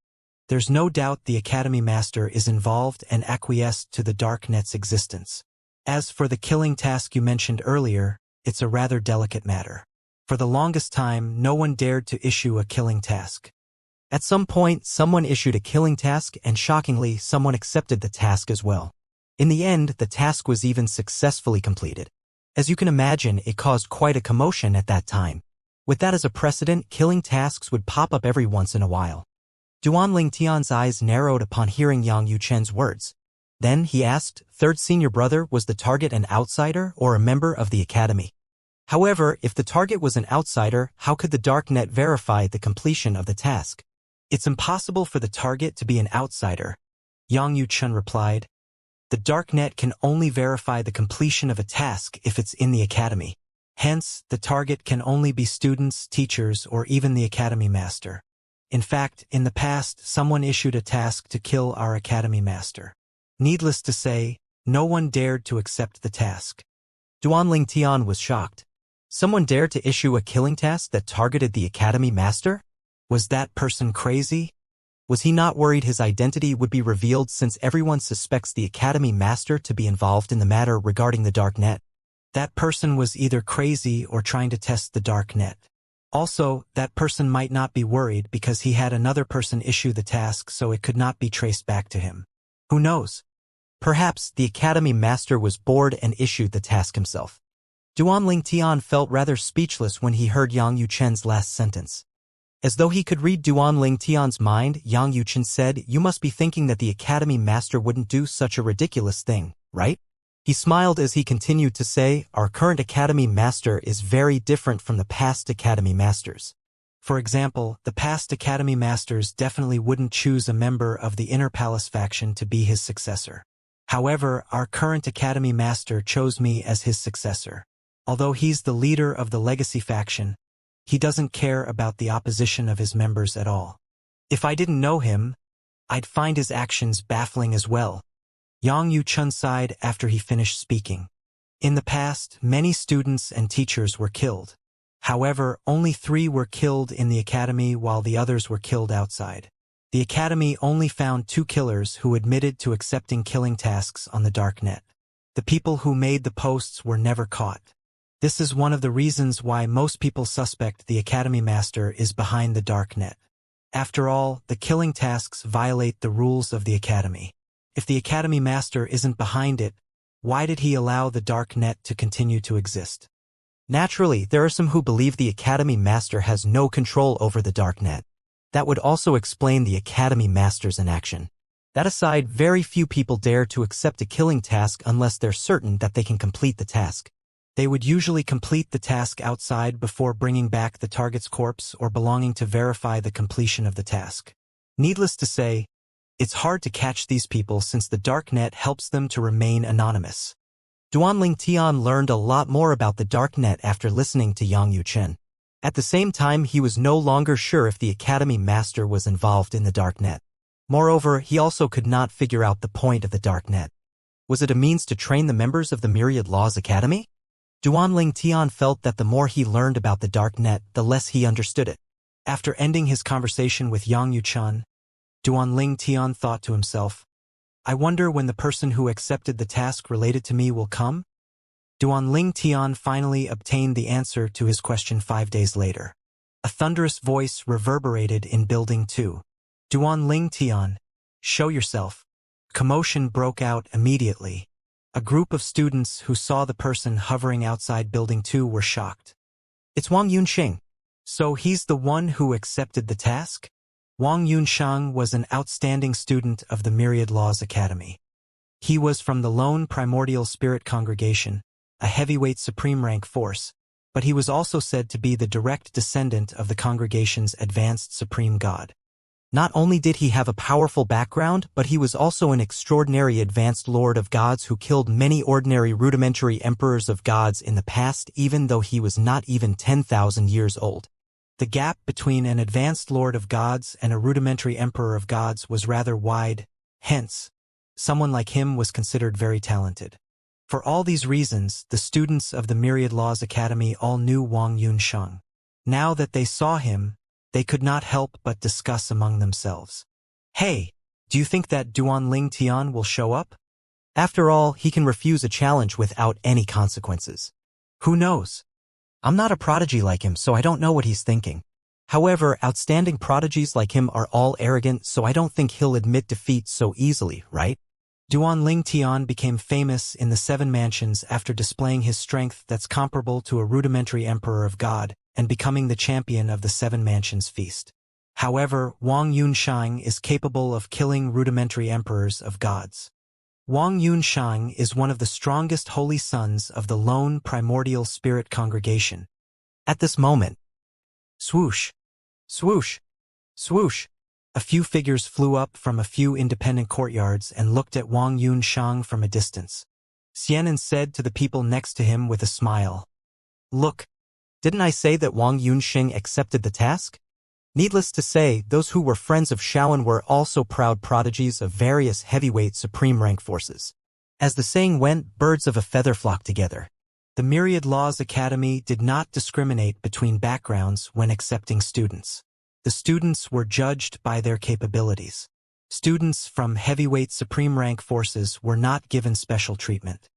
there's no doubt the Academy Master is involved and acquiesced to the Darknet's existence. As for the killing task you mentioned earlier, it's a rather delicate matter. For the longest time, no one dared to issue a killing task. At some point, someone issued a killing task and shockingly, someone accepted the task as well. In the end, the task was even successfully completed. As you can imagine, it caused quite a commotion at that time. With that as a precedent, killing tasks would pop up every once in a while. Duanling Tian's eyes narrowed upon hearing Yang Yuchen's words. Then he asked, third senior brother, was the target an outsider or a member of the Academy? However, if the target was an outsider, how could the Darknet verify the completion of the task? It's impossible for the target to be an outsider, Yang Yuchen replied. The Darknet can only verify the completion of a task if it's in the Academy. Hence, the target can only be students, teachers, or even the Academy Master. In fact, in the past, someone issued a task to kill our Academy Master. Needless to say, no one dared to accept the task. Duanling Tian was shocked. Someone dared to issue a killing task that targeted the Academy Master? Was that person crazy? Was he not worried his identity would be revealed since everyone suspects the Academy Master to be involved in the matter regarding the Darknet? That person was either crazy or trying to test the Darknet. Also, that person might not be worried because he had another person issue the task so it could not be traced back to him. Who knows? Perhaps the Academy Master was bored and issued the task himself. Duanling Tian felt rather speechless when he heard Yang Yuchen's last sentence. As though he could read Duanling Tian's mind, Yang Yuchen said, you must be thinking that the Academy Master wouldn't do such a ridiculous thing, right? He smiled as he continued to say, our current Academy Master is very different from the past Academy Masters. For example, the past Academy Masters definitely wouldn't choose a member of the Inner Palace faction to be his successor. However, our current Academy Master chose me as his successor. Although he's the leader of the Legacy faction, he doesn't care about the opposition of his members at all. If I didn't know him, I'd find his actions baffling as well. Yang Yuchen sighed after he finished speaking. In the past, many students and teachers were killed. However, only 3 were killed in the Academy while the others were killed outside. The Academy only found 2 killers who admitted to accepting killing tasks on the Darknet. The people who made the posts were never caught. This is one of the reasons why most people suspect the Academy Master is behind the Darknet. After all, the killing tasks violate the rules of the Academy. If the Academy Master isn't behind it, why did he allow the Darknet to continue to exist? Naturally, there are some who believe the Academy Master has no control over the Darknet. That would also explain the Academy Master's inaction. That aside, very few people dare to accept a killing task unless they're certain that they can complete the task. They would usually complete the task outside before bringing back the target's corpse or belonging to verify the completion of the task. Needless to say, it's hard to catch these people since the darknet helps them to remain anonymous. Duanling Tian learned a lot more about the darknet after listening to Yang Yuchen. At the same time, he was no longer sure if the Academy Master was involved in the darknet. Moreover, he also could not figure out the point of the darknet. Was it a means to train the members of the Myriad Laws Academy? Duanling Tian felt that the more he learned about the darknet, the less he understood it. After ending his conversation with Yang Yuchen, Duanling Tian thought to himself, I wonder when the person who accepted the task related to me will come? Duanling Tian finally obtained the answer to his question 5 days later. A thunderous voice reverberated in Building 2. Duanling Tian, show yourself. Commotion broke out immediately. A group of students who saw the person hovering outside Building 2 were shocked. It's Wang Yunxing. So he's the one who accepted the task? Wang Yunxiang was an outstanding student of the Myriad Laws Academy. He was from the Lone Primordial Spirit Congregation, a heavyweight supreme rank force, but he was also said to be the direct descendant of the congregation's advanced supreme god. Not only did he have a powerful background, but he was also an extraordinary advanced lord of gods who killed many ordinary rudimentary emperors of gods in the past, even though he was not even 10,000 years old. The gap between an advanced lord of gods and a rudimentary emperor of gods was rather wide, hence, someone like him was considered very talented. For all these reasons, the students of the Myriad Laws Academy all knew Wang Yunxiang. Now that they saw him, they could not help but discuss among themselves. Hey, do you think that Duanling Tian will show up? After all, he can refuse a challenge without any consequences. Who knows? I'm not a prodigy like him, so I don't know what he's thinking. However, outstanding prodigies like him are all arrogant, so I don't think he'll admit defeat so easily, right? Duanling Tian became famous in the Seven Mansions after displaying his strength that's comparable to a rudimentary emperor of God, and becoming the champion of the Seven Mansions feast. However, Wang Yunxiang is capable of killing rudimentary emperors of gods. Wang Yunxiang is one of the strongest holy sons of the Lone Primordial Spirit Congregation. At this moment, swoosh, swoosh, swoosh, a few figures flew up from a few independent courtyards and looked at Wang Yunxiang from a distance. Xianxia said to the people next to him with a smile, Look, didn't I say that Wang Yunxing accepted the task? Needless to say, those who were friends of Shaoan were also proud prodigies of various heavyweight supreme rank forces. As the saying went, birds of a feather flock together. The Myriad Laws Academy did not discriminate between backgrounds when accepting students. The students were judged by their capabilities. Students from heavyweight supreme rank forces were not given special treatment.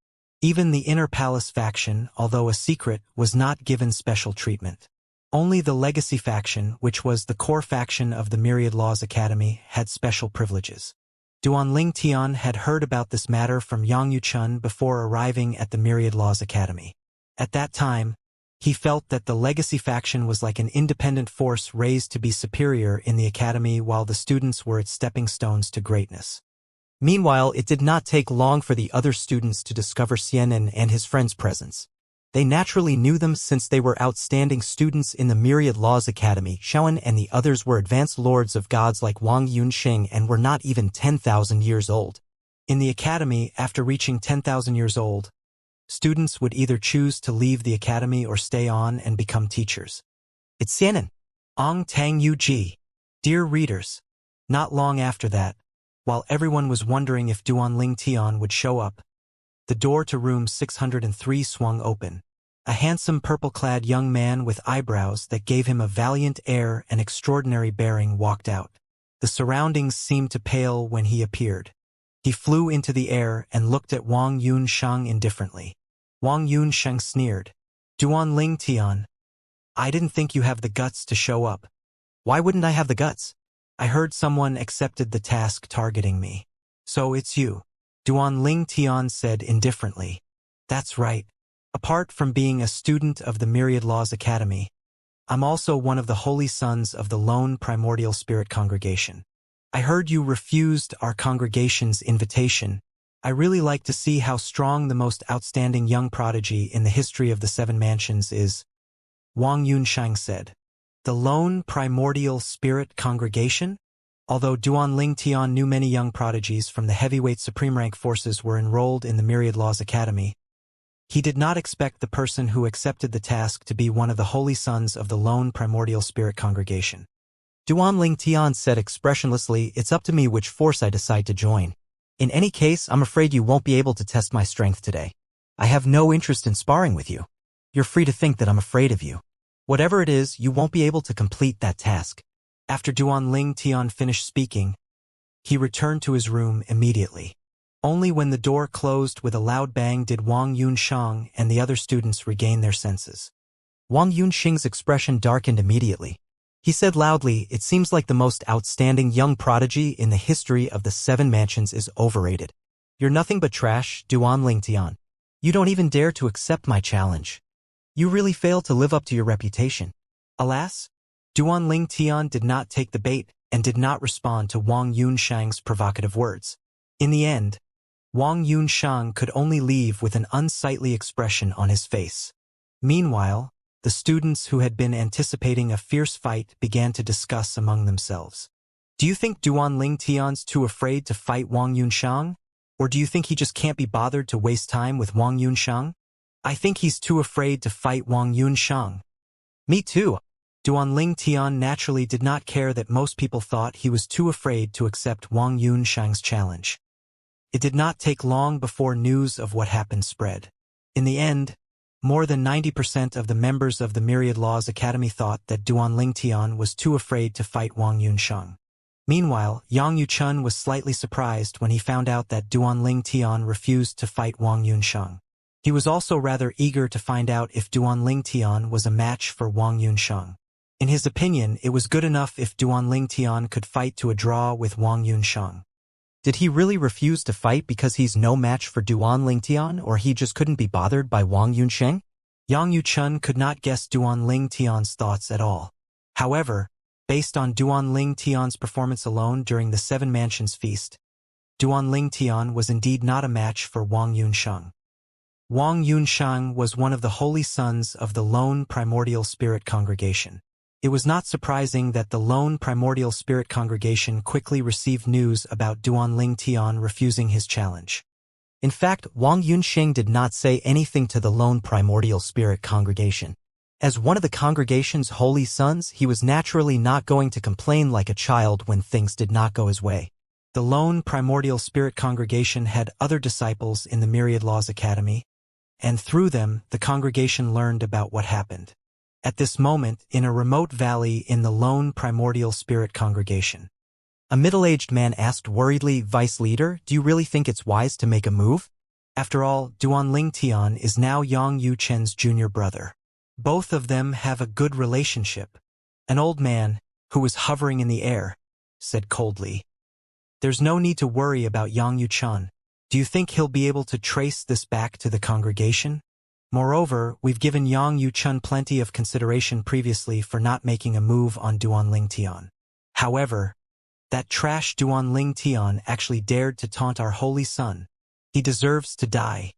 Even the Inner Palace faction, although a secret, was not given special treatment. Only the Legacy faction, which was the core faction of the Myriad Laws Academy, had special privileges. Duanling Tian had heard about this matter from Yang Yuchen before arriving at the Myriad Laws Academy. At that time, he felt that the Legacy faction was like an independent force raised to be superior in the academy while the students were its stepping stones to greatness. Meanwhile, it did not take long for the other students to discover Xianxia and his friend's presence. They naturally knew them since they were outstanding students in the Myriad Laws Academy. Shaoan and the others were advanced lords of gods like Wang Yunxing and were not even 10,000 years old. In the academy, after reaching 10,000 years old, students would either choose to leave the academy or stay on and become teachers. It's Xianxia. Ong Tang Yu Ji. Dear readers, not long after that, while everyone was wondering if Duanling Tian would show up, the door to room 603 swung open. A handsome purple-clad young man with eyebrows that gave him a valiant air and extraordinary bearing walked out. The surroundings seemed to pale when he appeared. He flew into the air and looked at Wang Yunxiang indifferently. Wang Yunxiang sneered. Duanling Tian, I didn't think you have the guts to show up. Why wouldn't I have the guts? I heard someone accepted the task targeting me. So it's you. Duanling Tian said indifferently. That's right. Apart from being a student of the Myriad Laws Academy, I'm also one of the holy sons of the Lone Primordial Spirit Congregation. I heard you refused our congregation's invitation. I really like to see how strong the most outstanding young prodigy in the history of the Seven Mansions is, Wang Yunshang said. The lone primordial spirit congregation? Although Duanling Tian knew many young prodigies from the heavyweight supreme rank forces were enrolled in the Myriad Laws Academy, he did not expect the person who accepted the task to be one of the holy sons of the lone primordial spirit congregation. Duanling Tian said expressionlessly, "It's up to me which force I decide to join. In any case, I'm afraid you won't be able to test my strength today. I have no interest in sparring with you. You're free to think that I'm afraid of you. Whatever it is, you won't be able to complete that task." After Duanling Tian finished speaking, he returned to his room immediately. Only when the door closed with a loud bang did Wang Yunshang and the other students regain their senses. Wang Yunsheng's expression darkened immediately. He said loudly, "It seems like the most outstanding young prodigy in the history of the Seven Mansions is overrated. You're nothing but trash, Duanling Tian. You don't even dare to accept my challenge. You really fail to live up to your reputation." Alas, Duanling Tian did not take the bait and did not respond to Wang Yunshang's provocative words. In the end, Wang Yunshang could only leave with an unsightly expression on his face. Meanwhile, the students who had been anticipating a fierce fight began to discuss among themselves. Do you think Duanling Tian's too afraid to fight Wang Yunshang? Or do you think he just can't be bothered to waste time with Wang Yunshang? I think he's too afraid to fight Wang Yunshang. Me too. Duanling Tian naturally did not care that most people thought he was too afraid to accept Wang Yunshang's challenge. It did not take long before news of what happened spread. In the end, more than 90% of the members of the Myriad Laws Academy thought that Duanling Tian was too afraid to fight Wang Yunshang. Meanwhile, Yang Yuchun was slightly surprised when he found out that Duanling Tian refused to fight Wang Yunshang. He was also rather eager to find out if Duanling Tian was a match for Wang Yunshang. In his opinion, it was good enough if Duanling Tian could fight to a draw with Wang Yunshang. Did he really refuse to fight because he's no match for Duanling Tian, or he just couldn't be bothered by Wang Yunsheng? Yang Yuchun could not guess Duanling Tian's thoughts at all. However, based on Duanling Tian's performance alone during the Seven Mansions feast, Duanling Tian was indeed not a match for Wang Yunsheng. Wang Yunsheng was one of the holy sons of the lone primordial spirit congregation. It was not surprising that the lone primordial spirit congregation quickly received news about Duanling Tian refusing his challenge. In fact, Wang Yunsheng did not say anything to the lone primordial spirit congregation. As one of the congregation's holy sons, he was naturally not going to complain like a child when things did not go his way. The lone primordial spirit congregation had other disciples in the Myriad Laws Academy, and through them, the congregation learned about what happened. At this moment, in a remote valley in the lone primordial spirit congregation, a middle-aged man asked worriedly, "Vice leader, do you really think it's wise to make a move? After all, Duanling Tian is now Yang Yuchen's junior brother. Both of them have a good relationship." An old man, who was hovering in the air, said coldly, "There's no need to worry about Yang Yuchen. Do you think he'll be able to trace this back to the congregation? Moreover, we've given Yang Yuchun plenty of consideration previously for not making a move on Duanling Tian. However, that trash Duanling Tian actually dared to taunt our holy son. He deserves to die.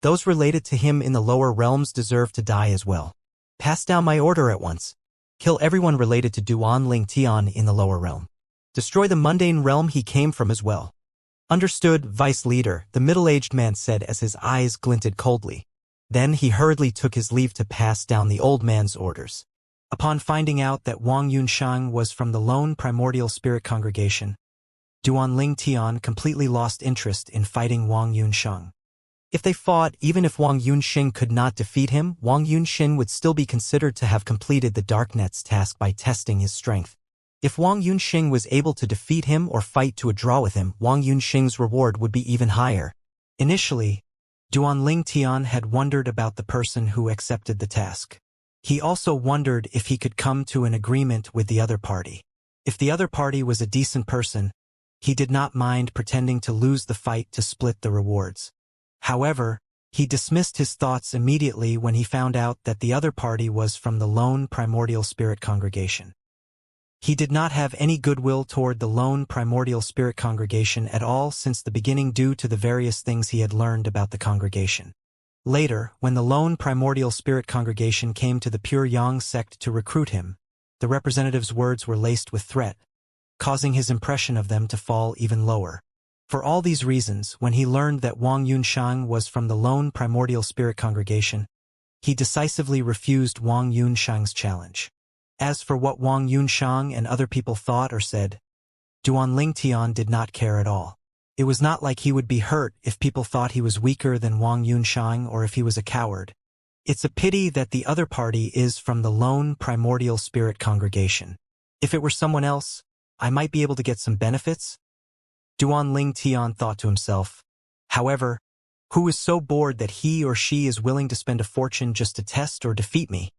Those related to him in the lower realms deserve to die as well. Pass down my order at once. Kill everyone related to Duanling Tian in the lower realm. Destroy the mundane realm he came from as well." "Understood, Vice Leader," the middle-aged man said as his eyes glinted coldly. Then he hurriedly took his leave to pass down the old man's orders. Upon finding out that Wang Yunsheng was from the lone primordial spirit congregation, Duanling Tian completely lost interest in fighting Wang Yunsheng. If they fought, even if Wang Yunsheng could not defeat him, Wang Yunsheng would still be considered to have completed the Darknet's task by testing his strength. If Wang Yunsheng was able to defeat him or fight to a draw with him, Wang Yunsheng's reward would be even higher. Initially, Duanling Tian had wondered about the person who accepted the task. He also wondered if he could come to an agreement with the other party. If the other party was a decent person, he did not mind pretending to lose the fight to split the rewards. However, he dismissed his thoughts immediately when he found out that the other party was from the lone primordial spirit congregation. He did not have any goodwill toward the lone primordial spirit congregation at all since the beginning due to the various things he had learned about the congregation. Later, when the lone primordial spirit congregation came to the Pure Yang sect to recruit him, the representative's words were laced with threat, causing his impression of them to fall even lower. For all these reasons, when he learned that Wang Yunshang was from the lone primordial spirit congregation, he decisively refused Wang Yunshang's challenge. As for what Wang Yunshang and other people thought or said, Duanling Tian did not care at all. It was not like he would be hurt if people thought he was weaker than Wang Yunshang or if he was a coward. It's a pity that the other party is from the lone primordial spirit congregation. If it were someone else, I might be able to get some benefits. Duanling Tian thought to himself. However, who is so bored that he or she is willing to spend a fortune just to test or defeat me?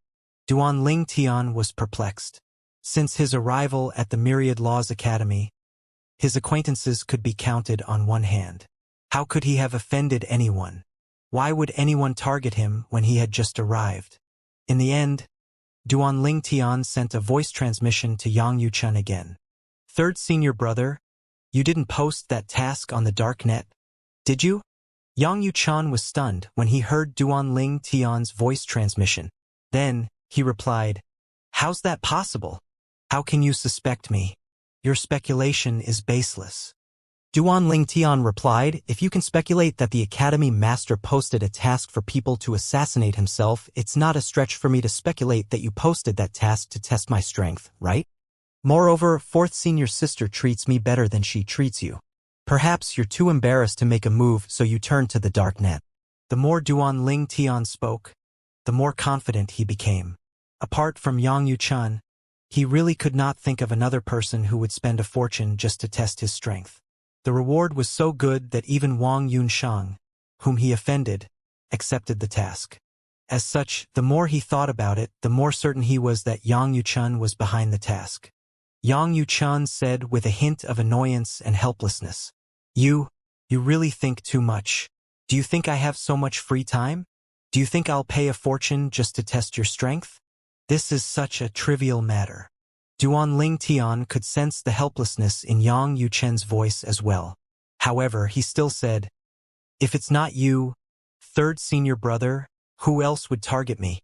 Duanling Tian was perplexed. Since his arrival at the Myriad Laws Academy, his acquaintances could be counted on one hand. How could he have offended anyone? Why would anyone target him when he had just arrived? In the end, Duanling Tian sent a voice transmission to Yang Yuchun again. Third senior brother, you didn't post that task on the dark net, did you? Yang Yuchun was stunned when he heard Duanling Tian's voice transmission. Then, he replied, how's that possible? How can you suspect me? Your speculation is baseless. Duanling Tian replied, if you can speculate that the Academy Master posted a task for people to assassinate himself, it's not a stretch for me to speculate that you posted that task to test my strength, right? Moreover, fourth senior sister treats me better than she treats you. Perhaps you're too embarrassed to make a move, so you turn to the dark net. The more Duanling Tian spoke, the more confident he became. Apart from Yang Yuchun, he really could not think of another person who would spend a fortune just to test his strength. The reward was so good that even Wang Yunshang, whom he offended, accepted the task. As such, the more he thought about it, the more certain he was that Yang Yuchun was behind the task. Yang Yuchun said with a hint of annoyance and helplessness, You really think too much. Do you think I have so much free time? Do you think I'll pay a fortune just to test your strength? This is such a trivial matter. Duanling Tian could sense the helplessness in Yang Yuchun's voice as well. However, he still said, if it's not you, third senior brother, who else would target me?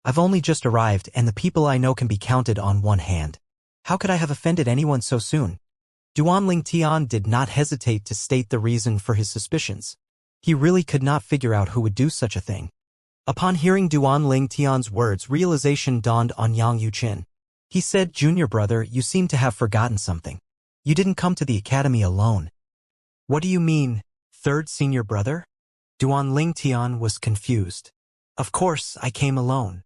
I've only just arrived and the people I know can be counted on one hand. How could I have offended anyone so soon? Duanling Tian did not hesitate to state the reason for his suspicions. He really could not figure out who would do such a thing. Upon hearing Duanling Tian's words, realization dawned on Yang Yuchun. He said, Junior brother, you seem to have forgotten something. You didn't come to the academy alone. What do you mean, third senior brother? Duanling Tian was confused. Of course, I came alone.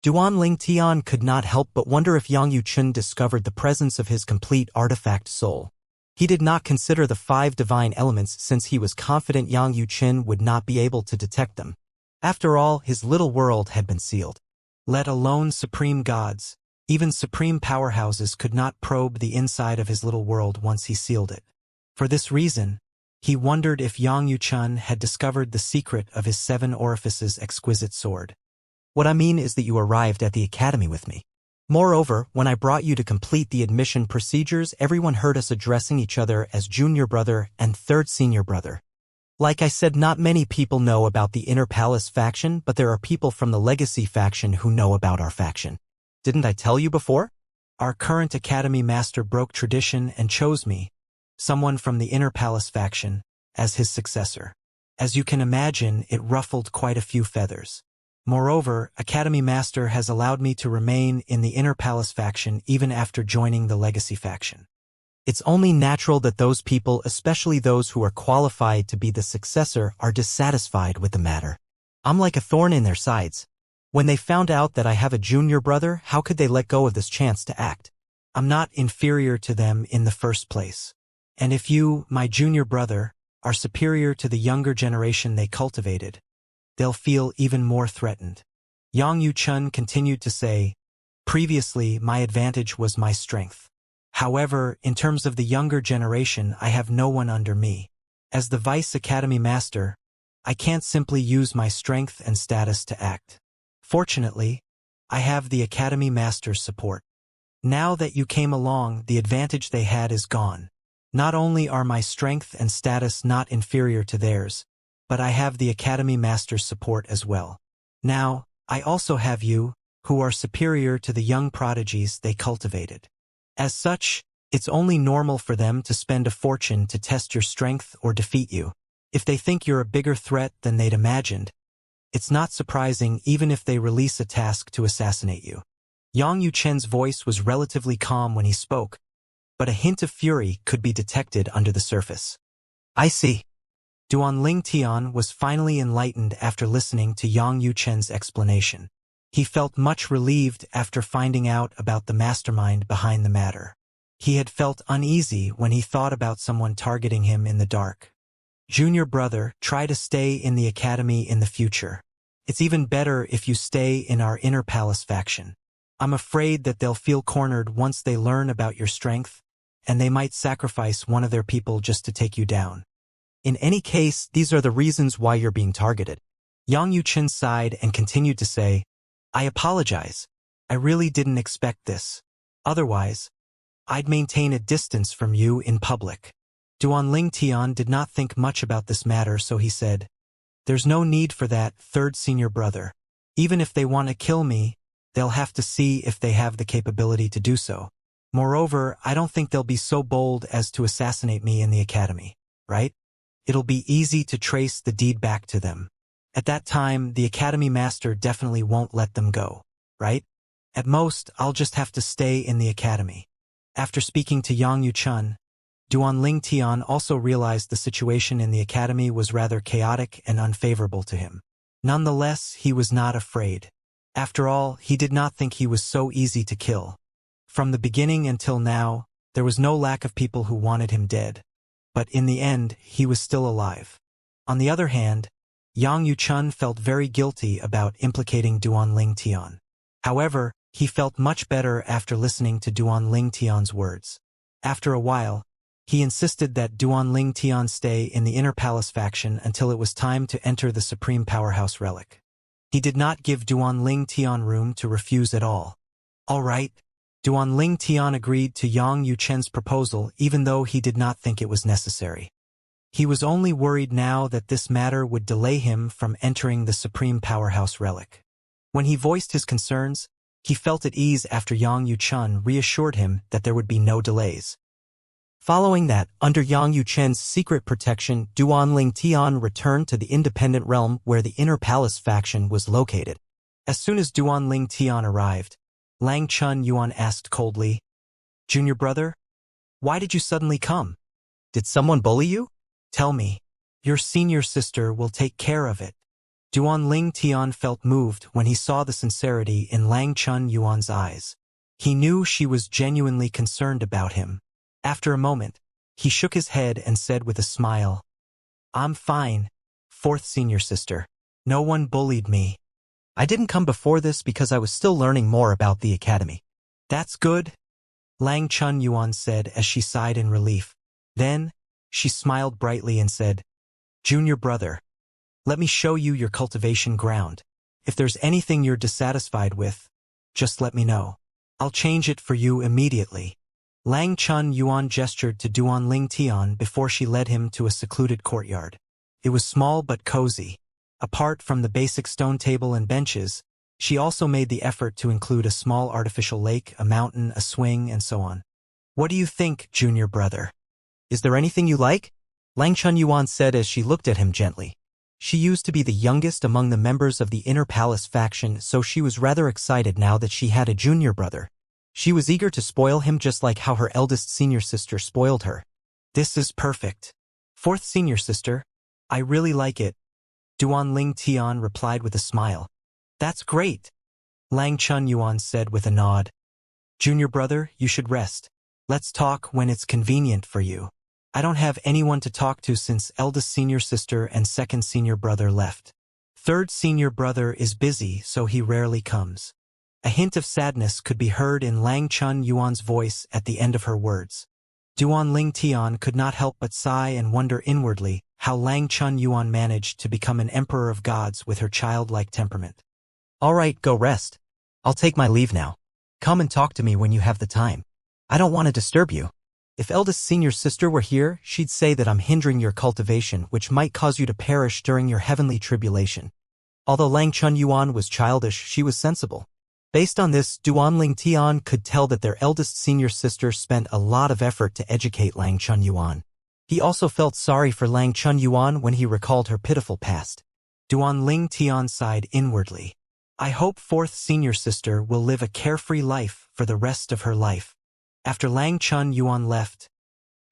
Duanling Tian could not help but wonder if Yang Yuchun discovered the presence of his complete artifact soul. He did not consider the 5 divine elements since he was confident Yang Yuchun would not be able to detect them. After all, his little world had been sealed. Let alone supreme gods, even supreme powerhouses could not probe the inside of his little world once he sealed it. For this reason, he wondered if Yang Yuchun had discovered the secret of his 7 orifices exquisite sword. What I mean is that you arrived at the academy with me. Moreover, when I brought you to complete the admission procedures, everyone heard us addressing each other as junior brother and third senior brother. Like I said, not many people know about the Inner Palace faction, but there are people from the Legacy faction who know about our faction. Didn't I tell you before? Our current academy master broke tradition and chose me, someone from the Inner Palace faction, as his successor. As you can imagine, it ruffled quite a few feathers. Moreover, Academy Master has allowed me to remain in the Inner Palace faction even after joining the Legacy faction. It's only natural that those people, especially those who are qualified to be the successor, are dissatisfied with the matter. I'm like a thorn in their sides. When they found out that I have a junior brother, how could they let go of this chance to act? I'm not inferior to them in the first place. And if you, my junior brother, are superior to the younger generation they cultivated, they'll feel even more threatened. Yang Yuchun continued to say, previously my advantage was my strength. However, in terms of the younger generation, I have no one under me. As the Vice Academy Master, I can't simply use my strength and status to act. Fortunately, I have the Academy Master's support. Now that you came along, the advantage they had is gone. Not only are my strength and status not inferior to theirs, but I have the Academy Master's support as well. Now, I also have you, who are superior to the young prodigies they cultivated. As such, it's only normal for them to spend a fortune to test your strength or defeat you. If they think you're a bigger threat than they'd imagined, it's not surprising even if they release a task to assassinate you. Yang Yuchen's voice was relatively calm when he spoke, but a hint of fury could be detected under the surface. I see. Duanling Tian was finally enlightened after listening to Yang Yuchen's explanation. He felt much relieved after finding out about the mastermind behind the matter. He had felt uneasy when he thought about someone targeting him in the dark. Junior brother, try to stay in the academy in the future. It's even better if you stay in our inner palace faction. I'm afraid that they'll feel cornered once they learn about your strength, and they might sacrifice one of their people just to take you down. In any case, these are the reasons why you're being targeted. Yang Yuchen sighed and continued to say, I apologize. I really didn't expect this. Otherwise, I'd maintain a distance from you in public. Duanling Tian did not think much about this matter, so he said, There's no need for that, third senior brother. Even if they want to kill me, they'll have to see if they have the capability to do so. Moreover, I don't think they'll be so bold as to assassinate me in the academy, right? It'll be easy to trace the deed back to them. At that time, the academy master definitely won't let them go, right? At most, I'll just have to stay in the academy. After speaking to Yang Yuchen, Duanling Tian also realized the situation in the academy was rather chaotic and unfavorable to him. Nonetheless, he was not afraid. After all, he did not think he was so easy to kill. From the beginning until now, there was no lack of people who wanted him dead. But in the end, he was still alive. On the other hand, Yang Yuchen felt very guilty about implicating Duanling Tian. However, he felt much better after listening to Duanling Tian's words. After a while, he insisted that Duanling Tian stay in the Inner Palace faction until it was time to enter the Supreme Powerhouse Relic. He did not give Duanling Tian room to refuse at all. All right. Duanling Tian agreed to Yang Yuchen's proposal even though he did not think it was necessary. He was only worried now that this matter would delay him from entering the Supreme Powerhouse Relic. When he voiced his concerns, he felt at ease after Yang Yuchen reassured him that there would be no delays. Following that, under Yang Yuchen's secret protection, Duanling Tian returned to the Independent Realm where the Inner Palace faction was located. As soon as Duanling Tian arrived, Lang Chun Yuan asked coldly, Junior brother, why did you suddenly come? Did someone bully you? Tell me. Your senior sister will take care of it. Duanling Tian felt moved when he saw the sincerity in Lang Chun Yuan's eyes. He knew she was genuinely concerned about him. After a moment, he shook his head and said with a smile, I'm fine, fourth senior sister. No one bullied me. I didn't come before this because I was still learning more about the academy. That's good, Lang Chun Yuan said as she sighed in relief. Then, she smiled brightly and said, Junior brother, let me show you your cultivation ground. If there's anything you're dissatisfied with, just let me know. I'll change it for you immediately. Lang Chun Yuan gestured to Duanling Tian before she led him to a secluded courtyard. It was small but cozy. Apart from the basic stone table and benches, she also made the effort to include a small artificial lake, a mountain, a swing, and so on. What do you think, junior brother? Is there anything you like? Lang Chun Yuan said as she looked at him gently. She used to be the youngest among the members of the Inner Palace faction, so she was rather excited now that she had a junior brother. She was eager to spoil him just like how her eldest senior sister spoiled her. This is perfect. Fourth senior sister, I really like it. Duanling Tian replied with a smile. That's great, Lang Chun Yuan said with a nod. Junior brother, you should rest. Let's talk when it's convenient for you. I don't have anyone to talk to since eldest senior sister and second senior brother left. Third senior brother is busy, so he rarely comes. A hint of sadness could be heard in Lang Chun Yuan's voice at the end of her words. Duanling Tian could not help but sigh and wonder inwardly how Lang Chun Yuan managed to become an emperor of gods with her childlike temperament. All right, go rest. I'll take my leave now. Come and talk to me when you have the time. I don't want to disturb you. If eldest senior sister were here, she'd say that I'm hindering your cultivation, which might cause you to perish during your heavenly tribulation. Although Lang Chunyuan was childish, she was sensible. Based on this, Duanling Tian could tell that their eldest senior sister spent a lot of effort to educate Lang Chunyuan. He also felt sorry for Lang Chunyuan when he recalled her pitiful past. Duanling Tian sighed inwardly. I hope fourth senior sister will live a carefree life for the rest of her life. After Lang Chunyuan left,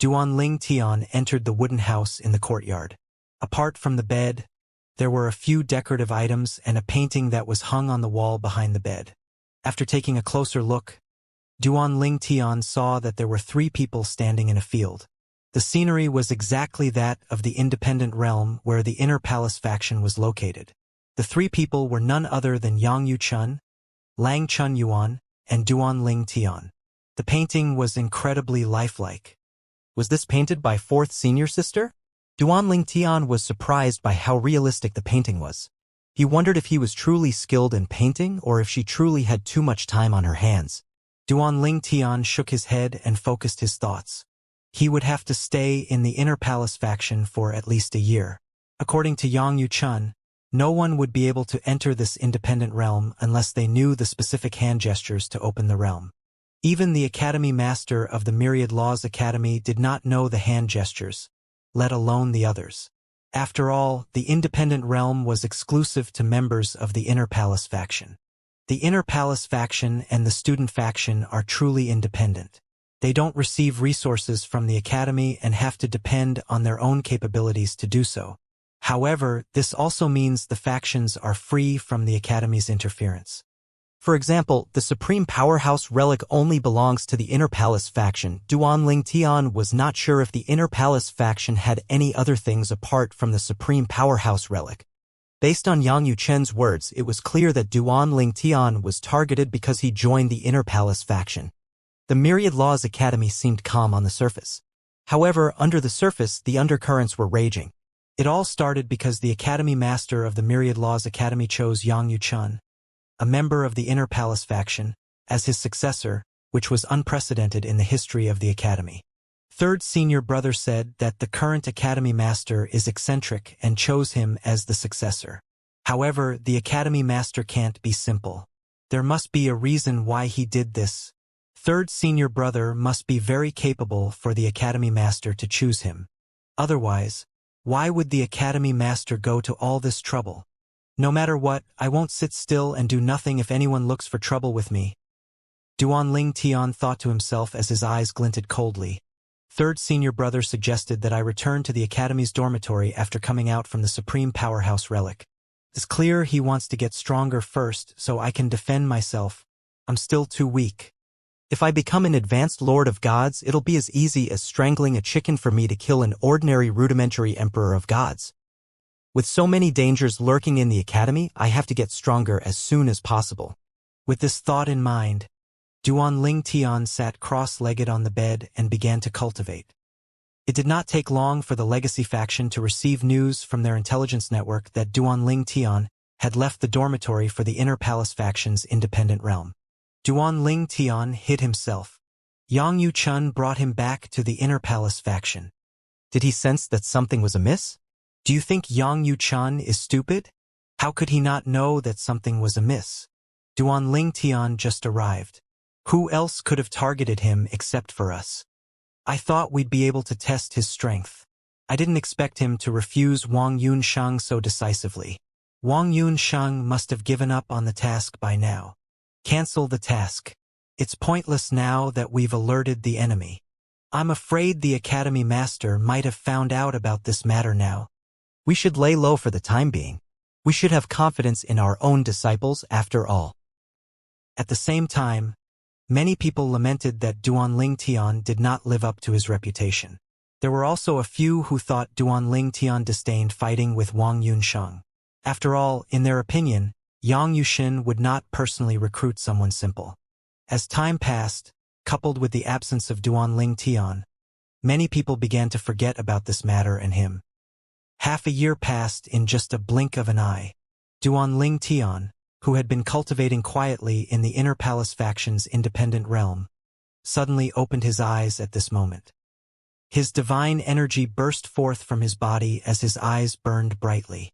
Duanling Tian entered the wooden house in the courtyard. Apart from the bed, there were a few decorative items and a painting that was hung on the wall behind the bed. After taking a closer look, Duanling Tian saw that there were 3 people standing in a field. The scenery was exactly that of the independent realm where the Inner Palace faction was located. The 3 people were none other than Yang Yuchun, Lang Chunyuan, and Duanling Tian. The painting was incredibly lifelike. Was this painted by fourth senior sister? Duanling Tian was surprised by how realistic the painting was. He wondered if he was truly skilled in painting or if she truly had too much time on her hands. Duanling Tian shook his head and focused his thoughts. He would have to stay in the Inner Palace faction for at least a year. According to Yang Yuchun, no one would be able to enter this independent realm unless they knew the specific hand gestures to open the realm. Even the Academy Master of the Myriad Laws Academy did not know the hand gestures, let alone the others. After all, the independent realm was exclusive to members of the Inner Palace faction. The Inner Palace faction and the student faction are truly independent. They don't receive resources from the Academy and have to depend on their own capabilities to do so. However, this also means the factions are free from the Academy's interference. For example, the Supreme Powerhouse relic only belongs to the Inner Palace faction. Duanling Tian was not sure if the Inner Palace faction had any other things apart from the Supreme Powerhouse relic. Based on Yang Yuchen's words, it was clear that Duanling Tian was targeted because he joined the Inner Palace faction. The Myriad Laws Academy seemed calm on the surface. However, under the surface, the undercurrents were raging. It all started because the Academy Master of the Myriad Laws Academy chose Yang Yuchun, a member of the Inner Palace faction, as his successor, which was unprecedented in the history of the Academy. Third senior brother said that the current Academy Master is eccentric and chose him as the successor. However, the Academy Master can't be simple. There must be a reason why he did this. Third senior brother must be very capable for the Academy Master to choose him. Otherwise, why would the Academy Master go to all this trouble? No matter what, I won't sit still and do nothing if anyone looks for trouble with me. Duanling Tian thought to himself as his eyes glinted coldly. Third senior brother suggested that I return to the Academy's dormitory after coming out from the Supreme Powerhouse relic. It's clear he wants to get stronger first so I can defend myself. I'm still too weak. If I become an advanced Lord of Gods, it'll be as easy as strangling a chicken for me to kill an ordinary rudimentary Emperor of Gods. With so many dangers lurking in the Academy, I have to get stronger as soon as possible. With this thought in mind, Duanling Tian sat cross-legged on the bed and began to cultivate. It did not take long for the Legacy faction to receive news from their intelligence network that Duanling Tian had left the dormitory for the Inner Palace faction's independent realm. Duanling Tian hid himself. Yang Yuchun brought him back to the Inner Palace faction. Did he sense that something was amiss? Do you think Yang Yuchun is stupid? How could he not know that something was amiss? Duanling Tian just arrived. Who else could have targeted him except for us? I thought we'd be able to test his strength. I didn't expect him to refuse Wang Yunsheng so decisively. Wang Yunsheng must have given up on the task by now. Cancel the task. It's pointless now that we've alerted the enemy. I'm afraid the Academy Master might have found out about this matter now. We should lay low for the time being. We should have confidence in our own disciples after all. At the same time, many people lamented that Duanling Tian did not live up to his reputation. There were also a few who thought Duanling Tian disdained fighting with Wang Yunsheng. After all, in their opinion, Yang Yuxin would not personally recruit someone simple. As time passed, coupled with the absence of Duanling Tian, many people began to forget about this matter and him. Half a year passed in just a blink of an eye. Duanling Tian, who had been cultivating quietly in the inner palace faction's independent realm, suddenly opened his eyes at this moment. His divine energy burst forth from his body as his eyes burned brightly.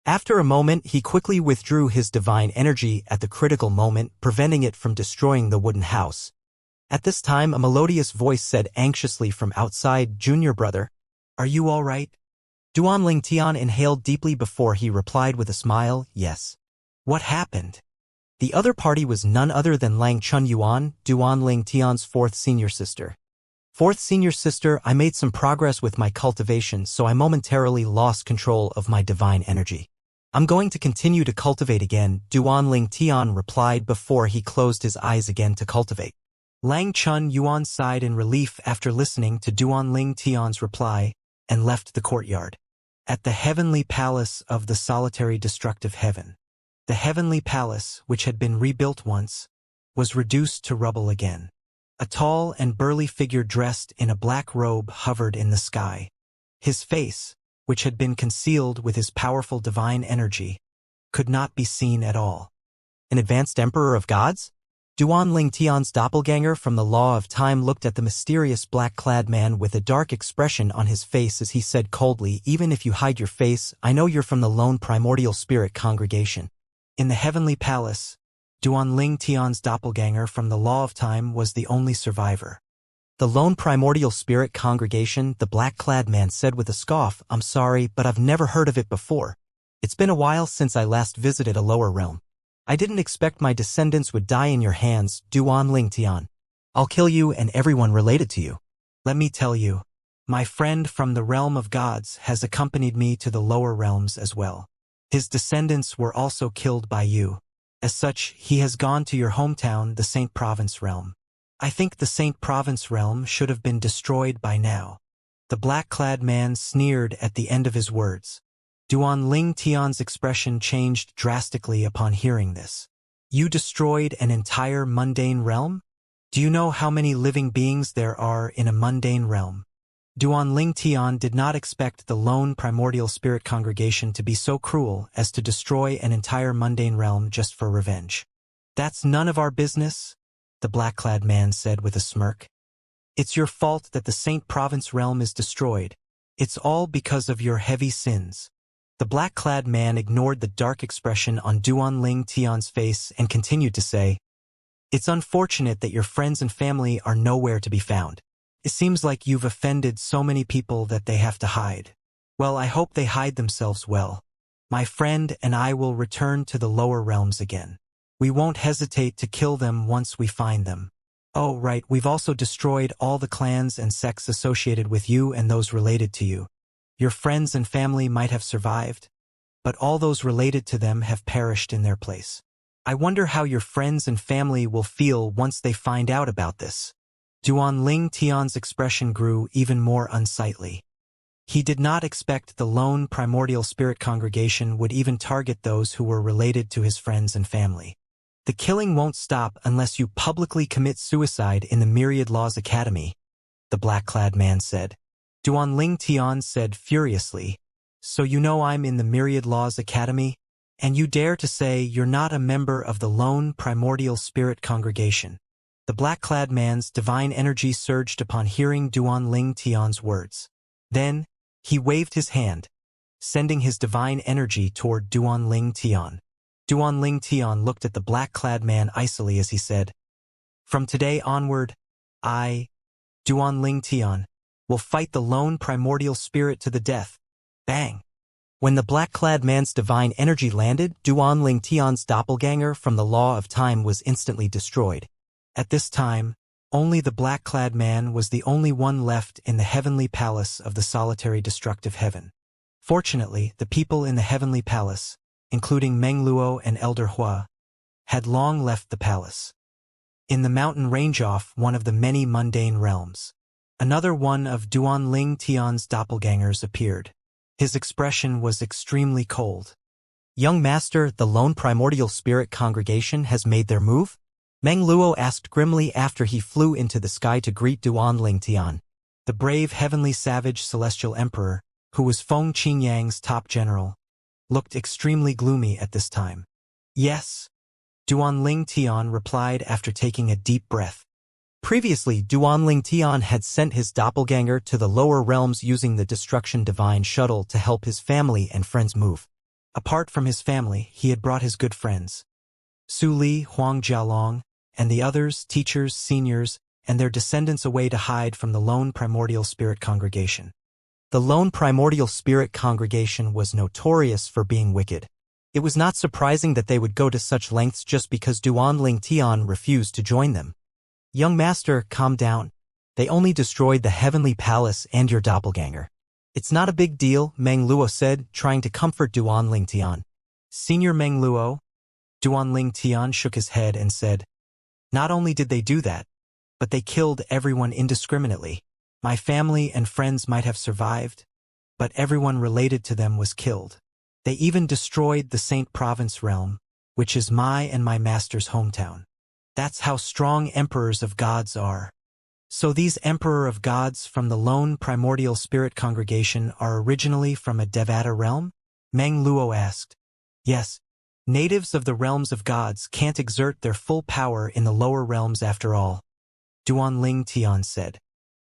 After a moment, he quickly withdrew his divine energy at the critical moment, preventing it from destroying the wooden house. At this time, a melodious voice said anxiously from outside, "Junior brother, are you all right?" Duan Tian inhaled deeply before he replied with a smile, "Yes." What happened? The other party was none other than Lang Chun Yuan, Duan Tian's fourth senior sister. Fourth senior sister, I made some progress with my cultivation, so I momentarily lost control of my divine energy. I'm going to continue to cultivate again, Duan Tian replied before he closed his eyes again to cultivate. Lang Chun Yuan sighed in relief after listening to Duan Tian's reply and left the courtyard. At the heavenly palace of the solitary destructive heaven. The heavenly palace, which had been rebuilt once, was reduced to rubble again. A tall and burly figure dressed in a black robe hovered in the sky. His face, which had been concealed with his powerful divine energy, could not be seen at all. An advanced emperor of gods? Duan Tian's doppelganger from the Law of Time looked at the mysterious black-clad man with a dark expression on his face as he said coldly, "Even if you hide your face, I know you're from the lone primordial spirit congregation." In the heavenly palace, Duan Tian's doppelganger from the Law of Time was the only survivor. The lone primordial spirit congregation, the black-clad man said with a scoff, "I'm sorry, but I've never heard of it before. It's been a while since I last visited a lower realm. I didn't expect my descendants would die in your hands, Duan Tian. I'll kill you and everyone related to you. Let me tell you, my friend from the realm of gods has accompanied me to the lower realms as well. His descendants were also killed by you. As such, he has gone to your hometown, the Saint Province realm. I think the Saint Province realm should have been destroyed by now." The black-clad man sneered at the end of his words. Duan Tian's expression changed drastically upon hearing this. "You destroyed an entire mundane realm? Do you know how many living beings there are in a mundane realm?" Duan Tian did not expect the lone primordial spirit congregation to be so cruel as to destroy an entire mundane realm just for revenge. "That's none of our business," the black-clad man said with a smirk. "It's your fault that the Saint Province realm is destroyed. It's all because of your heavy sins." The black-clad man ignored the dark expression on Duan Tian's face and continued to say, "It's unfortunate that your friends and family are nowhere to be found. It seems like you've offended so many people that they have to hide. Well, I hope they hide themselves well. My friend and I will return to the lower realms again. We won't hesitate to kill them once we find them. Oh, right, we've also destroyed all the clans and sects associated with you and those related to you. Your friends and family might have survived, but all those related to them have perished in their place. I wonder how your friends and family will feel once they find out about this." Duan Tian's expression grew even more unsightly. He did not expect the lone primordial spirit congregation would even target those who were related to his friends and family. "The killing won't stop unless you publicly commit suicide in the Myriad Laws Academy," the black-clad man said. Duan Tian said furiously, "So you know I'm in the Myriad Laws Academy? And you dare to say you're not a member of the lone primordial spirit congregation?" The black-clad man's divine energy surged upon hearing Duan Tian's words. Then, he waved his hand, sending his divine energy toward Duan Tian. Duan Tian looked at the black-clad man icily as he said, "From today onward, I, Duan Tian, will fight the lone primordial spirit to the death." Bang! When the black-clad man's divine energy landed, Duan Tian's doppelganger from the Law of Time was instantly destroyed. At this time, only the black-clad man was the only one left in the heavenly palace of the solitary destructive heaven. Fortunately, the people in the heavenly palace, including Meng Luo and Elder Hua, had long left the palace. In the mountain range off one of the many mundane realms, another one of Duan Tian's doppelgangers appeared. His expression was extremely cold. "Young master, the lone primordial spirit congregation has made their move?" Meng Luo asked grimly after he flew into the sky to greet Duan Tian. The brave heavenly savage celestial emperor, who was Feng Qingyang's top general, looked extremely gloomy at this time. Yes. Duanling Tian replied after taking a deep breath. Previously, Duanling Tian had sent his doppelganger to the lower realms using the Destruction Divine Shuttle to help his family and friends move. Apart from his family, he had brought his good friends, Su Li, Huang Jialong, and the others, teachers, seniors, and their descendants away to hide from the lone primordial spirit congregation. The lone primordial spirit congregation was notorious for being wicked. It was not surprising that they would go to such lengths just because Duanling Tian refused to join them. Young master, calm down. They only destroyed the heavenly palace and your doppelganger. It's not a big deal, Meng Luo said, trying to comfort Duanling Tian. Senior Meng Luo? Duanling Tian shook his head and said, not only did they do that, but they killed everyone indiscriminately. My family and friends might have survived, but everyone related to them was killed. They even destroyed the Saint Province realm, which is my and my master's hometown. That's how strong emperors of gods are. So these emperor of gods from the lone primordial spirit congregation are originally from a Devata realm? Meng Luo asked. Yes. Natives of the realms of gods can't exert their full power in the lower realms after all. Duanling Tian said.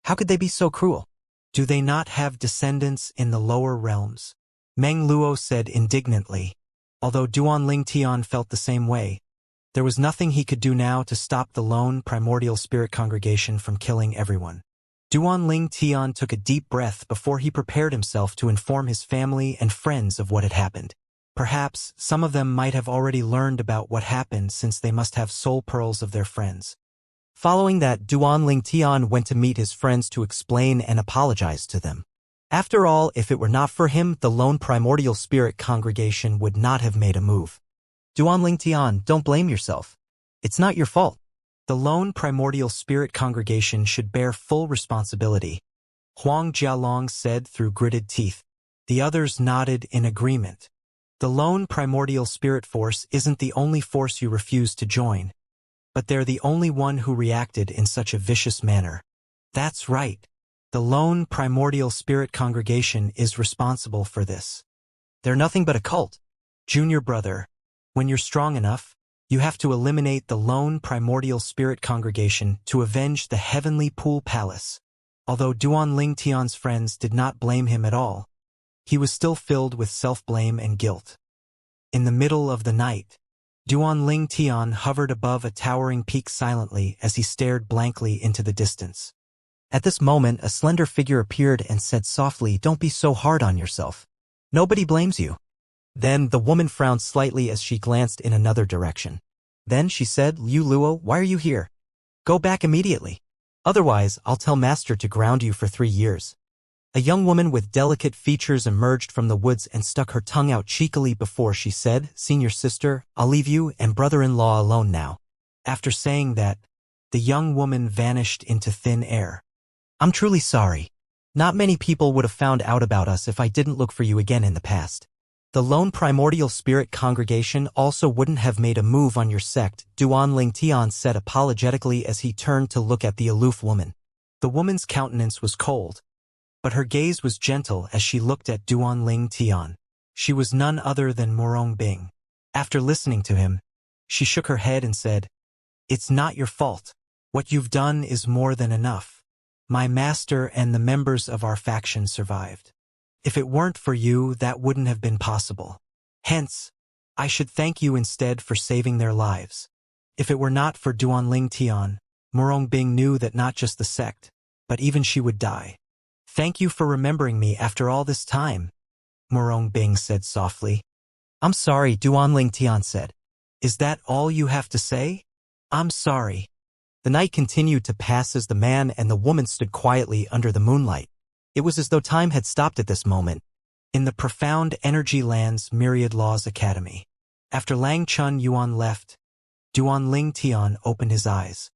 How could they be so cruel? Do they not have descendants in the lower realms? Meng Luo said indignantly. Although Duanling Tian felt the same way, there was nothing he could do now to stop the lone primordial spirit congregation from killing everyone. Duanling Tian took a deep breath before he prepared himself to inform his family and friends of what had happened. Perhaps some of them might have already learned about what happened since they must have soul pearls of their friends. Following that, Duanling Tian went to meet his friends to explain and apologize to them. After all, if it were not for him, the lone primordial spirit congregation would not have made a move. Duanling Tian, don't blame yourself. It's not your fault. The lone primordial spirit congregation should bear full responsibility, Huang Jialong said through gritted teeth. The others nodded in agreement. The lone primordial spirit force isn't the only force you refused to join, but they're the only one who reacted in such a vicious manner. That's right. The lone primordial spirit congregation is responsible for this. They're nothing but a cult. Junior brother, when you're strong enough, you have to eliminate the lone primordial spirit congregation to avenge the heavenly pool palace. Although Duanling Tian's friends did not blame him at all, he was still filled with self-blame and guilt. In the middle of the night, Duanling Tian hovered above a towering peak silently as he stared blankly into the distance. At this moment, a slender figure appeared and said softly, "Don't be so hard on yourself. Nobody blames you." Then the woman frowned slightly as she glanced in another direction. Then she said, "Liu Luo, why are you here? Go back immediately. Otherwise, I'll tell Master to ground you for 3 years." A young woman with delicate features emerged from the woods and stuck her tongue out cheekily before she said, "Senior sister, I'll leave you and brother-in-law alone now." After saying that, the young woman vanished into thin air. "I'm truly sorry. Not many people would have found out about us if I didn't look for you again in the past. The lone primordial spirit congregation also wouldn't have made a move on your sect," Duanling Tian said apologetically as he turned to look at the aloof woman. The woman's countenance was cold, but her gaze was gentle as she looked at Duanling Tian. She was none other than Morong Bing. After listening to him, she shook her head and said, "It's not your fault. What you've done is more than enough. My master and the members of our faction survived. If it weren't for you, that wouldn't have been possible. Hence, I should thank you instead for saving their lives." If it were not for Duanling Tian, Morong Bing knew that not just the sect, but even she would die. "Thank you for remembering me after all this time," Morong Bing said softly. "I'm sorry," Duanling Tian said. "Is that all you have to say?" "I'm sorry." The night continued to pass as the man and the woman stood quietly under the moonlight. It was as though time had stopped at this moment, in the profound energy land's Myriad Laws Academy. After Lang Chun Yuan left, Duanling Tian opened his eyes.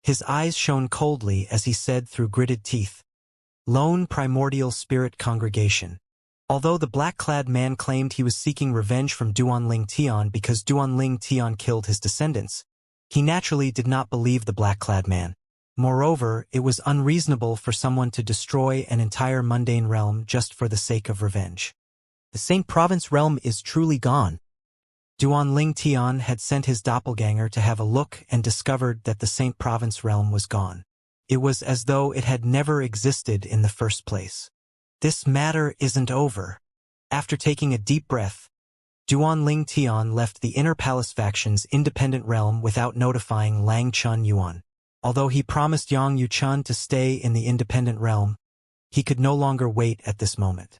His eyes shone coldly as he said through gritted teeth, "Lone primordial spirit congregation." Although the black-clad man claimed he was seeking revenge from Duanling Tian because Duanling Tian killed his descendants, he naturally did not believe the black-clad man. Moreover, it was unreasonable for someone to destroy an entire mundane realm just for the sake of revenge. The Saint Province realm is truly gone. Duan Ling Tian had sent his doppelganger to have a look and discovered that the Saint Province realm was gone. It was as though it had never existed in the first place. This matter isn't over. After taking a deep breath, Duan Ling Tian left the Inner Palace faction's independent realm without notifying Lang Chun Yuan. Although he promised Yang Yuchun to stay in the independent realm, he could no longer wait at this moment.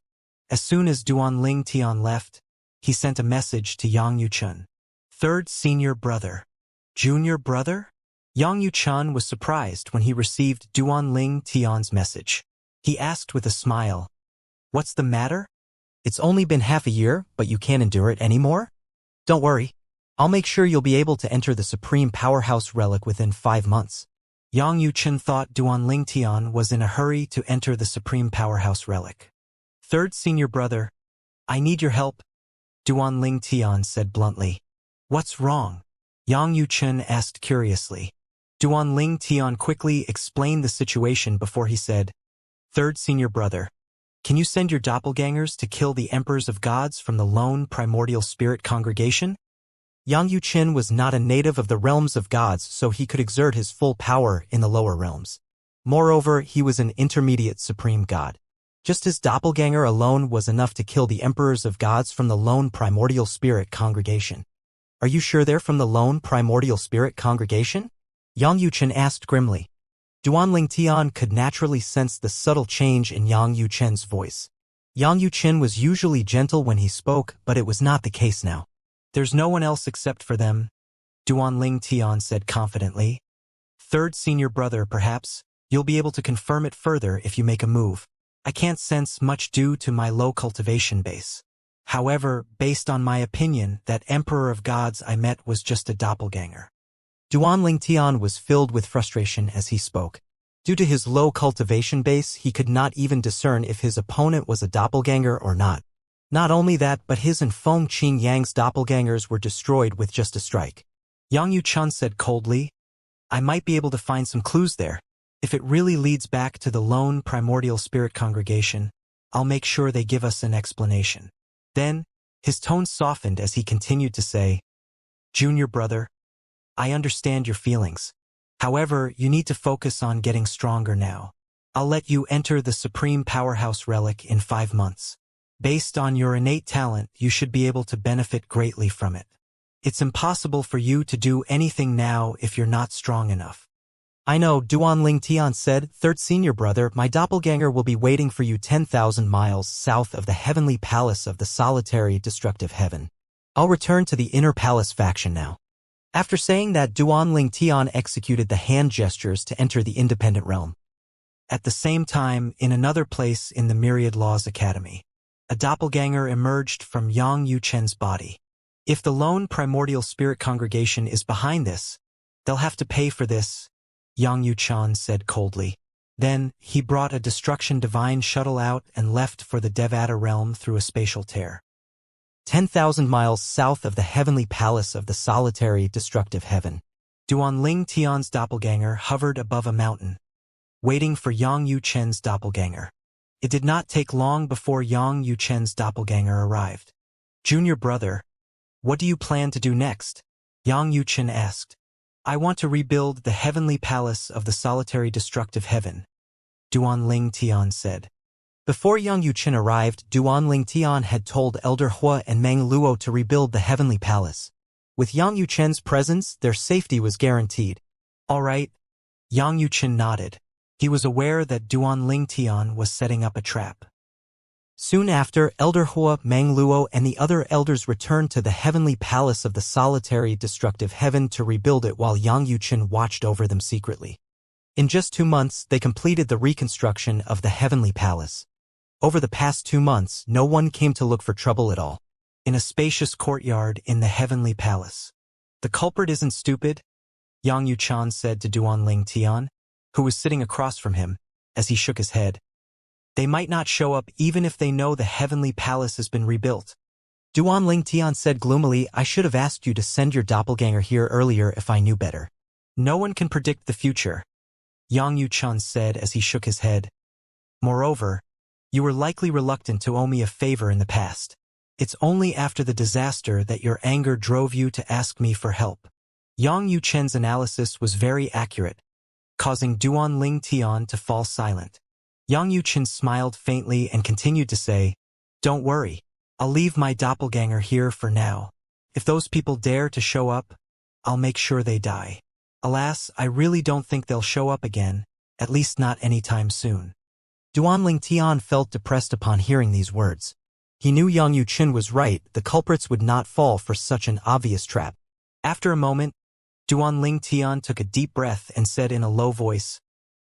As soon as Duan Ling Tian left, he sent a message to Yang Yuchun. Third senior brother. Junior brother? Yang Yuchun was surprised when he received Duan Ling Tian's message. He asked with a smile, "What's the matter? It's only been half a year, but you can't endure it anymore? Don't worry. I'll make sure you'll be able to enter the Supreme Powerhouse Relic within 5 months." Yang Yuchun thought Duan Ling Tian was in a hurry to enter the Supreme Powerhouse Relic. Third senior brother, I need your help, Duan Ling Tian said bluntly. What's wrong? Yang Yuchun asked curiously. Duan Ling Tian quickly explained the situation before he said, Third senior brother, can you send your doppelgangers to kill the emperors of gods from the lone primordial spirit congregation? Yang Yuchun was not a native of the realms of gods, so he could exert his full power in the lower realms. Moreover, he was an intermediate supreme god. Just his doppelganger alone was enough to kill the emperors of gods from the lone primordial spirit congregation. Are you sure they're from the lone primordial spirit congregation? Yang Yuchun asked grimly. Duan Ling Tian could naturally sense the subtle change in Yang Yuchun's voice. Yang Yuchun was usually gentle when he spoke, but it was not the case now. There's no one else except for them, Duan Ling Tian said confidently. Third senior brother, perhaps. You'll be able to confirm it further if you make a move. I can't sense much due to my low cultivation base. However, based on my opinion, that Emperor of Gods I met was just a doppelganger. Duan Ling Tian was filled with frustration as he spoke. Due to his low cultivation base, he could not even discern if his opponent was a doppelganger or not. Not only that, but his and Feng Qing Yang's doppelgangers were destroyed with just a strike. Yang Yuchun said coldly, I might be able to find some clues there. If it really leads back to the lone primordial spirit congregation, I'll make sure they give us an explanation. Then, his tone softened as he continued to say, Junior brother, I understand your feelings. However, you need to focus on getting stronger now. I'll let you enter the Supreme Powerhouse Relic in 5 months. Based on your innate talent, you should be able to benefit greatly from it. It's impossible for you to do anything now if you're not strong enough. I know, Duan Ling Tian said, Third senior brother, my doppelganger will be waiting for you 10,000 miles south of the heavenly palace of the solitary destructive heaven. I'll return to the inner palace faction now. After saying that, Duan Ling Tian executed the hand gestures to enter the independent realm. At the same time, in another place in the Myriad Laws Academy, a doppelganger emerged from Yang Yuchun's body. If the lone primordial spirit congregation is behind this, they'll have to pay for this, Yang Yuchun said coldly. Then, he brought a destruction divine shuttle out and left for the Devata realm through a spatial tear. 10,000 miles south of the heavenly palace of the solitary destructive heaven, Duan Ling Tian's doppelganger hovered above a mountain, waiting for Yang Yuchun's doppelganger. It did not take long before Yang Yuchun's doppelganger arrived. Junior brother, what do you plan to do next? Yang Yuchun asked. I want to rebuild the heavenly palace of the solitary destructive heaven, Duan Ling Tian said. Before Yang Yuchun arrived, Duan Ling Tian had told Elder Hua and Meng Luo to rebuild the heavenly palace. With Yang Yuchun's presence, their safety was guaranteed. All right, Yang Yuchun nodded. He was aware that Duan Ling Tian was setting up a trap. Soon after, Elder Hua, Meng Luo, and the other elders returned to the heavenly palace of the solitary destructive heaven to rebuild it while Yang Yuchun watched over them secretly. In just 2 months, they completed the reconstruction of the heavenly palace. Over the past 2 months, no one came to look for trouble at all. In a spacious courtyard in the heavenly palace. The culprit isn't stupid, Yang Yuchun said to Duan Ling Tian, who was sitting across from him, as he shook his head. They might not show up even if they know the heavenly palace has been rebuilt. Duan Ling Tian said gloomily, I should have asked you to send your doppelganger here earlier if I knew better. No one can predict the future, Yang Yuchun said as he shook his head. Moreover, you were likely reluctant to owe me a favor in the past. It's only after the disaster that your anger drove you to ask me for help. Yang Yuchen's analysis was very accurate, causing Duan Ling Tian to fall silent. Yang Yuchen smiled faintly and continued to say, "Don't worry. I'll leave my doppelganger here for now. If those people dare to show up, I'll make sure they die. Alas, I really don't think they'll show up again, at least not anytime soon." Duan Ling Tian felt depressed upon hearing these words. He knew Yang Yuchen was right, the culprits would not fall for such an obvious trap. After a moment, Duan Ling Tian took a deep breath and said in a low voice,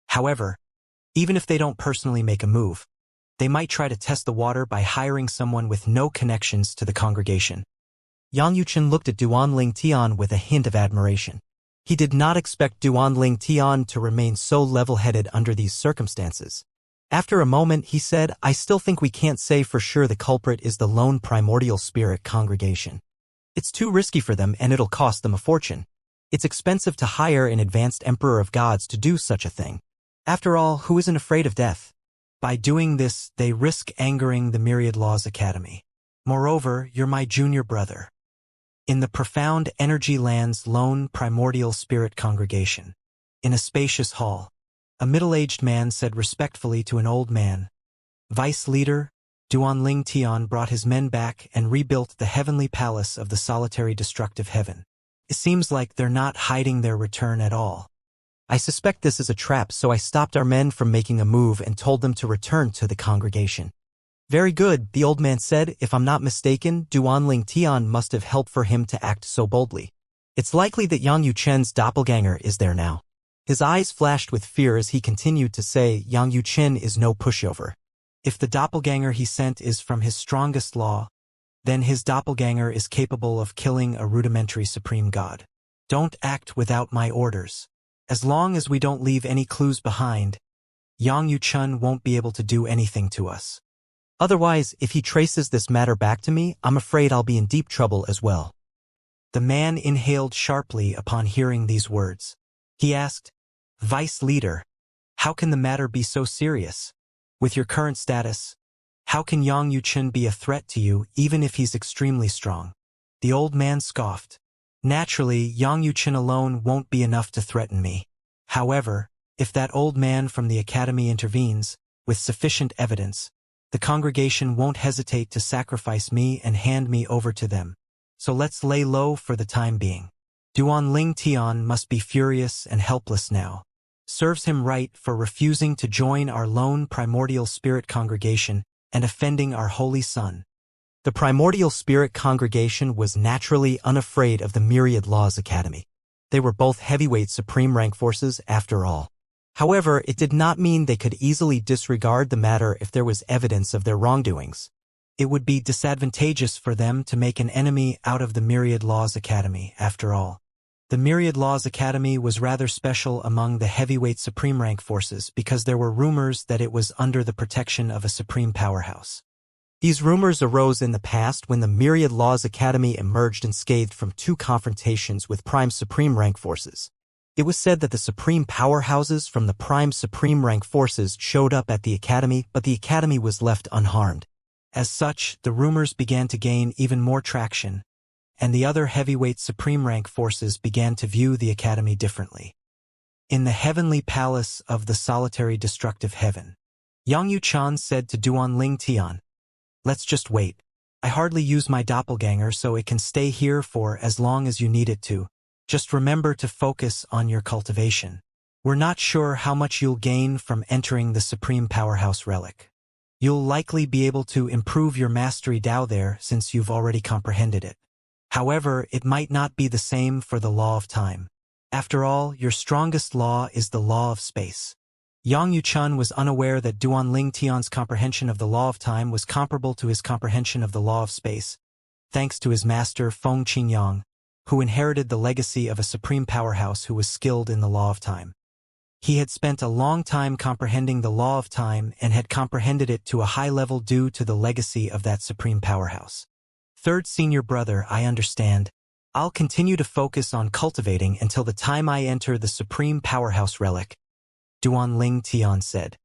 "However, even if they don't personally make a move, they might try to test the water by hiring someone with no connections to the congregation." Yang Yuchen looked at Duan Ling Tian with a hint of admiration. He did not expect Duan Ling Tian to remain so level-headed under these circumstances. After a moment, he said, "I still think we can't say for sure the culprit is the lone primordial spirit congregation. It's too risky for them and it'll cost them a fortune. It's expensive to hire an advanced emperor of gods to do such a thing. After all, who isn't afraid of death? By doing this, they risk angering the Myriad Laws Academy. Moreover, you're my junior brother." In the profound energy land's lone primordial spirit congregation, in a spacious hall, a middle-aged man said respectfully to an old man, "Vice leader, Duan Ling Tian brought his men back and rebuilt the heavenly palace of the solitary destructive heaven. It seems like they're not hiding their return at all. I suspect this is a trap, so I stopped our men from making a move and told them to return to the congregation." "Very good," the old man said. "If I'm not mistaken, Duan Ling Tian must have helped for him to act so boldly. It's likely that Yang Yuchen's doppelganger is there now." His eyes flashed with fear as he continued to say, "Yang Yuchen is no pushover. If the doppelganger he sent is from his strongest law, then his doppelganger is capable of killing a rudimentary supreme god. Don't act without my orders. As long as we don't leave any clues behind, Yang Yuchen won't be able to do anything to us. Otherwise, if he traces this matter back to me, I'm afraid I'll be in deep trouble as well." The man inhaled sharply upon hearing these words. He asked, "Vice leader, how can the matter be so serious? With your current status, how can Yang Yuchen be a threat to you even if he's extremely strong?" The old man scoffed. "Naturally, Yang Yuchen alone won't be enough to threaten me. However, if that old man from the academy intervenes, with sufficient evidence, the congregation won't hesitate to sacrifice me and hand me over to them. So let's lay low for the time being." Duan Ling Tian must be furious and helpless now. Serves him right for refusing to join our lone primordial spirit congregation and offending our holy son. The primordial spirit congregation was naturally unafraid of the Myriad Laws Academy. They were both heavyweight supreme rank forces after all. However, it did not mean they could easily disregard the matter if there was evidence of their wrongdoings. It would be disadvantageous for them to make an enemy out of the Myriad Laws Academy, after all. The Myriad Laws Academy was rather special among the heavyweight supreme rank forces because there were rumors that it was under the protection of a supreme powerhouse. These rumors arose in the past when the Myriad Laws Academy emerged unscathed from 2 confrontations with prime supreme rank forces. It was said that the supreme powerhouses from the prime supreme rank forces showed up at the academy, but the academy was left unharmed. As such, the rumors began to gain even more traction, and the other heavyweight supreme rank forces began to view the academy differently. In the heavenly palace of the solitary destructive heaven, Yang Yuchen said to Duan Ling Tian, "Let's just wait. I hardly use my doppelganger, so it can stay here for as long as you need it to. Just remember to focus on your cultivation. We're not sure how much you'll gain from entering the supreme powerhouse relic. You'll likely be able to improve your mastery Dao there since you've already comprehended it. However, it might not be the same for the law of time. After all, your strongest law is the law of space." Yang Yuchen was unaware that Duan Ling Tian's comprehension of the law of time was comparable to his comprehension of the law of space, thanks to his master Feng Qingyang, who inherited the legacy of a supreme powerhouse who was skilled in the law of time. He had spent a long time comprehending the law of time and had comprehended it to a high level due to the legacy of that supreme powerhouse. "Third senior brother, I understand. I'll continue to focus on cultivating until the time I enter the supreme powerhouse relic," Duan Ling Tian said.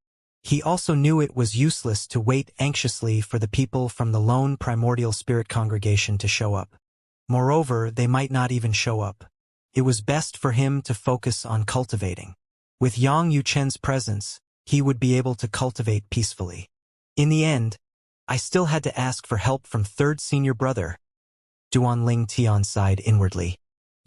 He also knew it was useless to wait anxiously for the people from the lone primordial spirit congregation to show up. Moreover, they might not even show up. It was best for him to focus on cultivating. With Yang Yuchen's presence, he would be able to cultivate peacefully. In the end, I still had to ask for help from third senior brother. Duanling Tian sighed inwardly.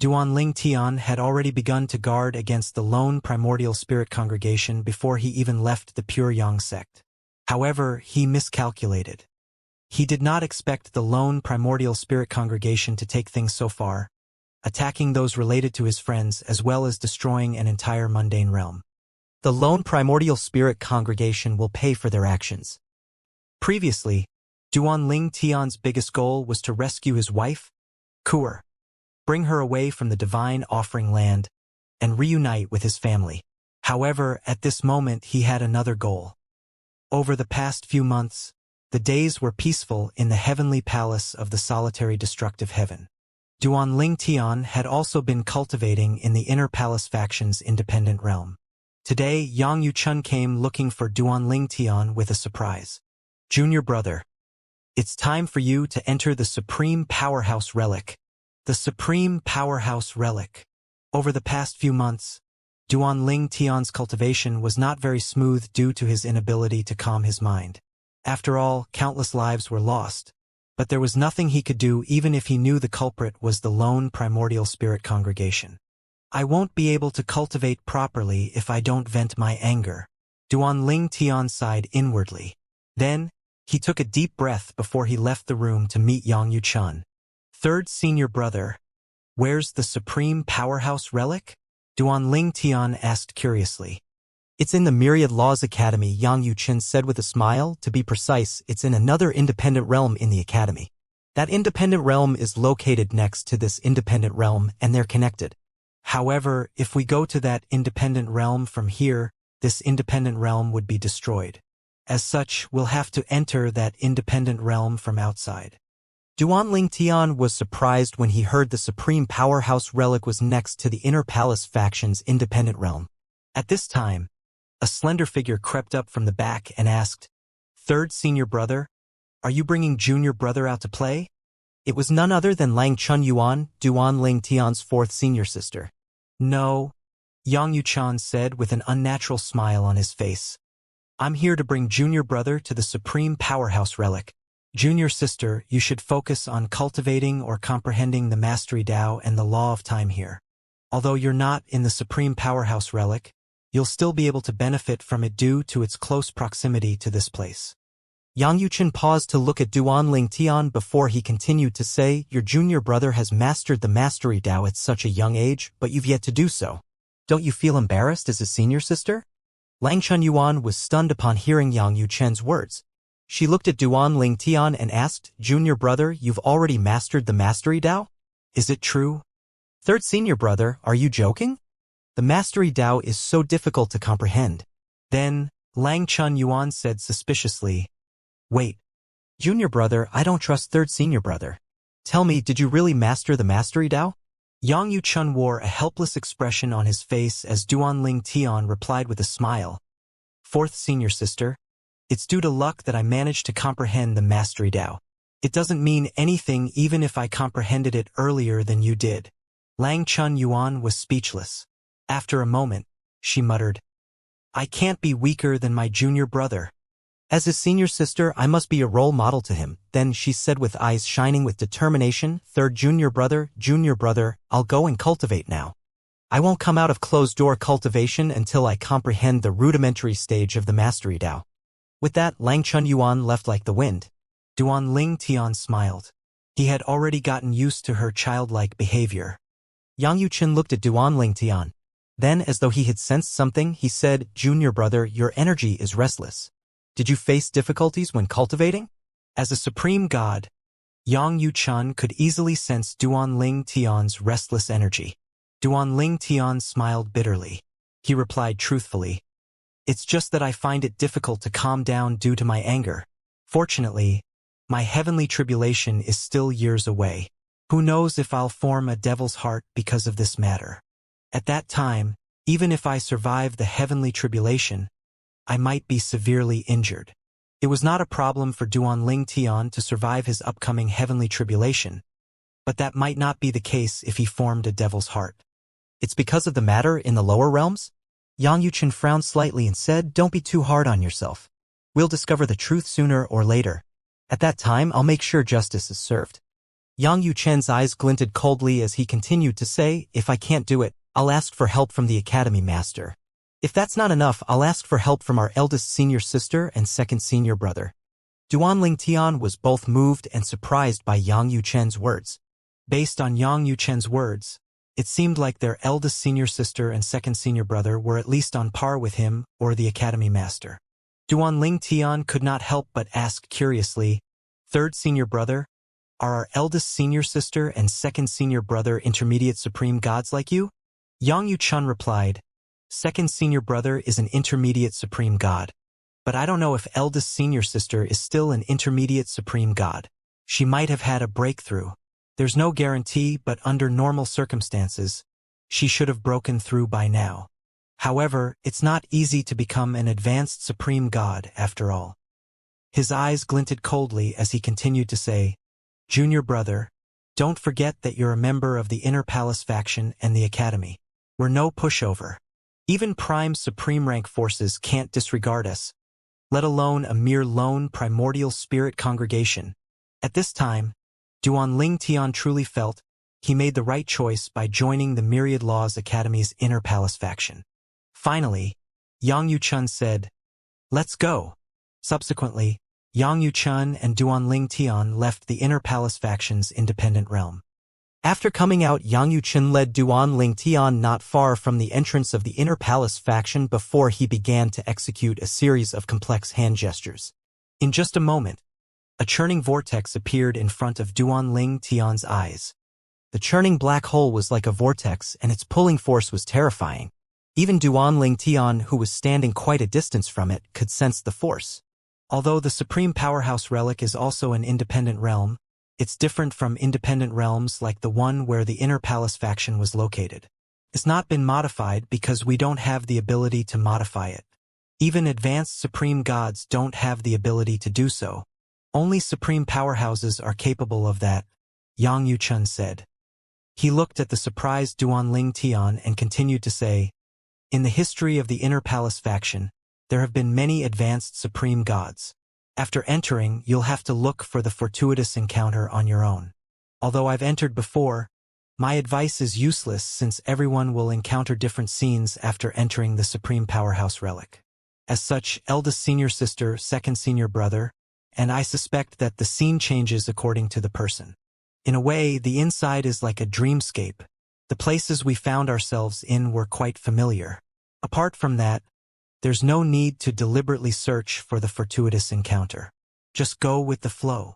Duanling Tian had already begun to guard against the lone primordial spirit congregation before he even left the Pure Yang sect. However, he miscalculated. He did not expect the lone primordial spirit congregation to take things so far, attacking those related to his friends as well as destroying an entire mundane realm. The lone primordial spirit congregation will pay for their actions. Previously, Duanling Tian's biggest goal was to rescue his wife, Kuer, bring her away from the divine offering land, and reunite with his family. However, at this moment he had another goal. Over the past few months, the days were peaceful in the heavenly palace of the solitary destructive heaven. Duanling Tian had also been cultivating in the inner palace faction's independent realm. Today, Yang Yuchun came looking for Duanling Tian with a surprise. Junior brother, it's time for you to enter the Supreme Powerhouse Relic. The Supreme Powerhouse Relic. Over the past few months, Duanling Tian's cultivation was not very smooth due to his inability to calm his mind. After all, countless lives were lost. But there was nothing he could do even if he knew the culprit was the lone primordial spirit congregation. I won't be able to cultivate properly if I don't vent my anger. Duanling Tian sighed inwardly. Then, he took a deep breath before he left the room to meet Yang Yuchun. Third senior brother, where's the Supreme Powerhouse Relic? Duanling Tian asked curiously. It's in the Myriad Laws Academy, Yang Yuchun said with a smile. To be precise, it's in another independent realm in the academy. That independent realm is located next to this independent realm, and they're connected. However, if we go to that independent realm from here, this independent realm would be destroyed. As such, we'll have to enter that independent realm from outside. Duanling Tian was surprised when he heard the Supreme Powerhouse Relic was next to the Inner Palace faction's independent realm. At this time, a slender figure crept up from the back and asked, Third senior brother, are you bringing junior brother out to play? It was none other than Lang Chun Yuan, Duanling Tian's fourth senior sister. No, Yang Yuchan said with an unnatural smile on his face. I'm here to bring junior brother to the Supreme Powerhouse Relic. Junior sister, you should focus on cultivating or comprehending the Mastery Tao and the Law of Time here. Although you're not in the Supreme Powerhouse Relic, you'll still be able to benefit from it due to its close proximity to this place. Yang Yuchun paused to look at Duanling Tian before he continued to say, Your junior brother has mastered the Mastery Tao at such a young age, but you've yet to do so. Don't you feel embarrassed as a senior sister? Lang Chun Yuan was stunned upon hearing Yang Yuchen's words. She looked at Duanling Tian and asked, Junior brother, you've already mastered the Mastery Tao? Is it true? Third senior brother, are you joking? The Mastery Tao is so difficult to comprehend. Then, Lang Chun Yuan said suspiciously, Wait, junior brother, I don't trust third senior brother. Tell me, did you really master the Mastery Tao? Yang Yuchun wore a helpless expression on his face as Duanling Tian replied with a smile. Fourth senior sister, it's due to luck that I managed to comprehend the Mastery Tao. It doesn't mean anything even if I comprehended it earlier than you did. Lang Chun Yuan was speechless. After a moment, she muttered, I can't be weaker than my junior brother. As his senior sister, I must be a role model to him. Then she said with eyes shining with determination, Third junior brother, I'll go and cultivate now. I won't come out of closed-door cultivation until I comprehend the rudimentary stage of the Mastery Tao. With that, Lang Chun Yuan left like the wind. Duanling Tian smiled. He had already gotten used to her childlike behavior. Yang Yuchun looked at Duanling Tian. Then, as though he had sensed something, he said, Junior brother, your energy is restless. Did you face difficulties when cultivating? As a supreme god, Yang Yuchun could easily sense Duanling Tian's restless energy. Duanling Tian smiled bitterly. He replied truthfully, It's just that I find it difficult to calm down due to my anger. Fortunately, my heavenly tribulation is still years away. Who knows if I'll form a devil's heart because of this matter. At that time, even if I survive the heavenly tribulation, I might be severely injured. It was not a problem for Duanling Tian to survive his upcoming heavenly tribulation, but that might not be the case if he formed a devil's heart. It's because of the matter in the lower realms? Yang Yuchen frowned slightly and said, don't be too hard on yourself. We'll discover the truth sooner or later. At that time, I'll make sure justice is served. Yang Yuchen's eyes glinted coldly as he continued to say, if I can't do it, I'll ask for help from the Academy Master. If that's not enough, I'll ask for help from our eldest senior sister and second senior brother. Duanling Tian was both moved and surprised by Yang Yuchen's words. Based on Yang Yuchen's words, it seemed like their eldest senior sister and second senior brother were at least on par with him or the Academy Master. Duanling Tian could not help but ask curiously, third senior brother, are our eldest senior sister and second senior brother intermediate supreme gods like you? Yang Yuchen replied, second senior brother is an intermediate supreme god. But I don't know if eldest senior sister is still an intermediate supreme god. She might have had a breakthrough. There's no guarantee, but under normal circumstances, she should have broken through by now. However, it's not easy to become an advanced supreme god after all. His eyes glinted coldly as he continued to say, Junior brother, don't forget that you're a member of the Inner Palace faction and the Academy. We're no pushover. Even prime supreme rank forces can't disregard us, let alone a mere lone primordial spirit congregation. At this time, Duanling Tian truly felt he made the right choice by joining the Myriad Laws Academy's Inner Palace faction. Finally, Yang Yuchen said, let's go. Subsequently, Yang Yuchen and Duanling Tian left the Inner Palace faction's independent realm. After coming out, Yang Yuchen led Duanling Tian not far from the entrance of the Inner Palace faction before he began to execute a series of complex hand gestures. In just a moment, a churning vortex appeared in front of Duanling Tian's eyes. The churning black hole was like a vortex, and its pulling force was terrifying. Even Duanling Tian, who was standing quite a distance from it, could sense the force. Although the Supreme Powerhouse Relic is also an independent realm, it's different from independent realms like the one where the Inner Palace faction was located. It's not been modified because we don't have the ability to modify it. Even advanced Supreme Gods don't have the ability to do so. Only Supreme Powerhouses are capable of that, Yang Yuchen said. He looked at the surprised Duanling Tian and continued to say, in the history of the Inner Palace faction, there have been many advanced Supreme Gods. After entering, you'll have to look for the fortuitous encounter on your own. Although I've entered before, my advice is useless since everyone will encounter different scenes after entering the Supreme Powerhouse Relic. As such, eldest senior sister, second senior brother, and I suspect that the scene changes according to the person. In a way, the inside is like a dreamscape. The places we found ourselves in were quite familiar. Apart from that, there's no need to deliberately search for the fortuitous encounter. Just go with the flow.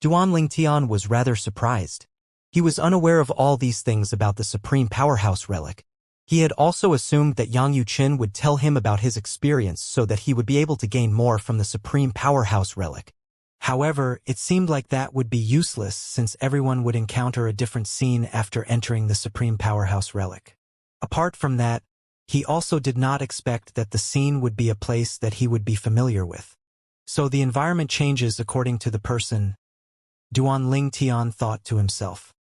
Duanling Tian was rather surprised. He was unaware of all these things about the Supreme Powerhouse Relic. He had also assumed that Yang Yuchen would tell him about his experience so that he would be able to gain more from the Supreme Powerhouse Relic. However, it seemed like that would be useless since everyone would encounter a different scene after entering the Supreme Powerhouse Relic. Apart from that, he also did not expect that the scene would be a place that he would be familiar with. So the environment changes according to the person, Duanling Tian thought to himself.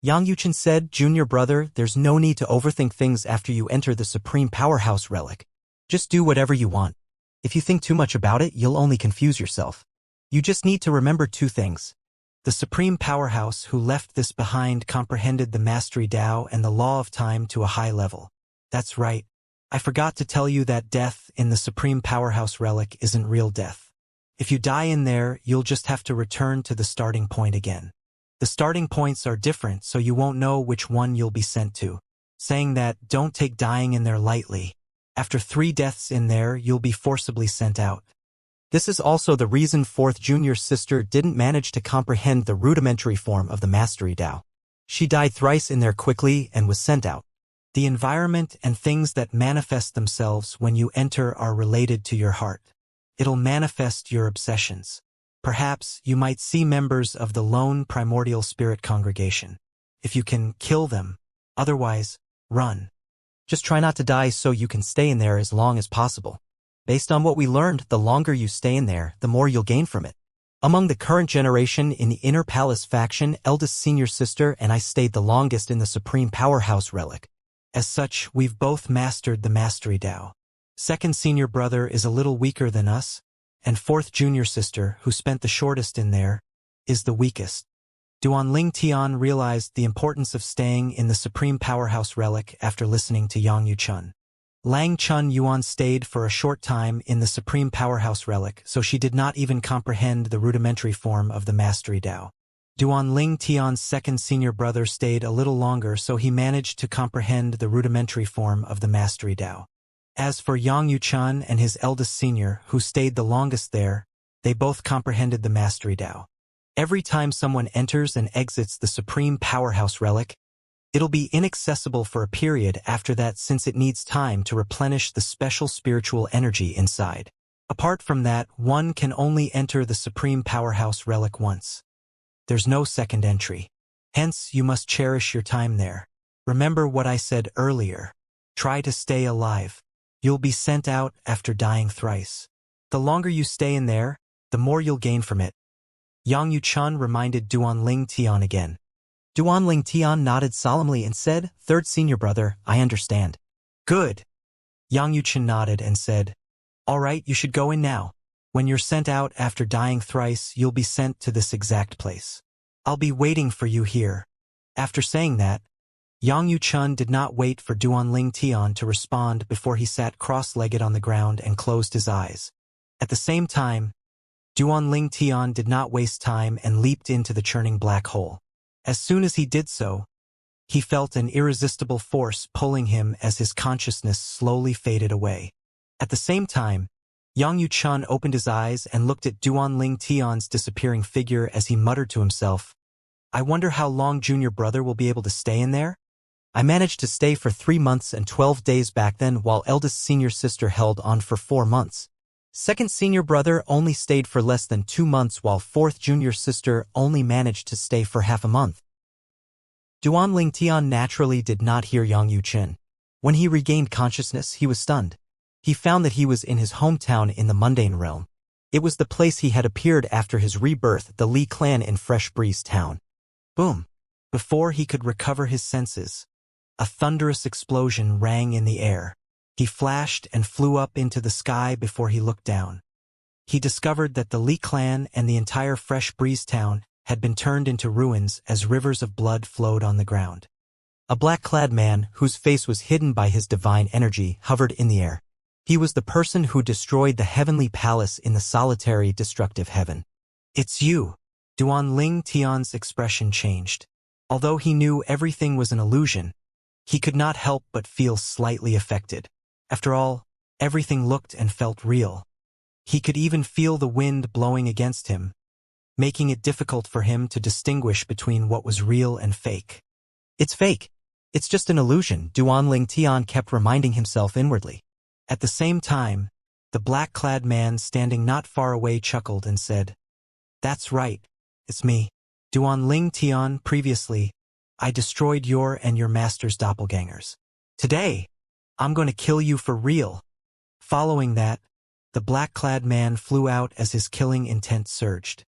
Yang Yuchen said, Junior brother, there's no need to overthink things after you enter the Supreme Powerhouse Relic. Just do whatever you want. If you think too much about it, you'll only confuse yourself. You just need to remember two things. The Supreme Powerhouse who left this behind comprehended the Mastery Tao and the Law of Time to a high level. That's right. I forgot to tell you that death in the Supreme Powerhouse Relic isn't real death. If you die in there, you'll just have to return to the starting point again. The starting points are different, so you won't know which one you'll be sent to. Saying that, don't take dying in there lightly. After 3 deaths in there, you'll be forcibly sent out. This is also the reason fourth junior sister didn't manage to comprehend the rudimentary form of the Mastery Tao. She died thrice in there quickly and was sent out. The environment and things that manifest themselves when you enter are related to your heart. It'll manifest your obsessions. Perhaps you might see members of the lone primordial spirit congregation. If you can, kill them. Otherwise, run. Just try not to die so you can stay in there as long as possible. Based on what we learned, the longer you stay in there, the more you'll gain from it. Among the current generation in the Inner Palace faction, eldest senior sister and I stayed the longest in the Supreme Powerhouse relic. As such, we've both mastered the Mastery Dao. Second senior brother is a little weaker than us, and fourth junior sister, who spent the shortest in there, is the weakest. Duanling Tian realized the importance of staying in the Supreme Powerhouse relic after listening to Yang Yuchun. Lang Chun Yuan stayed for a short time in the Supreme Powerhouse relic, so she did not even comprehend the rudimentary form of the Mastery Dao. Duanling Tian's second senior brother stayed a little longer, so he managed to comprehend the rudimentary form of the Mastery Dao. As for Yang Yuchun and his eldest senior, who stayed the longest there, they both comprehended the Mastery Dao. Every time someone enters and exits the Supreme Powerhouse relic, it'll be inaccessible for a period after that, since it needs time to replenish the special spiritual energy inside. Apart from that, one can only enter the Supreme Powerhouse relic once. There's no second entry. Hence, you must cherish your time there. Remember what I said earlier. Try to stay alive. You'll be sent out after dying thrice. The longer you stay in there, the more you'll gain from it. Yang Yuchun reminded Duanling Tian again. Duanling Tian nodded solemnly and said, "Third senior brother, I understand." "Good." Yang Yuchun nodded and said, "All right, you should go in now. When you're sent out after dying thrice, you'll be sent to this exact place. I'll be waiting for you here." After saying that, Yang Yuchun did not wait for Duanling Tian to respond before he sat cross-legged on the ground and closed his eyes. At the same time, Duanling Tian did not waste time and leaped into the churning black hole. As soon as he did so, he felt an irresistible force pulling him as his consciousness slowly faded away. At the same time, Yang Yuchun opened his eyes and looked at Duanling Tian's disappearing figure as he muttered to himself, "I wonder how long junior brother will be able to stay in there? I managed to stay for 3 months and 12 days back then, while eldest senior sister held on for 4 months. Second senior brother only stayed for less than 2 months, while fourth junior sister only managed to stay for half a month." Duanling Tian naturally did not hear Yang Yuchun. When he regained consciousness, he was stunned. He found that he was in his hometown in the mundane realm. It was the place he had appeared after his rebirth, the Li clan in Fresh Breeze Town. Boom! Before he could recover his senses, a thunderous explosion rang in the air. He flashed and flew up into the sky before he looked down. He discovered that the Li clan and the entire Fresh Breeze Town had been turned into ruins as rivers of blood flowed on the ground. A black-clad man, whose face was hidden by his divine energy, hovered in the air. He was the person who destroyed the heavenly palace in the solitary destructive heaven. "It's you." Duanling Tian's expression changed. Although he knew everything was an illusion, he could not help but feel slightly affected. After all, everything looked and felt real. He could even feel the wind blowing against him, making it difficult for him to distinguish between what was real and fake. "It's fake. It's just an illusion," Duanling Tian kept reminding himself inwardly. At the same time, the black-clad man standing not far away chuckled and said, "That's right. It's me. Duanling Tian, previously, I destroyed your and your master's doppelgangers. Today, I'm going to kill you for real." Following that, the black-clad man flew out as his killing intent surged.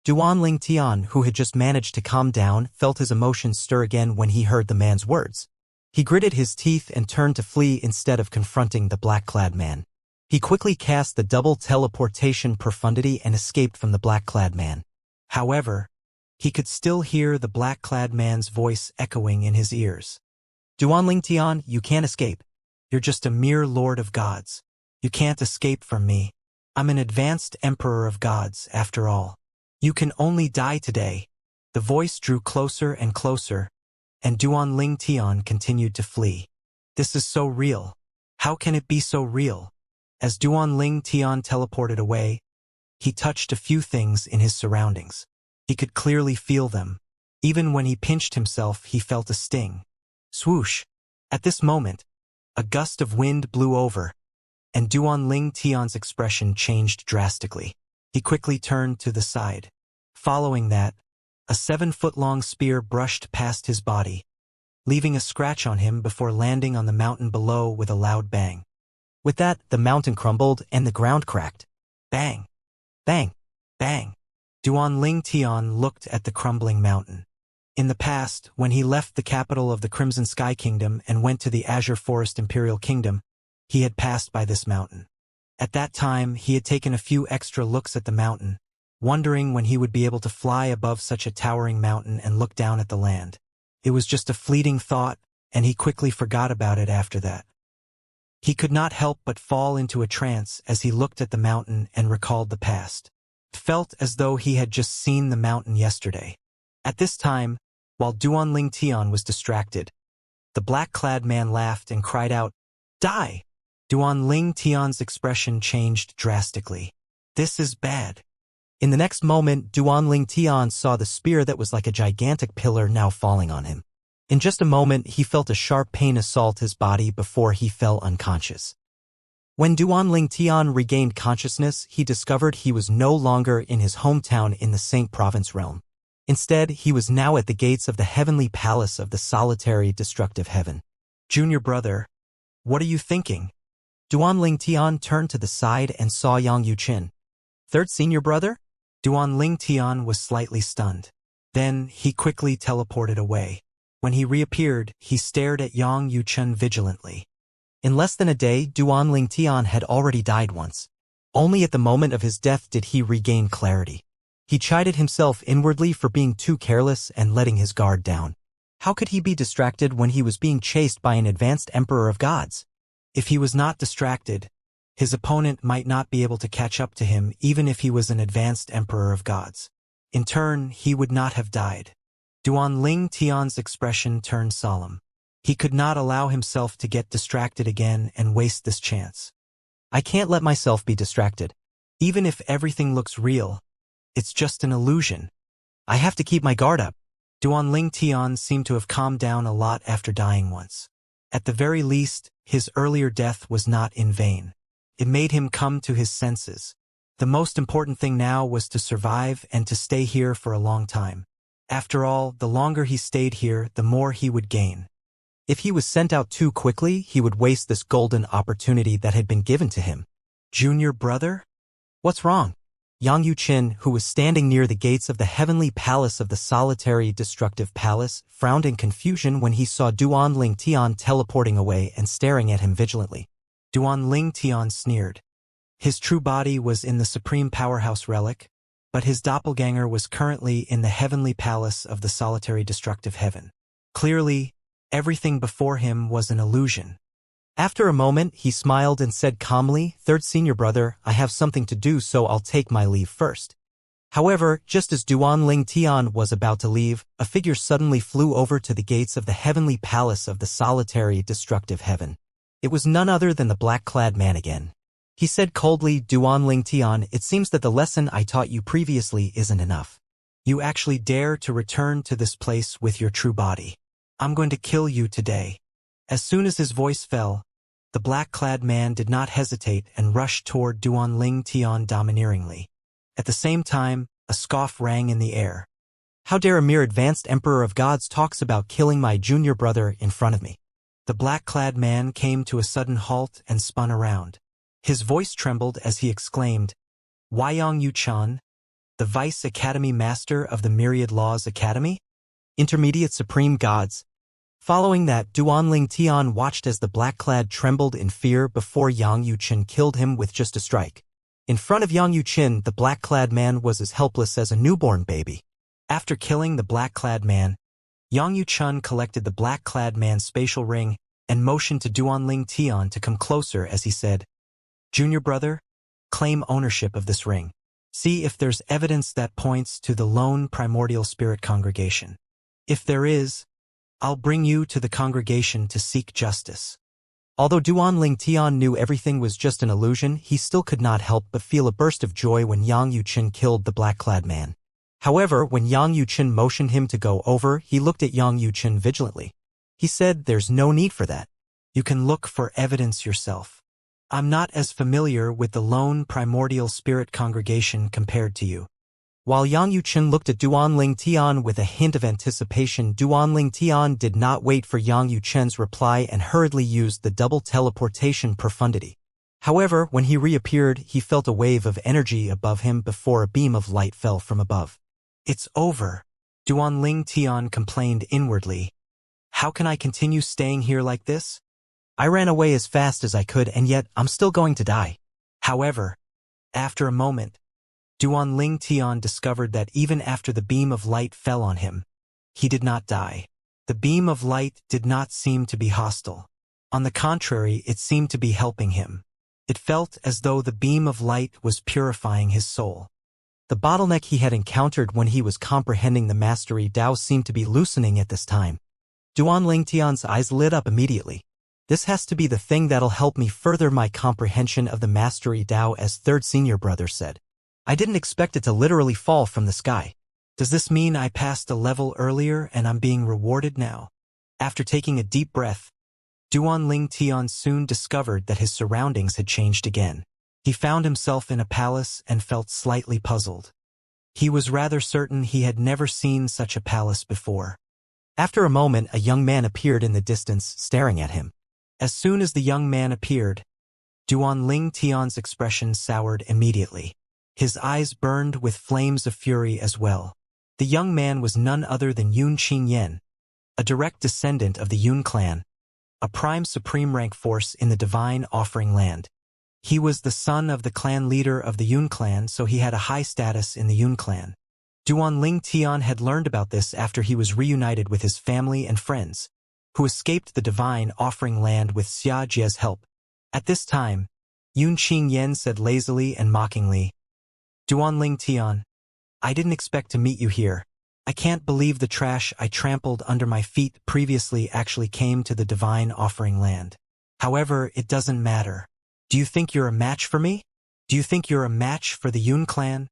Duanling Tian, who had just managed to calm down, felt his emotions stir again when he heard the man's words. He gritted his teeth and turned to flee instead of confronting the black-clad man. He quickly cast the double teleportation profundity and escaped from the black-clad man. However, he could still hear the black-clad man's voice echoing in his ears. "Duanling Tian, you can't escape. You're just a mere lord of gods. You can't escape from me. I'm an advanced emperor of gods, after all. You can only die today." The voice drew closer and closer, and Duanling Tian continued to flee. "This is so real. How can it be so real?" As Duanling Tian teleported away, he touched a few things in his surroundings. He could clearly feel them. Even when he pinched himself, he felt a sting. Swoosh! At this moment, a gust of wind blew over, and Duanling Tian's expression changed drastically. He quickly turned to the side. Following that, a 7-foot-long spear brushed past his body, leaving a scratch on him before landing on the mountain below with a loud bang. With that, the mountain crumbled and the ground cracked. Bang! Bang! Bang! Duanling Tian looked at the crumbling mountain. In the past, when he left the capital of the Crimson Sky Kingdom and went to the Azure Forest Imperial Kingdom, he had passed by this mountain. At that time, he had taken a few extra looks at the mountain, wondering when he would be able to fly above such a towering mountain and look down at the land. It was just a fleeting thought, and he quickly forgot about it after that. He could not help but fall into a trance as he looked at the mountain and recalled the past. It felt as though he had just seen the mountain yesterday. At this time, while Duanling Tian was distracted, the black-clad man laughed and cried out, "Die!" Duanling Tian's expression changed drastically. "This is bad." In the next moment, Duanling Tian saw the spear that was like a gigantic pillar now falling on him. In just a moment, he felt a sharp pain assault his body before he fell unconscious. When Duanling Tian regained consciousness, he discovered he was no longer in his hometown in the Saint Province realm. Instead, he was now at the gates of the heavenly palace of the solitary destructive heaven. "Junior brother, what are you thinking?" Duanling Tian turned to the side and saw Yang Yuqin. "Third senior brother?" Duanling Tian was slightly stunned. Then, he quickly teleported away. When he reappeared, he stared at Yang Yuqin vigilantly. In less than a day, Duanling Tian had already died once. Only at the moment of his death did he regain clarity. He chided himself inwardly for being too careless and letting his guard down. How could he be distracted when he was being chased by an advanced emperor of gods? If he was not distracted, his opponent might not be able to catch up to him even if he was an advanced emperor of gods. In turn, he would not have died. Duanling Tian's expression turned solemn. He could not allow himself to get distracted again and waste this chance. "I can't let myself be distracted. Even if everything looks real, it's just an illusion. I have to keep my guard up." Duanling Tian seemed to have calmed down a lot after dying once. At the very least, his earlier death was not in vain. It made him come to his senses. The most important thing now was to survive and to stay here for a long time. After all, the longer he stayed here, the more he would gain. If he was sent out too quickly, he would waste this golden opportunity that had been given to him. "Junior brother? What's wrong?" Yang Yuqin, who was standing near the gates of the heavenly palace of the solitary destructive palace, frowned in confusion when he saw Duanling Tian teleporting away and staring at him vigilantly. Duanling Tian sneered. His true body was in the supreme powerhouse relic, but his doppelganger was currently in the heavenly palace of the solitary destructive heaven. Clearly, everything before him was an illusion. After a moment, he smiled and said calmly, "Third senior brother, I have something to do, so I'll take my leave first." However, just as Duanling Tian was about to leave, a figure suddenly flew over to the gates of the heavenly palace of the solitary destructive heaven. It was none other than the black-clad man again. He said coldly, "Duanling Tian, it seems that the lesson I taught you previously isn't enough. You actually dare to return to this place with your true body. I'm going to kill you today." As soon as his voice fell, the black-clad man did not hesitate and rushed toward Duanling Tian domineeringly. At the same time, a scoff rang in the air. "How dare a mere advanced emperor of gods talks about killing my junior brother in front of me?" The black-clad man came to a sudden halt and spun around. His voice trembled as he exclaimed, "Yang Yuqin, the Vice Academy Master of the Myriad Laws Academy? Intermediate Supreme Gods." Following that, Duanling Tian watched as the black-clad trembled in fear before Yang Yuqin killed him with just a strike. In front of Yang Yuqin, the black-clad man was as helpless as a newborn baby. After killing the black-clad man, Yang Yuqin collected the black-clad man's spatial ring and motioned to Duanling Tian to come closer as he said, "Junior brother, claim ownership of this ring. See if there's evidence that points to the lone primordial spirit congregation. If there is, I'll bring you to the congregation to seek justice." Although Duanling Tian knew everything was just an illusion, he still could not help but feel a burst of joy when Yang Yuqin killed the black-clad man. However, when Yang Yuqin motioned him to go over, he looked at Yang Yuqin vigilantly. He said, "There's no need for that. You can look for evidence yourself. I'm not as familiar with the lone primordial spirit congregation compared to you." While Yang Yuqin looked at Duanling Tian with a hint of anticipation, Duanling Tian did not wait for Yang Yuqin's reply and hurriedly used the double teleportation profundity. However, when he reappeared, he felt a wave of energy above him before a beam of light fell from above. It's over, Duanling Tian complained inwardly. How can I continue staying here like this? I ran away as fast as I could and yet I'm still going to die. However, after a moment, Duanling Tian discovered that even after the beam of light fell on him, he did not die. The beam of light did not seem to be hostile. On the contrary, it seemed to be helping him. It felt as though the beam of light was purifying his soul. The bottleneck he had encountered when he was comprehending the Mastery Dao seemed to be loosening at this time. Duanling Tian's eyes lit up immediately. This has to be the thing that'll help me further my comprehension of the Mastery Dao, as third senior brother said. I didn't expect it to literally fall from the sky. Does this mean I passed a level earlier and I'm being rewarded now? After taking a deep breath, Duanling Tian soon discovered that his surroundings had changed again. He found himself in a palace and felt slightly puzzled. He was rather certain he had never seen such a palace before. After a moment, a young man appeared in the distance, staring at him. As soon as the young man appeared, Duanling Tian's expression soured immediately. His eyes burned with flames of fury as well. The young man was none other than Yun Qingyan, a direct descendant of the Yun clan, a prime supreme rank force in the divine offering land. He was the son of the clan leader of the Yun clan, so he had a high status in the Yun clan. Duanling Tian had learned about this after he was reunited with his family and friends, who escaped the divine offering land with Xianxia's help. At this time, Yun Qingyan said lazily and mockingly, Duanling Tian, I didn't expect to meet you here. I can't believe the trash I trampled under my feet previously actually came to the divine offering land. However, it doesn't matter. Do you think you're a match for me? Do you think you're a match for the Yun clan?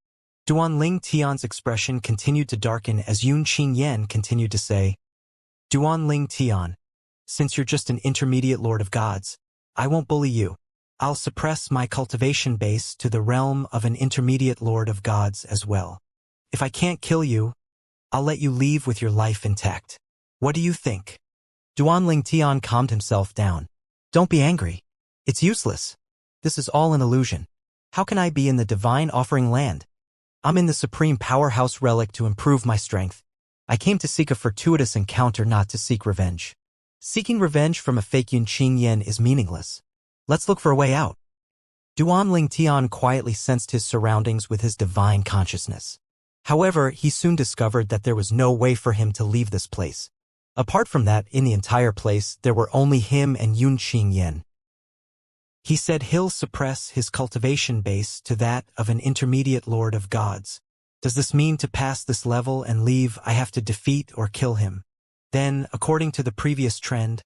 Duanling Tian's expression continued to darken as Yun Qingyan continued to say, Duanling Tian, since you're just an intermediate lord of gods, I won't bully you. I'll suppress my cultivation base to the realm of an intermediate lord of gods as well. If I can't kill you, I'll let you leave with your life intact. What do you think? Duanling Tian calmed himself down. Don't be angry. It's useless. This is all an illusion. How can I be in the divine offering land? I'm in the supreme powerhouse relic to improve my strength. I came to seek a fortuitous encounter, not to seek revenge. Seeking revenge from a fake Yun Qingyan is meaningless. Let's look for a way out. Duanling Tian quietly sensed his surroundings with his divine consciousness. However, he soon discovered that there was no way for him to leave this place. Apart from that, in the entire place, there were only him and Yun Qingyan. He said he'll suppress his cultivation base to that of an intermediate lord of gods. Does this mean to pass this level and leave I have to defeat or kill him? Then, according to the previous trend,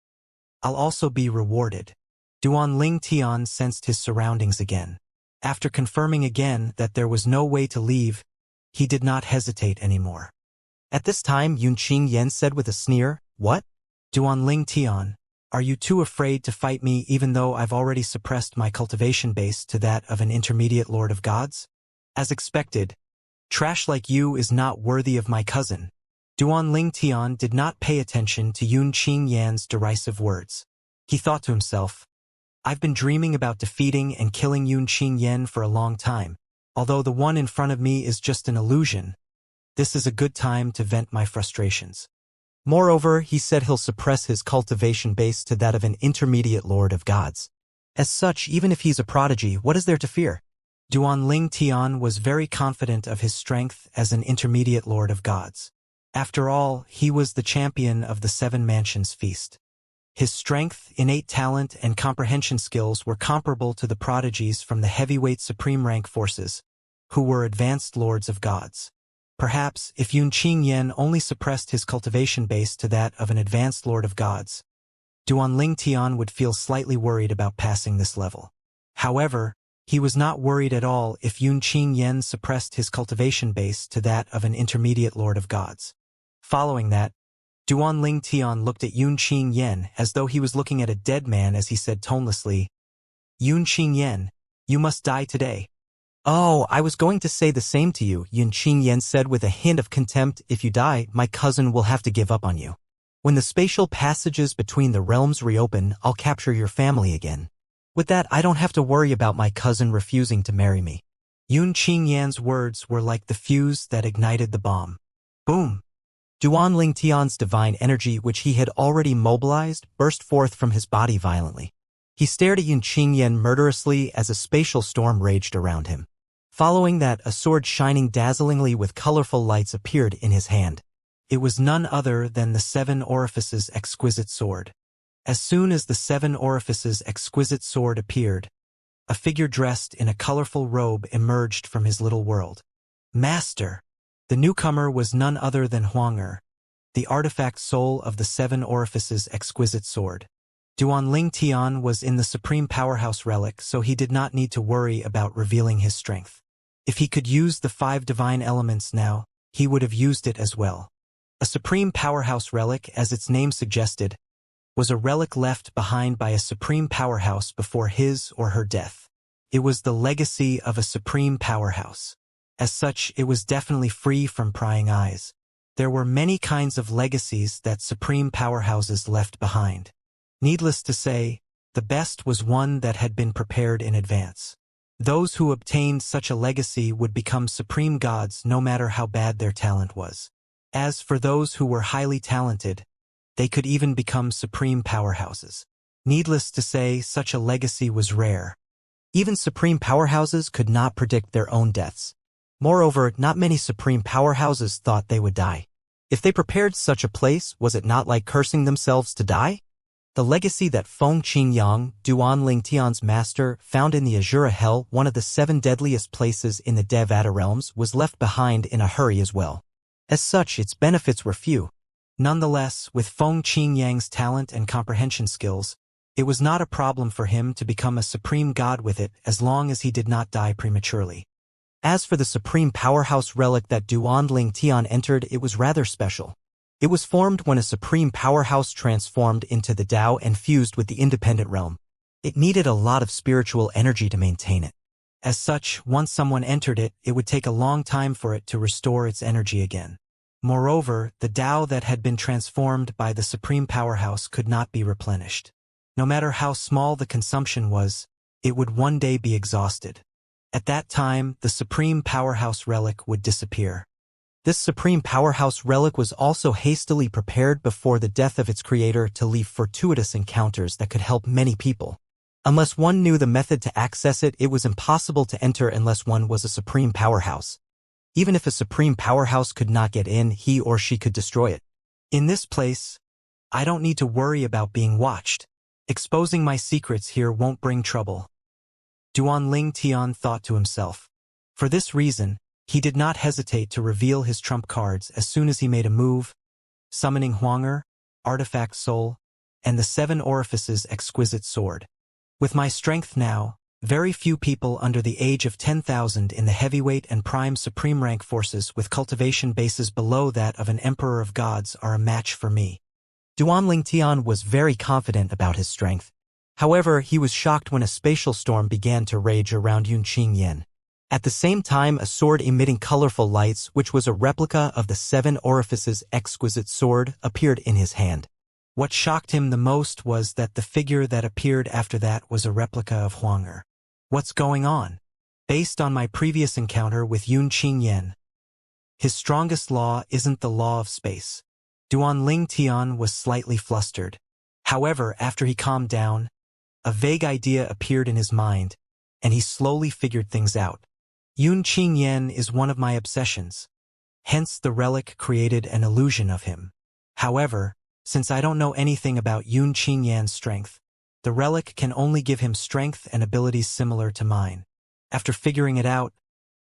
I'll also be rewarded. Duanling Tian sensed his surroundings again. After confirming again that there was no way to leave, he did not hesitate anymore. At this time, Yun Qingyan said with a sneer, What? Duanling Tian, are you too afraid to fight me even though I've already suppressed my cultivation base to that of an intermediate lord of gods? As expected, trash like you is not worthy of my cousin. Duanling Tian did not pay attention to Yun Qingyan's derisive words. He thought to himself, I've been dreaming about defeating and killing Yun Qingyan for a long time. Although the one in front of me is just an illusion, this is a good time to vent my frustrations. Moreover, he said he'll suppress his cultivation base to that of an intermediate lord of gods. As such, even if he's a prodigy, what is there to fear? Duanling Tian was very confident of his strength as an intermediate lord of gods. After all, he was the champion of the Seven Mansions Feast. His strength, innate talent, and comprehension skills were comparable to the prodigies from the heavyweight supreme rank forces, who were advanced lords of gods. Perhaps, if Yun Qingyan only suppressed his cultivation base to that of an advanced lord of gods, Duanling Tian would feel slightly worried about passing this level. However, he was not worried at all if Yun Qingyan suppressed his cultivation base to that of an intermediate lord of gods. Following that, Duanling Tian looked at Yun Qingyan as though he was looking at a dead man as he said tonelessly, Yun Qingyan, you must die today. Oh, I was going to say the same to you, Yun Qingyan said with a hint of contempt. If you die, my cousin will have to give up on you. When the spatial passages between the realms reopen, I'll capture your family again. With that, I don't have to worry about my cousin refusing to marry me. Yun Qingyan's words were like the fuse that ignited the bomb. Boom! Duan Lingtian's divine energy, which he had already mobilized, burst forth from his body violently. He stared at Yun Qingyan murderously as a spatial storm raged around him. Following that, a sword shining dazzlingly with colorful lights appeared in his hand. It was none other than the Seven Orifices' exquisite sword. As soon as the Seven Orifices' exquisite sword appeared, a figure dressed in a colorful robe emerged from his little world. Master! The newcomer was none other than Huang, the artifact soul of the Seven Orifices' exquisite sword. Duan Lingtian was in the Supreme Powerhouse relic, so he did not need to worry about revealing his strength. If he could use the 5 divine elements now, he would have used it as well. A Supreme Powerhouse relic, as its name suggested, was a relic left behind by a Supreme Powerhouse before his or her death. It was the legacy of a Supreme Powerhouse. As such, it was definitely free from prying eyes. There were many kinds of legacies that Supreme Powerhouses left behind. Needless to say, the best was one that had been prepared in advance. Those who obtained such a legacy would become supreme gods no matter how bad their talent was. As for those who were highly talented, they could even become supreme powerhouses. Needless to say, such a legacy was rare. Even supreme powerhouses could not predict their own deaths. Moreover, not many supreme powerhouses thought they would die. If they prepared such a place, was it not like cursing themselves to die? The legacy that Feng Qingyang, Duan Lingtian's master, found in the Azura Hell, one of the 7 deadliest places in the Devata realms, was left behind in a hurry as well. As such, its benefits were few. Nonetheless, with Feng Qingyang's talent and comprehension skills, it was not a problem for him to become a supreme god with it as long as he did not die prematurely. As for the Supreme Powerhouse relic that Duan Lingtian entered, it was rather special. It was formed when a Supreme Powerhouse transformed into the Tao and fused with the Independent Realm. It needed a lot of spiritual energy to maintain it. As such, once someone entered it, it would take a long time for it to restore its energy again. Moreover, the Tao that had been transformed by the Supreme Powerhouse could not be replenished. No matter how small the consumption was, it would one day be exhausted. At that time, the Supreme Powerhouse relic would disappear. This Supreme Powerhouse relic was also hastily prepared before the death of its creator to leave fortuitous encounters that could help many people. Unless one knew the method to access it, it was impossible to enter unless one was a Supreme Powerhouse. Even if a Supreme Powerhouse could not get in, he or she could destroy it. In this place, I don't need to worry about being watched. Exposing my secrets here won't bring trouble. Duan Lingtian thought to himself. For this reason, he did not hesitate to reveal his trump cards as soon as he made a move, summoning Huang, Artifact Soul, and the 7 Orifices' exquisite sword. With my strength now, very few people under the age of 10,000 in the heavyweight and prime supreme rank forces with cultivation bases below that of an emperor of gods are a match for me. Duan Lingtian was very confident about his strength. However, he was shocked when a spatial storm began to rage around Yun Qingyan. At the same time, a sword emitting colorful lights, which was a replica of the 7 Orifices' exquisite sword, appeared in his hand. What shocked him the most was that the figure that appeared after that was a replica of Huang. What's going on? Based on my previous encounter with Yun Qingyan, his strongest law isn't the law of space. Duan Lingtian was slightly flustered. However, after he calmed down, a vague idea appeared in his mind, and he slowly figured things out. Yun Qingyan is one of my obsessions. Hence the relic created an illusion of him. However, since I don't know anything about Yun Qingyan's strength, the relic can only give him strength and abilities similar to mine. After figuring it out,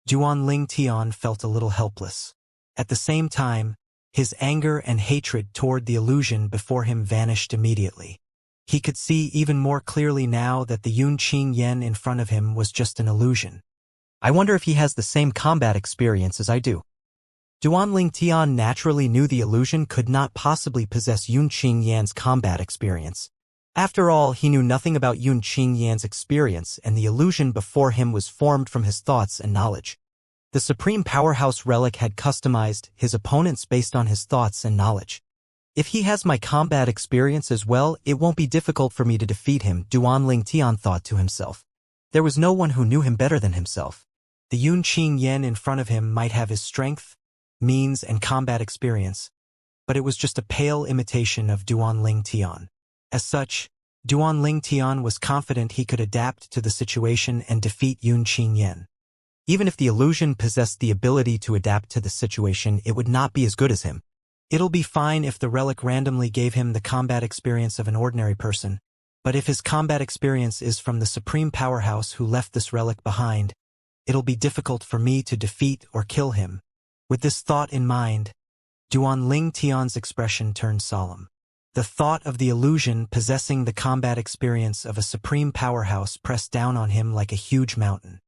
Duan Lingtian felt a little helpless. At the same time, his anger and hatred toward the illusion before him vanished immediately. He could see even more clearly now that the Yun Qingyan in front of him was just an illusion. I wonder if he has the same combat experience as I do. Duan Lingtian naturally knew the illusion could not possibly possess Yun Qingyan's combat experience. After all, he knew nothing about Yun Qingyan's experience, and the illusion before him was formed from his thoughts and knowledge. The Supreme Powerhouse relic had customized his opponents based on his thoughts and knowledge. If he has my combat experience as well, it won't be difficult for me to defeat him, Duan Tian thought to himself. There was no one who knew him better than himself. The Yun Qing Yen in front of him might have his strength, means, and combat experience, but it was just a pale imitation of Duan Tian. As such, Duan Tian was confident he could adapt to the situation and defeat Yun Qing Yen. Even if the illusion possessed the ability to adapt to the situation, it would not be as good as him. It'll be fine if the relic randomly gave him the combat experience of an ordinary person, but if his combat experience is from the supreme powerhouse who left this relic behind, it'll be difficult for me to defeat or kill him. With this thought in mind, Duan Tian's expression turned solemn. The thought of the illusion possessing the combat experience of a supreme powerhouse pressed down on him like a huge mountain.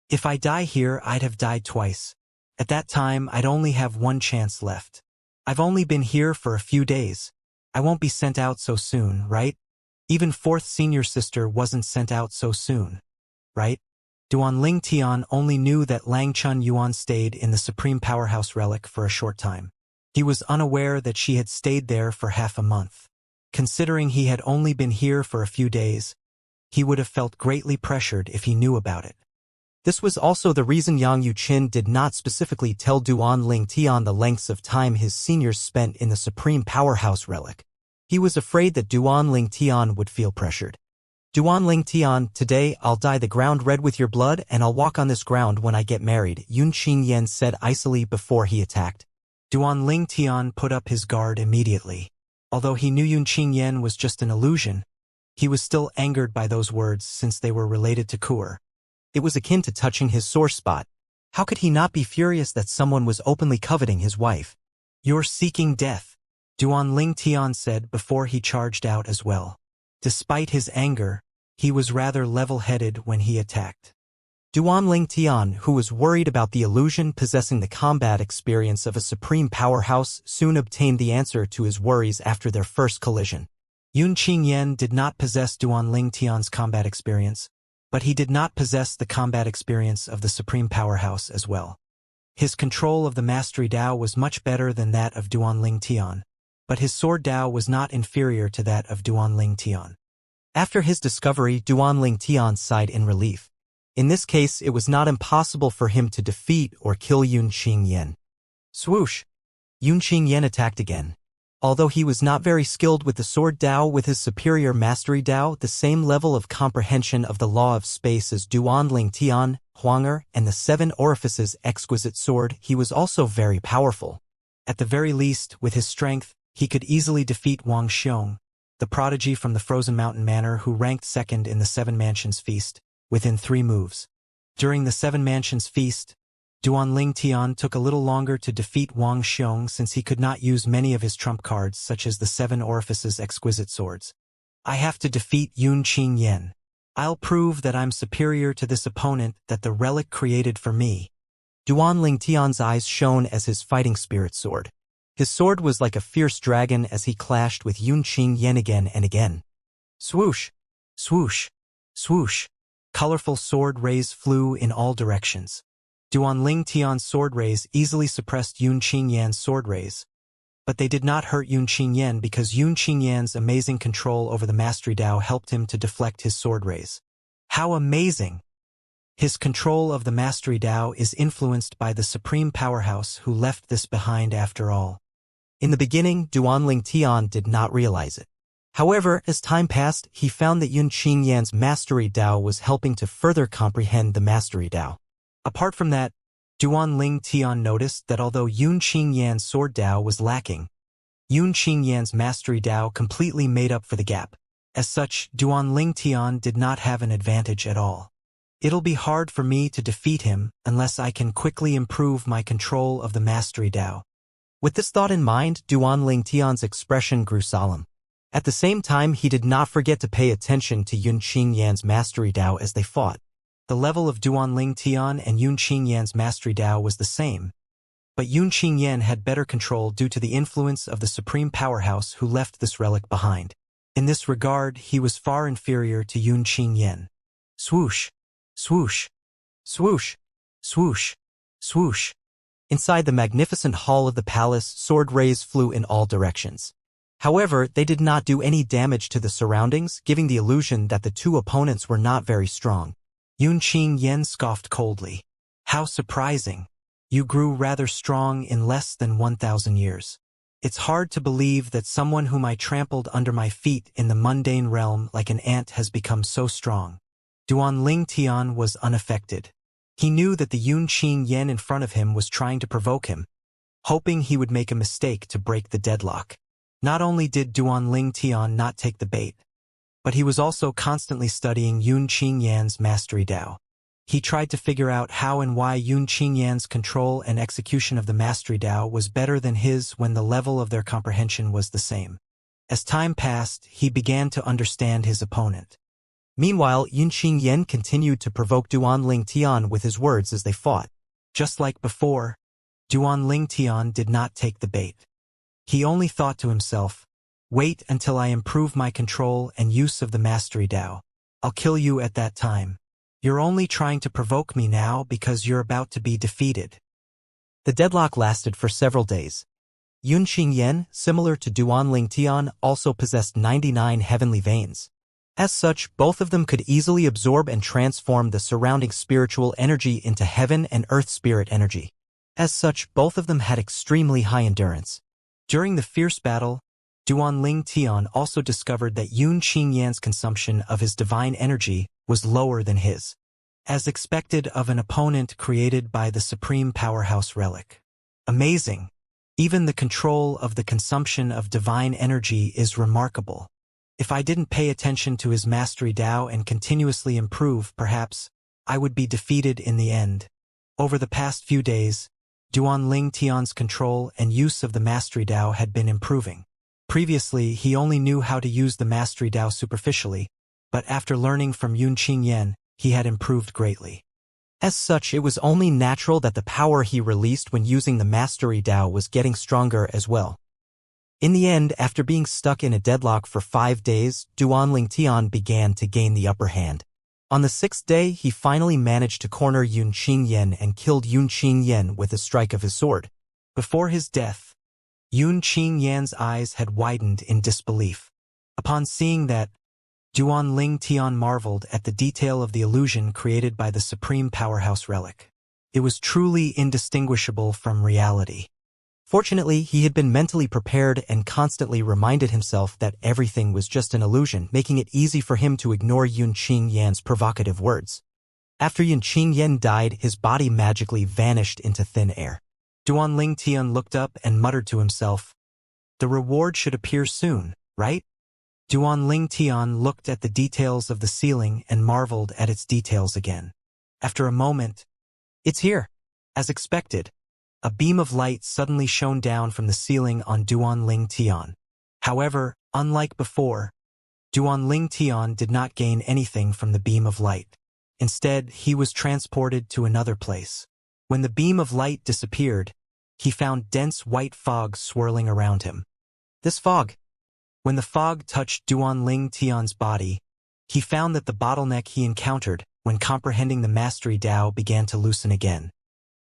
If I die here, I'd have died twice. At that time, I'd only have one chance left. I've only been here for a few days. I won't be sent out so soon, right? Even fourth senior sister wasn't sent out so soon, right? Duan Tian only knew that Lang Chun Yuan stayed in the supreme powerhouse relic for a short time. He was unaware that she had stayed there for half a month. Considering he had only been here for a few days, he would have felt greatly pressured if he knew about it. This was also the reason Yang Yuqin did not specifically tell Duan Tian the lengths of time his seniors spent in the Supreme Powerhouse relic. He was afraid that Duan Tian would feel pressured. Duan Tian, today I'll dye the ground red with your blood and I'll walk on this ground when I get married, Yun Qing Yen said icily before he attacked. Duan Tian put up his guard immediately. Although he knew Yun Qing Yen was just an illusion, he was still angered by those words since they were related to Kur. It was akin to touching his sore spot. How could he not be furious that someone was openly coveting his wife? You're seeking death, Duan Tian said before he charged out as well. Despite his anger, he was rather level-headed when he attacked. Duan Tian, who was worried about the illusion possessing the combat experience of a supreme powerhouse, soon obtained the answer to his worries after their first collision. Yun Qing Yen did not possess Duan Tian's combat experience, but he did not possess the combat experience of the Supreme Powerhouse as well. His control of the Mastery Dao was much better than that of Duan Tian, but his Sword Dao was not inferior to that of Duan Tian. After his discovery, Duan Tian sighed in relief. In this case, it was not impossible for him to defeat or kill Yun Qing Yen. Swoosh! Yun Qing Yen attacked again. Although he was not very skilled with the Sword Dao, with his superior Mastery Dao, the same level of comprehension of the law of space as Duan Tian, Huanger, and the Seven Orifices exquisite sword, he was also very powerful. At the very least, with his strength, he could easily defeat Wang Xiong, the prodigy from the Frozen Mountain Manor who ranked second in the Seven Mansions Feast, within 3 moves. During the Seven Mansions Feast, Duan Tian took a little longer to defeat Wang Xiong since he could not use many of his trump cards such as the Seven Orifices exquisite swords. I have to defeat Yun Qing Yen. I'll prove that I'm superior to this opponent that the relic created for me. Duan Tian's eyes shone as his fighting spirit sword. His sword was like a fierce dragon as he clashed with Yun Qing Yen again and again. Swoosh! Swoosh! Swoosh! Colorful sword rays flew in all directions. Duan Tian's sword rays easily suppressed Yun Qing Yan's sword rays, but they did not hurt Yun Qing Yan because Yun Qing Yan's amazing control over the Mastery Dao helped him to deflect his sword rays. How amazing! His control of the Mastery Dao is influenced by the Supreme Powerhouse who left this behind after all. In the beginning, Duan Tian did not realize it. However, as time passed, he found that Yun Qing Yan's Mastery Dao was helping to further comprehend the Mastery Dao. Apart from that, Duan Tian noticed that although Yun Qing Yan's Sword Dao was lacking, Yun Qing Yan's Mastery Dao completely made up for the gap. As such, Duan Tian did not have an advantage at all. It'll be hard for me to defeat him unless I can quickly improve my control of the Mastery Dao. With this thought in mind, Duan Tian's expression grew solemn. At the same time, he did not forget to pay attention to Yun Qing Yan's Mastery Dao as they fought. The level of Duan Tian and Yun Qing Yan's Mastery Dao was the same, but Yun Qing Yan had better control due to the influence of the Supreme Powerhouse who left this relic behind. In this regard, he was far inferior to Yun Qing Yan. Swoosh! Swoosh! Swoosh! Swoosh! Swoosh! Inside the magnificent hall of the palace, sword rays flew in all directions. However, they did not do any damage to the surroundings, giving the illusion that the two opponents were not very strong. Xianxia scoffed coldly. How surprising. You grew rather strong in less than 1,000 years. It's hard to believe that someone whom I trampled under my feet in the mundane realm like an ant has become so strong. Duanling Tian was unaffected. He knew that the Xianxia in front of him was trying to provoke him, hoping he would make a mistake to break the deadlock. Not only did Duanling Tian not take the bait, but he was also constantly studying Xianxia's mastery Dao. He tried to figure out how and why Xianxia's control and execution of the mastery Dao was better than his when the level of their comprehension was the same. As time passed, he began to understand his opponent. Meanwhile, Xianxia continued to provoke Duanling Tian with his words as they fought. Just like before, Duanling Tian did not take the bait. He only thought to himself, "Wait until I improve my control and use of the mastery Dao. I'll kill you at that time. You're only trying to provoke me now because you're about to be defeated." The deadlock lasted for several days. Xianxia, similar to Duanling Tian, also possessed 99 heavenly veins. As such, both of them could easily absorb and transform the surrounding spiritual energy into heaven and earth spirit energy. As such, both of them had extremely high endurance. During the fierce battle, Duanling Tian also discovered that Xianxia's consumption of his divine energy was lower than his, as expected of an opponent created by the Supreme Powerhouse Relic. Amazing! Even the control of the consumption of divine energy is remarkable. If I didn't pay attention to his mastery Dao and continuously improve, perhaps I would be defeated in the end. Over the past few days, Duanling Tian's control and use of the mastery Dao had been improving. Previously, he only knew how to use the mastery Dao superficially, but after learning from Xianxia, he had improved greatly. As such, it was only natural that the power he released when using the mastery Dao was getting stronger as well. In the end, after being stuck in a deadlock for 5 days, Duanling Tian began to gain the upper hand. On the 6th day, he finally managed to corner Xianxia and killed Xianxia with a strike of his sword. Before his death, Xianxia's eyes had widened in disbelief. Upon seeing that, Duanling Tian marveled at the detail of the illusion created by the Supreme Powerhouse Relic. It was truly indistinguishable from reality. Fortunately, he had been mentally prepared and constantly reminded himself that everything was just an illusion, making it easy for him to ignore Xianxia's provocative words. After Xianxia died, his body magically vanished into thin air. Duanling Tian looked up and muttered to himself, "The reward should appear soon, right?" Duanling Tian looked at the details of the ceiling and marveled at its details again. After a moment, "It's here." As expected, a beam of light suddenly shone down from the ceiling on Duanling Tian. However, unlike before, Duanling Tian did not gain anything from the beam of light. Instead, he was transported to another place. When the beam of light disappeared, he found dense white fog swirling around him. When the fog touched Duanling Tian's body, he found that the bottleneck he encountered when comprehending the mastery Dao began to loosen again.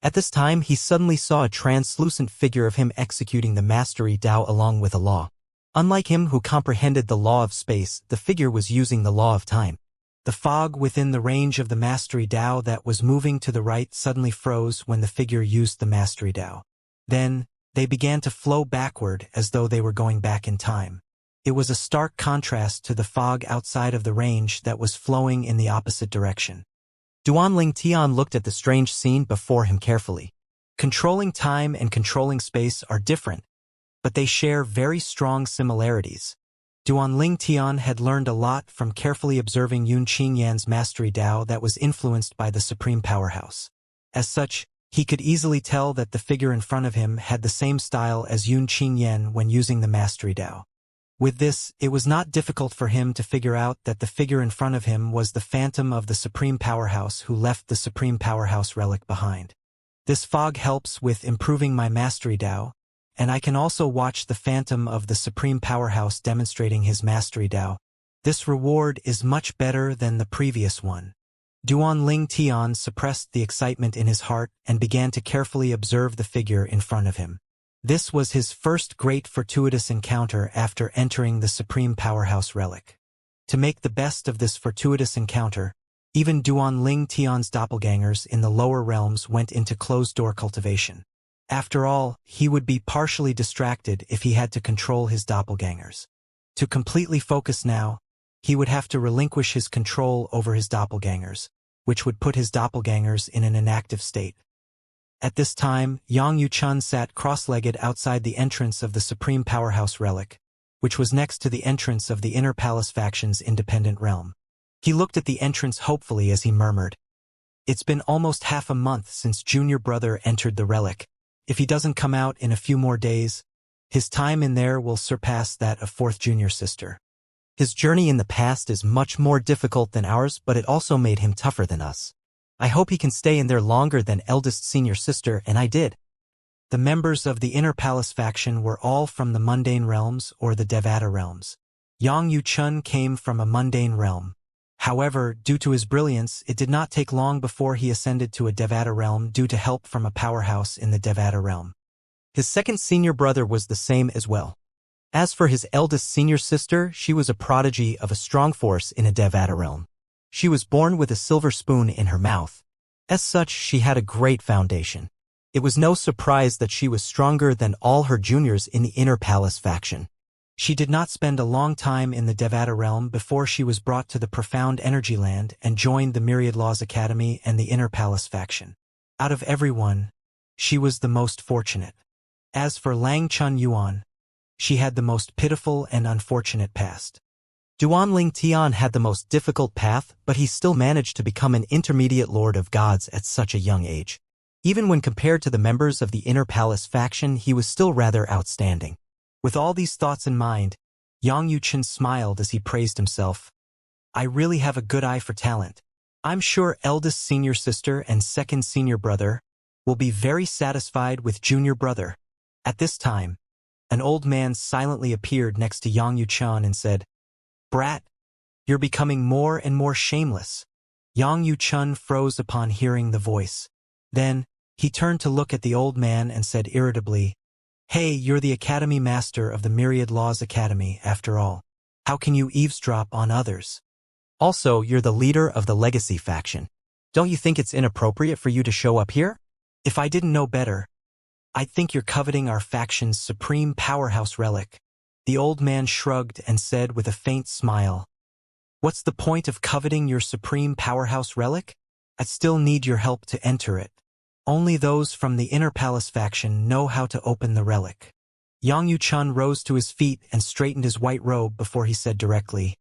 At this time, he suddenly saw a translucent figure of him executing the mastery Dao along with a law. Unlike him who comprehended the law of space, the figure was using the law of time. The fog within the range of the mastery Dao that was moving to the right suddenly froze when the figure used the mastery Dao. Then, they began to flow backward as though they were going back in time. It was a stark contrast to the fog outside of the range that was flowing in the opposite direction. Duanling Tian looked at the strange scene before him carefully. Controlling time and controlling space are different, but they share very strong similarities. Duanling Tian had learned a lot from carefully observing Xianxia's mastery Dao that was influenced by the Supreme Powerhouse. As such, he could easily tell that the figure in front of him had the same style as Xianxia when using the mastery Dao. With this, it was not difficult for him to figure out that the figure in front of him was the phantom of the Supreme Powerhouse who left the Supreme Powerhouse relic behind. This fog helps with improving my mastery Dao, and I can also watch the phantom of the Supreme Powerhouse demonstrating his mastery Dao. This reward is much better than the previous one. Duanling Tian suppressed the excitement in his heart and began to carefully observe the figure in front of him. This was his first great fortuitous encounter after entering the Supreme Powerhouse Relic. To make the best of this fortuitous encounter, even Duan Ling Tian's doppelgangers in the lower realms went into closed-door cultivation. After all, he would be partially distracted if he had to control his doppelgangers. To completely focus now, he would have to relinquish his control over his doppelgangers, which would put his doppelgangers in an inactive state. At this time, Yang Yuchun sat cross-legged outside the entrance of the Supreme Powerhouse Relic, which was next to the entrance of the Inner Palace faction's independent realm. He looked at the entrance hopefully as he murmured, "It's been almost half a month since Junior Brother entered the relic. If he doesn't come out in a few more days, his time in there will surpass that of fourth junior sister. His journey in the past is much more difficult than ours, but it also made him tougher than us. I hope he can stay in there longer than eldest senior sister and I did." The members of the Inner Palace faction were all from the mundane realms or the Devata realms. Yang Yuchun came from a mundane realm. However, due to his brilliance, it did not take long before he ascended to a Devata realm due to help from a powerhouse in the Devata realm. His second senior brother was the same as well. As for his eldest senior sister, she was a prodigy of a strong force in a Devata realm. She was born with a silver spoon in her mouth. As such, she had a great foundation. It was no surprise that she was stronger than all her juniors in the Inner Palace faction. She did not spend a long time in the Devata realm before she was brought to the Profound Energy Land and joined the Myriad Laws Academy and the Inner Palace faction. Out of everyone, she was the most fortunate. As for Lang Chun Yuan, she had the most pitiful and unfortunate past. Duan Ling Tian had the most difficult path, but he still managed to become an intermediate Lord of Gods at such a young age. Even when compared to the members of the Inner Palace faction, he was still rather outstanding. With all these thoughts in mind, Yang Yuchun smiled as he praised himself. "I really have a good eye for talent. I'm sure eldest senior sister and second senior brother will be very satisfied with junior brother." At this time, an old man silently appeared next to Yang Yuchun and said, "Brat, you're becoming more and more shameless." Yang Yuchun froze upon hearing the voice. Then, he turned to look at the old man and said irritably, "Hey, you're the Academy Master of the Myriad Laws Academy, after all. How can you eavesdrop on others? Also, you're the leader of the Legacy faction. Don't you think it's inappropriate for you to show up here? If I didn't know better, I'd think you're coveting our faction's supreme powerhouse relic." The old man shrugged and said with a faint smile, "What's the point of coveting your supreme powerhouse relic? I'd still need your help to enter it. Only those from the Inner Palace faction know how to open the relic." Yang Yuchun rose to his feet and straightened his white robe before he said directly,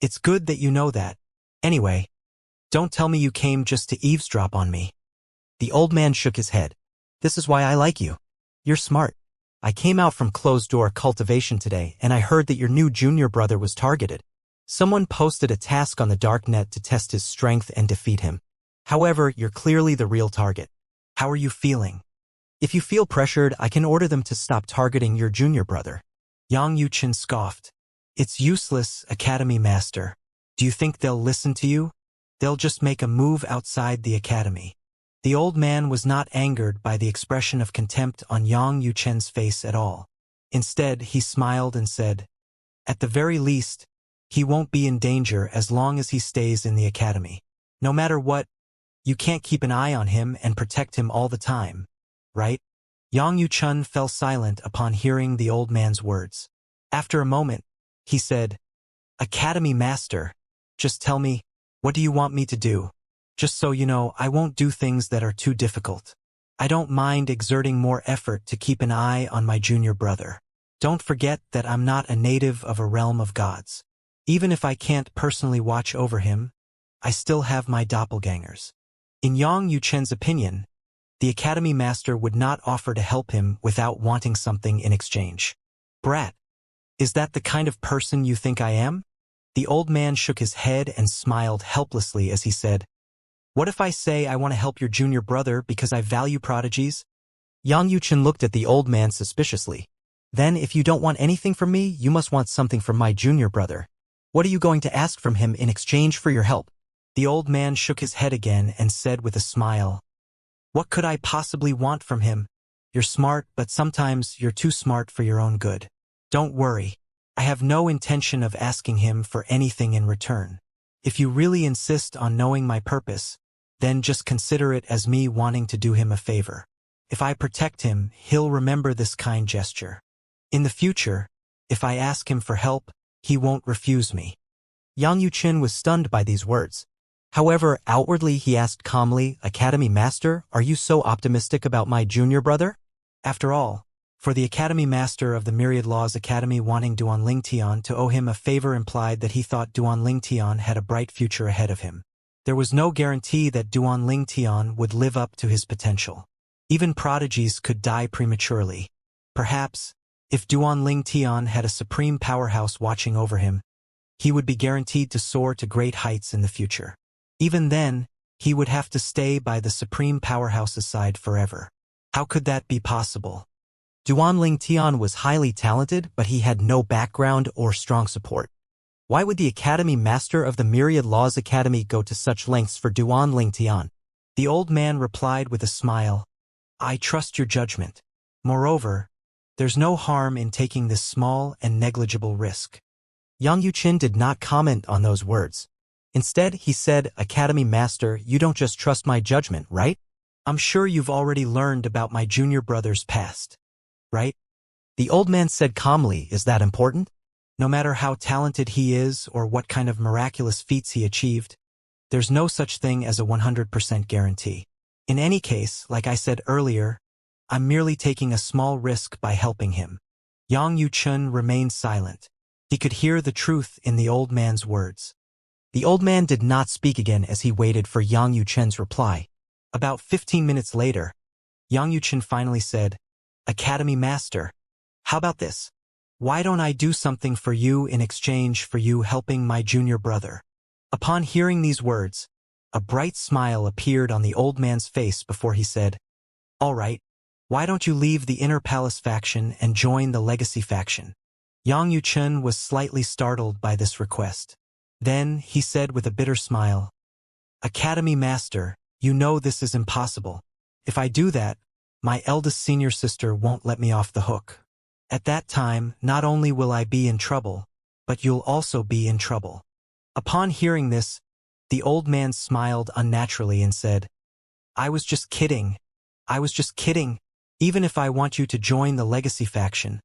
"It's good that you know that. Anyway, don't tell me you came just to eavesdrop on me." The old man shook his head. "This is why I like you. You're smart. I came out from closed-door cultivation today and I heard that your new junior brother was targeted. Someone posted a task on the darknet to test his strength and defeat him. However, you're clearly the real target. How are you feeling? If you feel pressured, I can order them to stop targeting your junior brother." Yang Yuchun scoffed. "It's useless, Academy Master. Do you think they'll listen to you? They'll just make a move outside the academy." The old man was not angered by the expression of contempt on Yang Yuchun's face at all. Instead, he smiled and said, "At the very least, he won't be in danger as long as he stays in the academy. No matter what, you can't keep an eye on him and protect him all the time, right?" Yang Yuchun fell silent upon hearing the old man's words. After a moment, he said, "Academy Master, just tell me, what do you want me to do? Just so you know, I won't do things that are too difficult. I don't mind exerting more effort to keep an eye on my junior brother. Don't forget that I'm not a native of a realm of gods. Even if I can't personally watch over him, I still have my doppelgangers." In Yang Yuchun's opinion, the Academy Master would not offer to help him without wanting something in exchange. "Brat, is that the kind of person you think I am?" The old man shook his head and smiled helplessly as he said, "What if I say I want to help your junior brother because I value prodigies?" Yang Yuchun looked at the old man suspiciously. "Then if you don't want anything from me, you must want something from my junior brother. What are you going to ask from him in exchange for your help?" The old man shook his head again and said with a smile, "What could I possibly want from him? You're smart, but sometimes you're too smart for your own good. Don't worry. I have no intention of asking him for anything in return. If you really insist on knowing my purpose, then just consider it as me wanting to do him a favor. If I protect him, he'll remember this kind gesture. In the future, if I ask him for help, he won't refuse me. Yang Yuqin was stunned by these words. However, outwardly he asked calmly, Academy Master, are you so optimistic about my junior brother? After all, for the Academy Master of the Myriad Laws Academy wanting Duan Lingtian to owe him a favor implied that he thought Duan Lingtian had a bright future ahead of him. There was no guarantee that Duan Lingtian would live up to his potential. Even prodigies could die prematurely. Perhaps, if Duan Lingtian had a supreme powerhouse watching over him, he would be guaranteed to soar to great heights in the future. Even then, he would have to stay by the supreme powerhouse's side forever. How could that be possible? Duan Lingtian was highly talented, but he had no background or strong support. Why would the Academy Master of the Myriad Laws Academy go to such lengths for Duan Lingtian? The old man replied with a smile, I trust your judgment. Moreover, there's no harm in taking this small and negligible risk. Yang Yuqin did not comment on those words. Instead, he said, Academy Master, you don't just trust my judgment, right? I'm sure you've already learned about my junior brother's past, right? The old man said calmly, is that important? No matter how talented he is or what kind of miraculous feats he achieved, there's no such thing as a 100% guarantee. In any case, like I said earlier, I'm merely taking a small risk by helping him. Yang Yuqin remained silent. He could hear the truth in the old man's words. The old man did not speak again as he waited for Yang Yuqin's reply. About 15 minutes later, Yang Yuqin finally said, Academy Master, how about this? Why don't I do something for you in exchange for you helping my junior brother? Upon hearing these words, a bright smile appeared on the old man's face before he said, All right, why don't you leave the Inner Palace faction and join the Legacy faction? Yang Yuqin was slightly startled by this request. Then, he said with a bitter smile, Academy Master, you know this is impossible. If I do that, my eldest senior sister won't let me off the hook. At that time, not only will I be in trouble, but you'll also be in trouble. Upon hearing this, the old man smiled unnaturally and said, I was just kidding. I was just kidding. Even if I want you to join the Legacy faction,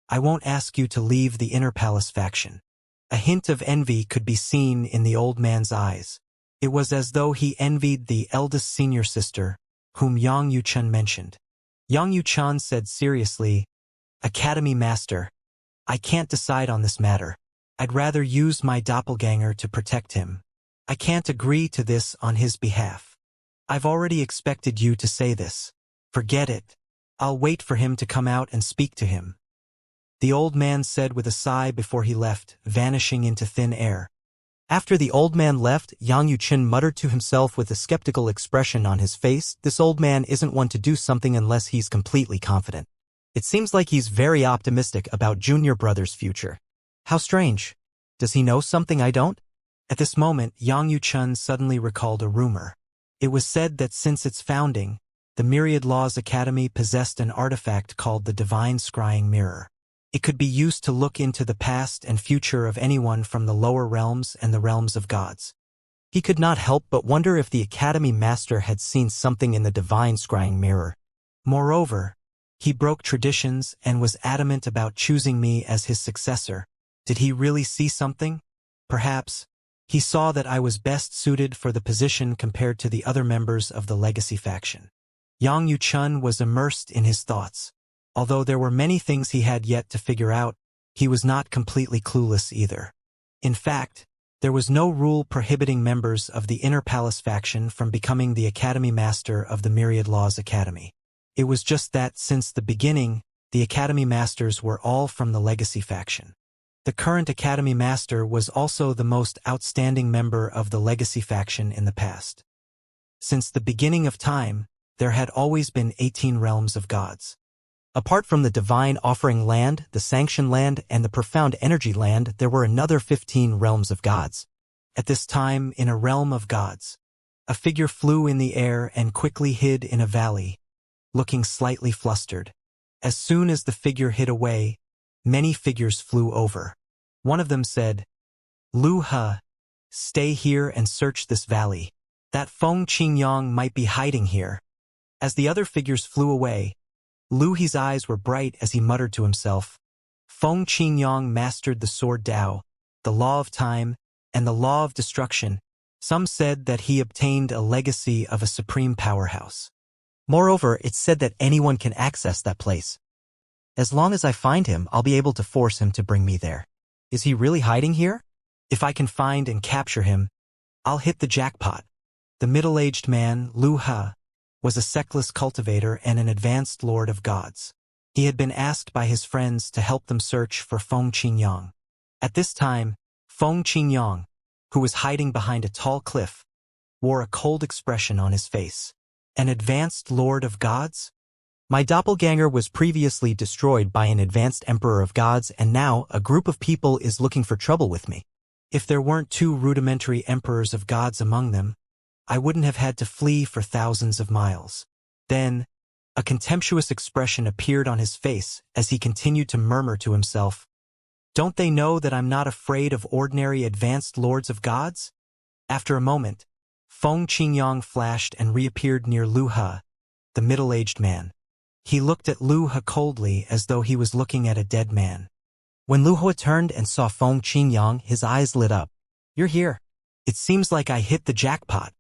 I won't ask you to leave the Inner Palace faction. A hint of envy could be seen in the old man's eyes. It was as though he envied the eldest senior sister, whom Yang Yuqin mentioned. Yang Yuqin said seriously, Academy Master, I can't decide on this matter. I'd rather use my doppelganger to protect him. I can't agree to this on his behalf. I've already expected you to say this. Forget it. I'll wait for him to come out and speak to him. The old man said with a sigh before he left, vanishing into thin air. After the old man left, Yang Yuqin muttered to himself with a skeptical expression on his face, this old man isn't one to do something unless he's completely confident. It seems like he's very optimistic about junior brother's future. How strange. Does he know something I don't? At this moment, Yang Yuqin suddenly recalled a rumor. It was said that since its founding, the Myriad Laws Academy possessed an artifact called the Divine Scrying Mirror. It could be used to look into the past and future of anyone from the lower realms and the realms of gods. He could not help but wonder if the Academy Master had seen something in the Divine Scrying Mirror. Moreover, he broke traditions and was adamant about choosing me as his successor. Did he really see something? Perhaps. He saw that I was best suited for the position compared to the other members of the Legacy faction. Yang Yuqin was immersed in his thoughts. Although there were many things he had yet to figure out, he was not completely clueless either. In fact, there was no rule prohibiting members of the Inner Palace faction from becoming the Academy Master of the Myriad Laws Academy. It was just that since the beginning, the Academy Masters were all from the Legacy faction. The current Academy Master was also the most outstanding member of the Legacy faction in the past. Since the beginning of time, there had always been 18 realms of gods. Apart from the Divine Offering Land, the Sanction Land, and the Profound Energy Land, there were another 15 realms of gods. At this time, in a realm of gods, a figure flew in the air and quickly hid in a valley. looking slightly flustered. As soon as the figure hid away, many figures flew over. One of them said, "Lu He, stay here and search this valley. That Feng Qingyang might be hiding here." As the other figures flew away, Lu He's eyes were bright as he muttered to himself, "Feng Qingyang mastered the sword Dao, the law of time, and the law of destruction." Some said that he obtained a legacy of a supreme powerhouse. Moreover, it's said that anyone can access that place. As long as I find him, I'll be able to force him to bring me there. Is he really hiding here? If I can find and capture him, I'll hit the jackpot. The middle-aged man, Lu He, was a sectless cultivator and an advanced lord of gods. He had been asked by his friends to help them search for Feng Qingyang. At this time, Feng Qingyang, who was hiding behind a tall cliff, wore a cold expression on his face. An advanced lord of gods? My doppelganger was previously destroyed by an advanced emperor of gods, and now a group of people is looking for trouble with me. If there weren't two rudimentary emperors of gods among them, I wouldn't have had to flee for thousands of miles. Then, a contemptuous expression appeared on his face as he continued to murmur to himself, "Don't they know that I'm not afraid of ordinary advanced lords of gods?" After a moment, Feng Qingyang flashed and reappeared near Lu He, the middle-aged man. He looked at Lu He coldly as though he was looking at a dead man. When Lu He turned and saw Feng Qingyang, his eyes lit up. "You're here. It seems like I hit the jackpot."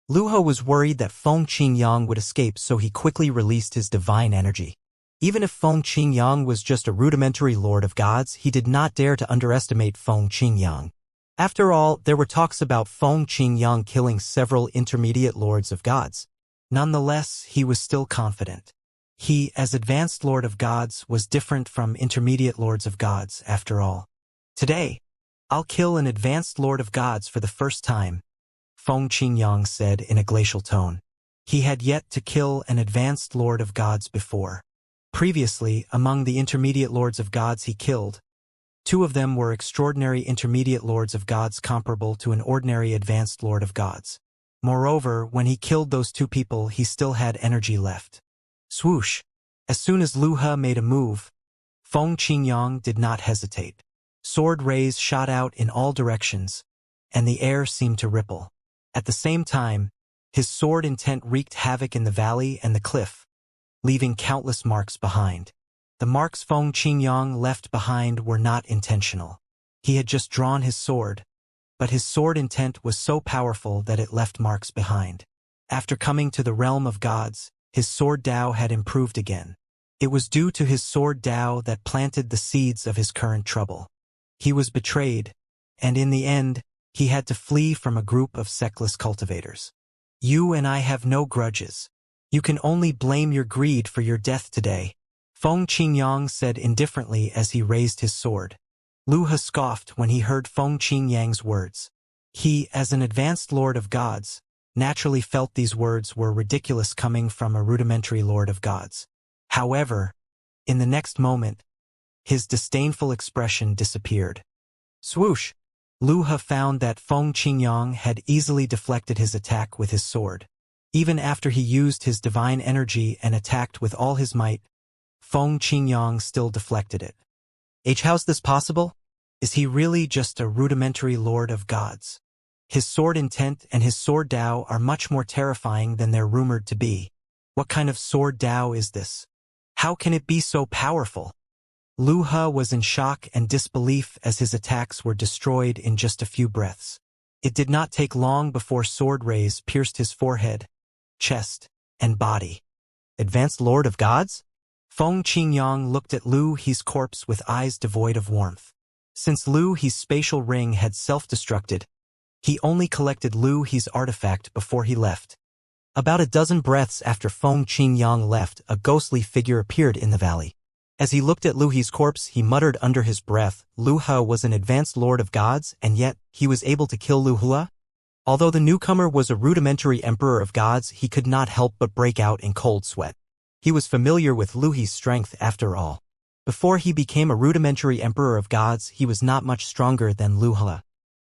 Lu He was worried that Feng Qingyang would escape, so he quickly released his divine energy. Even if Feng Qingyang was just a rudimentary lord of gods, he did not dare to underestimate Feng Qingyang. After all, there were talks about Feng Qingyang killing several intermediate lords of gods. Nonetheless, he was still confident. He, as advanced lord of gods, was different from intermediate lords of gods, after all. "Today, I'll kill an advanced lord of gods for the first time," Feng Qingyang said in a glacial tone. He had yet to kill an advanced lord of gods before. Previously, among the intermediate lords of gods he killed, two of them were extraordinary intermediate lords of gods comparable to an ordinary advanced lord of gods. Moreover, when he killed those two people, he still had energy left. Swoosh! As soon as Lu He made a move, Feng Qingyang did not hesitate. Sword rays shot out in all directions, and the air seemed to ripple. At the same time, his sword intent wreaked havoc in the valley and the cliff, leaving countless marks behind. The marks Feng Qingyang left behind were not intentional. He had just drawn his sword, but his sword intent was so powerful that it left marks behind. After coming to the realm of gods, his sword Dao had improved again. It was due to his sword Dao that planted the seeds of his current trouble. He was betrayed, and in the end, he had to flee from a group of sectless cultivators. "You and I have no grudges. You can only blame your greed for your death today," Feng Qingyang said indifferently as he raised his sword. Lu He scoffed when he heard Feng Qingyang's words. He, as an advanced lord of gods, naturally felt these words were ridiculous coming from a rudimentary lord of gods. However, in the next moment, his disdainful expression disappeared. Swoosh! Lu He found that Feng Qingyang had easily deflected his attack with his sword. Even after he used his divine energy and attacked with all his might, Feng Qingyang still deflected it. How's this possible? Is he really just a rudimentary lord of gods? His sword intent and his sword Dao are much more terrifying than they're rumored to be. What kind of sword Dao is this? How can it be so powerful? Lu He was in shock and disbelief as his attacks were destroyed in just a few breaths. It did not take long before sword rays pierced his forehead, chest, and body. Advanced Lord of Gods? Feng Qingyang looked at Lu He's corpse with eyes devoid of warmth. Since Lu He's spatial ring had self-destructed, he only collected Lu He's artifact before he left. About a dozen breaths after Feng Qingyang left, a ghostly figure appeared in the valley. As he looked at Lu He's corpse, he muttered under his breath, Lu He was an advanced lord of gods, and yet he was able to kill Lu He? Although the newcomer was a rudimentary emperor of gods, he could not help but break out in cold sweat. He was familiar with Lu He's strength after all. Before he became a rudimentary emperor of gods, he was not much stronger than Lu He.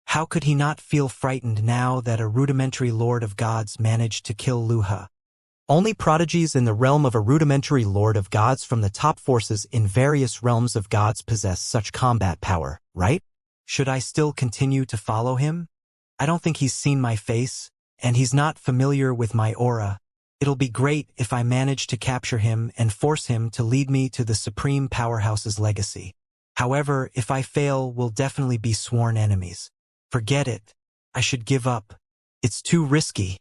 How could he not feel frightened now that a rudimentary lord of gods managed to kill Lu He? Only prodigies in the realm of a rudimentary lord of gods from the top forces in various realms of gods possess such combat power, right? Should I still continue to follow him? I don't think he's seen my face, and he's not familiar with my aura. It'll be great if I manage to capture him and force him to lead me to the Supreme Powerhouse's legacy. However, if I fail, we'll definitely be sworn enemies. Forget it. I should give up. It's too risky.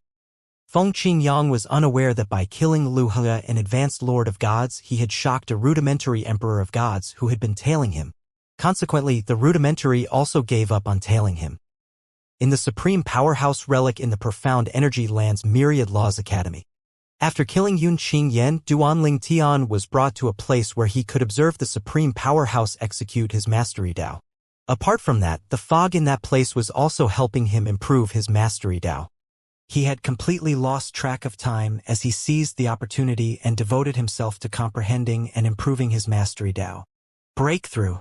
Feng Qingyang was unaware that by killing Lu He, an advanced lord of gods, he had shocked a rudimentary emperor of gods who had been tailing him. Consequently, the rudimentary also gave up on tailing him. In the Supreme Powerhouse relic in the Profound Energy Land's Myriad Laws Academy. After killing Yun Qingyan, Duanling Tian was brought to a place where he could observe the Supreme Powerhouse execute his Mastery Dao. Apart from that, the fog in that place was also helping him improve his Mastery Dao. He had completely lost track of time as he seized the opportunity and devoted himself to comprehending and improving his Mastery Dao. Breakthrough.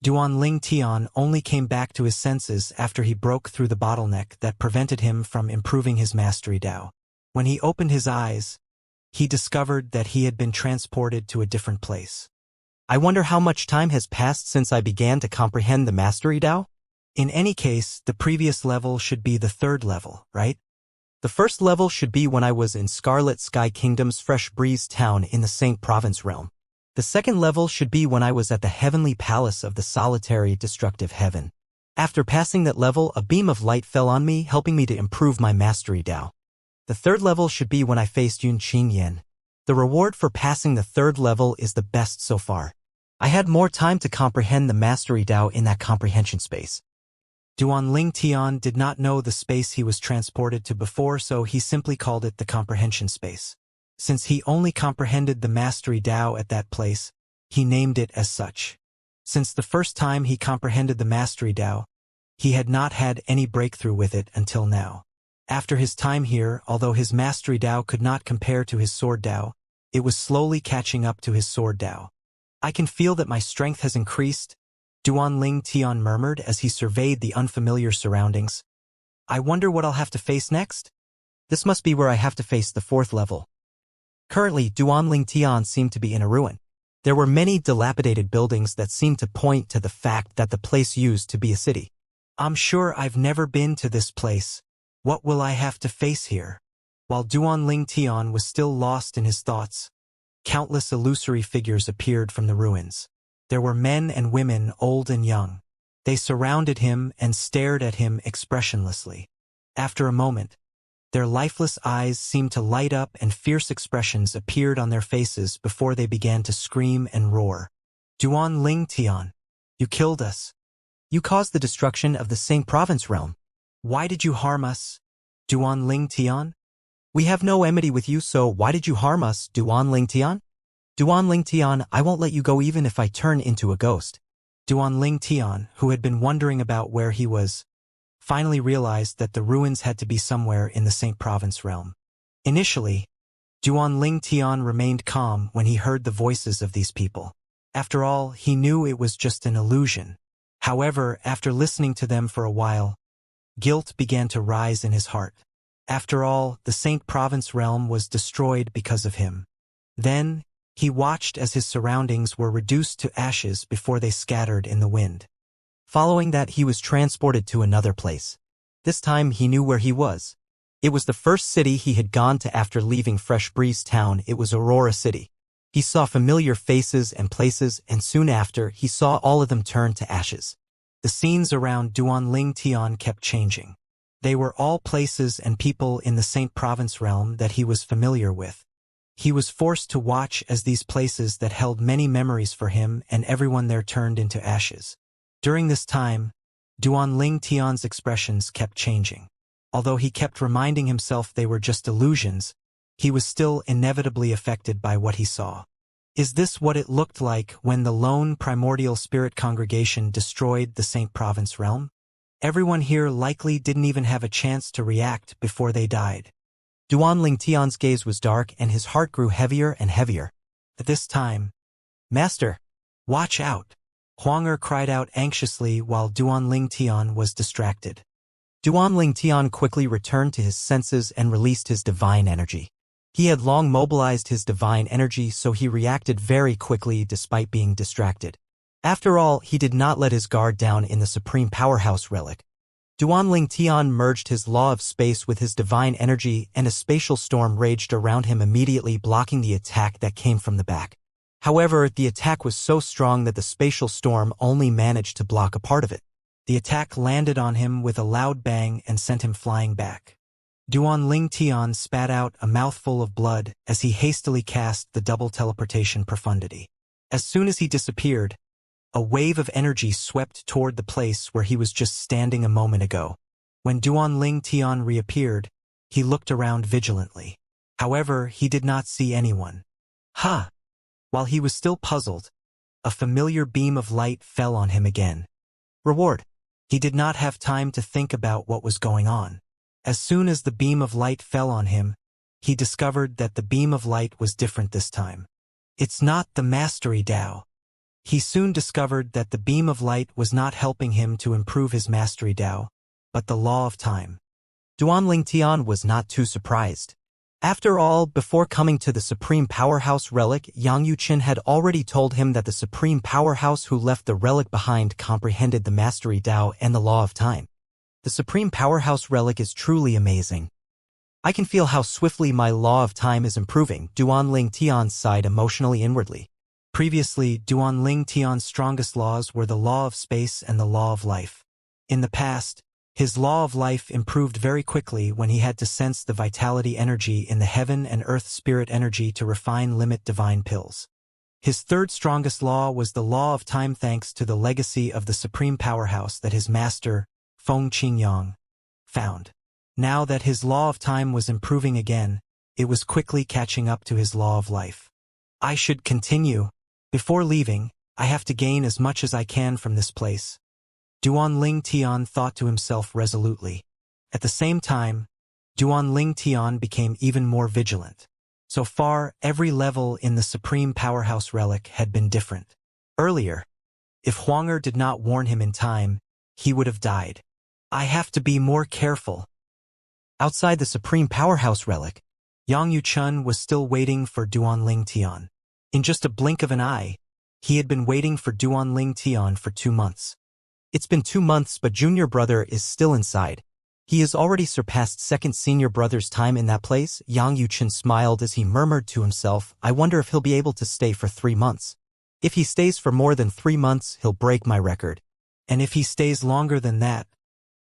Duanling Tian only came back to his senses after he broke through the bottleneck that prevented him from improving his Mastery Dao. When he opened his eyes, he discovered that he had been transported to a different place. I wonder how much time has passed since I began to comprehend the Mastery Dao? In any case, the previous level should be the third level, right? The first level should be when I was in Scarlet Sky Kingdom's Fresh Breeze Town in the Saint Province realm. The second level should be when I was at the Heavenly Palace of the Solitary Destructive Heaven. After passing that level, a beam of light fell on me, helping me to improve my Mastery Dao. The third level should be when I faced Yun Qingyan. The reward for passing the third level is the best so far. I had more time to comprehend the Mastery Dao in that comprehension space. Duanling Tian did not know the space he was transported to before, so he simply called it the comprehension space. Since he only comprehended the Mastery Dao at that place, he named it as such. Since the first time he comprehended the Mastery Dao, he had not had any breakthrough with it until now. After his time here, although his Mastery Dao could not compare to his Sword Dao, it was slowly catching up to his Sword Dao. I can feel that my strength has increased, Duanling Tian murmured as he surveyed the unfamiliar surroundings. I wonder what I'll have to face next? This must be where I have to face the fourth level. Currently, Duanling Tian seemed to be in a ruin. There were many dilapidated buildings that seemed to point to the fact that the place used to be a city. I'm sure I've never been to this place. What will I have to face here? While Duanling Tian was still lost in his thoughts, countless illusory figures appeared from the ruins. There were men and women, old and young. They surrounded him and stared at him expressionlessly. After a moment, their lifeless eyes seemed to light up and fierce expressions appeared on their faces before they began to scream and roar. Duanling Tian, you killed us. You caused the destruction of the Saint Province realm. Why did you harm us, Duanling Tian? We have no enmity with you, so why did you harm us, Duanling Tian? Duanling Tian, I won't let you go even if I turn into a ghost. Duanling Tian, who had been wondering about where he was, finally realized that the ruins had to be somewhere in the Saint Province realm. Initially, Duanling Tian remained calm when he heard the voices of these people. After all, he knew it was just an illusion. However, after listening to them for a while, guilt began to rise in his heart. After all, the Saint Province realm was destroyed because of him. Then, he watched as his surroundings were reduced to ashes before they scattered in the wind. Following that, he was transported to another place. This time, he knew where he was. It was the first city he had gone to after leaving Fresh Breeze Town. It was Aurora City. He saw familiar faces and places, and soon after, he saw all of them turn to ashes. The scenes around Duanling Tian kept changing. They were all places and people in the Saint Province realm that he was familiar with. He was forced to watch as these places that held many memories for him and everyone there turned into ashes. During this time, Duanling Tian's expressions kept changing. Although he kept reminding himself they were just illusions, he was still inevitably affected by what he saw. Is this what it looked like when the lone primordial spirit congregation destroyed the Saint Province realm? Everyone here likely didn't even have a chance to react before they died. Duanling Tian's gaze was dark and his heart grew heavier and heavier. At this time, Master, watch out! Huang cried out anxiously while Duanling Tian was distracted. Duanling Tian quickly returned to his senses and released his divine energy. He had long mobilized his divine energy, so he reacted very quickly despite being distracted. After all, he did not let his guard down in the Supreme Powerhouse relic. Duanling Tian merged his law of space with his divine energy, and a spatial storm raged around him, immediately blocking the attack that came from the back. However, the attack was so strong that the spatial storm only managed to block a part of it. The attack landed on him with a loud bang and sent him flying back. Duanling Tian spat out a mouthful of blood as he hastily cast the double teleportation profundity. As soon as he disappeared, a wave of energy swept toward the place where he was just standing a moment ago. When Duanling Tian reappeared, he looked around vigilantly. However, he did not see anyone. Ha! While he was still puzzled, a familiar beam of light fell on him again. Reward. He did not have time to think about what was going on. As soon as the beam of light fell on him, he discovered that the beam of light was different this time. It's not the Mastery Dao. He soon discovered that the beam of light was not helping him to improve his Mastery Dao, but the law of time. Duanling Tian was not too surprised. After all, before coming to the Supreme Powerhouse relic, Yang Yuqin had already told him that the Supreme Powerhouse who left the relic behind comprehended the Mastery Dao and the law of time. The Supreme Powerhouse relic is truly amazing. I can feel how swiftly my law of time is improving, Duanling Tian sighed emotionally inwardly. Previously, Duanling Tian's strongest laws were the law of space and the law of life. In the past, his law of life improved very quickly when he had to sense the vitality energy in the heaven and earth spirit energy to refine limit divine pills. His third strongest law was the law of time, thanks to the legacy of the Supreme Powerhouse that his master, Feng Qingyang, found. Now that his law of time was improving again, it was quickly catching up to his law of life. I should continue. Before leaving, I have to gain as much as I can from this place. Duanling Tian thought to himself resolutely. At the same time, Duanling Tian became even more vigilant. So far, every level in the Supreme Powerhouse relic had been different. Earlier, if Huanger did not warn him in time, he would have died. I have to be more careful. Outside the Supreme Powerhouse relic, Yang Yuchun was still waiting for Duanling Tian. In just a blink of an eye, he had been waiting for Duanling Tian for 2 months. It's been 2 months, but junior brother is still inside. He has already surpassed second senior brother's time in that place. Yang Yuchun smiled as he murmured to himself, I wonder if he'll be able to stay for 3 months. If he stays for more than 3 months, he'll break my record. And if he stays longer than that,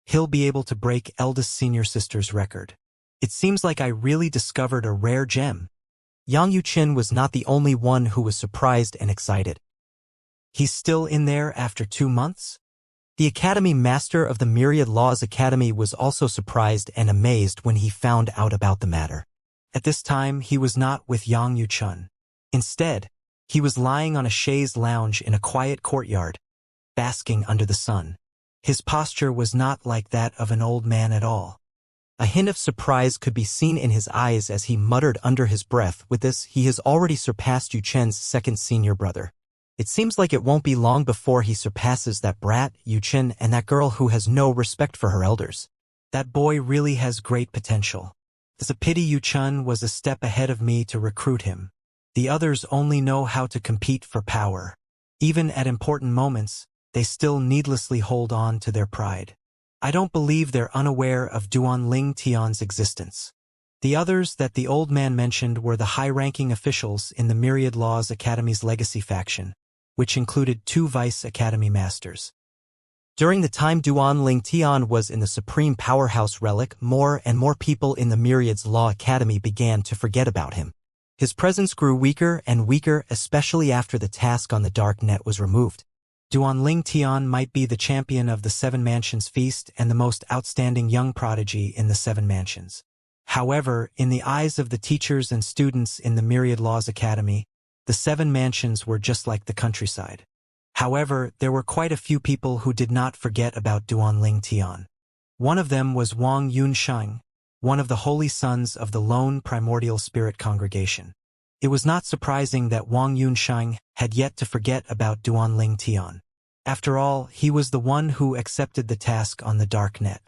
he'll be able to break eldest senior sister's record. It seems like I really discovered a rare gem. Yang Yuqin was not the only one who was surprised and excited. He's still in there after 2 months? The Academy Master of the Myriad Laws Academy was also surprised and amazed when he found out about the matter. At this time, he was not with Yang Yuchun. Instead, he was lying on a chaise lounge in a quiet courtyard, basking under the sun. His posture was not like that of an old man at all. A hint of surprise could be seen in his eyes as he muttered under his breath, with this, he has already surpassed Yu Chen's second senior brother. It seems like it won't be long before he surpasses that brat, Yu Chen, and that girl who has no respect for her elders. That boy really has great potential. It's a pity Yu Chen was a step ahead of me to recruit him. The others only know how to compete for power. Even at important moments, they still needlessly hold on to their pride. I don't believe they're unaware of Duanling Tian's existence. The others that the old man mentioned were the high-ranking officials in the Myriad Laws Academy's legacy faction, which included 2 vice academy masters. During the time Duanling Tian was in the Supreme Powerhouse relic, more and more people in the Myriad's Law Academy began to forget about him. His presence grew weaker and weaker, especially after the task on the dark net was removed. Duanling Tian might be the champion of the 7 Mansions Feast and the most outstanding young prodigy in the 7 Mansions. However, in the eyes of the teachers and students in the Myriad Laws Academy, the 7 Mansions were just like the countryside. However, there were quite a few people who did not forget about Duanling Tian. One of them was Wang Yunsheng, one of the holy sons of the Lone Primordial Spirit Congregation. It was not surprising that Wang Yunsheng had yet to forget about Duanling Tian. After all, he was the one who accepted the task on the dark net.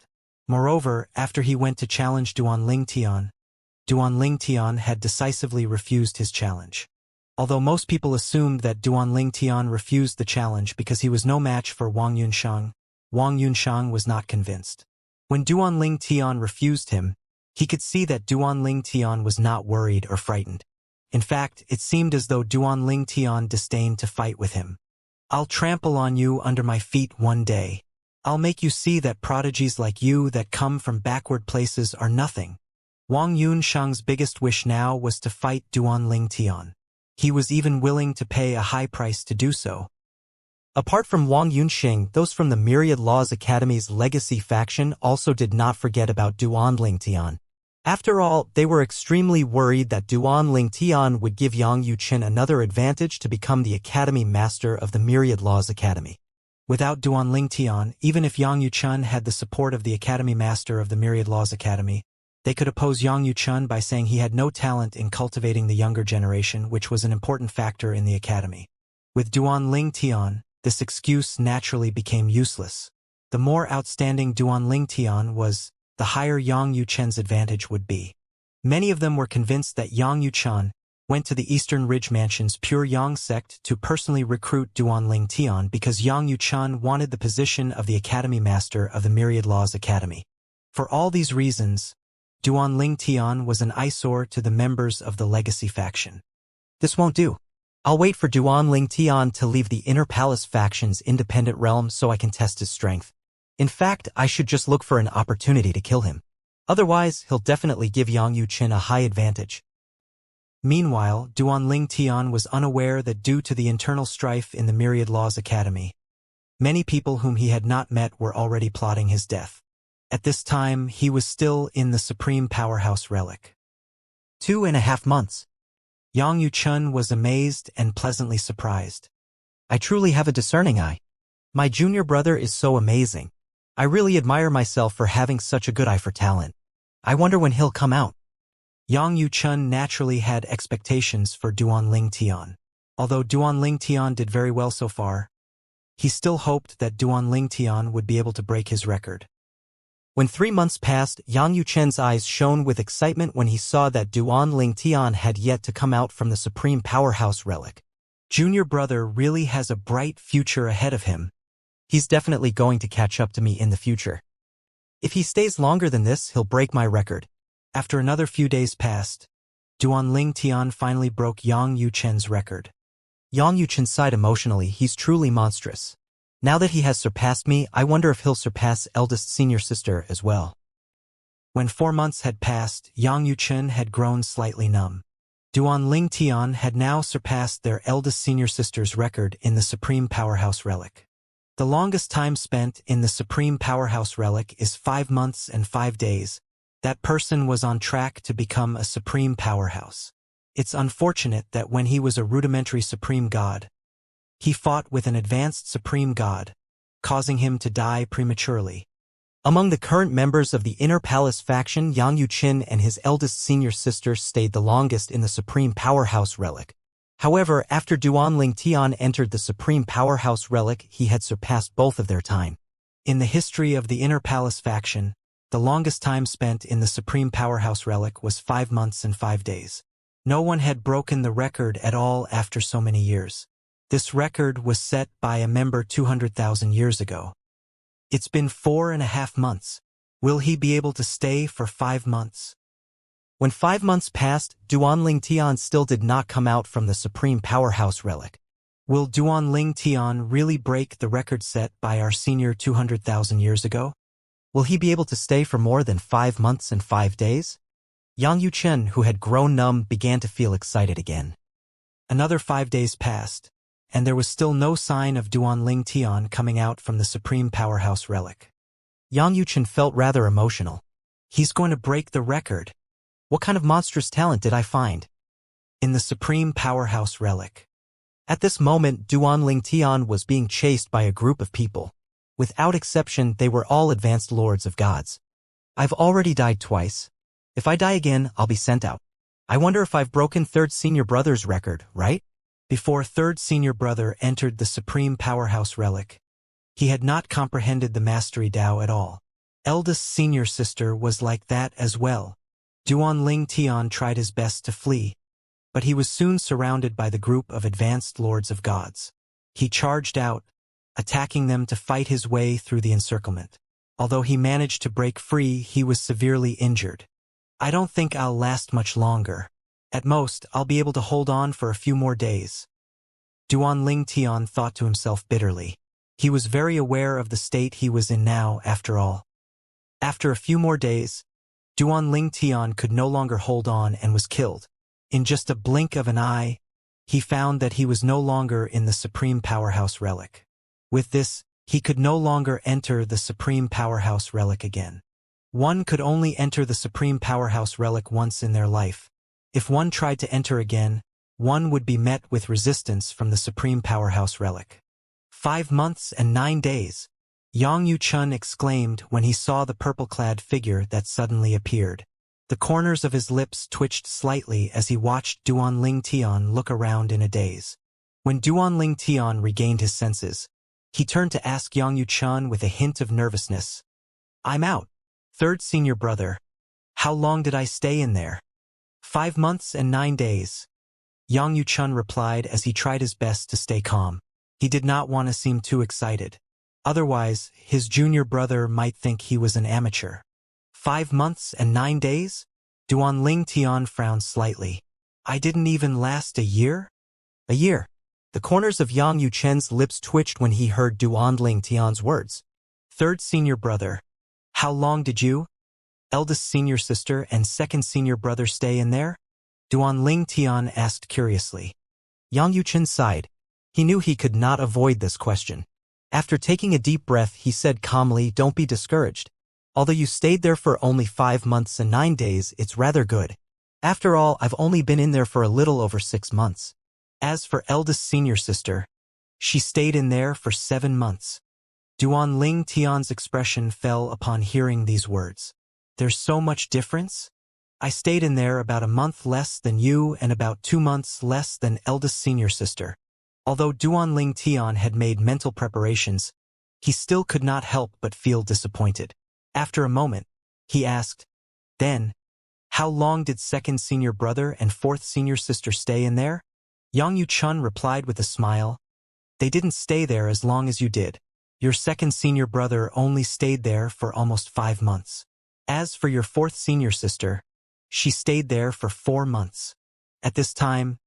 Moreover, after he went to challenge Duanling Tian, Duanling Tian had decisively refused his challenge. Although most people assumed that Duanling Tian refused the challenge because he was no match for Wang Yunshang was not convinced. When Duanling Tian refused him, he could see that Duanling Tian was not worried or frightened. In fact, it seemed as though Duanling Tian disdained to fight with him. "I'll trample on you under my feet one day. I'll make you see that prodigies like you that come from backward places are nothing." Wang Yunshang's biggest wish now was to fight Duanling Tian. He was even willing to pay a high price to do so. Apart from Wang Yunxing, those from the Myriad Laws Academy's legacy faction also did not forget about Duanling Tian. After all, they were extremely worried that Duanling Tian would give Yang Yuchen another advantage to become the Academy Master of the Myriad Laws Academy. Without Duanling Tian, even if Yang Yuchen had the support of the Academy Master of the Myriad Laws Academy, they could oppose Yang Yuchen by saying he had no talent in cultivating the younger generation, which was an important factor in the Academy. With Duanling Tian, this excuse naturally became useless. The more outstanding Duanling Tian was, the higher Yang Yuchen's advantage would be. Many of them were convinced that Yang Yuchen went to the Eastern Ridge Mansion's Pure Yang sect to personally recruit Duanling Tian because Yang Yuchen wanted the position of the Academy Master of the Myriad Laws Academy. For all these reasons, Duanling Tian was an eyesore to the members of the Legacy faction. This won't do. I'll wait for Duanling Tian to leave the Inner Palace faction's independent realm so I can test his strength. In fact, I should just look for an opportunity to kill him. Otherwise, he'll definitely give Yang Yuchen a high advantage. Meanwhile, Duanling Tian was unaware that due to the internal strife in the Myriad Laws Academy, many people whom he had not met were already plotting his death. At this time, he was still in the Supreme Powerhouse Relic. 2.5 months. Yang Yuchen was amazed and pleasantly surprised. I truly have a discerning eye. My junior brother is so amazing. I really admire myself for having such a good eye for talent. I wonder when he'll come out. Yang Yuchen naturally had expectations for Duanling Tian. Although Duanling Tian did very well so far, he still hoped that Duanling Tian would be able to break his record. When 3 months passed, Yang Yuchen's eyes shone with excitement when he saw that Duanling Tian had yet to come out from the Supreme Powerhouse Relic. Junior brother really has a bright future ahead of him. He's definitely going to catch up to me in the future. If he stays longer than this, he'll break my record. After another few days passed, Duanling Tian finally broke Yang Yuchen's record. Yang Yuchen sighed emotionally. He's truly monstrous. Now that he has surpassed me, I wonder if he'll surpass eldest senior sister as well. When 4 months had passed, Yang Yuchen had grown slightly numb. Duanling Tian had now surpassed their eldest senior sister's record in the Supreme Powerhouse Relic. The longest time spent in the Supreme Powerhouse Relic is 5 months and 5 days. That person was on track to become a Supreme Powerhouse. It's unfortunate that when he was a rudimentary Supreme God, he fought with an advanced Supreme God, causing him to die prematurely. Among the current members of the Inner Palace faction, Yang Yuchen and his eldest senior sister stayed the longest in the Supreme Powerhouse Relic. However, after Duanling Tian entered the Supreme Powerhouse Relic, he had surpassed both of their time. In the history of the Inner Palace faction, the longest time spent in the Supreme Powerhouse Relic was 5 months and 5 days. No one had broken the record at all after so many years. This record was set by a member 200,000 years ago. It's been 4.5 months. Will he be able to stay for 5 months? When 5 months passed, Duanling Tian still did not come out from the Supreme Powerhouse Relic. Will Duanling Tian really break the record set by our senior 200,000 years ago? Will he be able to stay for more than 5 months and 5 days? Yang Yuchen, who had grown numb, began to feel excited again. Another 5 days passed, and there was still no sign of Duanling Tian coming out from the Supreme Powerhouse Relic. Yang Yuchen felt rather emotional. He's going to break the record. What kind of monstrous talent did I find in the Supreme Powerhouse Relic? At this moment, Duanling Tian was being chased by a group of people. Without exception, they were all advanced lords of gods. I've already died twice. If I die again, I'll be sent out. I wonder if I've broken third senior brother's record, right? Before third senior brother entered the Supreme Powerhouse Relic, he had not comprehended the Mastery Tao at all. Eldest senior sister was like that as well. Duan Ling Tian tried his best to flee, but he was soon surrounded by the group of advanced lords of gods. He charged out, attacking them to fight his way through the encirclement. Although he managed to break free, he was severely injured. I don't think I'll last much longer. At most, I'll be able to hold on for a few more days. Duan Ling Tian thought to himself bitterly. He was very aware of the state he was in now, after all. After a few more days, Duan Ling Tian could no longer hold on and was killed. In just a blink of an eye, he found that he was no longer in the Supreme Powerhouse Relic. With this, he could no longer enter the Supreme Powerhouse Relic again. One could only enter the Supreme Powerhouse Relic once in their life. If one tried to enter again, one would be met with resistance from the Supreme Powerhouse Relic. 5 months and 9 days, Yang Yuchun exclaimed when he saw the purple-clad figure that suddenly appeared. The corners of his lips twitched slightly as he watched Duan Ling Tian look around in a daze. When Duan Ling Tian regained his senses, he turned to ask Yang Yuchun with a hint of nervousness. "I'm out. Third senior brother. How long did I stay in there?" 5 months and 9 days. Yang Yuchun replied as he tried his best to stay calm. He did not want to seem too excited. Otherwise, his junior brother might think he was an amateur. 5 months and 9 days? Duan Ling Tian frowned slightly. I didn't even last a year? A year. The corners of Yang Yuchun's lips twitched when he heard Duan Ling Tian's words. Third senior brother. How long did you, eldest senior sister and second senior brother, stay in there? Duan Ling Tian asked curiously. Yang Yuchun sighed. He knew he could not avoid this question. After taking a deep breath, he said calmly, "Don't be discouraged. Although you stayed there for only 5 months and 9 days, it's rather good. After all, I've only been in there for a little over 6 months. As for eldest senior sister, she stayed in there for 7 months. Duan Ling Tian's expression fell upon hearing these words. There's so much difference? I stayed in there about a month less than you and about 2 months less than eldest senior sister. Although Duan Ling Tian had made mental preparations, he still could not help but feel disappointed. After a moment, he asked, Then, how long did second senior brother and fourth senior sister stay in there? Yang Yuchun replied with a smile, They didn't stay there as long as you did. Your second senior brother only stayed there for almost 5 months. As for your fourth senior sister, she stayed there for 4 months. At this time,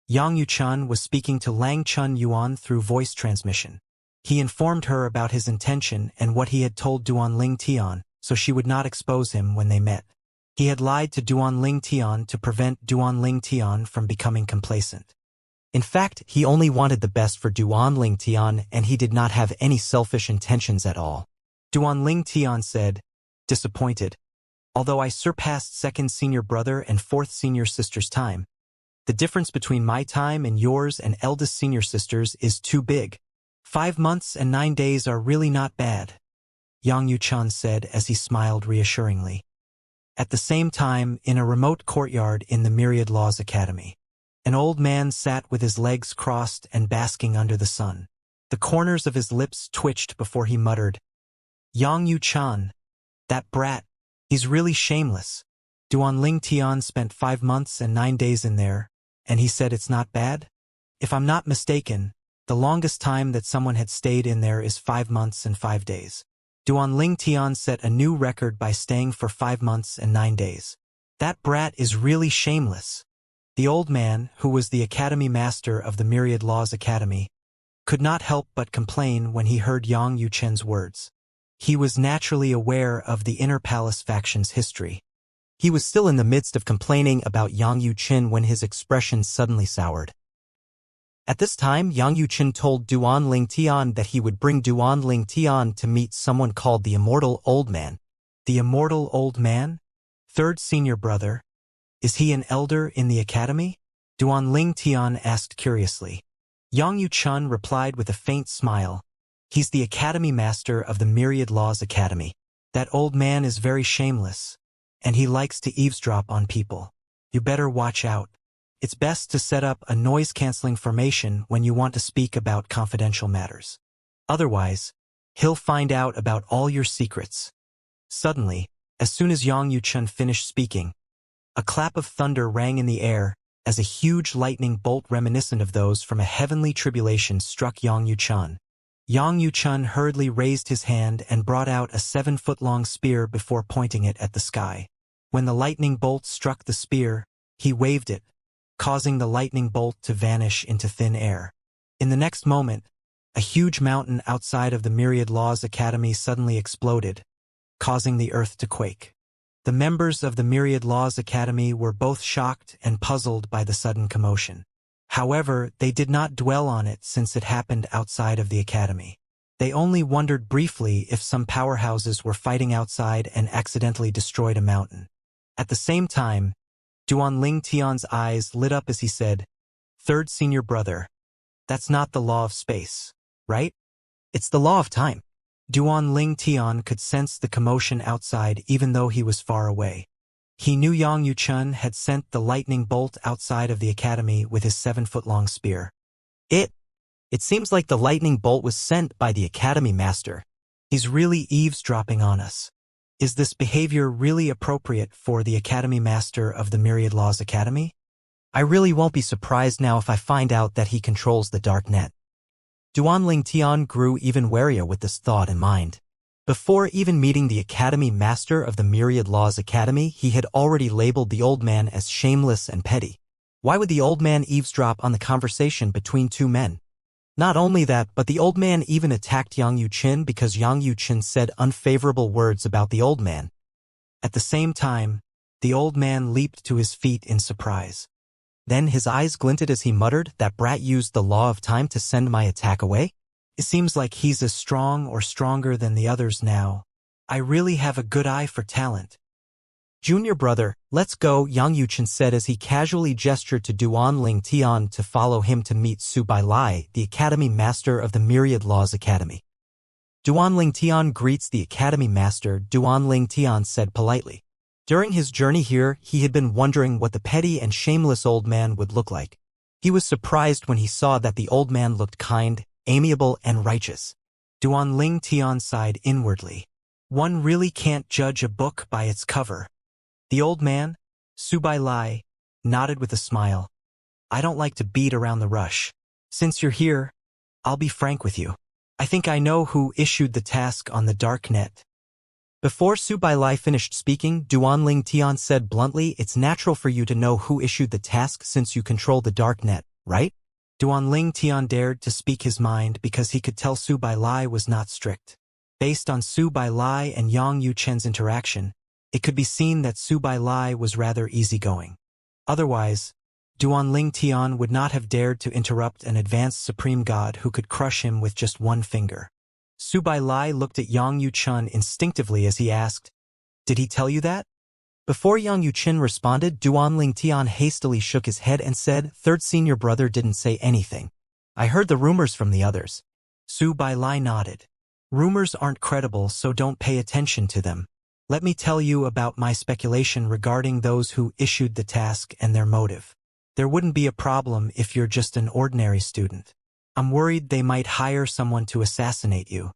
Yang Yuchun was speaking to Lang Chun Yuan through voice transmission. He informed her about his intention and what he had told Duan Ling Tian, so she would not expose him when they met. He had lied to Duan Ling Tian to prevent Duan Ling Tian from becoming complacent. In fact, he only wanted the best for Duan Ling Tian, and he did not have any selfish intentions at all. Duan Ling Tian said, disappointed. Although I surpassed second senior brother and fourth senior sister's time, the difference between my time and yours and eldest senior sister's is too big. 5 months and 9 days are really not bad, Yang Yuchun said as he smiled reassuringly. At the same time, in a remote courtyard in the Myriad Laws Academy, an old man sat with his legs crossed and basking under the sun. The corners of his lips twitched before he muttered, Yang Yuchun, that brat, he's really shameless. Duan Ling Tian spent 5 months and 9 days in there, and he said it's not bad? If I'm not mistaken, the longest time that someone had stayed in there is 5 months and 5 days. Duan Ling Tian set a new record by staying for 5 months and 9 days. That brat is really shameless. The old man, who was the academy master of the Myriad Laws Academy, could not help but complain when he heard Yang Yuchun's words. He was naturally aware of the Inner Palace faction's history. He was still in the midst of complaining about Yang Yuchun when his expression suddenly soured. At this time, Yang Yuchun told Duan Ling Tian that he would bring Duan Ling Tian to meet someone called the Immortal Old Man. The Immortal Old Man? Third senior brother. Is he an elder in the academy? Duan Ling Tian asked curiously. Yang Yuchun replied with a faint smile. He's the academy master of the Myriad Laws Academy. That old man is very shameless, and he likes to eavesdrop on people. You better watch out. It's best to set up a noise-canceling formation when you want to speak about confidential matters. Otherwise, he'll find out about all your secrets. Suddenly, as soon as Yang Yuchun finished speaking, A clap of thunder rang in the air, as a huge lightning bolt reminiscent of those from a heavenly tribulation struck Yang Yuchun. Yang Yuchun hurriedly raised his hand and brought out a 7-foot-long spear before pointing it at the sky. When the lightning bolt struck the spear, he waved it, causing the lightning bolt to vanish into thin air. In the next moment, a huge mountain outside of the Myriad Laws Academy suddenly exploded, causing the earth to quake. The members of the Myriad Laws Academy were both shocked and puzzled by the sudden commotion. However, they did not dwell on it since it happened outside of the academy. They only wondered briefly if some powerhouses were fighting outside and accidentally destroyed a mountain. At the same time, Duanling Tian's eyes lit up as he said, "Third senior brother, that's not the law of space, right? It's the law of time." Duanling Tian could sense the commotion outside even though he was far away. He knew Yang Yuchun had sent the lightning bolt outside of the academy with his 7-foot-long spear. It seems like the lightning bolt was sent by the academy master. He's really eavesdropping on us. Is this behavior really appropriate for the academy master of the Myriad Laws Academy? I really won't be surprised now if I find out that he controls the dark net. Duanling Tian grew even warier with this thought in mind. Before even meeting the Academy Master of the Myriad Laws Academy, he had already labeled the old man as shameless and petty. Why would the old man eavesdrop on the conversation between two men? Not only that, but the old man even attacked Yang Yuchun because Yang Yuchun said unfavorable words about the old man. At the same time, the old man leaped to his feet in surprise. Then his eyes glinted as he muttered, "That brat used the law of time to send my attack away? It seems like he's as strong or stronger than the others now. I really have a good eye for talent." "Junior brother, let's go," Yang Yuchun said as he casually gestured to Duanling Tian to follow him to meet Su Bailai, the Academy Master of the Myriad Laws Academy. "Duanling Tian greets the Academy Master," Duanling Tian said politely. During his journey here, he had been wondering what the petty and shameless old man would look like. He was surprised when he saw that the old man looked kind, amiable, and righteous. Duanling Tian sighed inwardly. One really can't judge a book by its cover. The old man, Su Bailai, nodded with a smile. "I don't like to beat around the rush. Since you're here, I'll be frank with you. I think I know who issued the task on the dark net." Before Su Bailai finished speaking, Duanling Tian said bluntly, "It's natural for you to know who issued the task since you control the dark net, right?" Duanling Tian dared to speak his mind because he could tell Su Bailai was not strict. Based on Su Bailai and Yang Yuchun's interaction, it could be seen that Su Bailai was rather easygoing. Otherwise, Duanling Tian would not have dared to interrupt an advanced supreme god who could crush him with just one finger. Su Bailai looked at Yang Yuchun instinctively as he asked, "Did he tell you that?" Before Yang Yuchun responded, Duanling Tian hastily shook his head and said, "Third senior brother didn't say anything. I heard the rumors from the others." Su Bailai nodded. "Rumors aren't credible, so don't pay attention to them. Let me tell you about my speculation regarding those who issued the task and their motive. There wouldn't be a problem if you're just an ordinary student. I'm worried they might hire someone to assassinate you.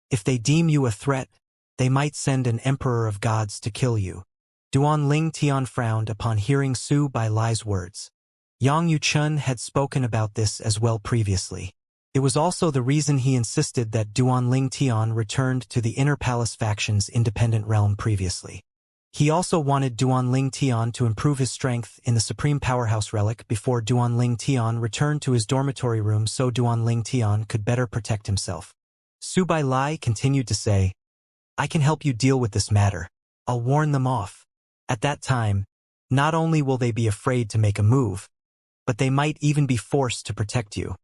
If they deem you a threat, they might send an emperor of gods to kill you." Duanling Tian frowned upon hearing Su Bailai's words. Yang Yuchun had spoken about this as well previously. It was also the reason he insisted that Duanling Tian returned to the Inner Palace faction's independent realm previously. He also wanted Duanling Tian to improve his strength in the Supreme Powerhouse Relic before Duanling Tian returned to his dormitory room so Duanling Tian could better protect himself. Su Bailai continued to say, "I can help you deal with this matter. I'll warn them off. At that time, not only will they be afraid to make a move, but they might even be forced to protect you."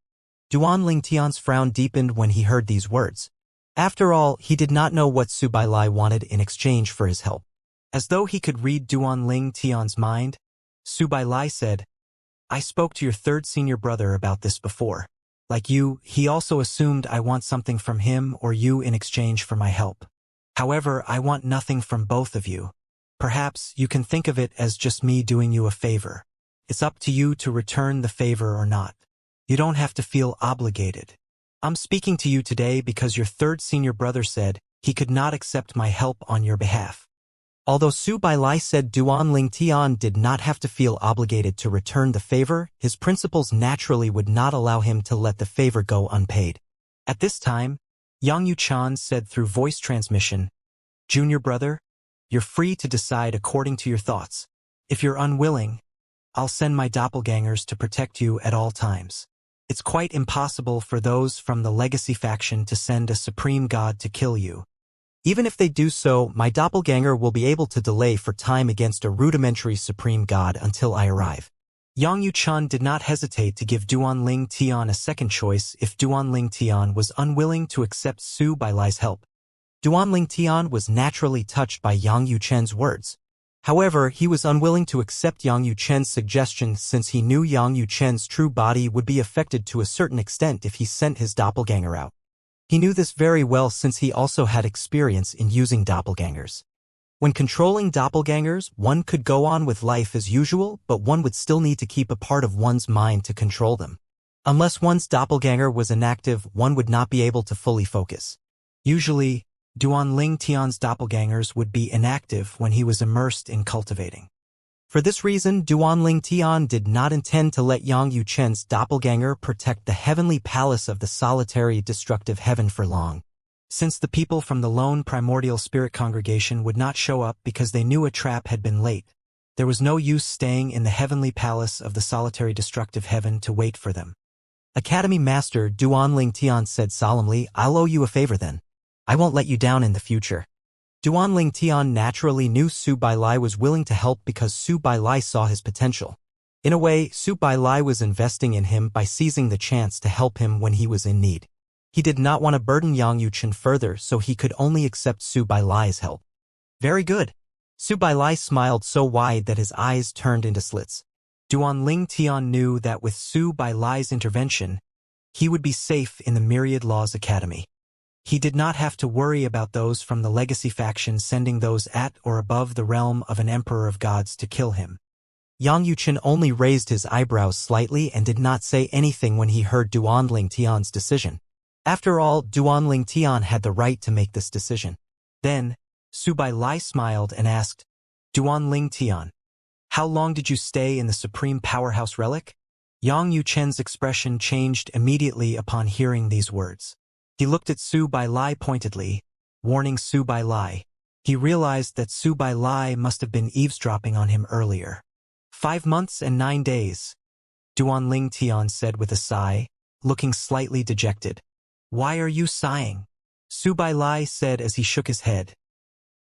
Duanling Tian's frown deepened when he heard these words. After all, he did not know what Su Bailai wanted in exchange for his help. As though he could read Duanling Tian's mind, Su Bailai said, "I spoke to your third senior brother about this before. Like you, he also assumed I want something from him or you in exchange for my help. However, I want nothing from both of you. Perhaps you can think of it as just me doing you a favor. It's up to you to return the favor or not. You don't have to feel obligated. I'm speaking to you today because your third senior brother said he could not accept my help on your behalf." Although Su Bailai said Duan Ling Tian did not have to feel obligated to return the favor, his principles naturally would not allow him to let the favor go unpaid. At this time, Yang Yuchan said through voice transmission, "Junior brother, you're free to decide according to your thoughts. If you're unwilling, I'll send my doppelgangers to protect you at all times. It's quite impossible for those from the legacy faction to send a supreme god to kill you. Even if they do so, my doppelganger will be able to delay for time against a rudimentary supreme god until I arrive." Yang Yuchan did not hesitate to give Duan Ling Tian a second choice if Duan Ling Tian was unwilling to accept Su Bailai's help. Duan Ling Tian was naturally touched by Yang Yuchen's words. However, he was unwilling to accept Yang Yuchen's suggestion since he knew Yang Yuchen's true body would be affected to a certain extent if he sent his doppelganger out. He knew this very well since he also had experience in using doppelgangers. When controlling doppelgangers, one could go on with life as usual, but one would still need to keep a part of one's mind to control them. Unless one's doppelganger was inactive, one would not be able to fully focus. Usually, Duan Ling Tian's doppelgangers would be inactive when he was immersed in cultivating. For this reason, Duan Ling Tian did not intend to let Yang Yuchen's doppelganger protect the heavenly palace of the solitary destructive heaven for long. Since the people from the lone primordial spirit congregation would not show up because they knew a trap had been laid, there was no use staying in the heavenly palace of the solitary destructive heaven to wait for them. Academy Master Duan Ling Tian said solemnly, "I'll owe you a favor then. I won't let you down in the future." Duan Ling Tian naturally knew Su Bailai was willing to help because Su Bailai saw his potential. In a way, Su Bailai was investing in him by seizing the chance to help him when he was in need. He did not want to burden Yang Yuchen further, so he could only accept Su Bailai's help. Very good. Su Bailai smiled so wide that his eyes turned into slits. Duan Ling Tian knew that with Su Bailai's intervention, he would be safe in the Myriad Laws Academy. He did not have to worry about those from the legacy faction sending those at or above the realm of an emperor of gods to kill him. Yang Yuchen only raised his eyebrows slightly and did not say anything when he heard Duan Ling Tian's decision. After all, Duan Ling Tian had the right to make this decision. Then, Su Bailai smiled and asked, "Duan Ling Tian, how long did you stay in the Supreme Powerhouse Relic?" Yang Yuchen's expression changed immediately upon hearing these words. He looked at Su Bailai pointedly, warning Su Bailai. He realized that Su Bailai must have been eavesdropping on him earlier. 5 months and 9 days, Duan Ling Tian said with a sigh, looking slightly dejected. "Why are you sighing?" Su Bailai said as he shook his head.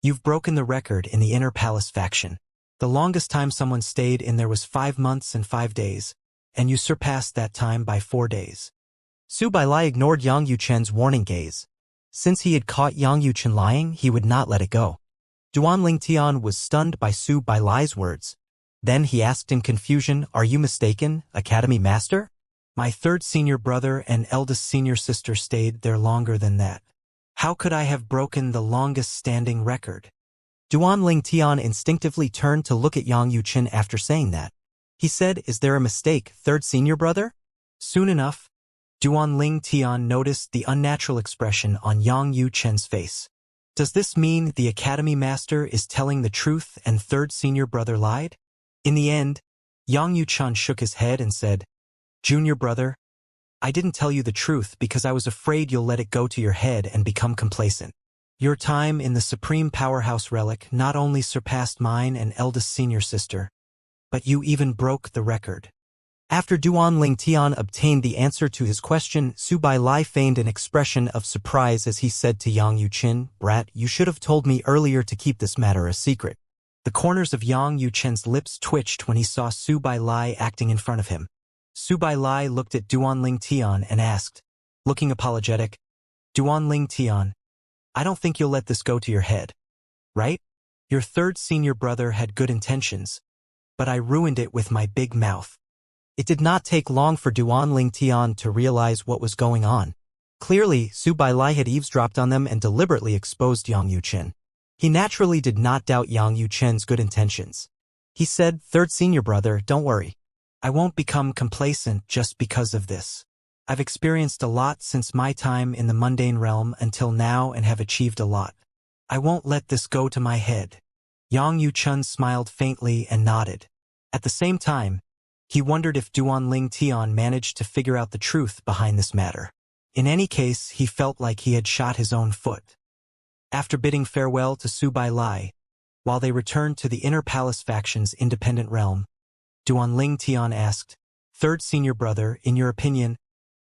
"You've broken the record in the Inner Palace faction. The longest time someone stayed in there was 5 months and 5 days, and you surpassed that time by 4 days. Su Bailai ignored Yang Yuchen's warning gaze. Since he had caught Yang Yuchen lying, he would not let it go. Duan Ling Tian was stunned by Su Bailai's words. Then he asked in confusion, "Are you mistaken, Academy Master? My third senior brother and eldest senior sister stayed there longer than that. How could I have broken the longest standing record?" Duan Ling Tian instinctively turned to look at Yang Yuchen after saying that. He said, "Is there a mistake, third senior brother?" Soon enough, Duan Ling Tian noticed the unnatural expression on Yang Yuchen's face. Does this mean the Academy Master is telling the truth and third senior brother lied? In the end, Yang Yuchen shook his head and said, "Junior brother, I didn't tell you the truth because I was afraid you'll let it go to your head and become complacent. Your time in the Supreme Powerhouse Relic not only surpassed mine and eldest senior sister, but you even broke the record." After Duan Ling Tian obtained the answer to his question, Su Bailai feigned an expression of surprise as he said to Yang Yuchen, "Brat, you should have told me earlier to keep this matter a secret." The corners of Yang Yuchen's lips twitched when he saw Su Bailai acting in front of him. Su Bailai looked at Duan Ling Tian and asked, looking apologetic, "Duan Ling Tian, I don't think you'll let this go to your head, right? Your third senior brother had good intentions, but I ruined it with my big mouth." It did not take long for Duan Ling Tian to realize what was going on. Clearly, Su Bailai had eavesdropped on them and deliberately exposed Yang Yuchen. He naturally did not doubt Yang Yuchen's good intentions. He said, "Third senior brother, don't worry. I won't become complacent just because of this. I've experienced a lot since my time in the mundane realm until now and have achieved a lot. I won't let this go to my head." Yang Yuchun smiled faintly and nodded. At the same time, he wondered if Duanling Tian managed to figure out the truth behind this matter. In any case, he felt like he had shot his own foot. After bidding farewell to Su Bai Lai, while they returned to the Inner Palace faction's independent realm, Duanling Tian asked, "Third senior brother, in your opinion,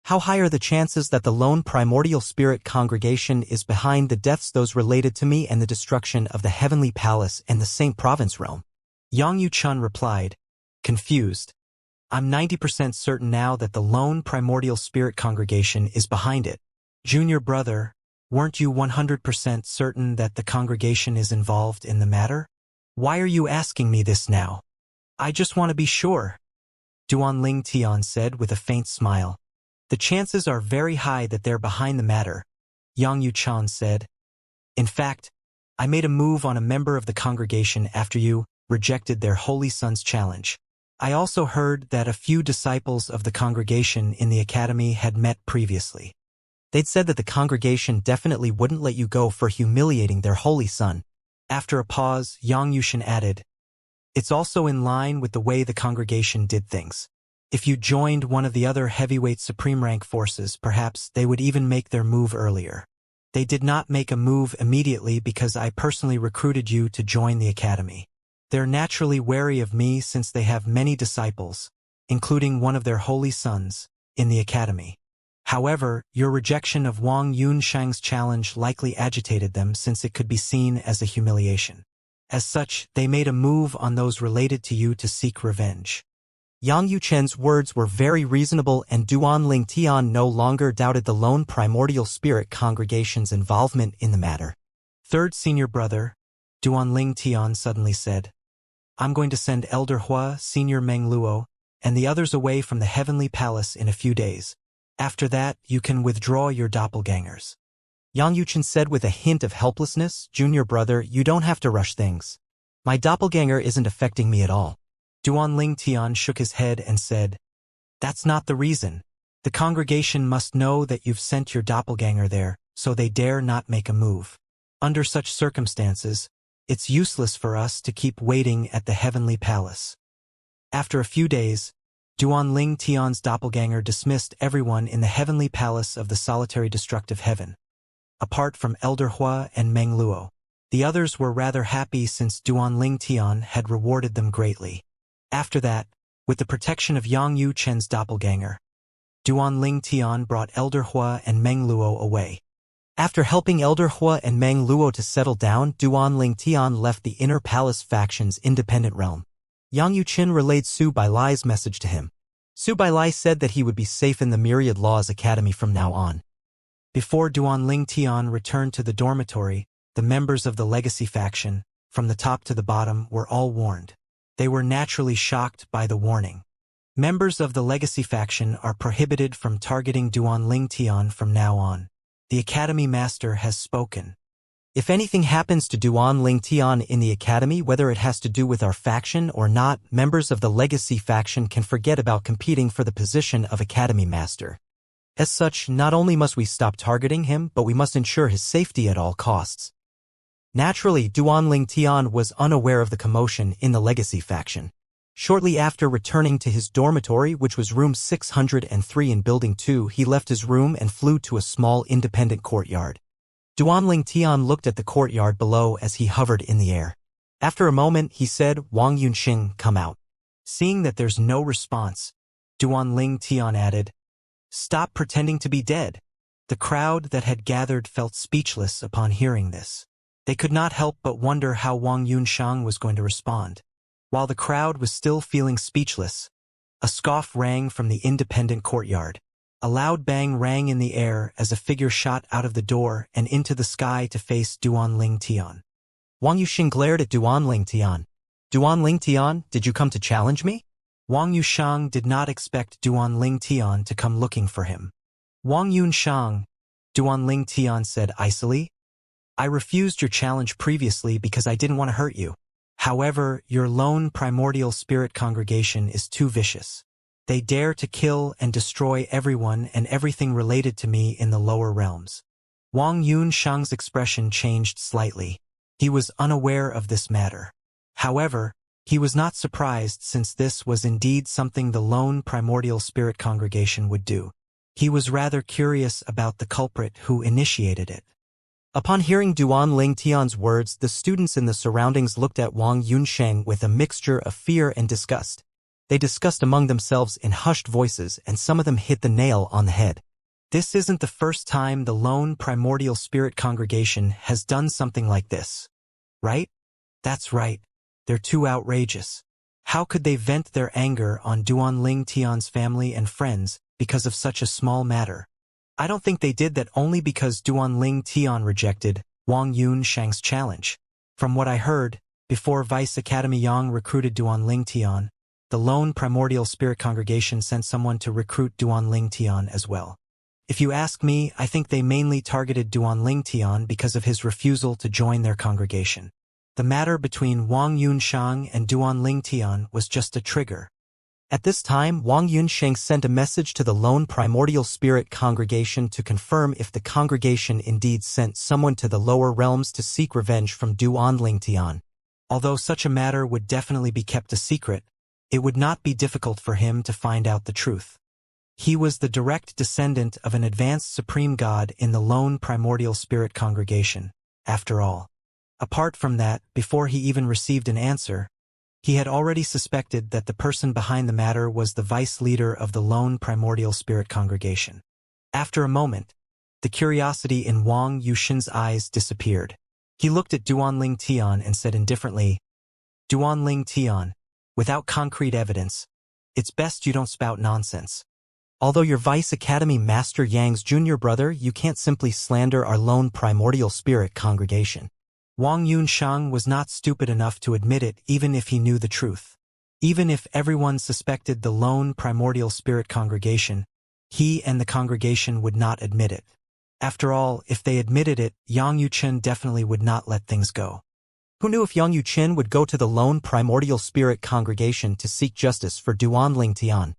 how high are the chances that the lone primordial spirit congregation is behind the deaths those related to me and the destruction of the Heavenly Palace and the Saint Province realm?" Yang Yuchun replied, confused, "I'm 90% certain now that the lone primordial spirit congregation is behind it. Junior brother, weren't you 100% certain that the congregation is involved in the matter? Why are you asking me this now? I just want to be sure." Duanling Tian said with a faint smile. "The chances are very high that they're behind the matter," Yang Yuchun said. "In fact, I made a move on a member of the congregation after you rejected their Holy Son's challenge. I also heard that a few disciples of the congregation in the academy had met previously. They'd said that the congregation definitely wouldn't let you go for humiliating their Holy Son." After a pause, Yang Yuchun added, "It's also in line with the way the congregation did things. If you joined one of the other heavyweight supreme rank forces, perhaps they would even make their move earlier. They did not make a move immediately because I personally recruited you to join the academy. They're naturally wary of me since they have many disciples, including one of their holy sons, in the academy. However, your rejection of Wang Yunshang's challenge likely agitated them since it could be seen as a humiliation. As such, they made a move on those related to you to seek revenge." Yang Yuchun's words were very reasonable, and Duanling Tian no longer doubted the lone primordial spirit congregation's involvement in the matter. "Third senior brother," Duanling Tian suddenly said, "I'm going to send Elder Hua, Senior Meng Luo, and the others away from the Heavenly Palace in a few days. After that, you can withdraw your doppelgangers." Yang Yuchun said with a hint of helplessness, "Junior brother, you don't have to rush things. My doppelganger isn't affecting me at all." Duanling Tian shook his head and said, "That's not the reason. The congregation must know that you've sent your doppelganger there, so they dare not make a move. Under such circumstances, it's useless for us to keep waiting at the Heavenly Palace." After a few days, Duanling Tian's doppelganger dismissed everyone in the Heavenly Palace of the Solitary Destructive Heaven. Apart from Elder Hua and Meng Luo, the others were rather happy since Duanling Tian had rewarded them greatly. After that, with the protection of Yang Yuchun's doppelganger, Duanling Tian brought Elder Hua and Meng Luo away. After helping Elder Hua and Meng Luo to settle down, Duanling Tian left the Inner Palace faction's independent realm. Yang Yuchun relayed Su Bai Lai's message to him. Su Bai Lai said that he would be safe in the Myriad Laws Academy from now on. Before Duanling Tian returned to the dormitory, the members of the Legacy faction, from the top to the bottom, were all warned. They were naturally shocked by the warning. Members of the Legacy faction are prohibited from targeting Duanling Tian from now on. The Academy Master has spoken. If anything happens to Duanling Tian in the Academy, whether it has to do with our faction or not, members of the Legacy faction can forget about competing for the position of Academy Master. As such, not only must we stop targeting him, but we must ensure his safety at all costs. Naturally, Duanling Tian was unaware of the commotion in the Legacy faction. Shortly after returning to his dormitory, which was room 603 in Building 2, he left his room and flew to a small independent courtyard. Duanling Tian looked at the courtyard below as he hovered in the air. After a moment, he said, "Wang Yunxing, come out." Seeing that there's no response, Duanling Tian added, "Stop pretending to be dead." The crowd that had gathered felt speechless upon hearing this. They could not help but wonder how Wang Yunshang was going to respond. While the crowd was still feeling speechless, a scoff rang from the independent courtyard. A loud bang rang in the air as a figure shot out of the door and into the sky to face Duanling Tian. Wang Yuxing glared at Duanling Tian. "Duanling Tian, did you come to challenge me?" Wang Yushang did not expect Duanling Tian to come looking for him. "Wang Yunshang," Duanling Tian said icily, "I refused your challenge previously because I didn't want to hurt you. However, your lone primordial spirit congregation is too vicious. They dare to kill and destroy everyone and everything related to me in the lower realms." Wang Yunshang's expression changed slightly. He was unaware of this matter. However, he was not surprised since this was indeed something the lone primordial spirit congregation would do. He was rather curious about the culprit who initiated it. Upon hearing Duan Ling Tian's words, the students in the surroundings looked at Wang Yunsheng with a mixture of fear and disgust. They discussed among themselves in hushed voices, and some of them hit the nail on the head. This isn't the first time the lone primordial spirit congregation has done something like this. Right? That's right. They're too outrageous. How could they vent their anger on Duan Ling Tian's family and friends because of such a small matter? I don't think they did that only because Duan Ling Tian rejected Wang Yunsheng's challenge. From what I heard, before Vice Academy Yang recruited Duan Ling Tian, the lone primordial spirit congregation sent someone to recruit Duan Ling Tian as well. If you ask me, I think they mainly targeted Duan Ling Tian because of his refusal to join their congregation. The matter between Wang Yunsheng and Duan Ling Tian was just a trigger. At this time, Wang Yunsheng sent a message to the lone primordial spirit congregation to confirm if the congregation indeed sent someone to the lower realms to seek revenge from Duan Ling Tian. Although such a matter would definitely be kept a secret, it would not be difficult for him to find out the truth. He was the direct descendant of an advanced supreme god in the lone primordial spirit congregation, after all. Apart from that, before he even received an answer, he had already suspected that the person behind the matter was the vice leader of the lone primordial spirit congregation. After a moment, the curiosity in Wang Yushin's eyes disappeared. He looked at Duan Ling Tian and said indifferently, "Duan Ling Tian, without concrete evidence, it's best you don't spout nonsense. Although you're Vice Academy Master Yang's junior brother, you can't simply slander our lone primordial spirit congregation." Wang Yunsheng was not stupid enough to admit it even if he knew the truth. Even if everyone suspected the lone primordial spirit congregation, he and the congregation would not admit it. After all, if they admitted it, Yang Yuchen definitely would not let things go. Who knew if Yang Yuchen would go to the lone primordial spirit congregation to seek justice for Duan Ling Tian?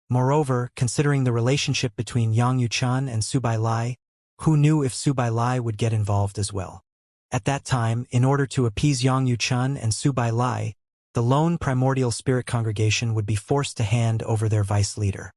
Moreover, considering the relationship between Yang Yuchen and Subai Lai, who knew if Subai Lai would get involved as well? At that time, in order to appease Yang Yuchen and Subai Lai, the lone primordial spirit congregation would be forced to hand over their vice leader.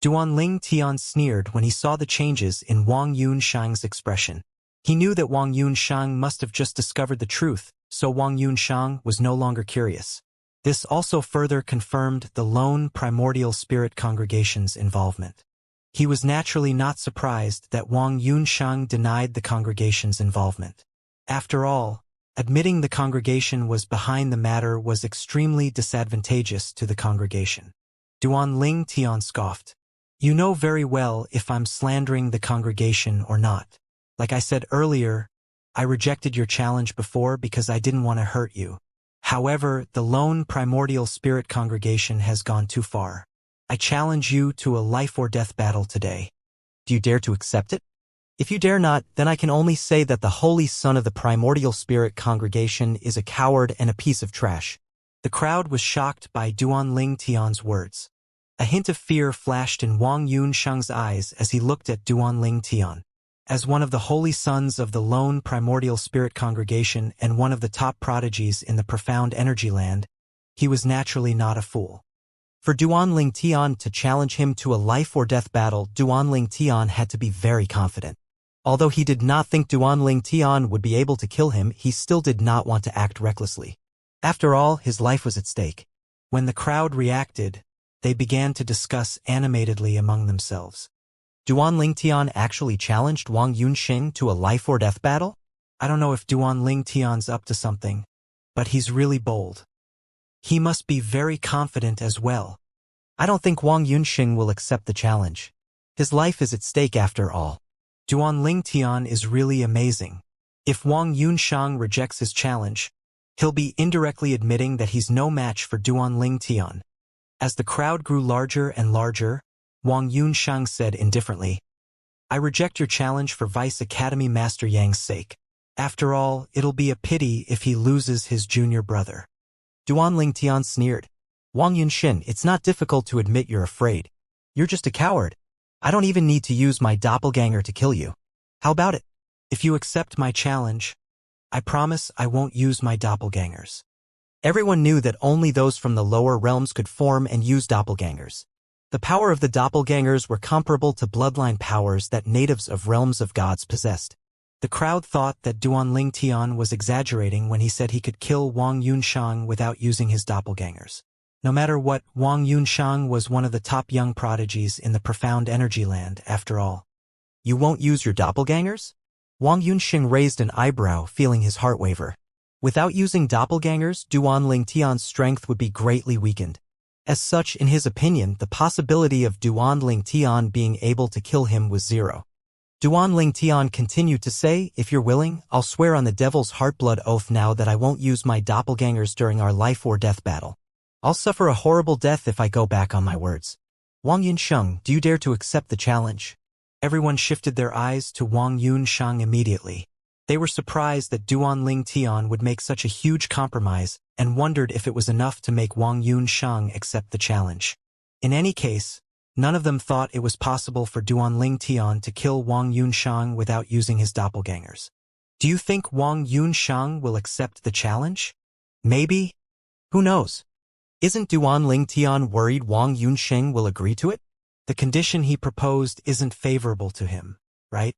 Duan Ling Tian sneered when he saw the changes in Wang Yunsheng's expression. He knew that Wang Yunsheng must have just discovered the truth, so Wang Yunsheng was no longer curious. This also further confirmed the lone primordial spirit congregation's involvement. He was naturally not surprised that Wang Yunsheng denied the congregation's involvement. After all, admitting the congregation was behind the matter was extremely disadvantageous to the congregation. Duan Ling Tian scoffed. "You know very well if I'm slandering the congregation or not. Like I said earlier, I rejected your challenge before because I didn't want to hurt you. However, the lone primordial spirit congregation has gone too far. I challenge you to a life-or-death battle today. Do you dare to accept it? If you dare not, then I can only say that the holy son of the primordial spirit congregation is a coward and a piece of trash." The crowd was shocked by Duan Ling Tian's words. A hint of fear flashed in Wang Yunsheng's eyes as he looked at Duan Ling Tian. As one of the holy sons of the lone primordial spirit congregation and one of the top prodigies in the profound energy land, he was naturally not a fool. For Duan Ling Tian to challenge him to a life-or-death battle, Duan Ling Tian had to be very confident. Although he did not think Duan Ling Tian would be able to kill him, he still did not want to act recklessly. After all, his life was at stake. When the crowd reacted, they began to discuss animatedly among themselves. Duan Ling Tian actually challenged Wang Yunsheng to a life-or-death battle? I don't know if Duan Ling Tian's up to something, but he's really bold. He must be very confident as well. I don't think Wang Yunsheng will accept the challenge. His life is at stake after all. Duan Ling Tian is really amazing. If Wang Yunsheng rejects his challenge, he'll be indirectly admitting that he's no match for Duan Ling Tian. As the crowd grew larger and larger, Wang Yunsheng said indifferently, "I reject your challenge for Vice Academy Master Yang's sake. After all, it'll be a pity if he loses his junior brother." Duan Ling Tian sneered. "Wang Yunshin, it's not difficult to admit you're afraid. You're just a coward. I don't even need to use my doppelganger to kill you. How about it? If you accept my challenge, I promise I won't use my doppelgangers. Everyone knew that only those from the lower realms could form and use doppelgangers. The power of the doppelgangers were comparable to bloodline powers that natives of realms of gods possessed. The crowd thought that Duanling Tian was exaggerating when he said he could kill Wang Yunshang without using his doppelgangers. No matter what, Wang Yunshang was one of the top young prodigies in the profound energy land, after all. You won't use your doppelgangers? Wang Yunsheng raised an eyebrow, feeling his heart waver. Without using doppelgangers, Duanling Tian's strength would be greatly weakened. As such, in his opinion, the possibility of Duanling Tian being able to kill him was zero. Duanling Tian continued to say, if you're willing, I'll swear on the devil's heartblood oath now that I won't use my doppelgangers during our life or death battle. I'll suffer a horrible death if I go back on my words. Wang Yunsheng, do you dare to accept the challenge? Everyone shifted their eyes to Wang Yunsheng immediately. They were surprised that Duanling Tian would make such a huge compromise and wondered if it was enough to make Wang Yunsheng accept the challenge. In any case, none of them thought it was possible for Duanling Tian to kill Wang Yunsheng without using his doppelgangers. Do you think Wang Yunsheng will accept the challenge? Maybe? Who knows? Isn't Duanling Tian worried Wang Yunsheng will agree to it? The condition he proposed isn't favorable to him, right?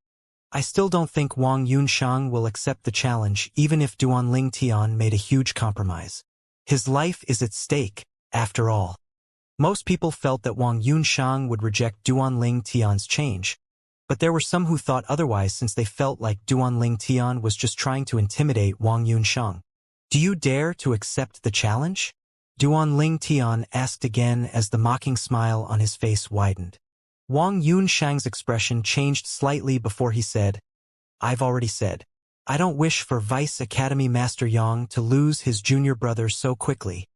I still don't think Wang Yunsheng will accept the challenge even if Duanling Tian made a huge compromise. His life is at stake, after all. Most people felt that Wang Yunsheng would reject Duanling Tian's change, but there were some who thought otherwise since they felt like Duanling Tian was just trying to intimidate Wang Yunsheng. Do you dare to accept the challenge? Duanling Tian asked again as the mocking smile on his face widened. Wang Yunsheng's expression changed slightly before he said, I've already said, I don't wish for Vice Academy Master Yang to lose his junior brother so quickly.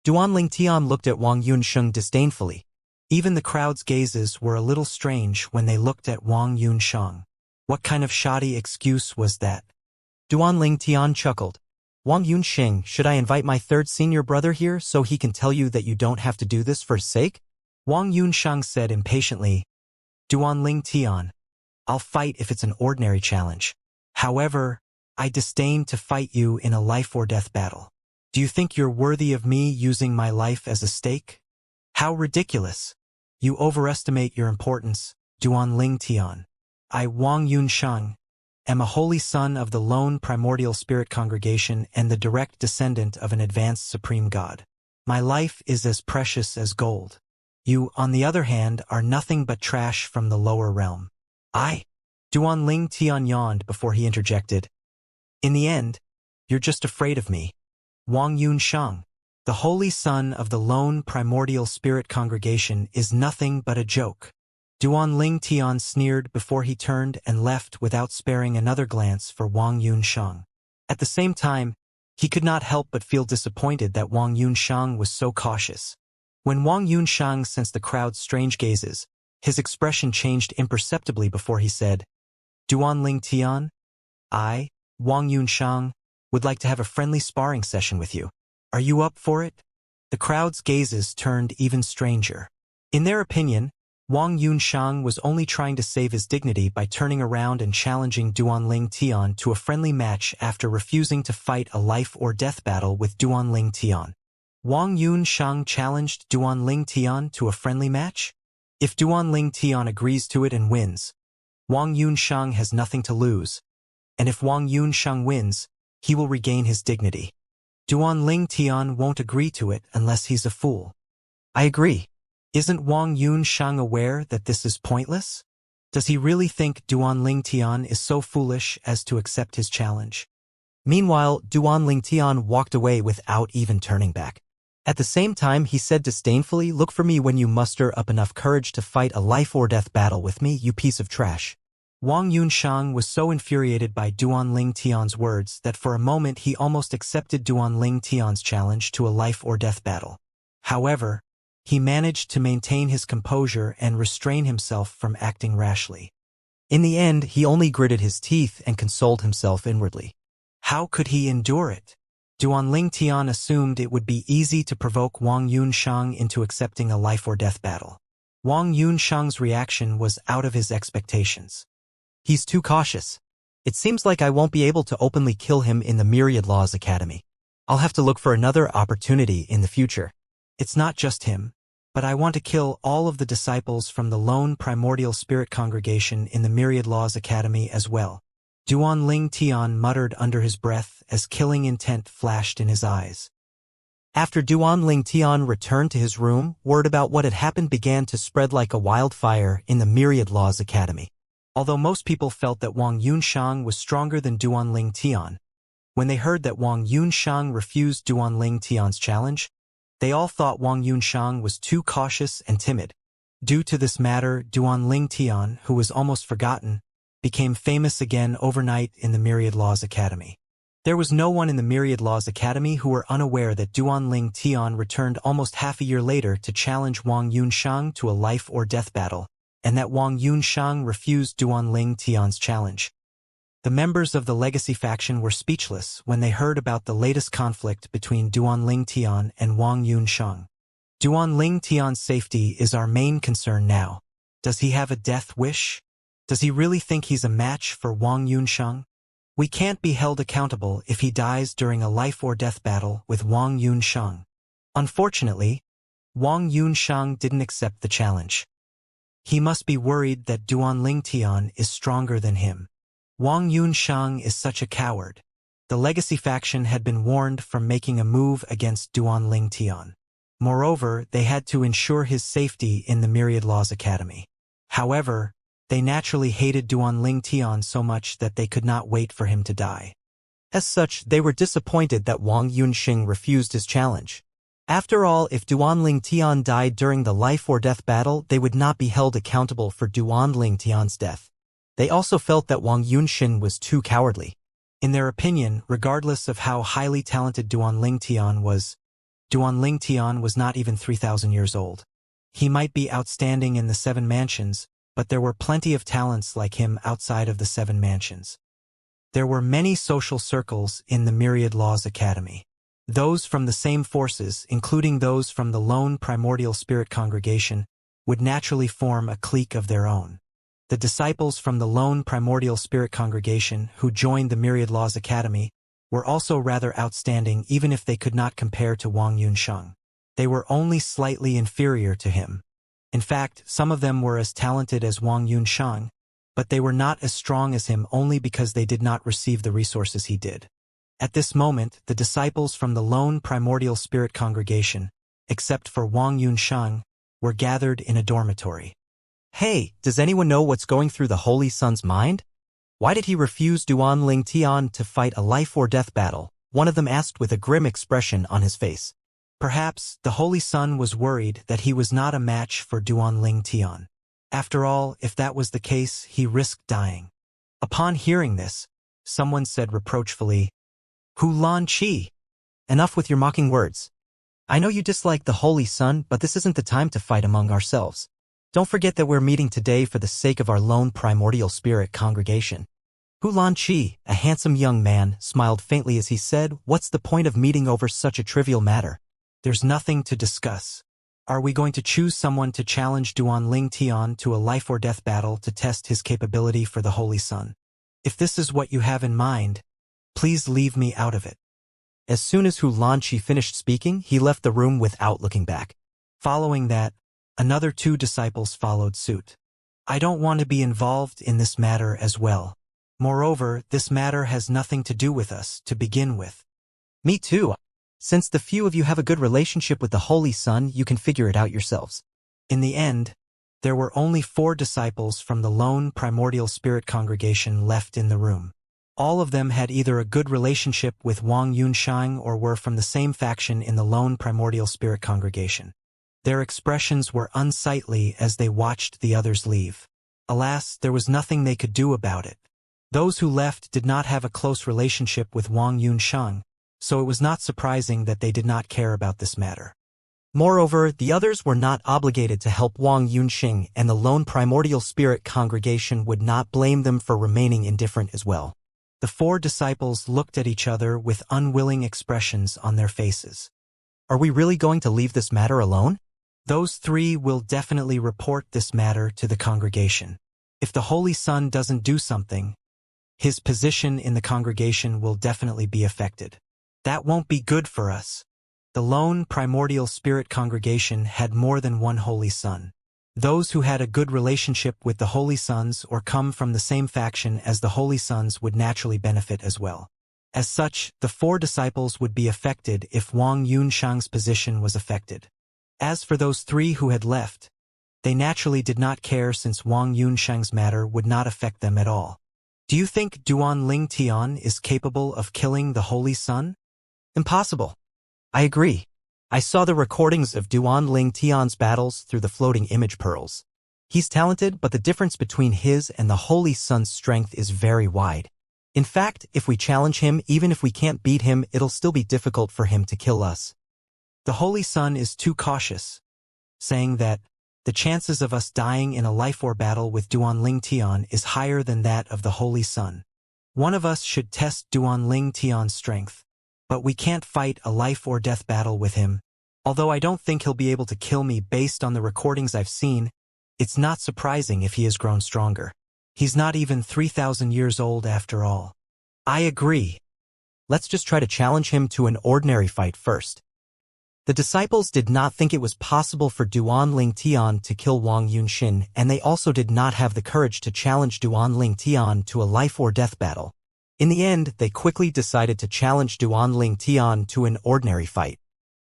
Duanling Tian looked at Wang Yunsheng disdainfully. Even the crowd's gazes were a little strange when they looked at Wang Yunsheng. What kind of shoddy excuse was that? Duanling Tian chuckled. Wang Yunsheng, should I invite my third senior brother here so he can tell you that you don't have to do this for his sake? Wang Yunsheng said impatiently, Duanling Tian, I'll fight if it's an ordinary challenge. However, I disdain to fight you in a life-or-death battle. Do you think you're worthy of me using my life as a stake? How ridiculous! You overestimate your importance, Duanling Tian. I, Wang Yunsheng, am a holy son of the lone primordial spirit congregation and the direct descendant of an advanced supreme god. My life is as precious as gold. You, on the other hand, are nothing but trash from the lower realm. Duanling Tian yawned before he interjected. In the end, you're just afraid of me. Wang Yunsheng, the holy son of the lone primordial spirit congregation, is nothing but a joke. Duanling Tian sneered before he turned and left without sparing another glance for Wang Yunsheng. At the same time, he could not help but feel disappointed that Wang Yunsheng was so cautious. When Wang Yunsheng sensed the crowd's strange gazes, his expression changed imperceptibly before he said, Duanling Tian, I, Wang Yunsheng, would like to have a friendly sparring session with you. Are you up for it? The crowd's gazes turned even stranger. In their opinion, Wang Yunsheng was only trying to save his dignity by turning around and challenging Duanling Tian to a friendly match after refusing to fight a life-or-death battle with Duanling Tian. Wang Yunsheng challenged Duanling Tian to a friendly match? If Duanling Tian agrees to it and wins, Wang Yunsheng has nothing to lose. And if Wang Yunsheng wins, he will regain his dignity. Duanling Tian won't agree to it unless he's a fool. I agree. Isn't Wang Yunsheng aware that this is pointless? Does he really think Duanling Tian is so foolish as to accept his challenge? Meanwhile, Duanling Tian walked away without even turning back. At the same time, he said disdainfully, look for me when you muster up enough courage to fight a life-or-death battle with me, you piece of trash. Wang Yunsheng was so infuriated by Duanling Tian's words that for a moment he almost accepted Duanling Tian's challenge to a life-or-death battle. However, he managed to maintain his composure and restrain himself from acting rashly. In the end, he only gritted his teeth and consoled himself inwardly. How could he endure it? Duanling Tian assumed it would be easy to provoke Wang Yunsheng into accepting a life-or-death battle. Wang Yunsheng's reaction was out of his expectations. He's too cautious. It seems like I won't be able to openly kill him in the Myriad Laws Academy. I'll have to look for another opportunity in the future. It's not just him, but I want to kill all of the disciples from the lone primordial spirit congregation in the Myriad Laws Academy as well. Duan Ling Tian muttered under his breath as killing intent flashed in his eyes. After Duan Ling Tian returned to his room, word about what had happened began to spread like a wildfire in the Myriad Laws Academy. Although most people felt that Wang Yunshang was stronger than Duan Ling Tian, when they heard that Wang Yunshang refused Duan Ling Tian's challenge, they all thought Wang Yunshang was too cautious and timid. Due to this matter, Duan Ling Tian, who was almost forgotten, became famous again overnight in the Myriad Laws Academy. There was no one in the Myriad Laws Academy who were unaware that Duan Ling Tian returned almost half a year later to challenge Wang Yunshang to a life-or-death battle, and that Wang Yunshang refused Duan Ling Tian's challenge. The members of the Legacy faction were speechless when they heard about the latest conflict between Duan Ling Tian and Wang Yunshang. Duan Ling Tian's safety is our main concern now. Does he have a death wish? Does he really think he's a match for Wang Yunshang? We can't be held accountable if he dies during a life-or-death battle with Wang Yunshang. Unfortunately, Wang Yunshang didn't accept the challenge. He must be worried that Duan Ling Tian is stronger than him. Wang Yunshang is such a coward. The Legacy faction had been warned from making a move against Duan Ling Tian. Moreover, they had to ensure his safety in the Myriad Laws Academy. However, they naturally hated Duan Ling Tian so much that they could not wait for him to die. As such, they were disappointed that Wang Yunsheng refused his challenge. After all, if Duan Ling Tian died during the life-or-death battle, they would not be held accountable for Duan Ling Tian's death. They also felt that Wang Yunxin was too cowardly. In their opinion, regardless of how highly talented Duan Ling Tian was not even 3,000 years old. He might be outstanding in the 7 mansions, but there were plenty of talents like him outside of the 7 mansions. There were many social circles in the Myriad Laws Academy. Those from the same forces, including those from the lone primordial spirit congregation, would naturally form a clique of their own. The disciples from the lone primordial spirit congregation who joined the Myriad Laws Academy were also rather outstanding even if they could not compare to Wang Yunsheng. They were only slightly inferior to him. In fact, some of them were as talented as Wang Yunsheng, but they were not as strong as him only because they did not receive the resources he did. At this moment, the disciples from the lone primordial spirit congregation, except for Wang Yunsheng, were gathered in a dormitory. Hey, does anyone know what's going through the Holy Sun's mind? Why did he refuse Duan Ling Tian to fight a life-or-death battle? One of them asked with a grim expression on his face. Perhaps the Holy Sun was worried that he was not a match for Duan Ling Tian. After all, if that was the case, he risked dying. Upon hearing this, someone said reproachfully, "Hu Lan Chi, enough with your mocking words. I know you dislike the Holy Sun, but this isn't the time to fight among ourselves. Don't forget that we're meeting today for the sake of our lone primordial spirit congregation." Hu Lan Chi, a handsome young man, smiled faintly as he said, "What's the point of meeting over such a trivial matter? There's nothing to discuss. Are we going to choose someone to challenge Duan Ling Tian to a life-or-death battle to test his capability for the Holy Sun? If this is what you have in mind, please leave me out of it." As soon as Hu Lan Chi finished speaking, he left the room without looking back. Following that, another 2 disciples followed suit. "I don't want to be involved in this matter as well. Moreover, this matter has nothing to do with us to begin with." "Me too. Since the few of you have a good relationship with the Holy Sun, you can figure it out yourselves." In the end, there were only 4 disciples from the lone primordial spirit congregation left in the room. All of them had either a good relationship with Wang Yunsheng or were from the same faction in the lone primordial spirit congregation. Their expressions were unsightly as they watched the others leave. Alas, there was nothing they could do about it. Those who left did not have a close relationship with Wang Yunsheng, so it was not surprising that they did not care about this matter. Moreover, the others were not obligated to help Wang Yunxing, and the lone primordial spirit congregation would not blame them for remaining indifferent as well. The 4 disciples looked at each other with unwilling expressions on their faces. "Are we really going to leave this matter alone? Those 3 will definitely report this matter to the congregation. If the Holy Sun doesn't do something, his position in the congregation will definitely be affected. That won't be good for us. The lone primordial spirit congregation had more than one holy son. Those who had a good relationship with the holy sons or come from the same faction as the holy sons would naturally benefit as well. As such, the 4 disciples would be affected if Wang Yunshang's position was affected. As for those 3 who had left, they naturally did not care since Wang Yunshang's matter would not affect them at all. Do you think Duan Ling Tian is capable of killing the holy son? Impossible. I agree. I saw the recordings of Duan Ling Tian's battles through the floating image pearls. He's talented, but the difference between his and the holy son's strength is very wide. In fact, if we challenge him, even if we can't beat him, it'll still be difficult for him to kill us. The holy son is too cautious, saying that the chances of us dying in a life or battle with Duan Ling Tian is higher than that of the holy son. One of us should test Duan Ling Tian's strength. But we can't fight a life or death battle with him. Although I don't think he'll be able to kill me based on the recordings I've seen, it's not surprising if he has grown stronger. He's not even 3,000 years old after all. I agree. Let's just try to challenge him to an ordinary fight first. The disciples did not think it was possible for Duan Ling Tian to kill Wang Yunshin, and they also did not have the courage to challenge Duan Ling Tian to a life or death battle. In the end, they quickly decided to challenge Duan Ling Tian to an ordinary fight.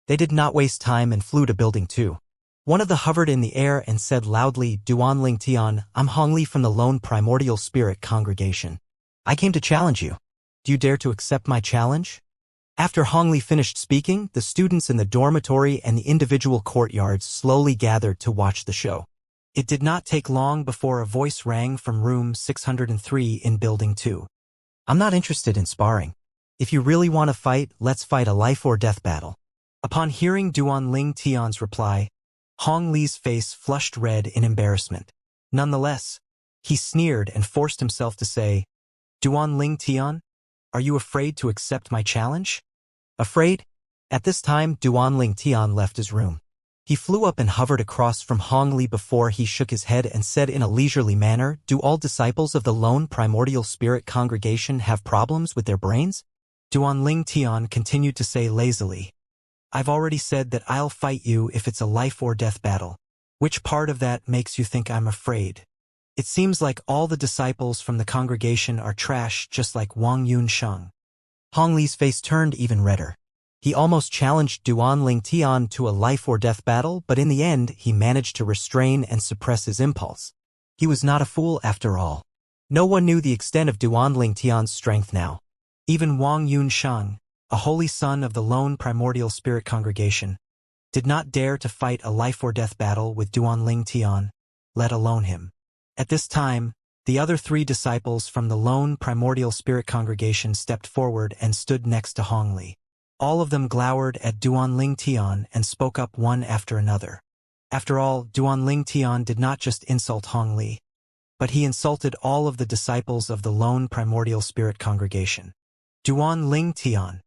They did not waste time and flew to Building 2. One of them hovered in the air and said loudly, "Duan Ling Tian, I'm Hongli from the Lone Primordial Spirit Congregation. I came to challenge you. Do you dare to accept my challenge?" After Hongli finished speaking, the students in the dormitory and the individual courtyards slowly gathered to watch the show. It did not take long before a voice rang from room 603 in Building 2. "I'm not interested in sparring. If you really want to fight, let's fight a life or death battle." Upon hearing Duan Ling Tian's reply, Hong Li's face flushed red in embarrassment. Nonetheless, he sneered and forced himself to say, "Duan Ling Tian, are you afraid to accept my challenge?" Afraid? At this time, Duan Ling Tian left his room. He flew up and hovered across from Hong Li before he shook his head and said in a leisurely manner, "Do all disciples of the Lone Primordial Spirit Congregation have problems with their brains?" Duan Ling Tian continued to say lazily, "I've already said that I'll fight you if it's a life or death battle. Which part of that makes you think I'm afraid? It seems like all the disciples from the congregation are trash, just like Wang Yunsheng." Hong Li's face turned even redder. He almost challenged Duan Ling Tian to a life or death battle, but in the end, he managed to restrain and suppress his impulse. He was not a fool after all. No one knew the extent of Duan Ling Tian's strength now. Even Wang Yunsheng, a holy son of the Lone Primordial Spirit Congregation, did not dare to fight a life or death battle with Duan Ling Tian, let alone him. At this time, the other 3 disciples from the Lone Primordial Spirit Congregation stepped forward and stood next to Hong Li. All of them glowered at Duan Ling Tian and spoke up one after another. After all, Duan Ling Tian did not just insult Hong Li, but he insulted all of the disciples of the Lone Primordial Spirit Congregation. "Duan Ling Tian,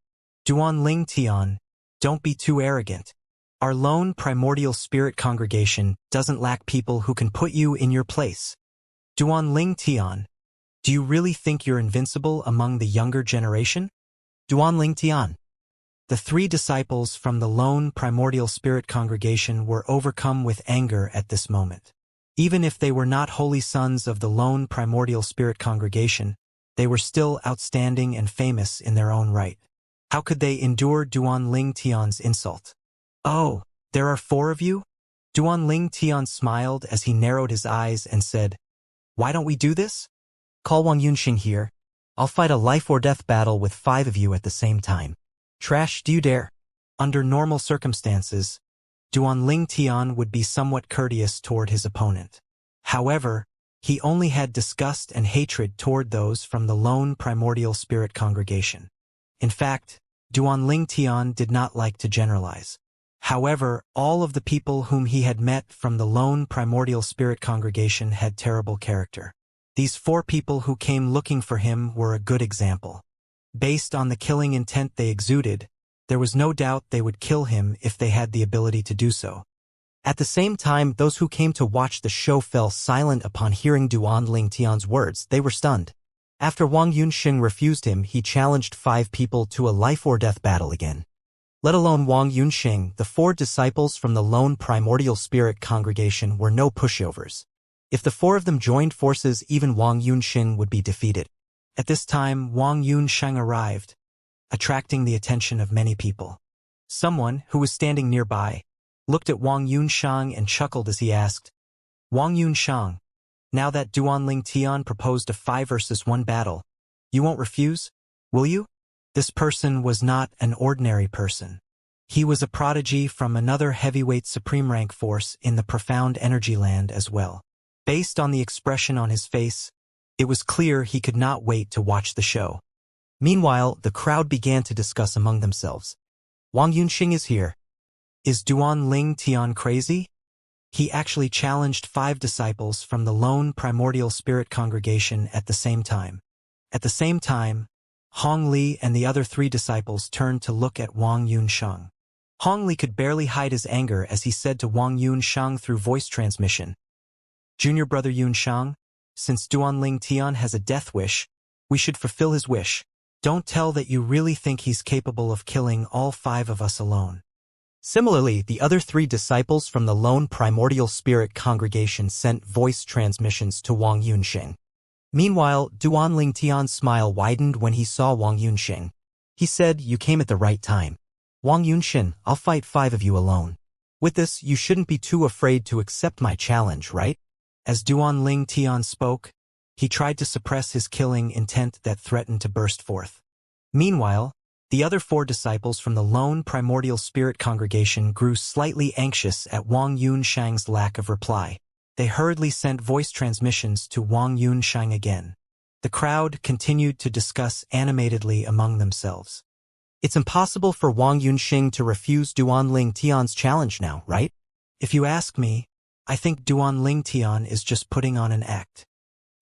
Duan Ling Tian, don't be too arrogant. Our Lone Primordial Spirit Congregation doesn't lack people who can put you in your place. Duan Ling Tian, do you really think you're invincible among the younger generation?" Duan Ling Tian. The 3 disciples from the Lone Primordial Spirit Congregation were overcome with anger at this moment. Even if they were not holy sons of the Lone Primordial Spirit Congregation, they were still outstanding and famous in their own right. How could they endure Duan Ling Tian's insult? "Oh, there are 4 of you?" Duan Ling Tian smiled as he narrowed his eyes and said, "Why don't we do this? Call Wang Yunxing here. I'll fight a life or death battle with 5 of you at the same time." "Trash, do you dare?" Under normal circumstances, Duan Ling Tian would be somewhat courteous toward his opponent. However, he only had disgust and hatred toward those from the Lone Primordial Spirit Congregation. In fact, Duan Ling Tian did not like to generalize. However, all of the people whom he had met from the Lone Primordial Spirit Congregation had terrible character. These 4 people who came looking for him were a good example. Based on the killing intent they exuded, there was no doubt they would kill him if they had the ability to do so. At the same time, those who came to watch the show fell silent upon hearing Duan Ling Tian's words. They were stunned. After Wang Yunxing refused him, he challenged 5 people to a life-or-death battle again. Let alone Wang Yunxing, the 4 disciples from the lone primordial spirit congregation were no pushovers. If the 4 of them joined forces, even Wang Yunxing would be defeated. At this time, Wang Yunxing arrived, attracting the attention of many people. Someone, who was standing nearby, looked at Wang Yunxing and chuckled as he asked, "Wang Yunxing, now that Duanling Tian proposed a 5 versus 1 battle, you won't refuse, will you?" This person was not an ordinary person. He was a prodigy from another heavyweight supreme rank force in the profound energy land as well. Based on the expression on his face, it was clear he could not wait to watch the show. Meanwhile, the crowd began to discuss among themselves. Wang Yunxing is here. Is Duanling Tian crazy? He actually challenged 5 disciples from the lone primordial spirit congregation at the same time. At the same time, Hong Li and the other 3 disciples turned to look at Wang Yunxing. Hong Li could barely hide his anger as he said to Wang Yunxing through voice transmission, "Junior brother Yunxing, since Duanling Tian has a death wish, we should fulfill his wish. Don't tell that you really think he's capable of killing all 5 of us alone." Similarly, the other 3 disciples from the lone primordial spirit congregation sent voice transmissions to Wang Yunxing. Meanwhile, Duanling Tian's smile widened when he saw Wang Yunxing. He said, "You came at the right time. Wang Yunxing, I'll fight 5 of you alone. With this, you shouldn't be too afraid to accept my challenge, right?" As Duanling Tian spoke, he tried to suppress his killing intent that threatened to burst forth. Meanwhile, the other 4 disciples from the lone primordial spirit congregation grew slightly anxious at Wang Yunxing's lack of reply. They hurriedly sent voice transmissions to Wang Yunxing again. The crowd continued to discuss animatedly among themselves. It's impossible for Wang Yunxing to refuse Duanling Tian's challenge now, right? If you ask me, I think Duanling Tian is just putting on an act.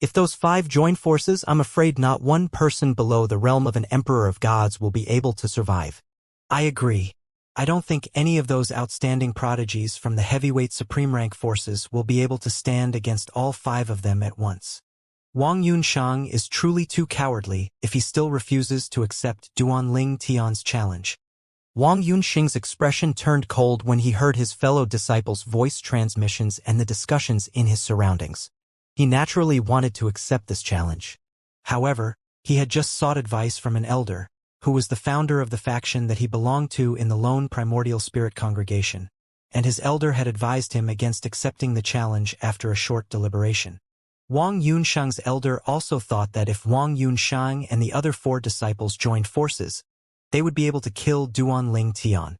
If those 5 join forces, I'm afraid not one person below the realm of an emperor of gods will be able to survive. I agree. I don't think any of those outstanding prodigies from the heavyweight supreme rank forces will be able to stand against all 5 of them at once. Wang Yunxing is truly too cowardly if he still refuses to accept Duanling Tian's challenge. Wang Yunxing's expression turned cold when he heard his fellow disciples' voice transmissions and the discussions in his surroundings. He naturally wanted to accept this challenge. However, he had just sought advice from an elder, who was the founder of the faction that he belonged to in the lone primordial spirit congregation, and his elder had advised him against accepting the challenge after a short deliberation. Wang Yunxing's elder also thought that if Wang Yunxing and the other 4 disciples joined forces, they would be able to kill Duanling Tian.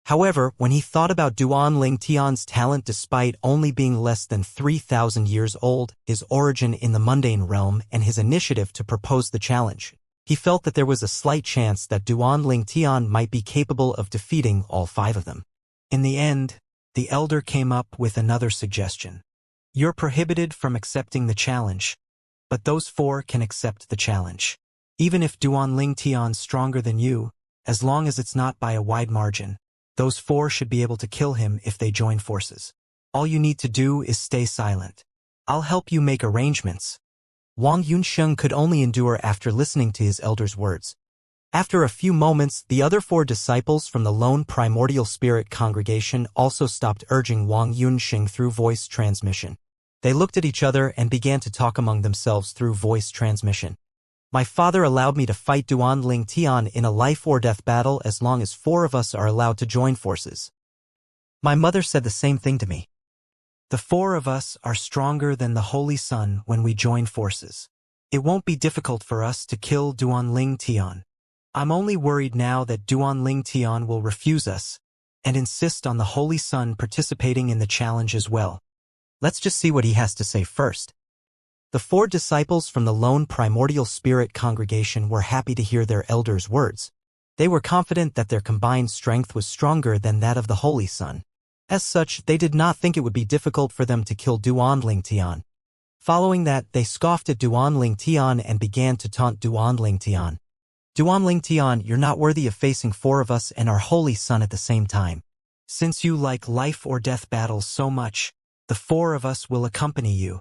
However, when he thought about Duanling Tian's talent despite only being less than 3,000 years old, his origin in the mundane realm, and his initiative to propose the challenge, he felt that there was a slight chance that Duanling Tian might be capable of defeating all 5 of them. In the end, the elder came up with another suggestion. You're prohibited from accepting the challenge, but those 4 can accept the challenge. Even if Duanling Tian's stronger than you, as long as it's not by a wide margin, those 4 should be able to kill him if they join forces. All you need to do is stay silent. I'll help you make arrangements. Wang Yunxing could only endure after listening to his elder's words. After a few moments, the other 4 disciples from the lone primordial spirit congregation also stopped urging Wang Yunxing through voice transmission. They looked at each other and began to talk among themselves through voice transmission. My father allowed me to fight Duanling Tian in a life-or-death battle as long as 4 of us are allowed to join forces. My mother said the same thing to me. The 4 of us are stronger than the Holy Sun when we join forces. It won't be difficult for us to kill Duanling Tian. I'm only worried now that Duanling Tian will refuse us and insist on the Holy Sun participating in the challenge as well. Let's just see what he has to say first. The 4 disciples from the lone primordial spirit congregation were happy to hear their elder's words. They were confident that their combined strength was stronger than that of the Holy Sun. As such, they did not think it would be difficult for them to kill Duanling Tian. Following that, they scoffed at Duanling Tian and began to taunt Duanling Tian. Duanling Tian, you're not worthy of facing 4 of us and our Holy Sun at the same time. Since you like life or death battles so much, the 4 of us will accompany you.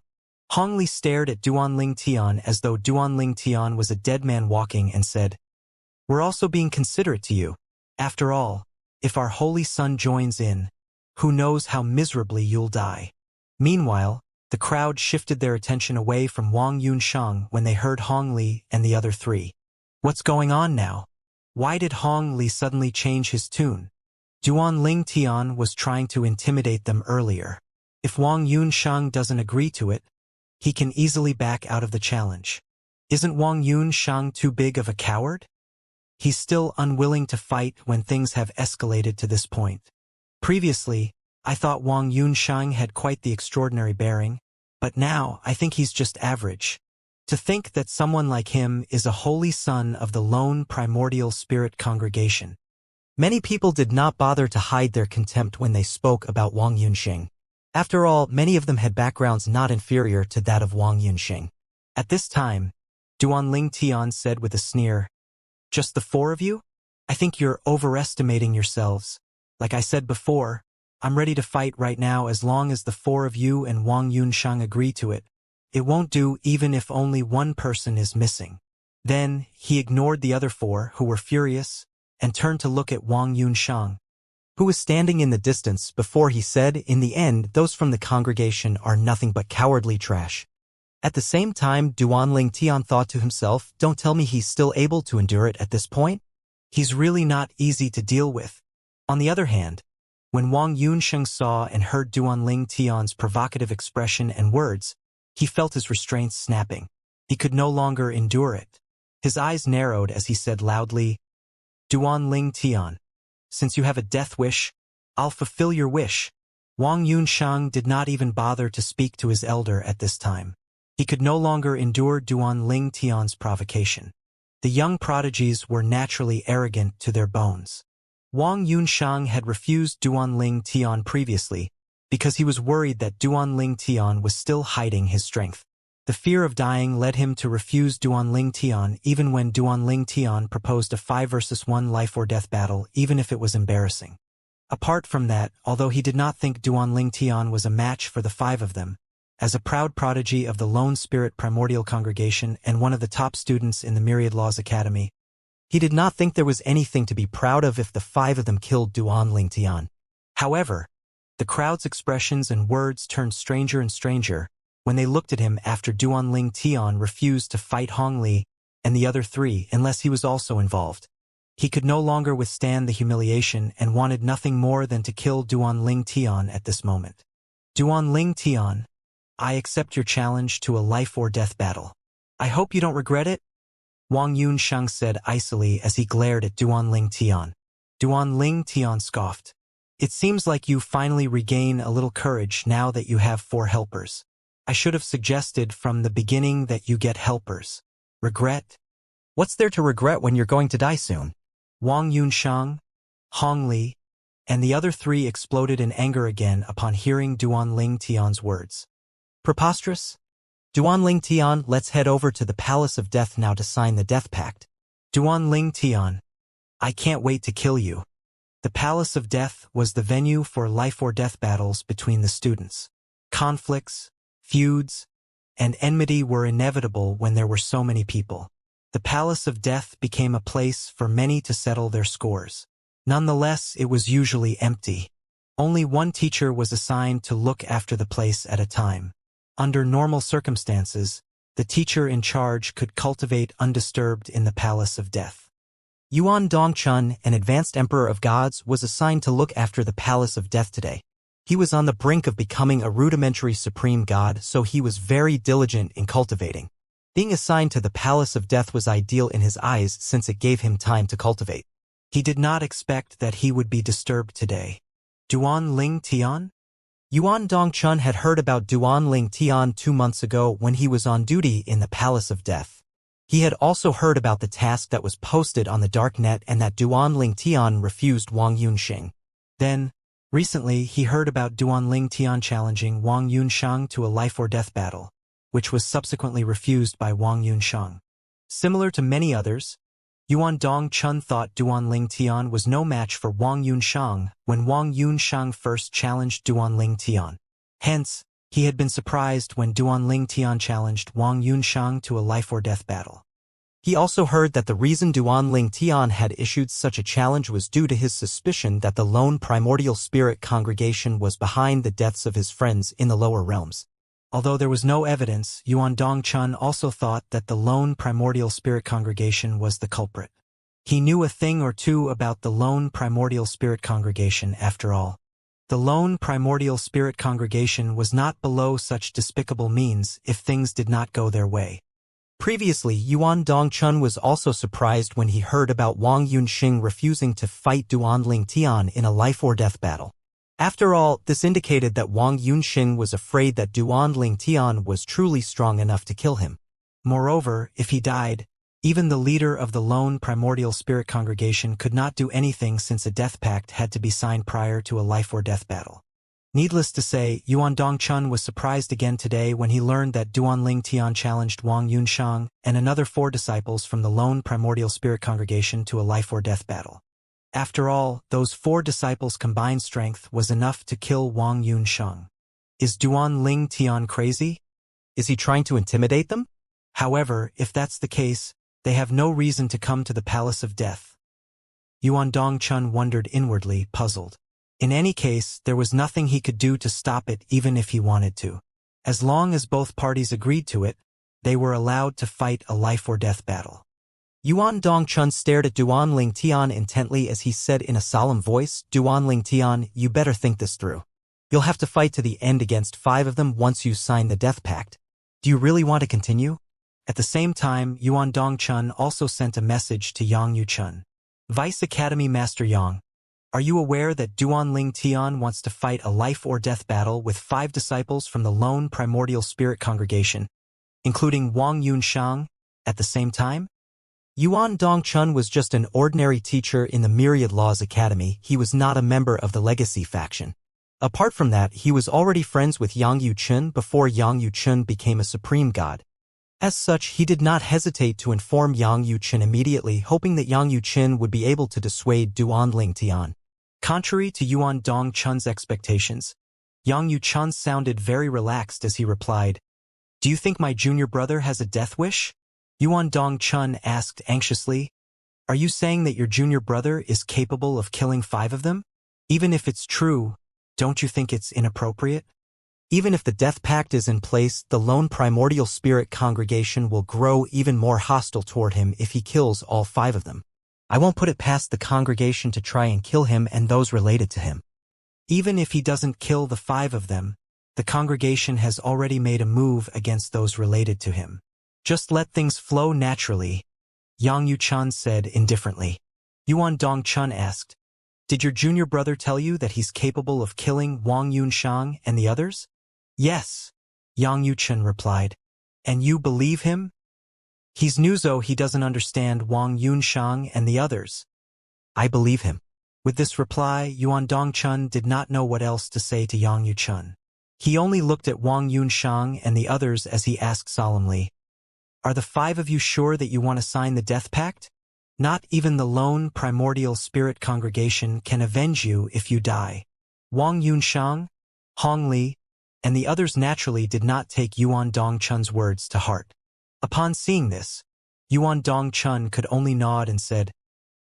Hong Li stared at Duanling Tian as though Duanling Tian was a dead man walking and said, "We're also being considerate to you. After all, if our holy son joins in, who knows how miserably you'll die." Meanwhile, the crowd shifted their attention away from Wang Yunsheng when they heard Hong Li and the other three. What's going on now? Why did Hong Li suddenly change his tune? Duanling Tian was trying to intimidate them earlier. If Wang Yunsheng doesn't agree to it, he can easily back out of the challenge. Isn't Wang Yunsheng too big of a coward? He's still unwilling to fight when things have escalated to this point. Previously, I thought Wang Yunsheng had quite the extraordinary bearing, but now I think he's just average. To think that someone like him is a holy son of the lone primordial spirit congregation. Many people did not bother to hide their contempt when they spoke about Wang Yunsheng. After all, many of them had backgrounds not inferior to that of Wang Yunsheng. At this time, Duanling Tian said with a sneer, "Just the four of you? I think you're overestimating yourselves. Like I said before, I'm ready to fight right now as long as the four of you and Wang Yunsheng agree to it. It won't do even if only one person is missing." Then, he ignored the other four, who were furious, and turned to look at Wang Yunsheng, who was standing in the distance before he said, "In the end, those from the congregation are nothing but cowardly trash." At the same time, Duanling Tian thought to himself, don't tell me he's still able to endure it at this point. He's really not easy to deal with. On the other hand, when Wang Yunsheng saw and heard Duanling Tian's provocative expression and words, he felt his restraints snapping. He could no longer endure it. His eyes narrowed as he said loudly, "Duanling Tian, since you have a death wish, I'll fulfill your wish." Wang Yunsheng did not even bother to speak to his elder at this time. He could no longer endure Duanling Tian's provocation. The young prodigies were naturally arrogant to their bones. Wang Yunsheng had refused Duanling Tian previously because he was worried that Duanling Tian was still hiding his strength. The fear of dying led him to refuse Duanling Tian even when Duanling Tian proposed a 5 versus 1 life or death battle, even if it was embarrassing. Apart from that, although he did not think Duanling Tian was a match for the five of them, as a proud prodigy of the Lone Spirit Primordial Congregation and one of the top students in the Myriad Laws Academy, he did not think there was anything to be proud of if the five of them killed Duanling Tian. However, the crowd's expressions and words turned stranger and stranger when they looked at him after Duanling Tian refused to fight Hong Li and the other three unless he was also involved. He could no longer withstand the humiliation and wanted nothing more than to kill Duanling Tian at this moment. "Duanling Tian, I accept your challenge to a life or death battle. I hope you don't regret it," Wang Yunsheng said icily as he glared at Duanling Tian. Duanling Tian scoffed. "It seems like you finally regain a little courage now that you have 4 helpers. I should have suggested from the beginning that you get helpers. Regret? What's there to regret when you're going to die soon?" Wang Yunsheng, Hong Li, and the other three exploded in anger again upon hearing Duanling Tian's words. "Preposterous? Duanling Tian, let's head over to the Palace of Death now to sign the Death Pact." "Duanling Tian, I can't wait to kill you." The Palace of Death was the venue for life or death battles between the students. Conflicts, feuds, and enmity were inevitable when there were so many people. The Palace of Death became a place for many to settle their scores. Nonetheless, it was usually empty. Only one teacher was assigned to look after the place at a time. Under normal circumstances, the teacher in charge could cultivate undisturbed in the Palace of Death. Yuan Dongchun, an advanced emperor of gods, was assigned to look after the Palace of Death today. He was on the brink of becoming a rudimentary supreme god, so he was very diligent in cultivating. Being assigned to the Palace of Death was ideal in his eyes since it gave him time to cultivate. He did not expect that he would be disturbed today. Duanling Tian? Yuan Dongchun had heard about Duanling Tian 2 months ago when he was on duty in the Palace of Death. He had also heard about the task that was posted on the dark net and that Duanling Tian refused Wang Yunsheng. Then, recently, he heard about Duanling Tian challenging Wang Yunsheng to a life or death battle, which was subsequently refused by Wang Yunsheng. Similar to many others, Yuan Dongchun thought Duanling Tian was no match for Wang Yunsheng when Wang Yunsheng first challenged Duanling Tian. Hence, He had been surprised when Duanling Tian challenged Wang Yunshang to a life-or-death battle. He also heard that the reason Duanling Tian had issued such a challenge was due to his suspicion that the lone primordial spirit congregation was behind the deaths of his friends in the lower realms. Although there was no evidence, Yuan Dongchun also thought that the lone primordial spirit congregation was the culprit. He knew a thing or two about the lone primordial spirit congregation after all. The lone primordial spirit congregation was not below such despicable means if things did not go their way. Previously, Yuan Dongchun was also surprised when he heard about Wang Yunxing refusing to fight Duanling Tian in a life-or-death battle. After all, this indicated that Wang Yunxing was afraid that Duanling Tian was truly strong enough to kill him. Moreover, if he died, even the leader of the lone primordial spirit congregation could not do anything since a death pact had to be signed prior to a life-or-death battle. Needless to say, Yuan Dongchun was surprised again today when he learned that Duanling Tian challenged Wang Yunshang and another 4 disciples from the lone primordial spirit congregation to a life-or-death battle. After all, those 4 disciples' combined strength was enough to kill Wang Yunshang. Is Duanling Tian crazy? Is he trying to intimidate them? However, if that's the case, they have no reason to come to the Palace of Death. Yuan Dongchun wondered inwardly, puzzled. In any case, there was nothing he could do to stop it even if he wanted to. As long as both parties agreed to it, they were allowed to fight a life-or-death battle. Yuan Dongchun stared at Duanling Tian intently as he said in a solemn voice, "Duanling Tian, you better think this through. You'll have to fight to the end against 5 of them once you sign the death pact. Do you really want to continue?" At the same time, Yuan Dongchun also sent a message to Yang Yuchun. "Vice Academy Master Yang, are you aware that Duanling Tian wants to fight a life-or-death battle with 5 disciples from the lone primordial spirit congregation, including Wang Yunshang, at the same time?" Yuan Dongchun was just an ordinary teacher in the Myriad Laws Academy. He was not a member of the Legacy faction. Apart from that, he was already friends with Yang Yuchun before Yang Yuchun became a supreme god. As such, he did not hesitate to inform Yang Yuchun immediately, hoping that Yang Yuchun would be able to dissuade Duanling Tian. Contrary to Yuan Dongchun's expectations, Yang Yuchun sounded very relaxed as he replied, "Do you think my junior brother has a death wish?" Yuan Dongchun asked anxiously, "Are you saying that your junior brother is capable of killing 5 of them? Even if it's true, don't you think it's inappropriate? Even if the death pact is in place, the lone primordial spirit congregation will grow even more hostile toward him if he kills all 5 of them. I won't put it past the congregation to try and kill him and those related to him. Even if he doesn't kill the 5 of them, the congregation has already made a move against those related to him. Just let things flow naturally," Yang Yuchun said indifferently. Yuan Dongchun asked, "Did your junior brother tell you that he's capable of killing Wang Yunshang and the others?" "Yes," Yang Yuchun replied. "And you believe him?" "He's Nuzo, he doesn't understand Wang Yunshang and the others." "I believe him." With this reply, Yuan Dongchun did not know what else to say to Yang Yuchun. He only looked at Wang Yunshang and the others as he asked solemnly, "Are the 5 of you sure that you want to sign the death pact? Not even the lone primordial spirit congregation can avenge you if you die." Wang Yunshang, Hong Li, and the others naturally did not take Yuan Dongchun's words to heart. Upon seeing this, Yuan Dongchun could only nod and said,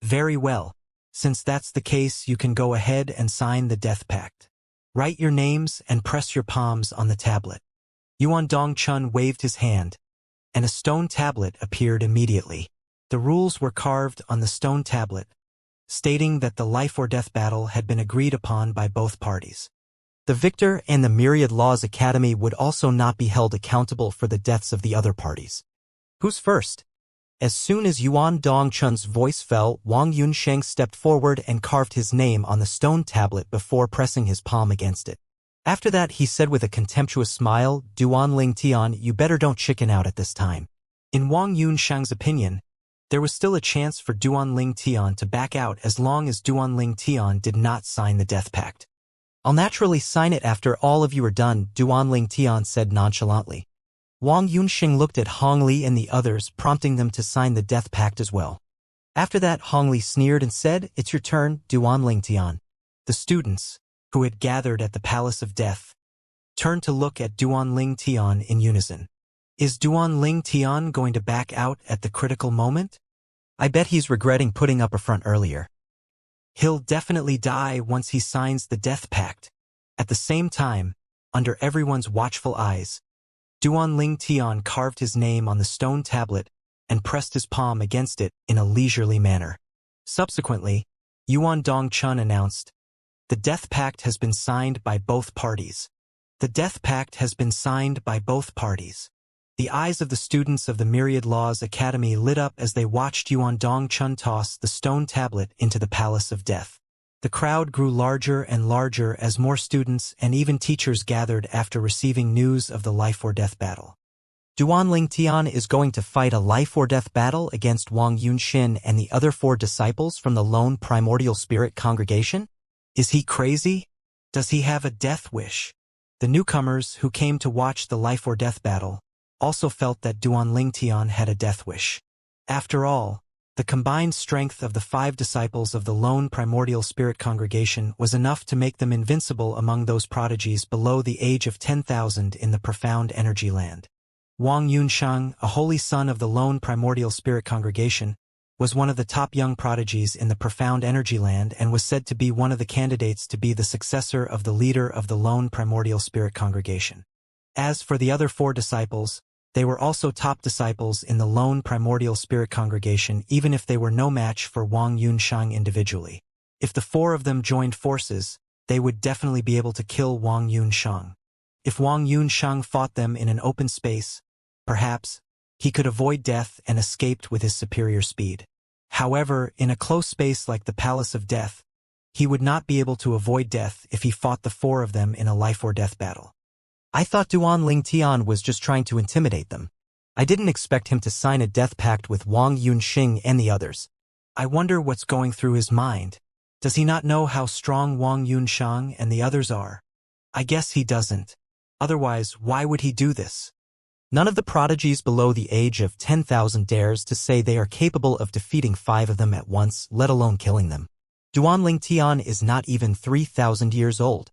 "Very well. Since that's the case, you can go ahead and sign the death pact. Write your names and press your palms on the tablet." Yuan Dongchun waved his hand, and a stone tablet appeared immediately. The rules were carved on the stone tablet, stating that the life-or-death battle had been agreed upon by both parties. The victor and the Myriad Laws Academy would also not be held accountable for the deaths of the other parties. Who's first? As soon as Yuan Dongchun's voice fell, Wang Yunsheng stepped forward and carved his name on the stone tablet before pressing his palm against it. After that, he said with a contemptuous smile, "Duanling Tian, you better don't chicken out at this time." In Wang Yunsheng's opinion, there was still a chance for Duanling Tian to back out as long as Duanling Tian did not sign the death pact. "I'll naturally sign it after all of you are done," Duanling Tian said nonchalantly. Wang Yunxing looked at Hong Li and the others, prompting them to sign the death pact as well. After that, Hong Li sneered and said, "It's your turn, Duanling Tian." The students, who had gathered at the Palace of Death, turned to look at Duan Ling Tian in unison. Is Duan Ling Tian going to back out at the critical moment? I bet he's regretting putting up a front earlier. He'll definitely die once he signs the death pact. At the same time, under everyone's watchful eyes, Duan Ling Tian carved his name on the stone tablet and pressed his palm against it in a leisurely manner. Subsequently, Yuan Dongchun announced, "The death pact has been signed by both parties." The death pact has been signed by both parties. The eyes of the students of the Myriad Laws Academy lit up as they watched Yuan Dongchun toss the stone tablet into the Palace of Death. The crowd grew larger and larger as more students and even teachers gathered after receiving news of the life-or-death battle. Duan Ling Tian is going to fight a life-or-death battle against Wang Yunxin and the other 4 disciples from the lone primordial spirit congregation? Is he crazy? Does he have a death wish? The newcomers who came to watch the life-or-death battle also felt that Duan Ling Tian had a death wish. After all, the combined strength of the 5 disciples of the lone primordial spirit congregation was enough to make them invincible among those prodigies below the age of 10,000 in the profound energy land. Wang Yunshang, a holy son of the lone primordial spirit congregation, was one of the top young prodigies in the profound energy land and was said to be one of the candidates to be the successor of the leader of the lone primordial spirit congregation. As for the other 4 disciples, they were also top disciples in the lone primordial spirit congregation even if they were no match for Wang Yunshang individually. If the 4 of them joined forces, they would definitely be able to kill Wang Yunshang. If Wang Yunshang fought them in an open space, perhaps, he could avoid death and escaped with his superior speed. However, in a close space like the Palace of Death, he would not be able to avoid death if he fought the 4 of them in a life-or-death battle. I thought Duan Ling Tian was just trying to intimidate them. I didn't expect him to sign a death pact with Wang Yunxing and the others. I wonder what's going through his mind. Does he not know how strong Wang Yunshang and the others are? I guess he doesn't. Otherwise, why would he do this? None of the prodigies below the age of 10,000 dares to say they are capable of defeating 5 of them at once, let alone killing them. Duan Ling Tian is not even 3,000 years old.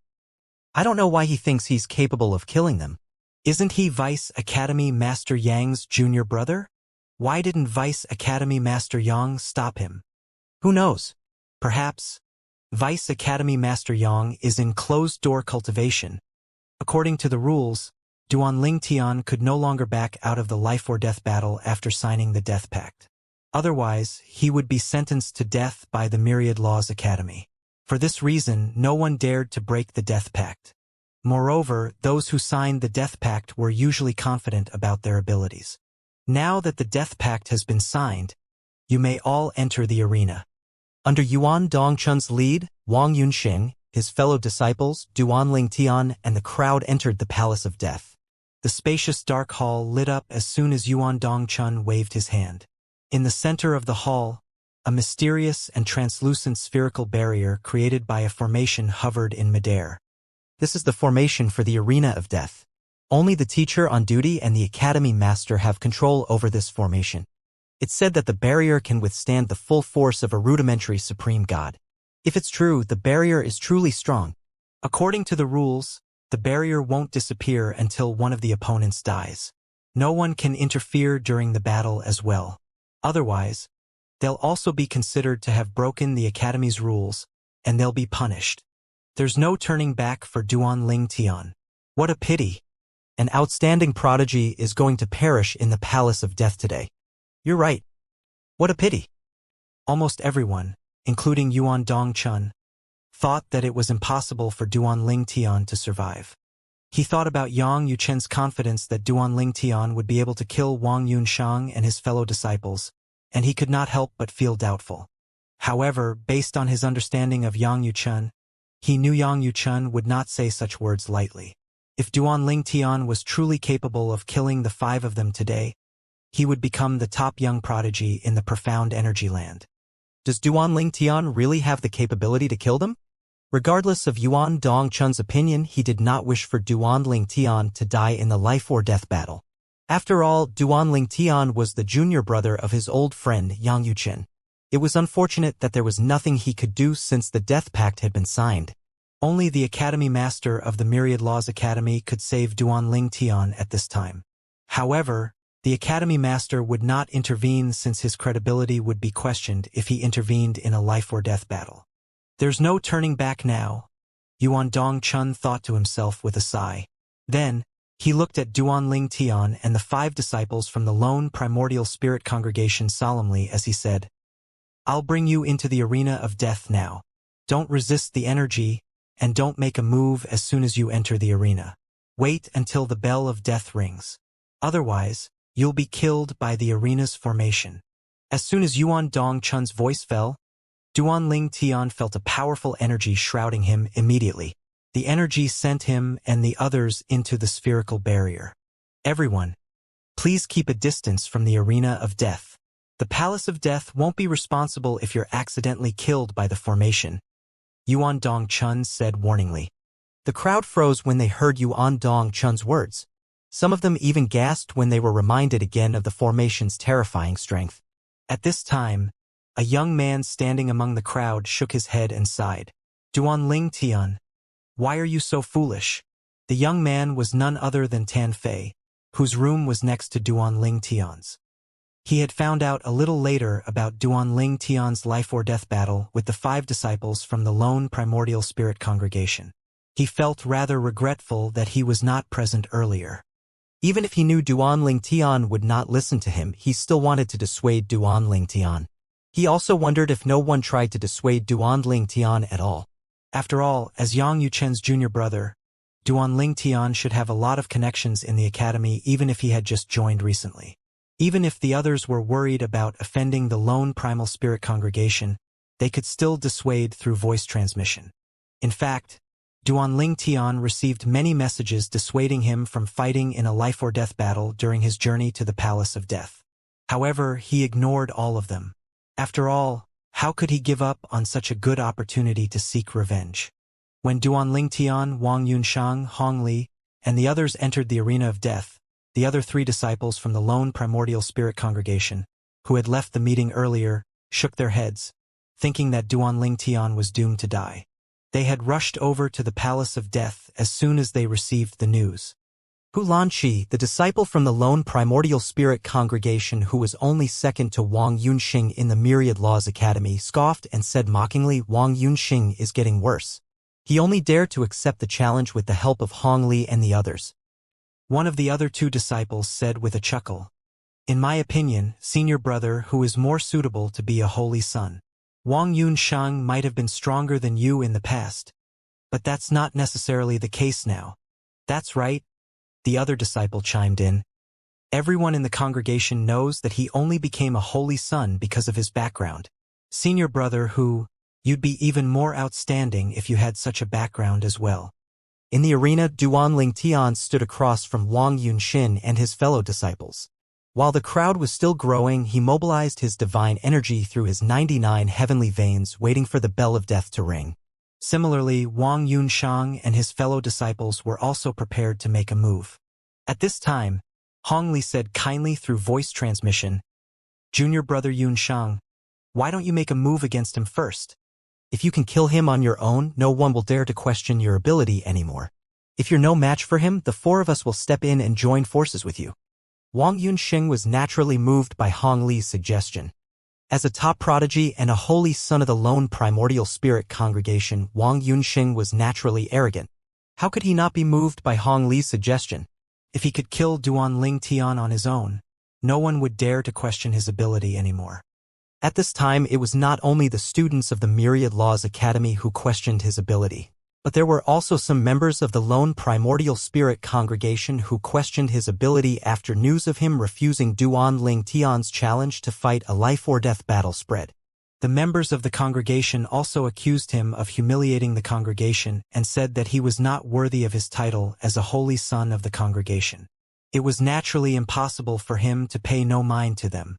I don't know why he thinks he's capable of killing them. Isn't he Vice Academy Master Yang's junior brother? Why didn't Vice Academy Master Yang stop him? Who knows? Perhaps Vice Academy Master Yang is in closed-door cultivation. According to the rules, Duan Ling Tian could no longer back out of the life-or-death battle after signing the death pact. Otherwise, he would be sentenced to death by the Myriad Laws Academy. For this reason, no one dared to break the death pact. Moreover, those who signed the death pact were usually confident about their abilities. Now that the death pact has been signed, you may all enter the arena. Under Yuan Dongchun's lead, Wang Yunxing, his fellow disciples, Duan Ling Tian, and the crowd entered the Palace of Death. The spacious dark hall lit up as soon as Yuan Dongchun waved his hand. In the center of the hall, a mysterious and translucent spherical barrier created by a formation hovered in midair. This is the formation for the arena of death. Only the teacher on duty and the academy master have control over this formation. It's said that the barrier can withstand the full force of a rudimentary supreme god. If it's true, the barrier is truly strong. According to the rules, the barrier won't disappear until one of the opponents dies. No one can interfere during the battle as well. Otherwise, they'll also be considered to have broken the academy's rules, and they'll be punished. There's no turning back for Duan Ling Tian. What a pity. An outstanding prodigy is going to perish in the Palace of Death today. You're right. What a pity. Almost everyone, including Yuan Dongchun, thought that it was impossible for Duan Ling Tian to survive. He thought about Yang Yuchen's confidence that Duan Ling Tian would be able to kill Wang Yunshang and his fellow disciples, and he could not help but feel doubtful. However, based on his understanding of Yang Yuchen, he knew Yang Yuchen would not say such words lightly. If Duan Ling Tian was truly capable of killing the 5 of them today, he would become the top young prodigy in the profound energy land. Does Duan Ling Tian really have the capability to kill them? Regardless of Yuan Dongchun's opinion, he did not wish for Duan Ling Tian to die in the life-or-death battle. After all, Duan Ling Tian was the junior brother of his old friend Yang Yuchen. It was unfortunate that there was nothing he could do since the death pact had been signed. Only the Academy Master of the Myriad Laws Academy could save Duanling Tian at this time. However, the Academy Master would not intervene since his credibility would be questioned if he intervened in a life-or-death battle. There's no turning back now, Yuan Dongchun thought to himself with a sigh. Then, he looked at Duanling Tian and the 5 disciples from the lone primordial spirit congregation solemnly as he said, "I'll bring you into the arena of death now. Don't resist the energy, and don't make a move as soon as you enter the arena. Wait until the bell of death rings. Otherwise, you'll be killed by the arena's formation." As soon as Yuan Dongchun's voice fell, Duanling Tian felt a powerful energy shrouding him immediately. The energy sent him and the others into the spherical barrier. "Everyone, please keep a distance from the arena of death. The Palace of Death won't be responsible if you're accidentally killed by the formation," Yuan Dongchun said warningly. The crowd froze when they heard Yuan Dongchun's words. Some of them even gasped when they were reminded again of the formation's terrifying strength. At this time, a young man standing among the crowd shook his head and sighed. "Duanling Tian, why are you so foolish?" The young man was none other than Tan Fei, whose room was next to Duanling Tian's. He had found out a little later about Duanling Tian's life-or-death battle with the 5 disciples from the lone primordial spirit congregation. He felt rather regretful that he was not present earlier. Even if he knew Duanling Tian would not listen to him, he still wanted to dissuade Duanling Tian. He also wondered if no one tried to dissuade Duanling Tian at all. After all, as Yang Yuchen's junior brother, Duanling Tian should have a lot of connections in the academy even if he had just joined recently. Even if the others were worried about offending the lone primal spirit congregation, they could still dissuade through voice transmission. In fact, Duanling Tian received many messages dissuading him from fighting in a life-or-death battle during his journey to the Palace of Death. However, he ignored all of them. After all, how could he give up on such a good opportunity to seek revenge? When Duanling Tian, Wang Yunshang, Hong Li, and the others entered the arena of death, the other 3 disciples from the lone primordial spirit congregation, who had left the meeting earlier, shook their heads, thinking that Duanling Tian was doomed to die. They had rushed over to the Palace of Death as soon as they received the news. Hu Lanqi, the disciple from the lone primordial spirit congregation who was only second to Wang Yunxing in the Myriad Laws Academy, scoffed and said mockingly, "Wang Yunxing is getting worse. He only dared to accept the challenge with the help of Hong Li and the others." One of the other 2 disciples said with a chuckle, "In my opinion, senior brother who is more suitable to be a holy son. Wang Yunshang might have been stronger than you in the past, but that's not necessarily the case now." "That's right," the other disciple chimed in. "Everyone in the congregation knows that he only became a holy son because of his background. Senior brother who, you'd be even more outstanding if you had such a background as well." In the arena, Duanling Tian stood across from Wang Yunxin and his fellow disciples. While the crowd was still growing, he mobilized his divine energy through his 99 heavenly veins, waiting for the bell of death to ring. Similarly, Wang Yunshang and his fellow disciples were also prepared to make a move. At this time, Hong Li said kindly through voice transmission, "Junior brother Yunshang, why don't you make a move against him first? If you can kill him on your own, no one will dare to question your ability anymore. If you're no match for him, the 4 of us will step in and join forces with you." Wang Yunxing was naturally moved by Hong Li's suggestion. As a top prodigy and a holy son of the lone primordial spirit congregation, Wang Yunxing was naturally arrogant. How could he not be moved by Hong Li's suggestion? If he could kill Duanling Tian on his own, no one would dare to question his ability anymore. At this time, it was not only the students of the Myriad Laws Academy who questioned his ability, but there were also some members of the lone primordial spirit congregation who questioned his ability after news of him refusing Duanling Tian's challenge to fight a life-or-death battle spread. The members of the congregation also accused him of humiliating the congregation and said that he was not worthy of his title as a holy son of the congregation. It was naturally impossible for him to pay no mind to them.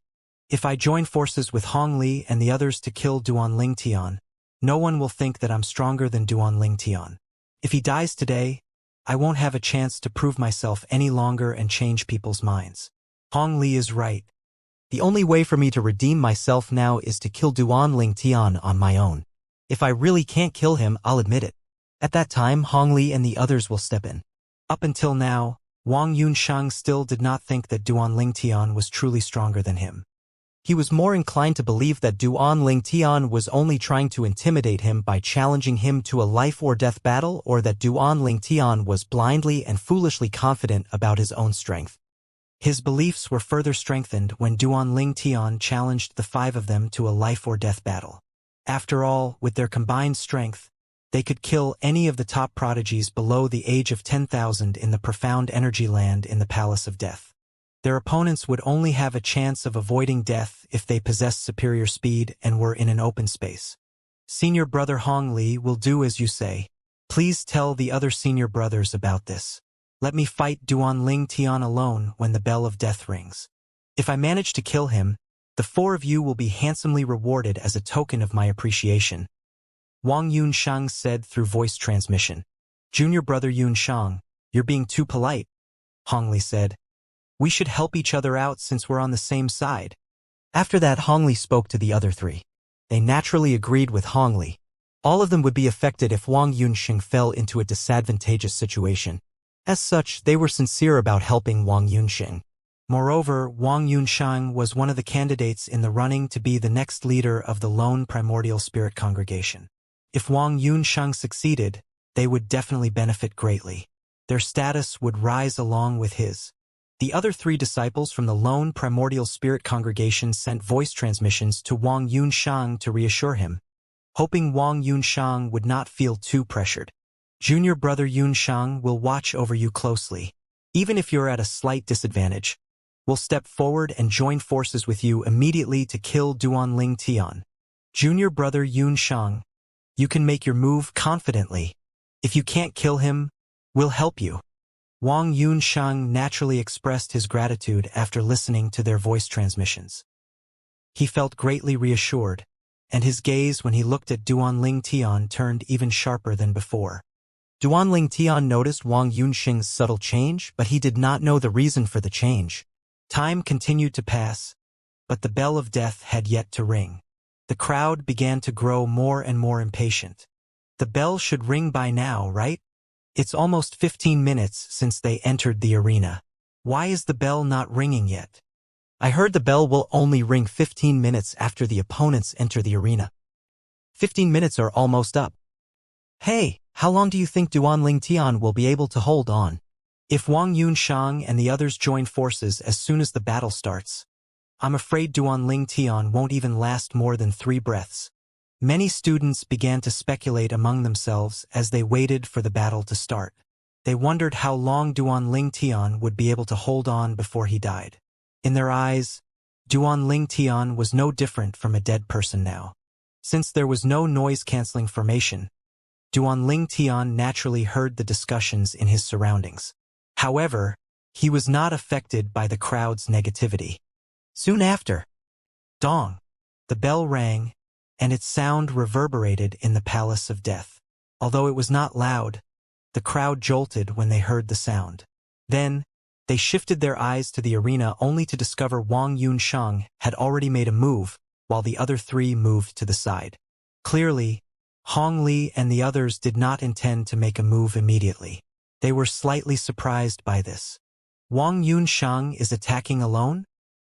"If I join forces with Hong Li and the others to kill Duanling Tian, no one will think that I'm stronger than Duanling Tian. If he dies today, I won't have a chance to prove myself any longer and change people's minds. Hong Li is right. The only way for me to redeem myself now is to kill Duanling Tian on my own. If I really can't kill him, I'll admit it. At that time, Hong Li and the others will step in. Up until now, Wang Yunsheng still did not think that Duan Lingtian was truly stronger than him. He was more inclined to believe that Duan Lingtian was only trying to intimidate him by challenging him to a life-or-death battle, or that Duan Lingtian was blindly and foolishly confident about his own strength. His beliefs were further strengthened when Duan Lingtian challenged the five of them to a life-or-death battle. After all, with their combined strength, they could kill any of the top prodigies below the age of 10,000 in the profound energy land in the Palace of Death. Their opponents would only have a chance of avoiding death if they possessed superior speed and were in an open space. Senior brother Hong Li will do as you say. Please tell the other senior brothers about this. Let me fight Duan Lingtian alone when the bell of death rings. If I manage to kill him, the four of you will be handsomely rewarded as a token of my appreciation. Wang Yunsheng said through voice transmission. Junior brother Yunsheng, you're being too polite. Hong Li said. We should help each other out since we're on the same side. After that, Hong Li spoke to the other three. They naturally agreed with Hong Li. All of them would be affected if Wang Yunsheng fell into a disadvantageous situation. As such, they were sincere about helping Wang Yunsheng. Moreover, Wang Yunsheng was one of the candidates in the running to be the next leader of the lone primordial spirit congregation. If Wang Yunsheng succeeded, they would definitely benefit greatly. Their status would rise along with his. The other three disciples from the lone primordial spirit congregation sent voice transmissions to Wang Yunsheng to reassure him, hoping Wang Yunsheng would not feel too pressured. Junior brother Yunsheng will watch over you closely. Even if you're at a slight disadvantage, we'll step forward and join forces with you immediately to kill Duan Lingtian. Junior brother Yunsheng, you can make your move confidently. If you can't kill him, we'll help you. Wang Yunsheng naturally expressed his gratitude after listening to their voice transmissions. He felt greatly reassured, and his gaze when he looked at Duan Lingtian turned even sharper than before. Duan Lingtian noticed Wang Yunsheng's subtle change, but he did not know the reason for the change. Time continued to pass, but the bell of death had yet to ring. The crowd began to grow more and more impatient. The bell should ring by now, right? It's almost 15 minutes since they entered the arena. Why is the bell not ringing yet? I heard the bell will only ring 15 minutes after the opponents enter the arena. 15 minutes are almost up. Hey, how long do you think Duan Lingtian will be able to hold on? If Wang Yunsheng and the others join forces as soon as the battle starts, I'm afraid Duan Lingtian won't even last more than 3 breaths. Many students began to speculate among themselves as they waited for the battle to start. They wondered how long Duan Lingtian would be able to hold on before he died. In their eyes, Duan Lingtian was no different from a dead person now. Since there was no noise-canceling formation, Duan Lingtian naturally heard the discussions in his surroundings. However, he was not affected by the crowd's negativity. Soon after, dong, the bell rang, and its sound reverberated in the Palace of Death. Although it was not loud, the crowd jolted when they heard the sound. Then, they shifted their eyes to the arena only to discover Wang Yunsheng had already made a move, while the other 3 moved to the side. Clearly, Hong Li and the others did not intend to make a move immediately. They were slightly surprised by this. Wang Yunsheng is attacking alone?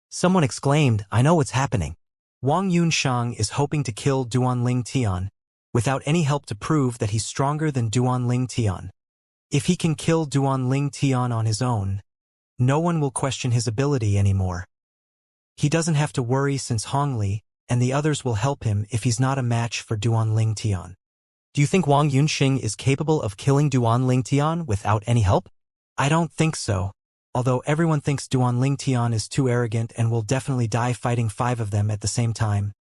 Someone exclaimed, I know what's happening. Wang Yunsheng is hoping to kill Duan Lingtian, without any help to prove that he's stronger than Duan Lingtian. If he can kill Duan Lingtian on his own, no one will question his ability anymore. He doesn't have to worry since Hong Li and the others will help him if he's not a match for Duan Lingtian. Do you think Wang Yunsheng is capable of killing Duan Lingtian without any help? I don't think so. Although everyone thinks Duan Lingtian is too arrogant and will definitely die fighting 5 of them at the same time,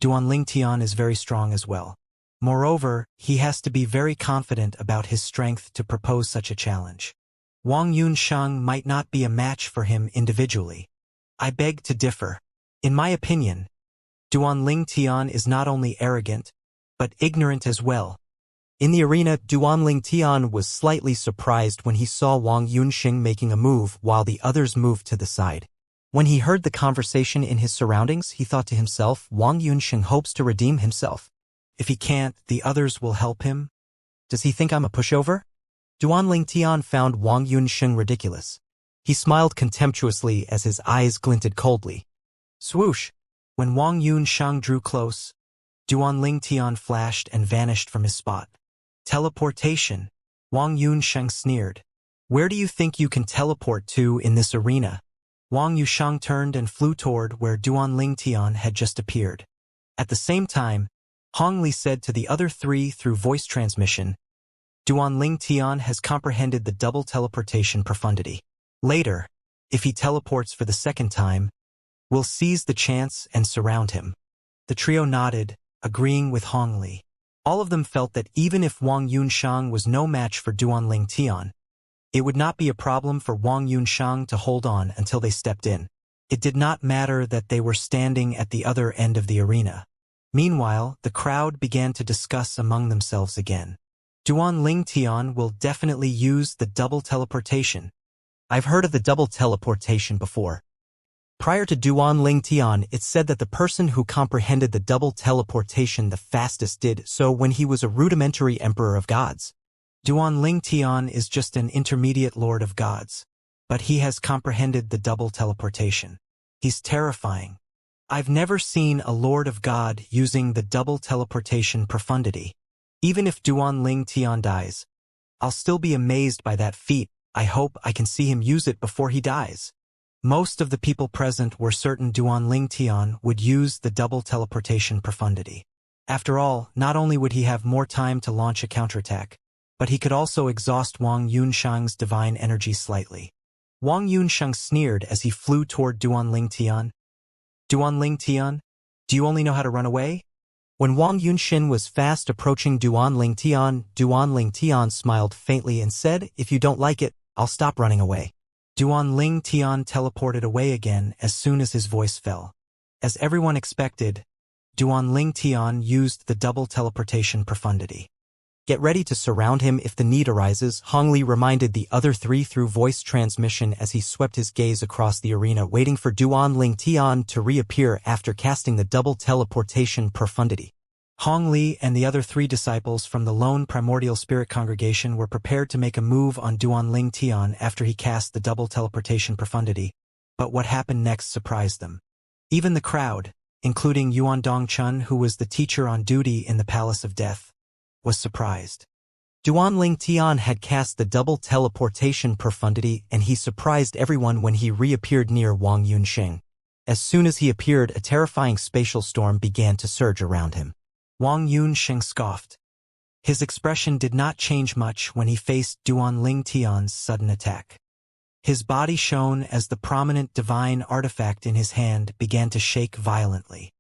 Duan Lingtian is very strong as well. Moreover, he has to be very confident about his strength to propose such a challenge. Wang Yunsheng might not be a match for him individually. I beg to differ. In my opinion, Duan Lingtian is not only arrogant, but ignorant as well. In the arena, Duan Lingtian was slightly surprised when he saw Wang Yunsheng making a move while the others moved to the side. When he heard the conversation in his surroundings, he thought to himself, Wang Yunsheng hopes to redeem himself. If he can't, the others will help him. Does he think I'm a pushover? Duanling Tian found Wang Yunsheng ridiculous. He smiled contemptuously as his eyes glinted coldly. Swoosh! When Wang Yunsheng drew close, Duanling Tian flashed and vanished from his spot. Teleportation, Wang Yunsheng sneered. Where do you think you can teleport to in this arena? Wang Yusheng turned and flew toward where Duanling Tian had just appeared. At the same time, Hong Li said to the other three through voice transmission, Duanling Tian has comprehended the double teleportation profundity. Later, if he teleports for the second time, we'll seize the chance and surround him. The trio nodded, agreeing with Hong Li. All of them felt that even if Wang Yunsheng was no match for Duanling Tian, it would not be a problem for Wang Yunsheng to hold on until they stepped in. It did not matter that they were standing at the other end of the arena. Meanwhile, the crowd began to discuss among themselves again. Duanling Tian will definitely use the double teleportation. I've heard of the double teleportation before. Prior to Duanling Tian, it said that the person who comprehended the double teleportation the fastest did so when he was a rudimentary emperor of gods. Duanling Tian is just an intermediate lord of gods, but he has comprehended the double teleportation. He's terrifying. I've never seen a lord of god using the double teleportation profundity. Even if Duanling Tian dies, I'll still be amazed by that feat. I hope I can see him use it before he dies. Most of the people present were certain Duanling Tian would use the double teleportation profundity. After all, not only would he have more time to launch a counterattack, but he could also exhaust Wang Yunsheng's divine energy slightly. Wang Yunsheng sneered as he flew toward Duanling Tian. Duanling Tian, do you only know how to run away? When Wang Yunxin was fast approaching Duanling Tian smiled faintly and said, if you don't like it, I'll stop running away. Duanling Tian teleported away again as soon as his voice fell. As everyone expected, Duanling Tian used the double teleportation profundity. Get ready to surround him if the need arises, Hong Li reminded the other three through voice transmission as he swept his gaze across the arena waiting for Duanling Tian to reappear after casting the double teleportation profundity. Hong Li and the other three disciples from the lone primordial spirit congregation were prepared to make a move on Duanling Tian after he cast the double teleportation profundity, but what happened next surprised them. Even the crowd, including Yuan Dongchun, who was the teacher on duty in the Palace of Death, was surprised. Duanling Tian had cast the double teleportation profundity and he surprised everyone when he reappeared near Wang Yunxing. As soon as he appeared, a terrifying spatial storm began to surge around him. Wang Yunxing scoffed. His expression did not change much when he faced Duanling Tian's sudden attack. His body shone as the prominent divine artifact in his hand began to shake violently.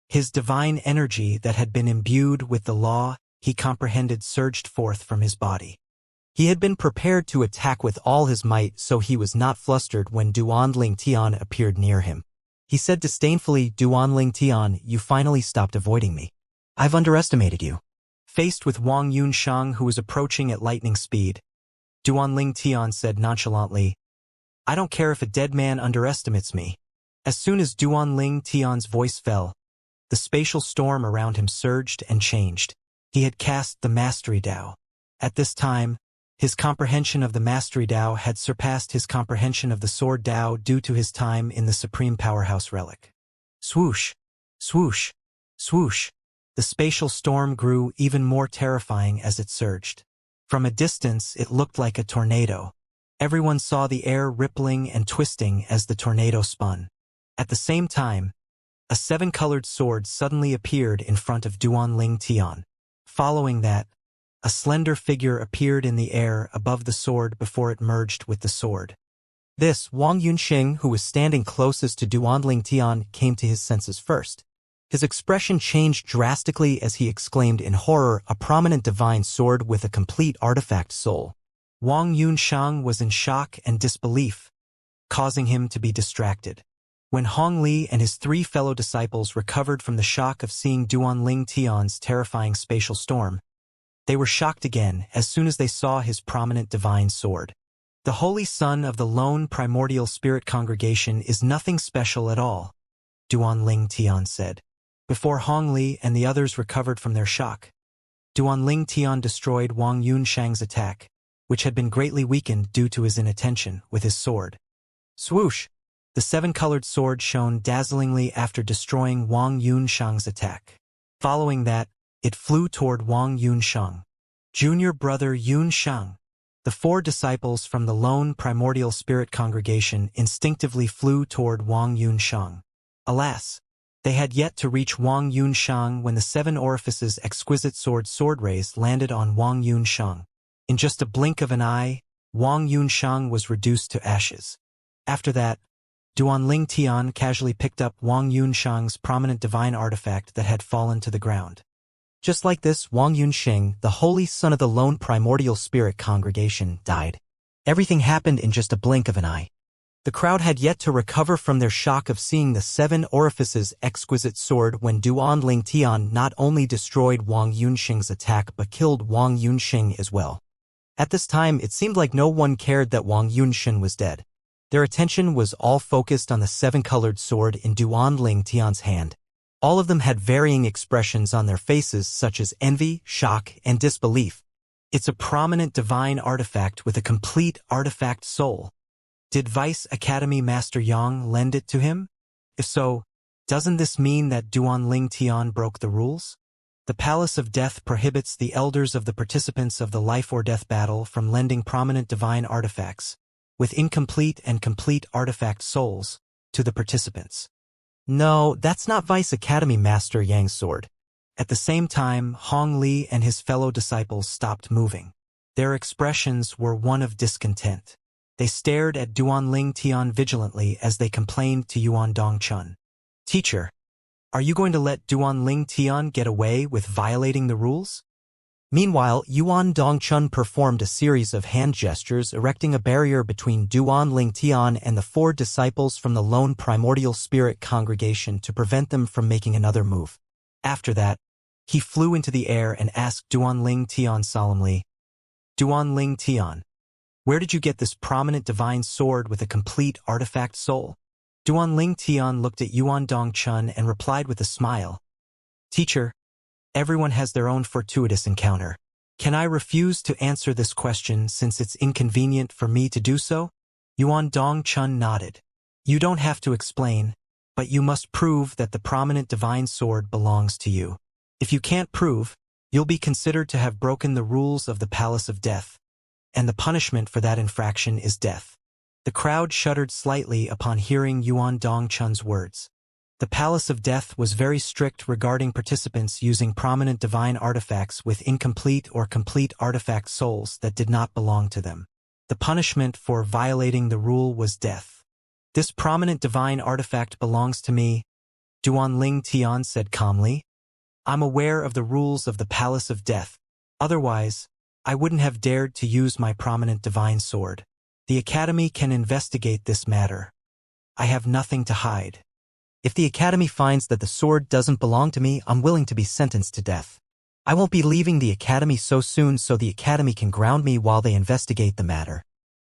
His divine energy that had been imbued with the law he comprehended surged forth from his body. He had been prepared to attack with all his might, so he was not flustered when Duanling Tian appeared near him. He said disdainfully, Duanling Tian, you finally stopped avoiding me. I've underestimated you. Faced with Wang Yunsheng, who was approaching at lightning speed, Duanling Tian said nonchalantly, I don't care if a dead man underestimates me. As soon as Duanling Tian's voice fell, the spatial storm around him surged and changed. He had cast the Mastery Dao. At this time, his comprehension of the Mastery Dao had surpassed his comprehension of the Sword Dao due to his time in the Supreme Powerhouse Relic. Swoosh, swoosh, swoosh. The spatial storm grew even more terrifying as it surged. From a distance, it looked like a tornado. Everyone saw the air rippling and twisting as the tornado spun. At the same time, a seven-colored sword suddenly appeared in front of Duanling Tian. Following that, a slender figure appeared in the air above the sword before it merged with the sword. This, Wang Yunxing, who was standing closest to Duanling Tian, came to his senses first. His expression changed drastically as he exclaimed in horror, a prominent divine sword with a complete artifact soul. Wang Yunsheng was in shock and disbelief, causing him to be distracted. When Hong Li and his three fellow disciples recovered from the shock of seeing Duanling Tian's terrifying spatial storm, they were shocked again as soon as they saw his prominent divine sword. The Holy Son of the lone primordial spirit congregation is nothing special at all, Duanling Tian said. Before Hong Li and the others recovered from their shock, Duanling Tian destroyed Wang Yunshang's attack, which had been greatly weakened due to his inattention, with his sword. Swoosh! The seven-colored sword shone dazzlingly after destroying Wang Yunshang's attack. Following that, it flew toward Wang Yunshang. Junior brother Yunshang. The four disciples from the lone primordial spirit congregation instinctively flew toward Wang Yunshang. Alas, they had yet to reach Wang Yunshang when the seven orifices exquisite sword rays landed on Wang Yunshang. In just a blink of an eye, Wang Yunshang was reduced to ashes. After that, Duanling Tian casually picked up Wang Yunshang's prominent divine artifact that had fallen to the ground. Just like this, Wang Yunsheng, the holy son of the lone primordial spirit congregation, died. Everything happened in just a blink of an eye. The crowd had yet to recover from their shock of seeing the seven orifices exquisite sword when Duanling Tian not only destroyed Wang Yunsheng's attack but killed Wang Yunsheng as well. At this time, it seemed like no one cared that Wang Yunsheng was dead. Their attention was all focused on the seven-colored sword in Duanling Tian's hand. All of them had varying expressions on their faces such as envy, shock, and disbelief. It's a prominent divine artifact with a complete artifact soul. Did Vice Academy Master Yang lend it to him? If so, doesn't this mean that Duanling Tian broke the rules? The Palace of Death prohibits the elders of the participants of the life or death battle from lending prominent divine artifacts, with incomplete and complete artifact souls, to the participants. No, that's not Vice Academy Master Yang's sword. At the same time, Hong Li and his fellow disciples stopped moving. Their expressions were one of discontent. They stared at Duanling Tian vigilantly as they complained to Yuan Dongchun. Teacher, are you going to let Duanling Tian get away with violating the rules? Meanwhile, Yuan Dongchun performed a series of hand gestures erecting a barrier between Duanling Tian and the four disciples from the lone primordial spirit congregation to prevent them from making another move. After that, he flew into the air and asked Duanling Tian solemnly, Duanling Tian, where did you get this prominent divine sword with a complete artifact soul? Duanling Tian looked at Yuan Dongchun and replied with a smile. Teacher, everyone has their own fortuitous encounter. Can I refuse to answer this question since it's inconvenient for me to do so? Yuan Dongchun nodded. You don't have to explain, but you must prove that the prominent divine sword belongs to you. If you can't prove, you'll be considered to have broken the rules of the Palace of Death, and the punishment for that infraction is death. The crowd shuddered slightly upon hearing Yuan Dongchun's words. The Palace of Death was very strict regarding participants using prominent divine artifacts with incomplete or complete artifact souls that did not belong to them. The punishment for violating the rule was death. This prominent divine artifact belongs to me, Duanling Tian said calmly. I'm aware of the rules of the Palace of Death. Otherwise, I wouldn't have dared to use my prominent divine sword. The Academy can investigate this matter. I have nothing to hide. If the Academy finds that the sword doesn't belong to me, I'm willing to be sentenced to death. I won't be leaving the Academy so soon so the Academy can ground me while they investigate the matter.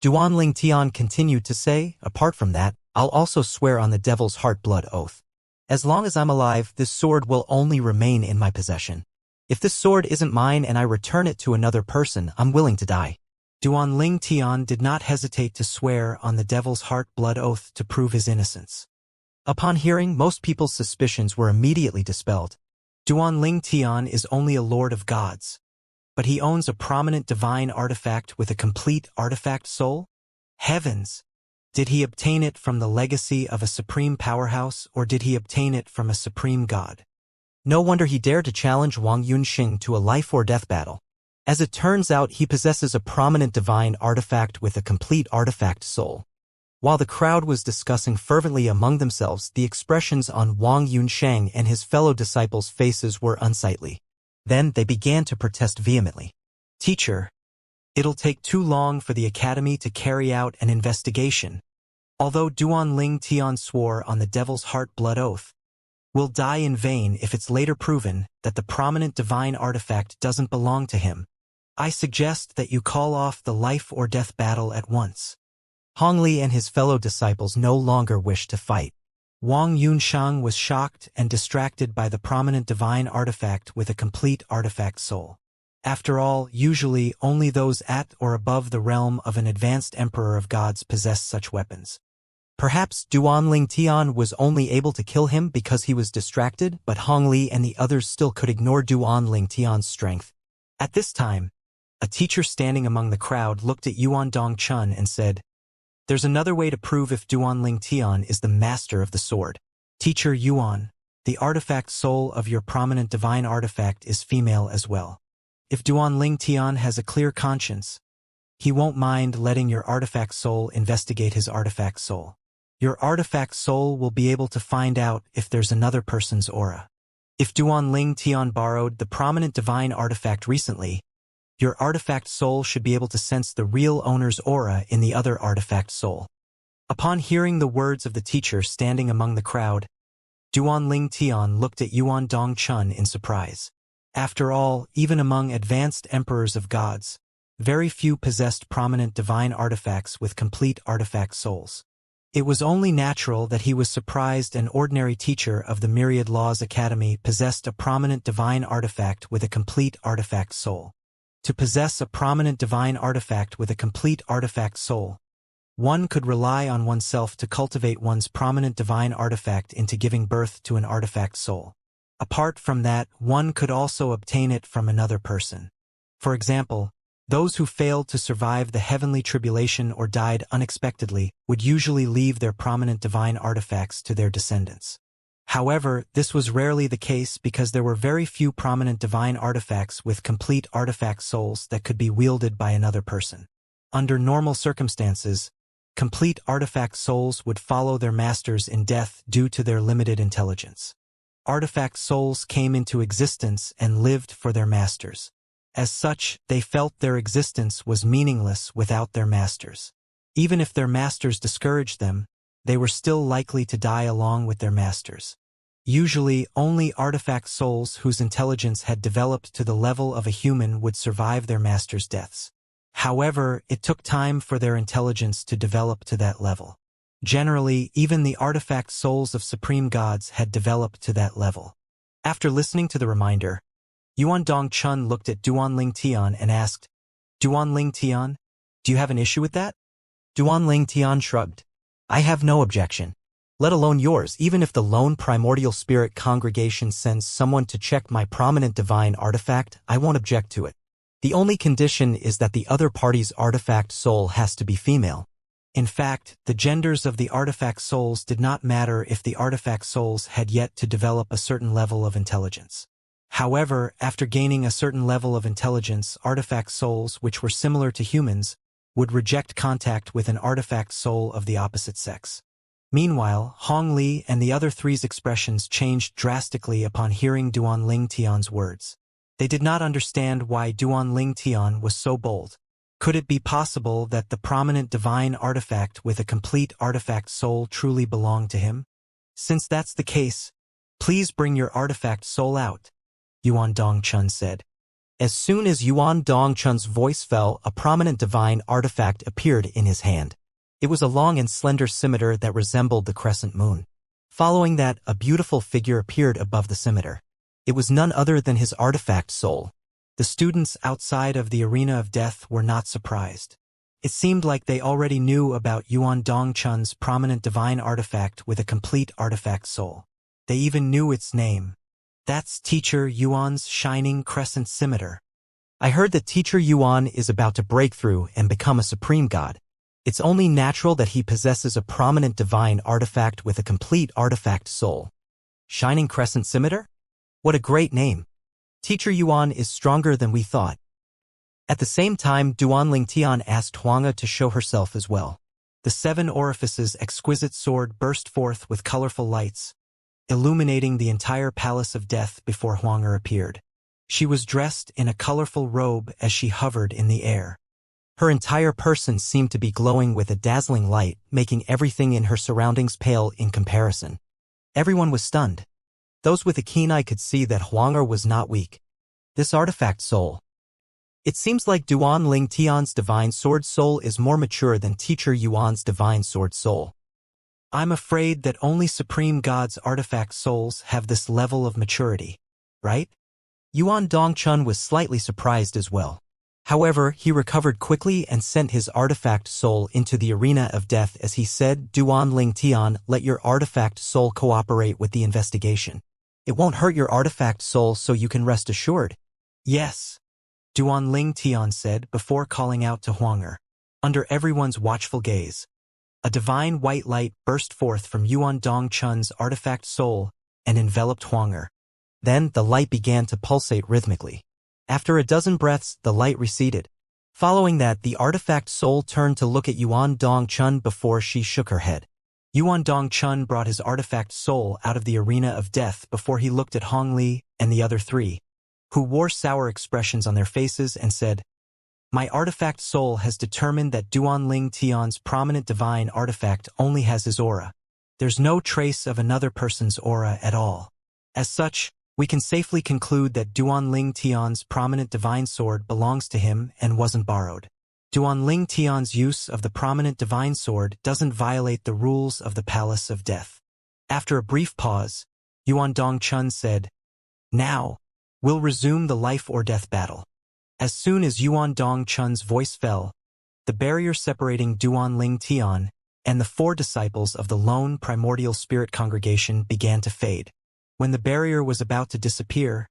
Duanling Tian continued to say, apart from that, I'll also swear on the Devil's Heart blood oath. As long as I'm alive, this sword will only remain in my possession. If this sword isn't mine and I return it to another person, I'm willing to die. Duanling Tian did not hesitate to swear on the Devil's Heart blood oath to prove his innocence. Upon hearing, most people's suspicions were immediately dispelled. Duanling Tian is only a lord of gods, but he owns a prominent divine artifact with a complete artifact soul? Heavens! Did he obtain it from the legacy of a supreme powerhouse, or did he obtain it from a supreme god? No wonder he dared to challenge Wang Yunxing to a life-or-death battle. As it turns out, he possesses a prominent divine artifact with a complete artifact soul. While the crowd was discussing fervently among themselves, the expressions on Wang Yunsheng and his fellow disciples' faces were unsightly. Then they began to protest vehemently. Teacher, it'll take too long for the Academy to carry out an investigation. Although Duanling Tian swore on the Devil's Heart blood oath, we'll die in vain if it's later proven that the prominent divine artifact doesn't belong to him. I suggest that you call off the life-or-death battle at once. Hong Li and his fellow disciples no longer wished to fight. Wang Yunshang was shocked and distracted by the prominent divine artifact with a complete artifact soul. After all, usually only those at or above the realm of an advanced emperor of gods possess such weapons. Perhaps Duanling Tian was only able to kill him because he was distracted, but Hong Li and the others still could ignore Duanling Tian's strength. At this time, a teacher standing among the crowd looked at Yuan Dongchun and said, "There's another way to prove if Duanling Tian is the master of the sword. Teacher Yuan, the artifact soul of your prominent divine artifact is female as well. If Duanling Tian has a clear conscience, he won't mind letting your artifact soul investigate his artifact soul. Your artifact soul will be able to find out if there's another person's aura. If Duanling Tian borrowed the prominent divine artifact recently, your artifact soul should be able to sense the real owner's aura in the other artifact soul." Upon hearing the words of the teacher standing among the crowd, Duanling Tian looked at Yuan Dongchun in surprise. After all, even among advanced emperors of gods, very few possessed prominent divine artifacts with complete artifact souls. It was only natural that he was surprised an ordinary teacher of the Myriad Laws Academy possessed a prominent divine artifact with a complete artifact soul. To possess a prominent divine artifact with a complete artifact soul, one could rely on oneself to cultivate one's prominent divine artifact into giving birth to an artifact soul. Apart from that, one could also obtain it from another person. For example, those who failed to survive the heavenly tribulation or died unexpectedly would usually leave their prominent divine artifacts to their descendants. However, this was rarely the case because there were very few prominent divine artifacts with complete artifact souls that could be wielded by another person. Under normal circumstances, complete artifact souls would follow their masters in death due to their limited intelligence. Artifact souls came into existence and lived for their masters. As such, they felt their existence was meaningless without their masters. Even if their masters discouraged them, they were still likely to die along with their masters. Usually, only artifact souls whose intelligence had developed to the level of a human would survive their masters' deaths. However, it took time for their intelligence to develop to that level. Generally, even the artifact souls of supreme gods had developed to that level. After listening to the reminder, Yuan Dongchun looked at Duanling Tian and asked, "Duanling Tian, do you have an issue with that?" Duanling Tian shrugged. "I have no objection. Let alone yours, even if the lone primordial spirit congregation sends someone to check my prominent divine artifact, I won't object to it. The only condition is that the other party's artifact soul has to be female." In fact, the genders of the artifact souls did not matter if the artifact souls had yet to develop a certain level of intelligence. However, after gaining a certain level of intelligence, artifact souls, which were similar to humans, would reject contact with an artifact soul of the opposite sex. Meanwhile, Hong Li and the other three's expressions changed drastically upon hearing Duanling Tian's words. They did not understand why Duanling Tian was so bold. Could it be possible that the prominent divine artifact with a complete artifact soul truly belonged to him? Since that's the case, please bring your artifact soul out, Yuan Dongchun said. As soon as Yuan Dongchun's voice fell, a prominent divine artifact appeared in his hand. It was a long and slender scimitar that resembled the crescent moon. Following that, a beautiful figure appeared above the scimitar. It was none other than his artifact soul. The students outside of the arena of death were not surprised. It seemed like they already knew about Yuan Dongchun's prominent divine artifact with a complete artifact soul. They even knew its name. That's Teacher Yuan's shining crescent scimitar. I heard that Teacher Yuan is about to break through and become a supreme god. It's only natural that he possesses a prominent divine artifact with a complete artifact soul. Shining crescent scimitar? What a great name. Teacher Yuan is stronger than we thought. At the same time, Duanling Tian asked Huanga to show herself as well. The 7 orifices exquisite sword burst forth with colorful lights, illuminating the entire palace of death before Huanga appeared. She was dressed in a colorful robe as she hovered in the air. Her entire person seemed to be glowing with a dazzling light, making everything in her surroundings pale in comparison. Everyone was stunned. Those with a keen eye could see that Huanga was not weak. This artifact soul. It seems like Duanling Tian's divine sword soul is more mature than Teacher Yuan's divine sword soul. I'm afraid that only Supreme God's artifact souls have this level of maturity, right? Yuan Dongchun was slightly surprised as well. However, he recovered quickly and sent his artifact soul into the arena of death as he said, Duan Ling Tian, let your artifact soul cooperate with the investigation. It won't hurt your artifact soul, so you can rest assured. Yes, Duan Ling Tian said before calling out to Huanger. Under everyone's watchful gaze, a divine white light burst forth from Yuan Dongchun's artifact soul and enveloped Huanger. Then the light began to pulsate rhythmically. After a dozen breaths, the light receded. Following that, the artifact soul turned to look at Yuan Dongchun before she shook her head. Yuan Dongchun brought his artifact soul out of the arena of death before he looked at Hong Li and the other three, who wore sour expressions on their faces and said, My artifact soul has determined that Duan Ling Tian's prominent divine artifact only has his aura. There's no trace of another person's aura at all. As such, we can safely conclude that Duan Ling Tian's prominent divine sword belongs to him and wasn't borrowed. Duan Ling Tian's use of the prominent divine sword doesn't violate the rules of the Palace of Death. After a brief pause, Yuan Dongchun said, Now, we'll resume the life or death battle. As soon as Yuan Dongchun's voice fell, the barrier separating Duan Ling Tian and the 4 disciples of the lone primordial spirit congregation began to fade. When the barrier was about to disappear,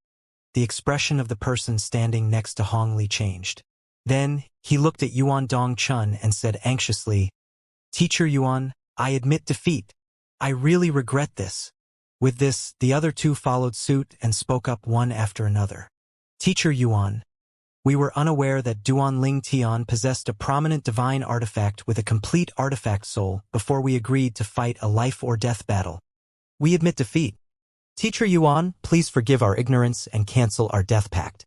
the expression of the person standing next to Hong Li changed. Then, he looked at Yuan Dongchun and said anxiously, Teacher Yuan, I admit defeat. I really regret this. With this, the other 2 followed suit and spoke up one after another. Teacher Yuan, we were unaware that Duan Ling Tian possessed a prominent divine artifact with a complete artifact soul before we agreed to fight a life or death battle. We admit defeat. Teacher Yuan, please forgive our ignorance and cancel our death pact.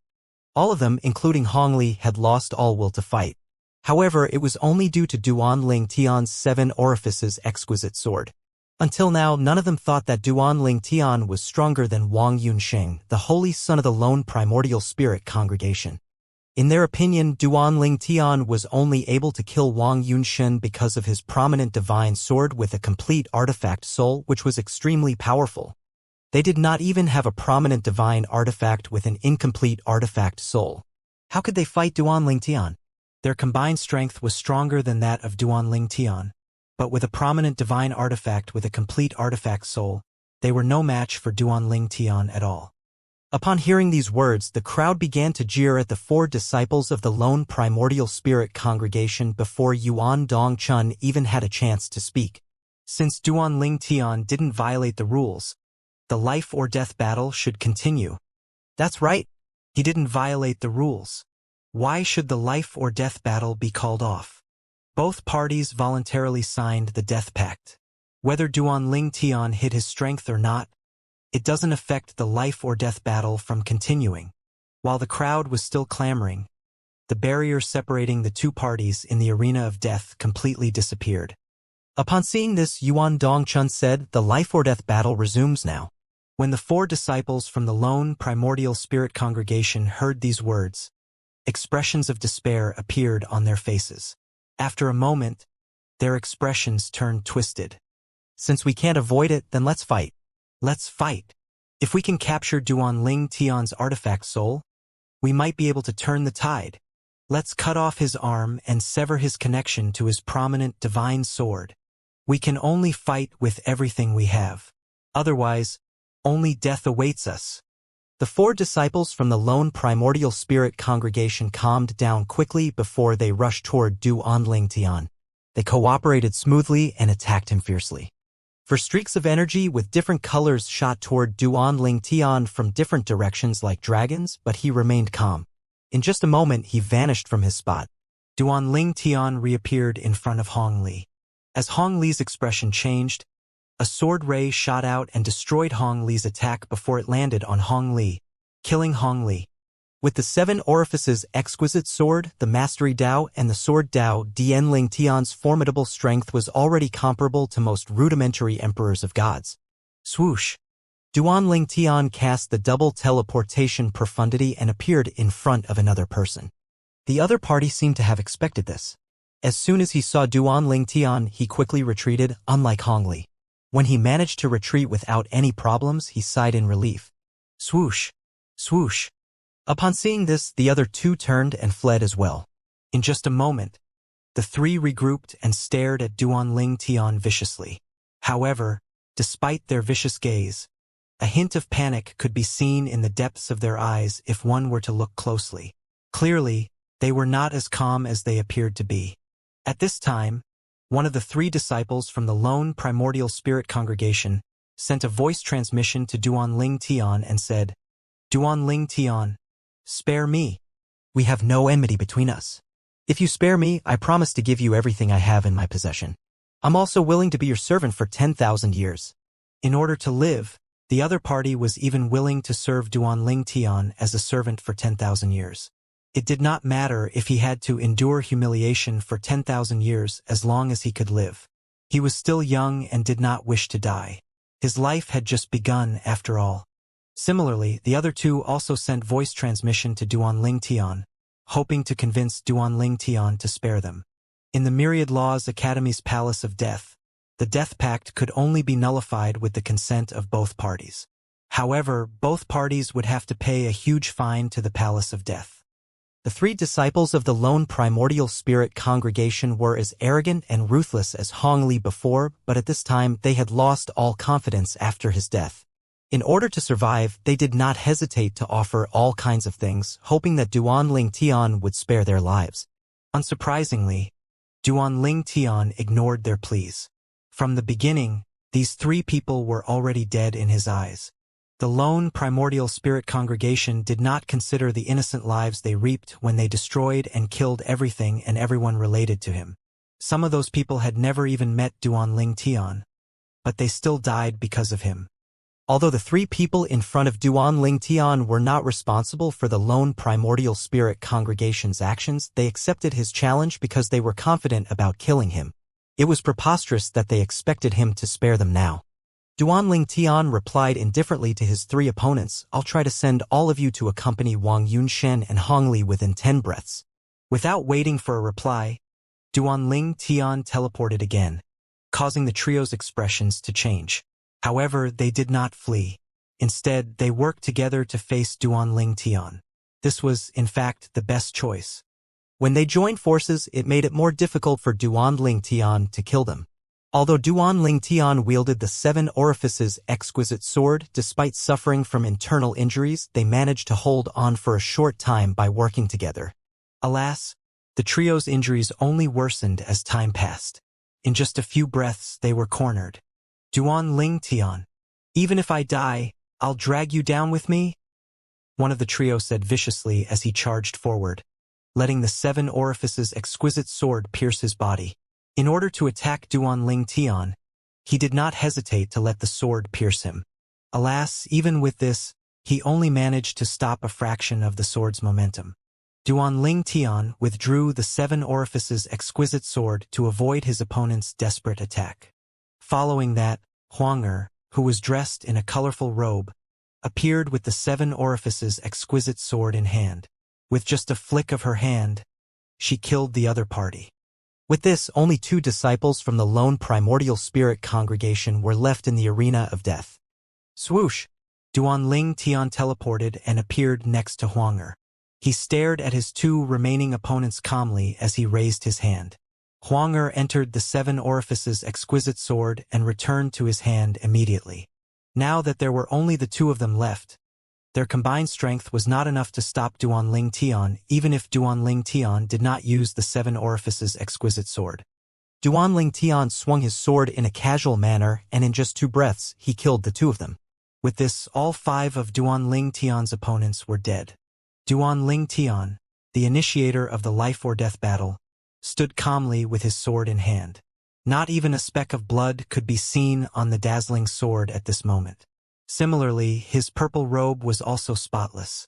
All of them, including Hong Li, had lost all will to fight. However, it was only due to Duan Ling Tian's 7 orifices exquisite sword. Until now, none of them thought that Duan Ling Tian was stronger than Wang Yunsheng, the holy son of the lone primordial spirit congregation. In their opinion, Duan Ling Tian was only able to kill Wang Yunshen because of his prominent divine sword with a complete artifact soul, which was extremely powerful. They did not even have a prominent divine artifact with an incomplete artifact soul. How could they fight Duan Ling Tian? Their combined strength was stronger than that of Duan Ling Tian, but with a prominent divine artifact with a complete artifact soul, they were no match for Duan Ling Tian at all. Upon hearing these words, the crowd began to jeer at the 4 disciples of the lone primordial spirit congregation before Yuan Dongchun even had a chance to speak. Since Duan Ling Tian didn't violate the rules, the life or death battle should continue. That's right, he didn't violate the rules. Why should the life or death battle be called off? Both parties voluntarily signed the death pact. Whether Duan Ling Tian hid his strength or not, it doesn't affect the life or death battle from continuing. While the crowd was still clamoring, the barrier separating the 2 parties in the arena of death completely disappeared. Upon seeing this, Yuan Dongchun said, The life or death battle resumes now. When the 4 disciples from the lone primordial spirit congregation heard these words, expressions of despair appeared on their faces. After a moment, their expressions turned twisted. Since we can't avoid it, then let's fight. Let's fight. If we can capture Duan Ling Tian's artifact soul, we might be able to turn the tide. Let's cut off his arm and sever his connection to his prominent divine sword. We can only fight with everything we have. Otherwise, only death awaits us. The 4 disciples from the lone primordial spirit congregation calmed down quickly before they rushed toward Duan Ling Tian. They cooperated smoothly and attacked him fiercely. For streaks of energy with different colors shot toward Duan Ling Tian from different directions like dragons, but he remained calm. In just a moment, he vanished from his spot. Duan Ling Tian reappeared in front of Hong Li. As Hong Li's expression changed, a sword ray shot out and destroyed Hong Li's attack before it landed on Hong Li, killing Hong Li. With the 7 orifices exquisite sword, the mastery Dao, and the sword Dao, Dian Ling Tian's formidable strength was already comparable to most rudimentary emperors of gods. Swoosh! Duan Ling Tian cast the double teleportation profundity and appeared in front of another person. The other party seemed to have expected this. As soon as he saw Duan Ling Tian, he quickly retreated, unlike Hongli. When he managed to retreat without any problems, he sighed in relief. Swoosh! Swoosh! Upon seeing this, the other two turned and fled as well. In just a moment, the three regrouped and stared at Duan Ling Tian viciously. However, despite their vicious gaze, a hint of panic could be seen in the depths of their eyes if one were to look closely. Clearly, they were not as calm as they appeared to be. At this time, one of the three disciples from the lone primordial spirit congregation sent a voice transmission to Duan Ling Tian and said, Duan Ling Tian, spare me. We have no enmity between us. If you spare me, I promise to give you everything I have in my possession. I'm also willing to be your servant for 10,000 years. In order to live, the other party was even willing to serve Duan Ling Tian as a servant for 10,000 years. It did not matter if he had to endure humiliation for 10,000 years as long as he could live. He was still young and did not wish to die. His life had just begun after all. Similarly, the other two also sent voice transmission to Duan Ling Tian, hoping to convince Duan Ling Tian to spare them. In the Myriad Laws Academy's Palace of Death, the Death Pact could only be nullified with the consent of both parties. However, both parties would have to pay a huge fine to the Palace of Death. The three disciples of the lone primordial spirit congregation were as arrogant and ruthless as Hongli before, but at this time they had lost all confidence after his death. In order to survive, they did not hesitate to offer all kinds of things, hoping that Duan Ling Tian would spare their lives. Unsurprisingly, Duan Ling Tian ignored their pleas. From the beginning, these three people were already dead in his eyes. The lone primordial spirit congregation did not consider the innocent lives they reaped when they destroyed and killed everything and everyone related to him. Some of those people had never even met Duan Ling Tian, but they still died because of him. Although the three people in front of Duan Ling Tian were not responsible for the lone primordial spirit congregation's actions, they accepted his challenge because they were confident about killing him. It was preposterous that they expected him to spare them now. Duan Ling Tian replied indifferently to his three opponents, I'll try to send all of you to accompany Wang Yunshen and Hongli within 10 breaths. Without waiting for a reply, Duan Ling Tian teleported again, causing the trio's expressions to change. However, they did not flee. Instead, they worked together to face Duan Ling Tian. This was, in fact, the best choice. When they joined forces, it made it more difficult for Duan Ling Tian to kill them. Although Duan Ling Tian wielded the Seven Orifices exquisite sword, despite suffering from internal injuries, they managed to hold on for a short time by working together. Alas, the trio's injuries only worsened as time passed. In just a few breaths, they were cornered. Duan Ling Tian, even if I die, I'll drag you down with me? One of the trio said viciously as he charged forward, letting the Seven Orifices exquisite sword pierce his body. In order to attack Duan Ling Tian, he did not hesitate to let the sword pierce him. Alas, even with this, he only managed to stop a fraction of the sword's momentum. Duan Ling Tian withdrew the Seven Orifices exquisite sword to avoid his opponent's desperate attack. Following that, Huang, who was dressed in a colorful robe, appeared with the Seven Orifices exquisite sword in hand. With just a flick of her hand, she killed the other party. With this, only 2 disciples from the lone primordial spirit congregation were left in the arena of death. Swoosh! Duan Ling Tian teleported and appeared next to Huang. He stared at his 2 remaining opponents calmly as he raised his hand. Huang entered the Seven Orifices exquisite sword and returned to his hand immediately. Now that there were only the 2 of them left, their combined strength was not enough to stop Duan Ling Tian, even if Duan Ling Tian did not use the Seven Orifices exquisite sword. Duan Ling Tian swung his sword in a casual manner, and in just 2 breaths, he killed the 2 of them. With this, all 5 of Duan Ling Tian's opponents were dead. Duan Ling Tian, the initiator of the life or death battle, stood calmly with his sword in hand. Not even a speck of blood could be seen on the dazzling sword at this moment. Similarly, his purple robe was also spotless.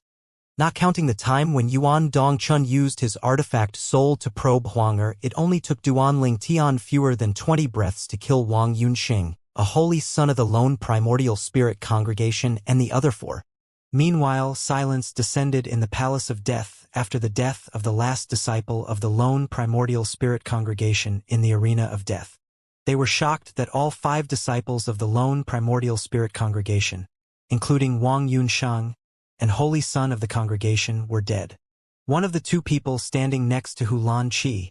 Not counting the time when Yuan Dongchun used his artifact soul to probe Huang, it only took Duan Ling Tian fewer than 20 breaths to kill Wang Yunxing, a holy son of the lone primordial spirit congregation, and the other 4. Meanwhile, silence descended in the Palace of Death after the death of the last disciple of the lone primordial spirit congregation in the arena of death. They were shocked that all 5 disciples of the lone primordial spirit congregation, including Wang Yunsheng, and holy son of the congregation, were dead. One of the 2 people standing next to Hulan Qi,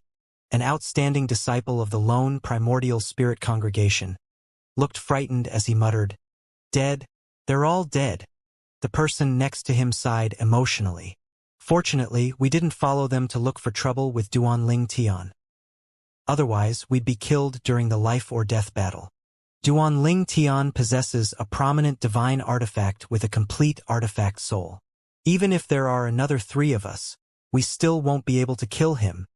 an outstanding disciple of the lone primordial spirit congregation, looked frightened as he muttered, "Dead? They're all dead." The person next to him sighed emotionally. "Fortunately, we didn't follow them to look for trouble with Duanling Tian. Otherwise, we'd be killed during the life or death battle." Duanling Tian possesses a prominent divine artifact with a complete artifact soul. Even if there are another 3 of us, we still won't be able to kill him.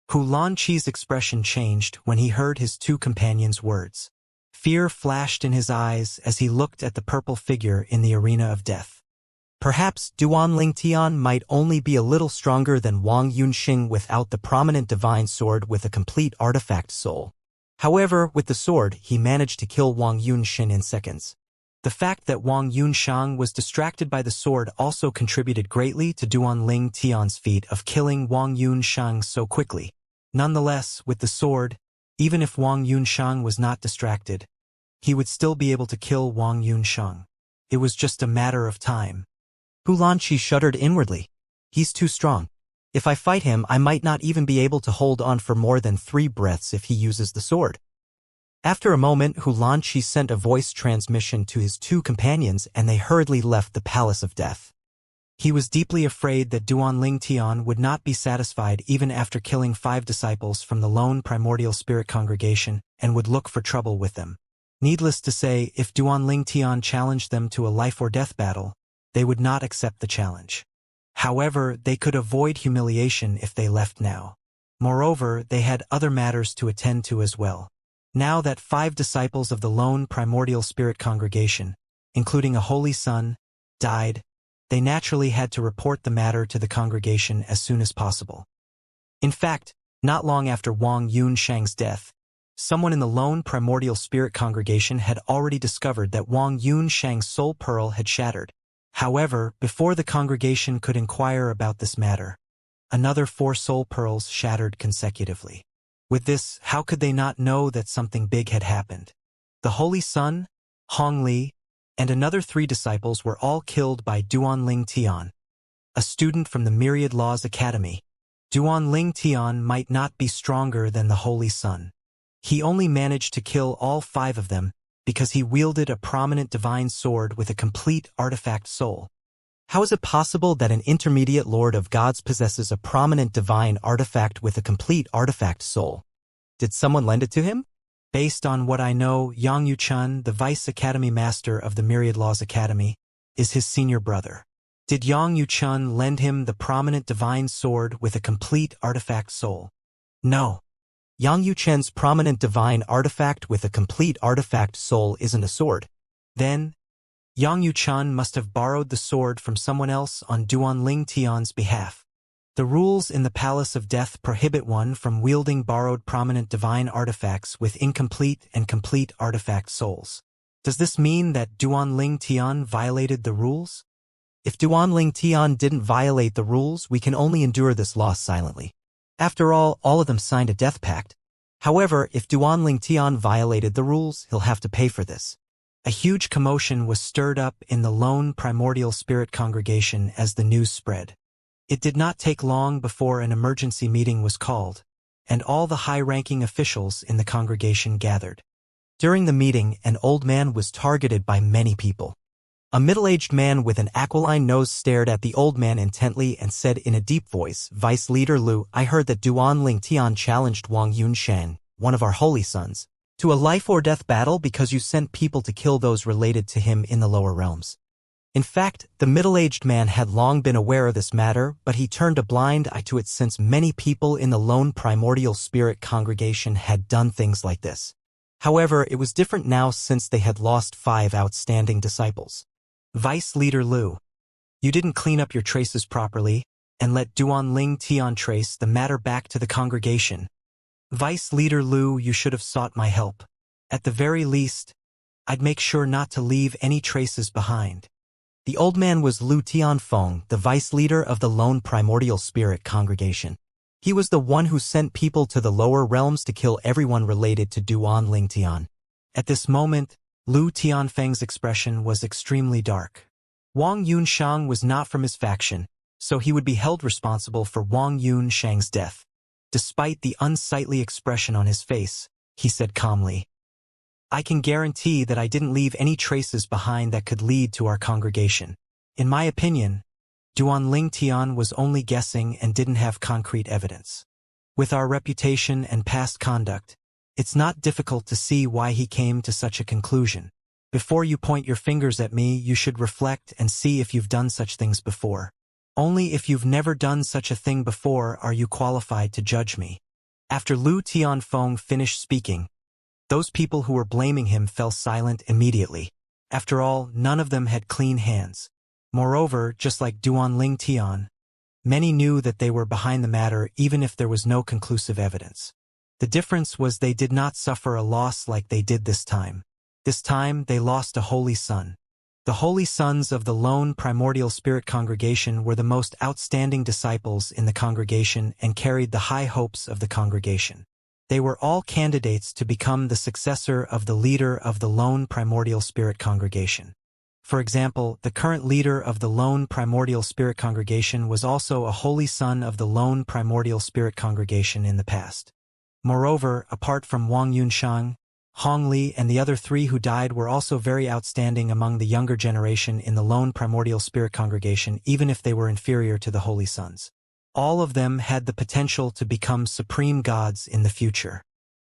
Hulan Qi's expression changed when he heard his 2 companions' words. Fear flashed in his eyes as he looked at the purple figure in the arena of death. Perhaps Duanling Tian might only be a little stronger than Wang Yunxing without the prominent divine sword with a complete artifact soul. However, with the sword, he managed to kill Wang Yunxin in seconds. The fact that Wang Yunsheng was distracted by the sword also contributed greatly to Duanling Tian's feat of killing Wang Yunsheng so quickly. Nonetheless, with the sword, even if Wang Yunsheng was not distracted, he would still be able to kill Wang Yunsheng. It was just a matter of time. Hulan Qi shuddered inwardly. He's too strong. If I fight him, I might not even be able to hold on for more than 3 breaths if he uses the sword. After a moment, Hulan Qi sent a voice transmission to his 2 companions and they hurriedly left the Palace of Death. He was deeply afraid that Duanling Tian would not be satisfied even after killing 5 disciples from the lone primordial spirit congregation and would look for trouble with them. Needless to say, if Duanling Tian challenged them to a life-or-death battle, they would not accept the challenge. However, they could avoid humiliation if they left now. Moreover, they had other matters to attend to as well. Now that 5 disciples of the lone primordial spirit congregation, including a holy son, died, they naturally had to report the matter to the congregation as soon as possible. In fact, not long after Wang Yunsheng's death, someone in the lone primordial spirit congregation had already discovered that Wang Yunsheng's soul pearl had shattered. However, before the congregation could inquire about this matter, another 4 soul pearls shattered consecutively. With this, how could they not know that something big had happened? The Holy Son, Hong Li, and another 3 disciples were all killed by Duanling Tian, a student from the Myriad Laws Academy. Duanling Tian might not be stronger than the Holy Son. He only managed to kill all 5 of them because he wielded a prominent divine sword with a complete artifact soul. How is it possible that an intermediate Lord of Gods possesses a prominent divine artifact with a complete artifact soul? Did someone lend it to him? Based on what I know, Yang Yuchun, the Vice Academy Master of the Myriad Laws Academy, is his senior brother. Did Yang Yuchun lend him the prominent divine sword with a complete artifact soul? No. Yang Yuchun's prominent divine artifact with a complete artifact soul isn't a sword. Then, Yang Yuchun must have borrowed the sword from someone else on Duanling Tian's behalf. The rules in the Palace of Death prohibit one from wielding borrowed prominent divine artifacts with incomplete and complete artifact souls. Does this mean that Duanling Tian violated the rules? If Duanling Tian didn't violate the rules, we can only endure this loss silently. After all of them signed a death pact. However, if Duanling Tian violated the rules, he'll have to pay for this. A huge commotion was stirred up in the lone primordial spirit congregation as the news spread. It did not take long before an emergency meeting was called, and all the high-ranking officials in the congregation gathered. During the meeting, an old man was targeted by many people. A middle-aged man with an aquiline nose stared at the old man intently and said in a deep voice, "Vice Leader Lu, I heard that Duanling Tian challenged Wang Yunshan, one of our holy sons, to a life-or-death battle because you sent people to kill those related to him in the lower realms." In fact, the middle-aged man had long been aware of this matter, but he turned a blind eye to it since many people in the lone primordial spirit congregation had done things like this. However, it was different now since they had lost 5 outstanding disciples. Vice Leader Lu, you didn't clean up your traces properly and let Duanling Tian trace the matter back to the congregation. Vice Leader Lu, you should have sought my help. At the very least, I'd make sure not to leave any traces behind. The old man was Lu Tianfeng, the vice leader of the lone primordial spirit congregation. He was the one who sent people to the lower realms to kill everyone related to Duan Lingtian. At this moment, Lu Tianfeng's expression was extremely dark. Wang Yunshang was not from his faction, so he would be held responsible for Wang Yunshang's death. Despite the unsightly expression on his face, he said calmly, "I can guarantee that I didn't leave any traces behind that could lead to our congregation. In my opinion, Duan Lingtian was only guessing and didn't have concrete evidence. With our reputation and past conduct, it's not difficult to see why he came to such a conclusion. Before you point your fingers at me, you should reflect and see if you've done such things before. Only if you've never done such a thing before are you qualified to judge me." After Lu Tianfeng finished speaking, those people who were blaming him fell silent immediately. After all, none of them had clean hands. Moreover, just like Duan Lingtian, many knew that they were behind the matter even if there was no conclusive evidence. The difference was they did not suffer a loss like they did this time. This time, they lost a holy son. The holy sons of the lone primordial spirit congregation were the most outstanding disciples in the congregation and carried the high hopes of the congregation. They were all candidates to become the successor of the leader of the lone primordial spirit congregation. For example, the current leader of the lone primordial spirit congregation was also a holy son of the lone primordial spirit congregation in the past. Moreover, apart from Wang Yunshang, Hong Li and the other three who died were also very outstanding among the younger generation in the lone primordial spirit congregation, even if they were inferior to the holy sons. All of them had the potential to become supreme gods in the future.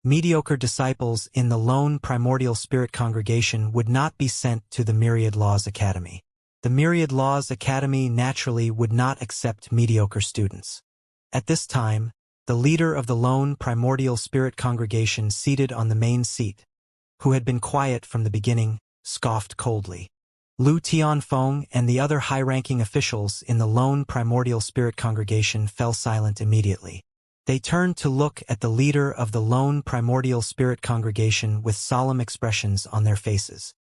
Mediocre disciples in the lone primordial spirit congregation would not be sent to the Myriad Laws Academy. The Myriad Laws Academy naturally would not accept mediocre students. At this time, the leader of the lone primordial spirit congregation seated on the main seat, who had been quiet from the beginning, scoffed coldly. Lu Tianfeng and the other high-ranking officials in the lone primordial spirit congregation fell silent immediately. They turned to look at the leader of the lone primordial spirit congregation with solemn expressions on their faces.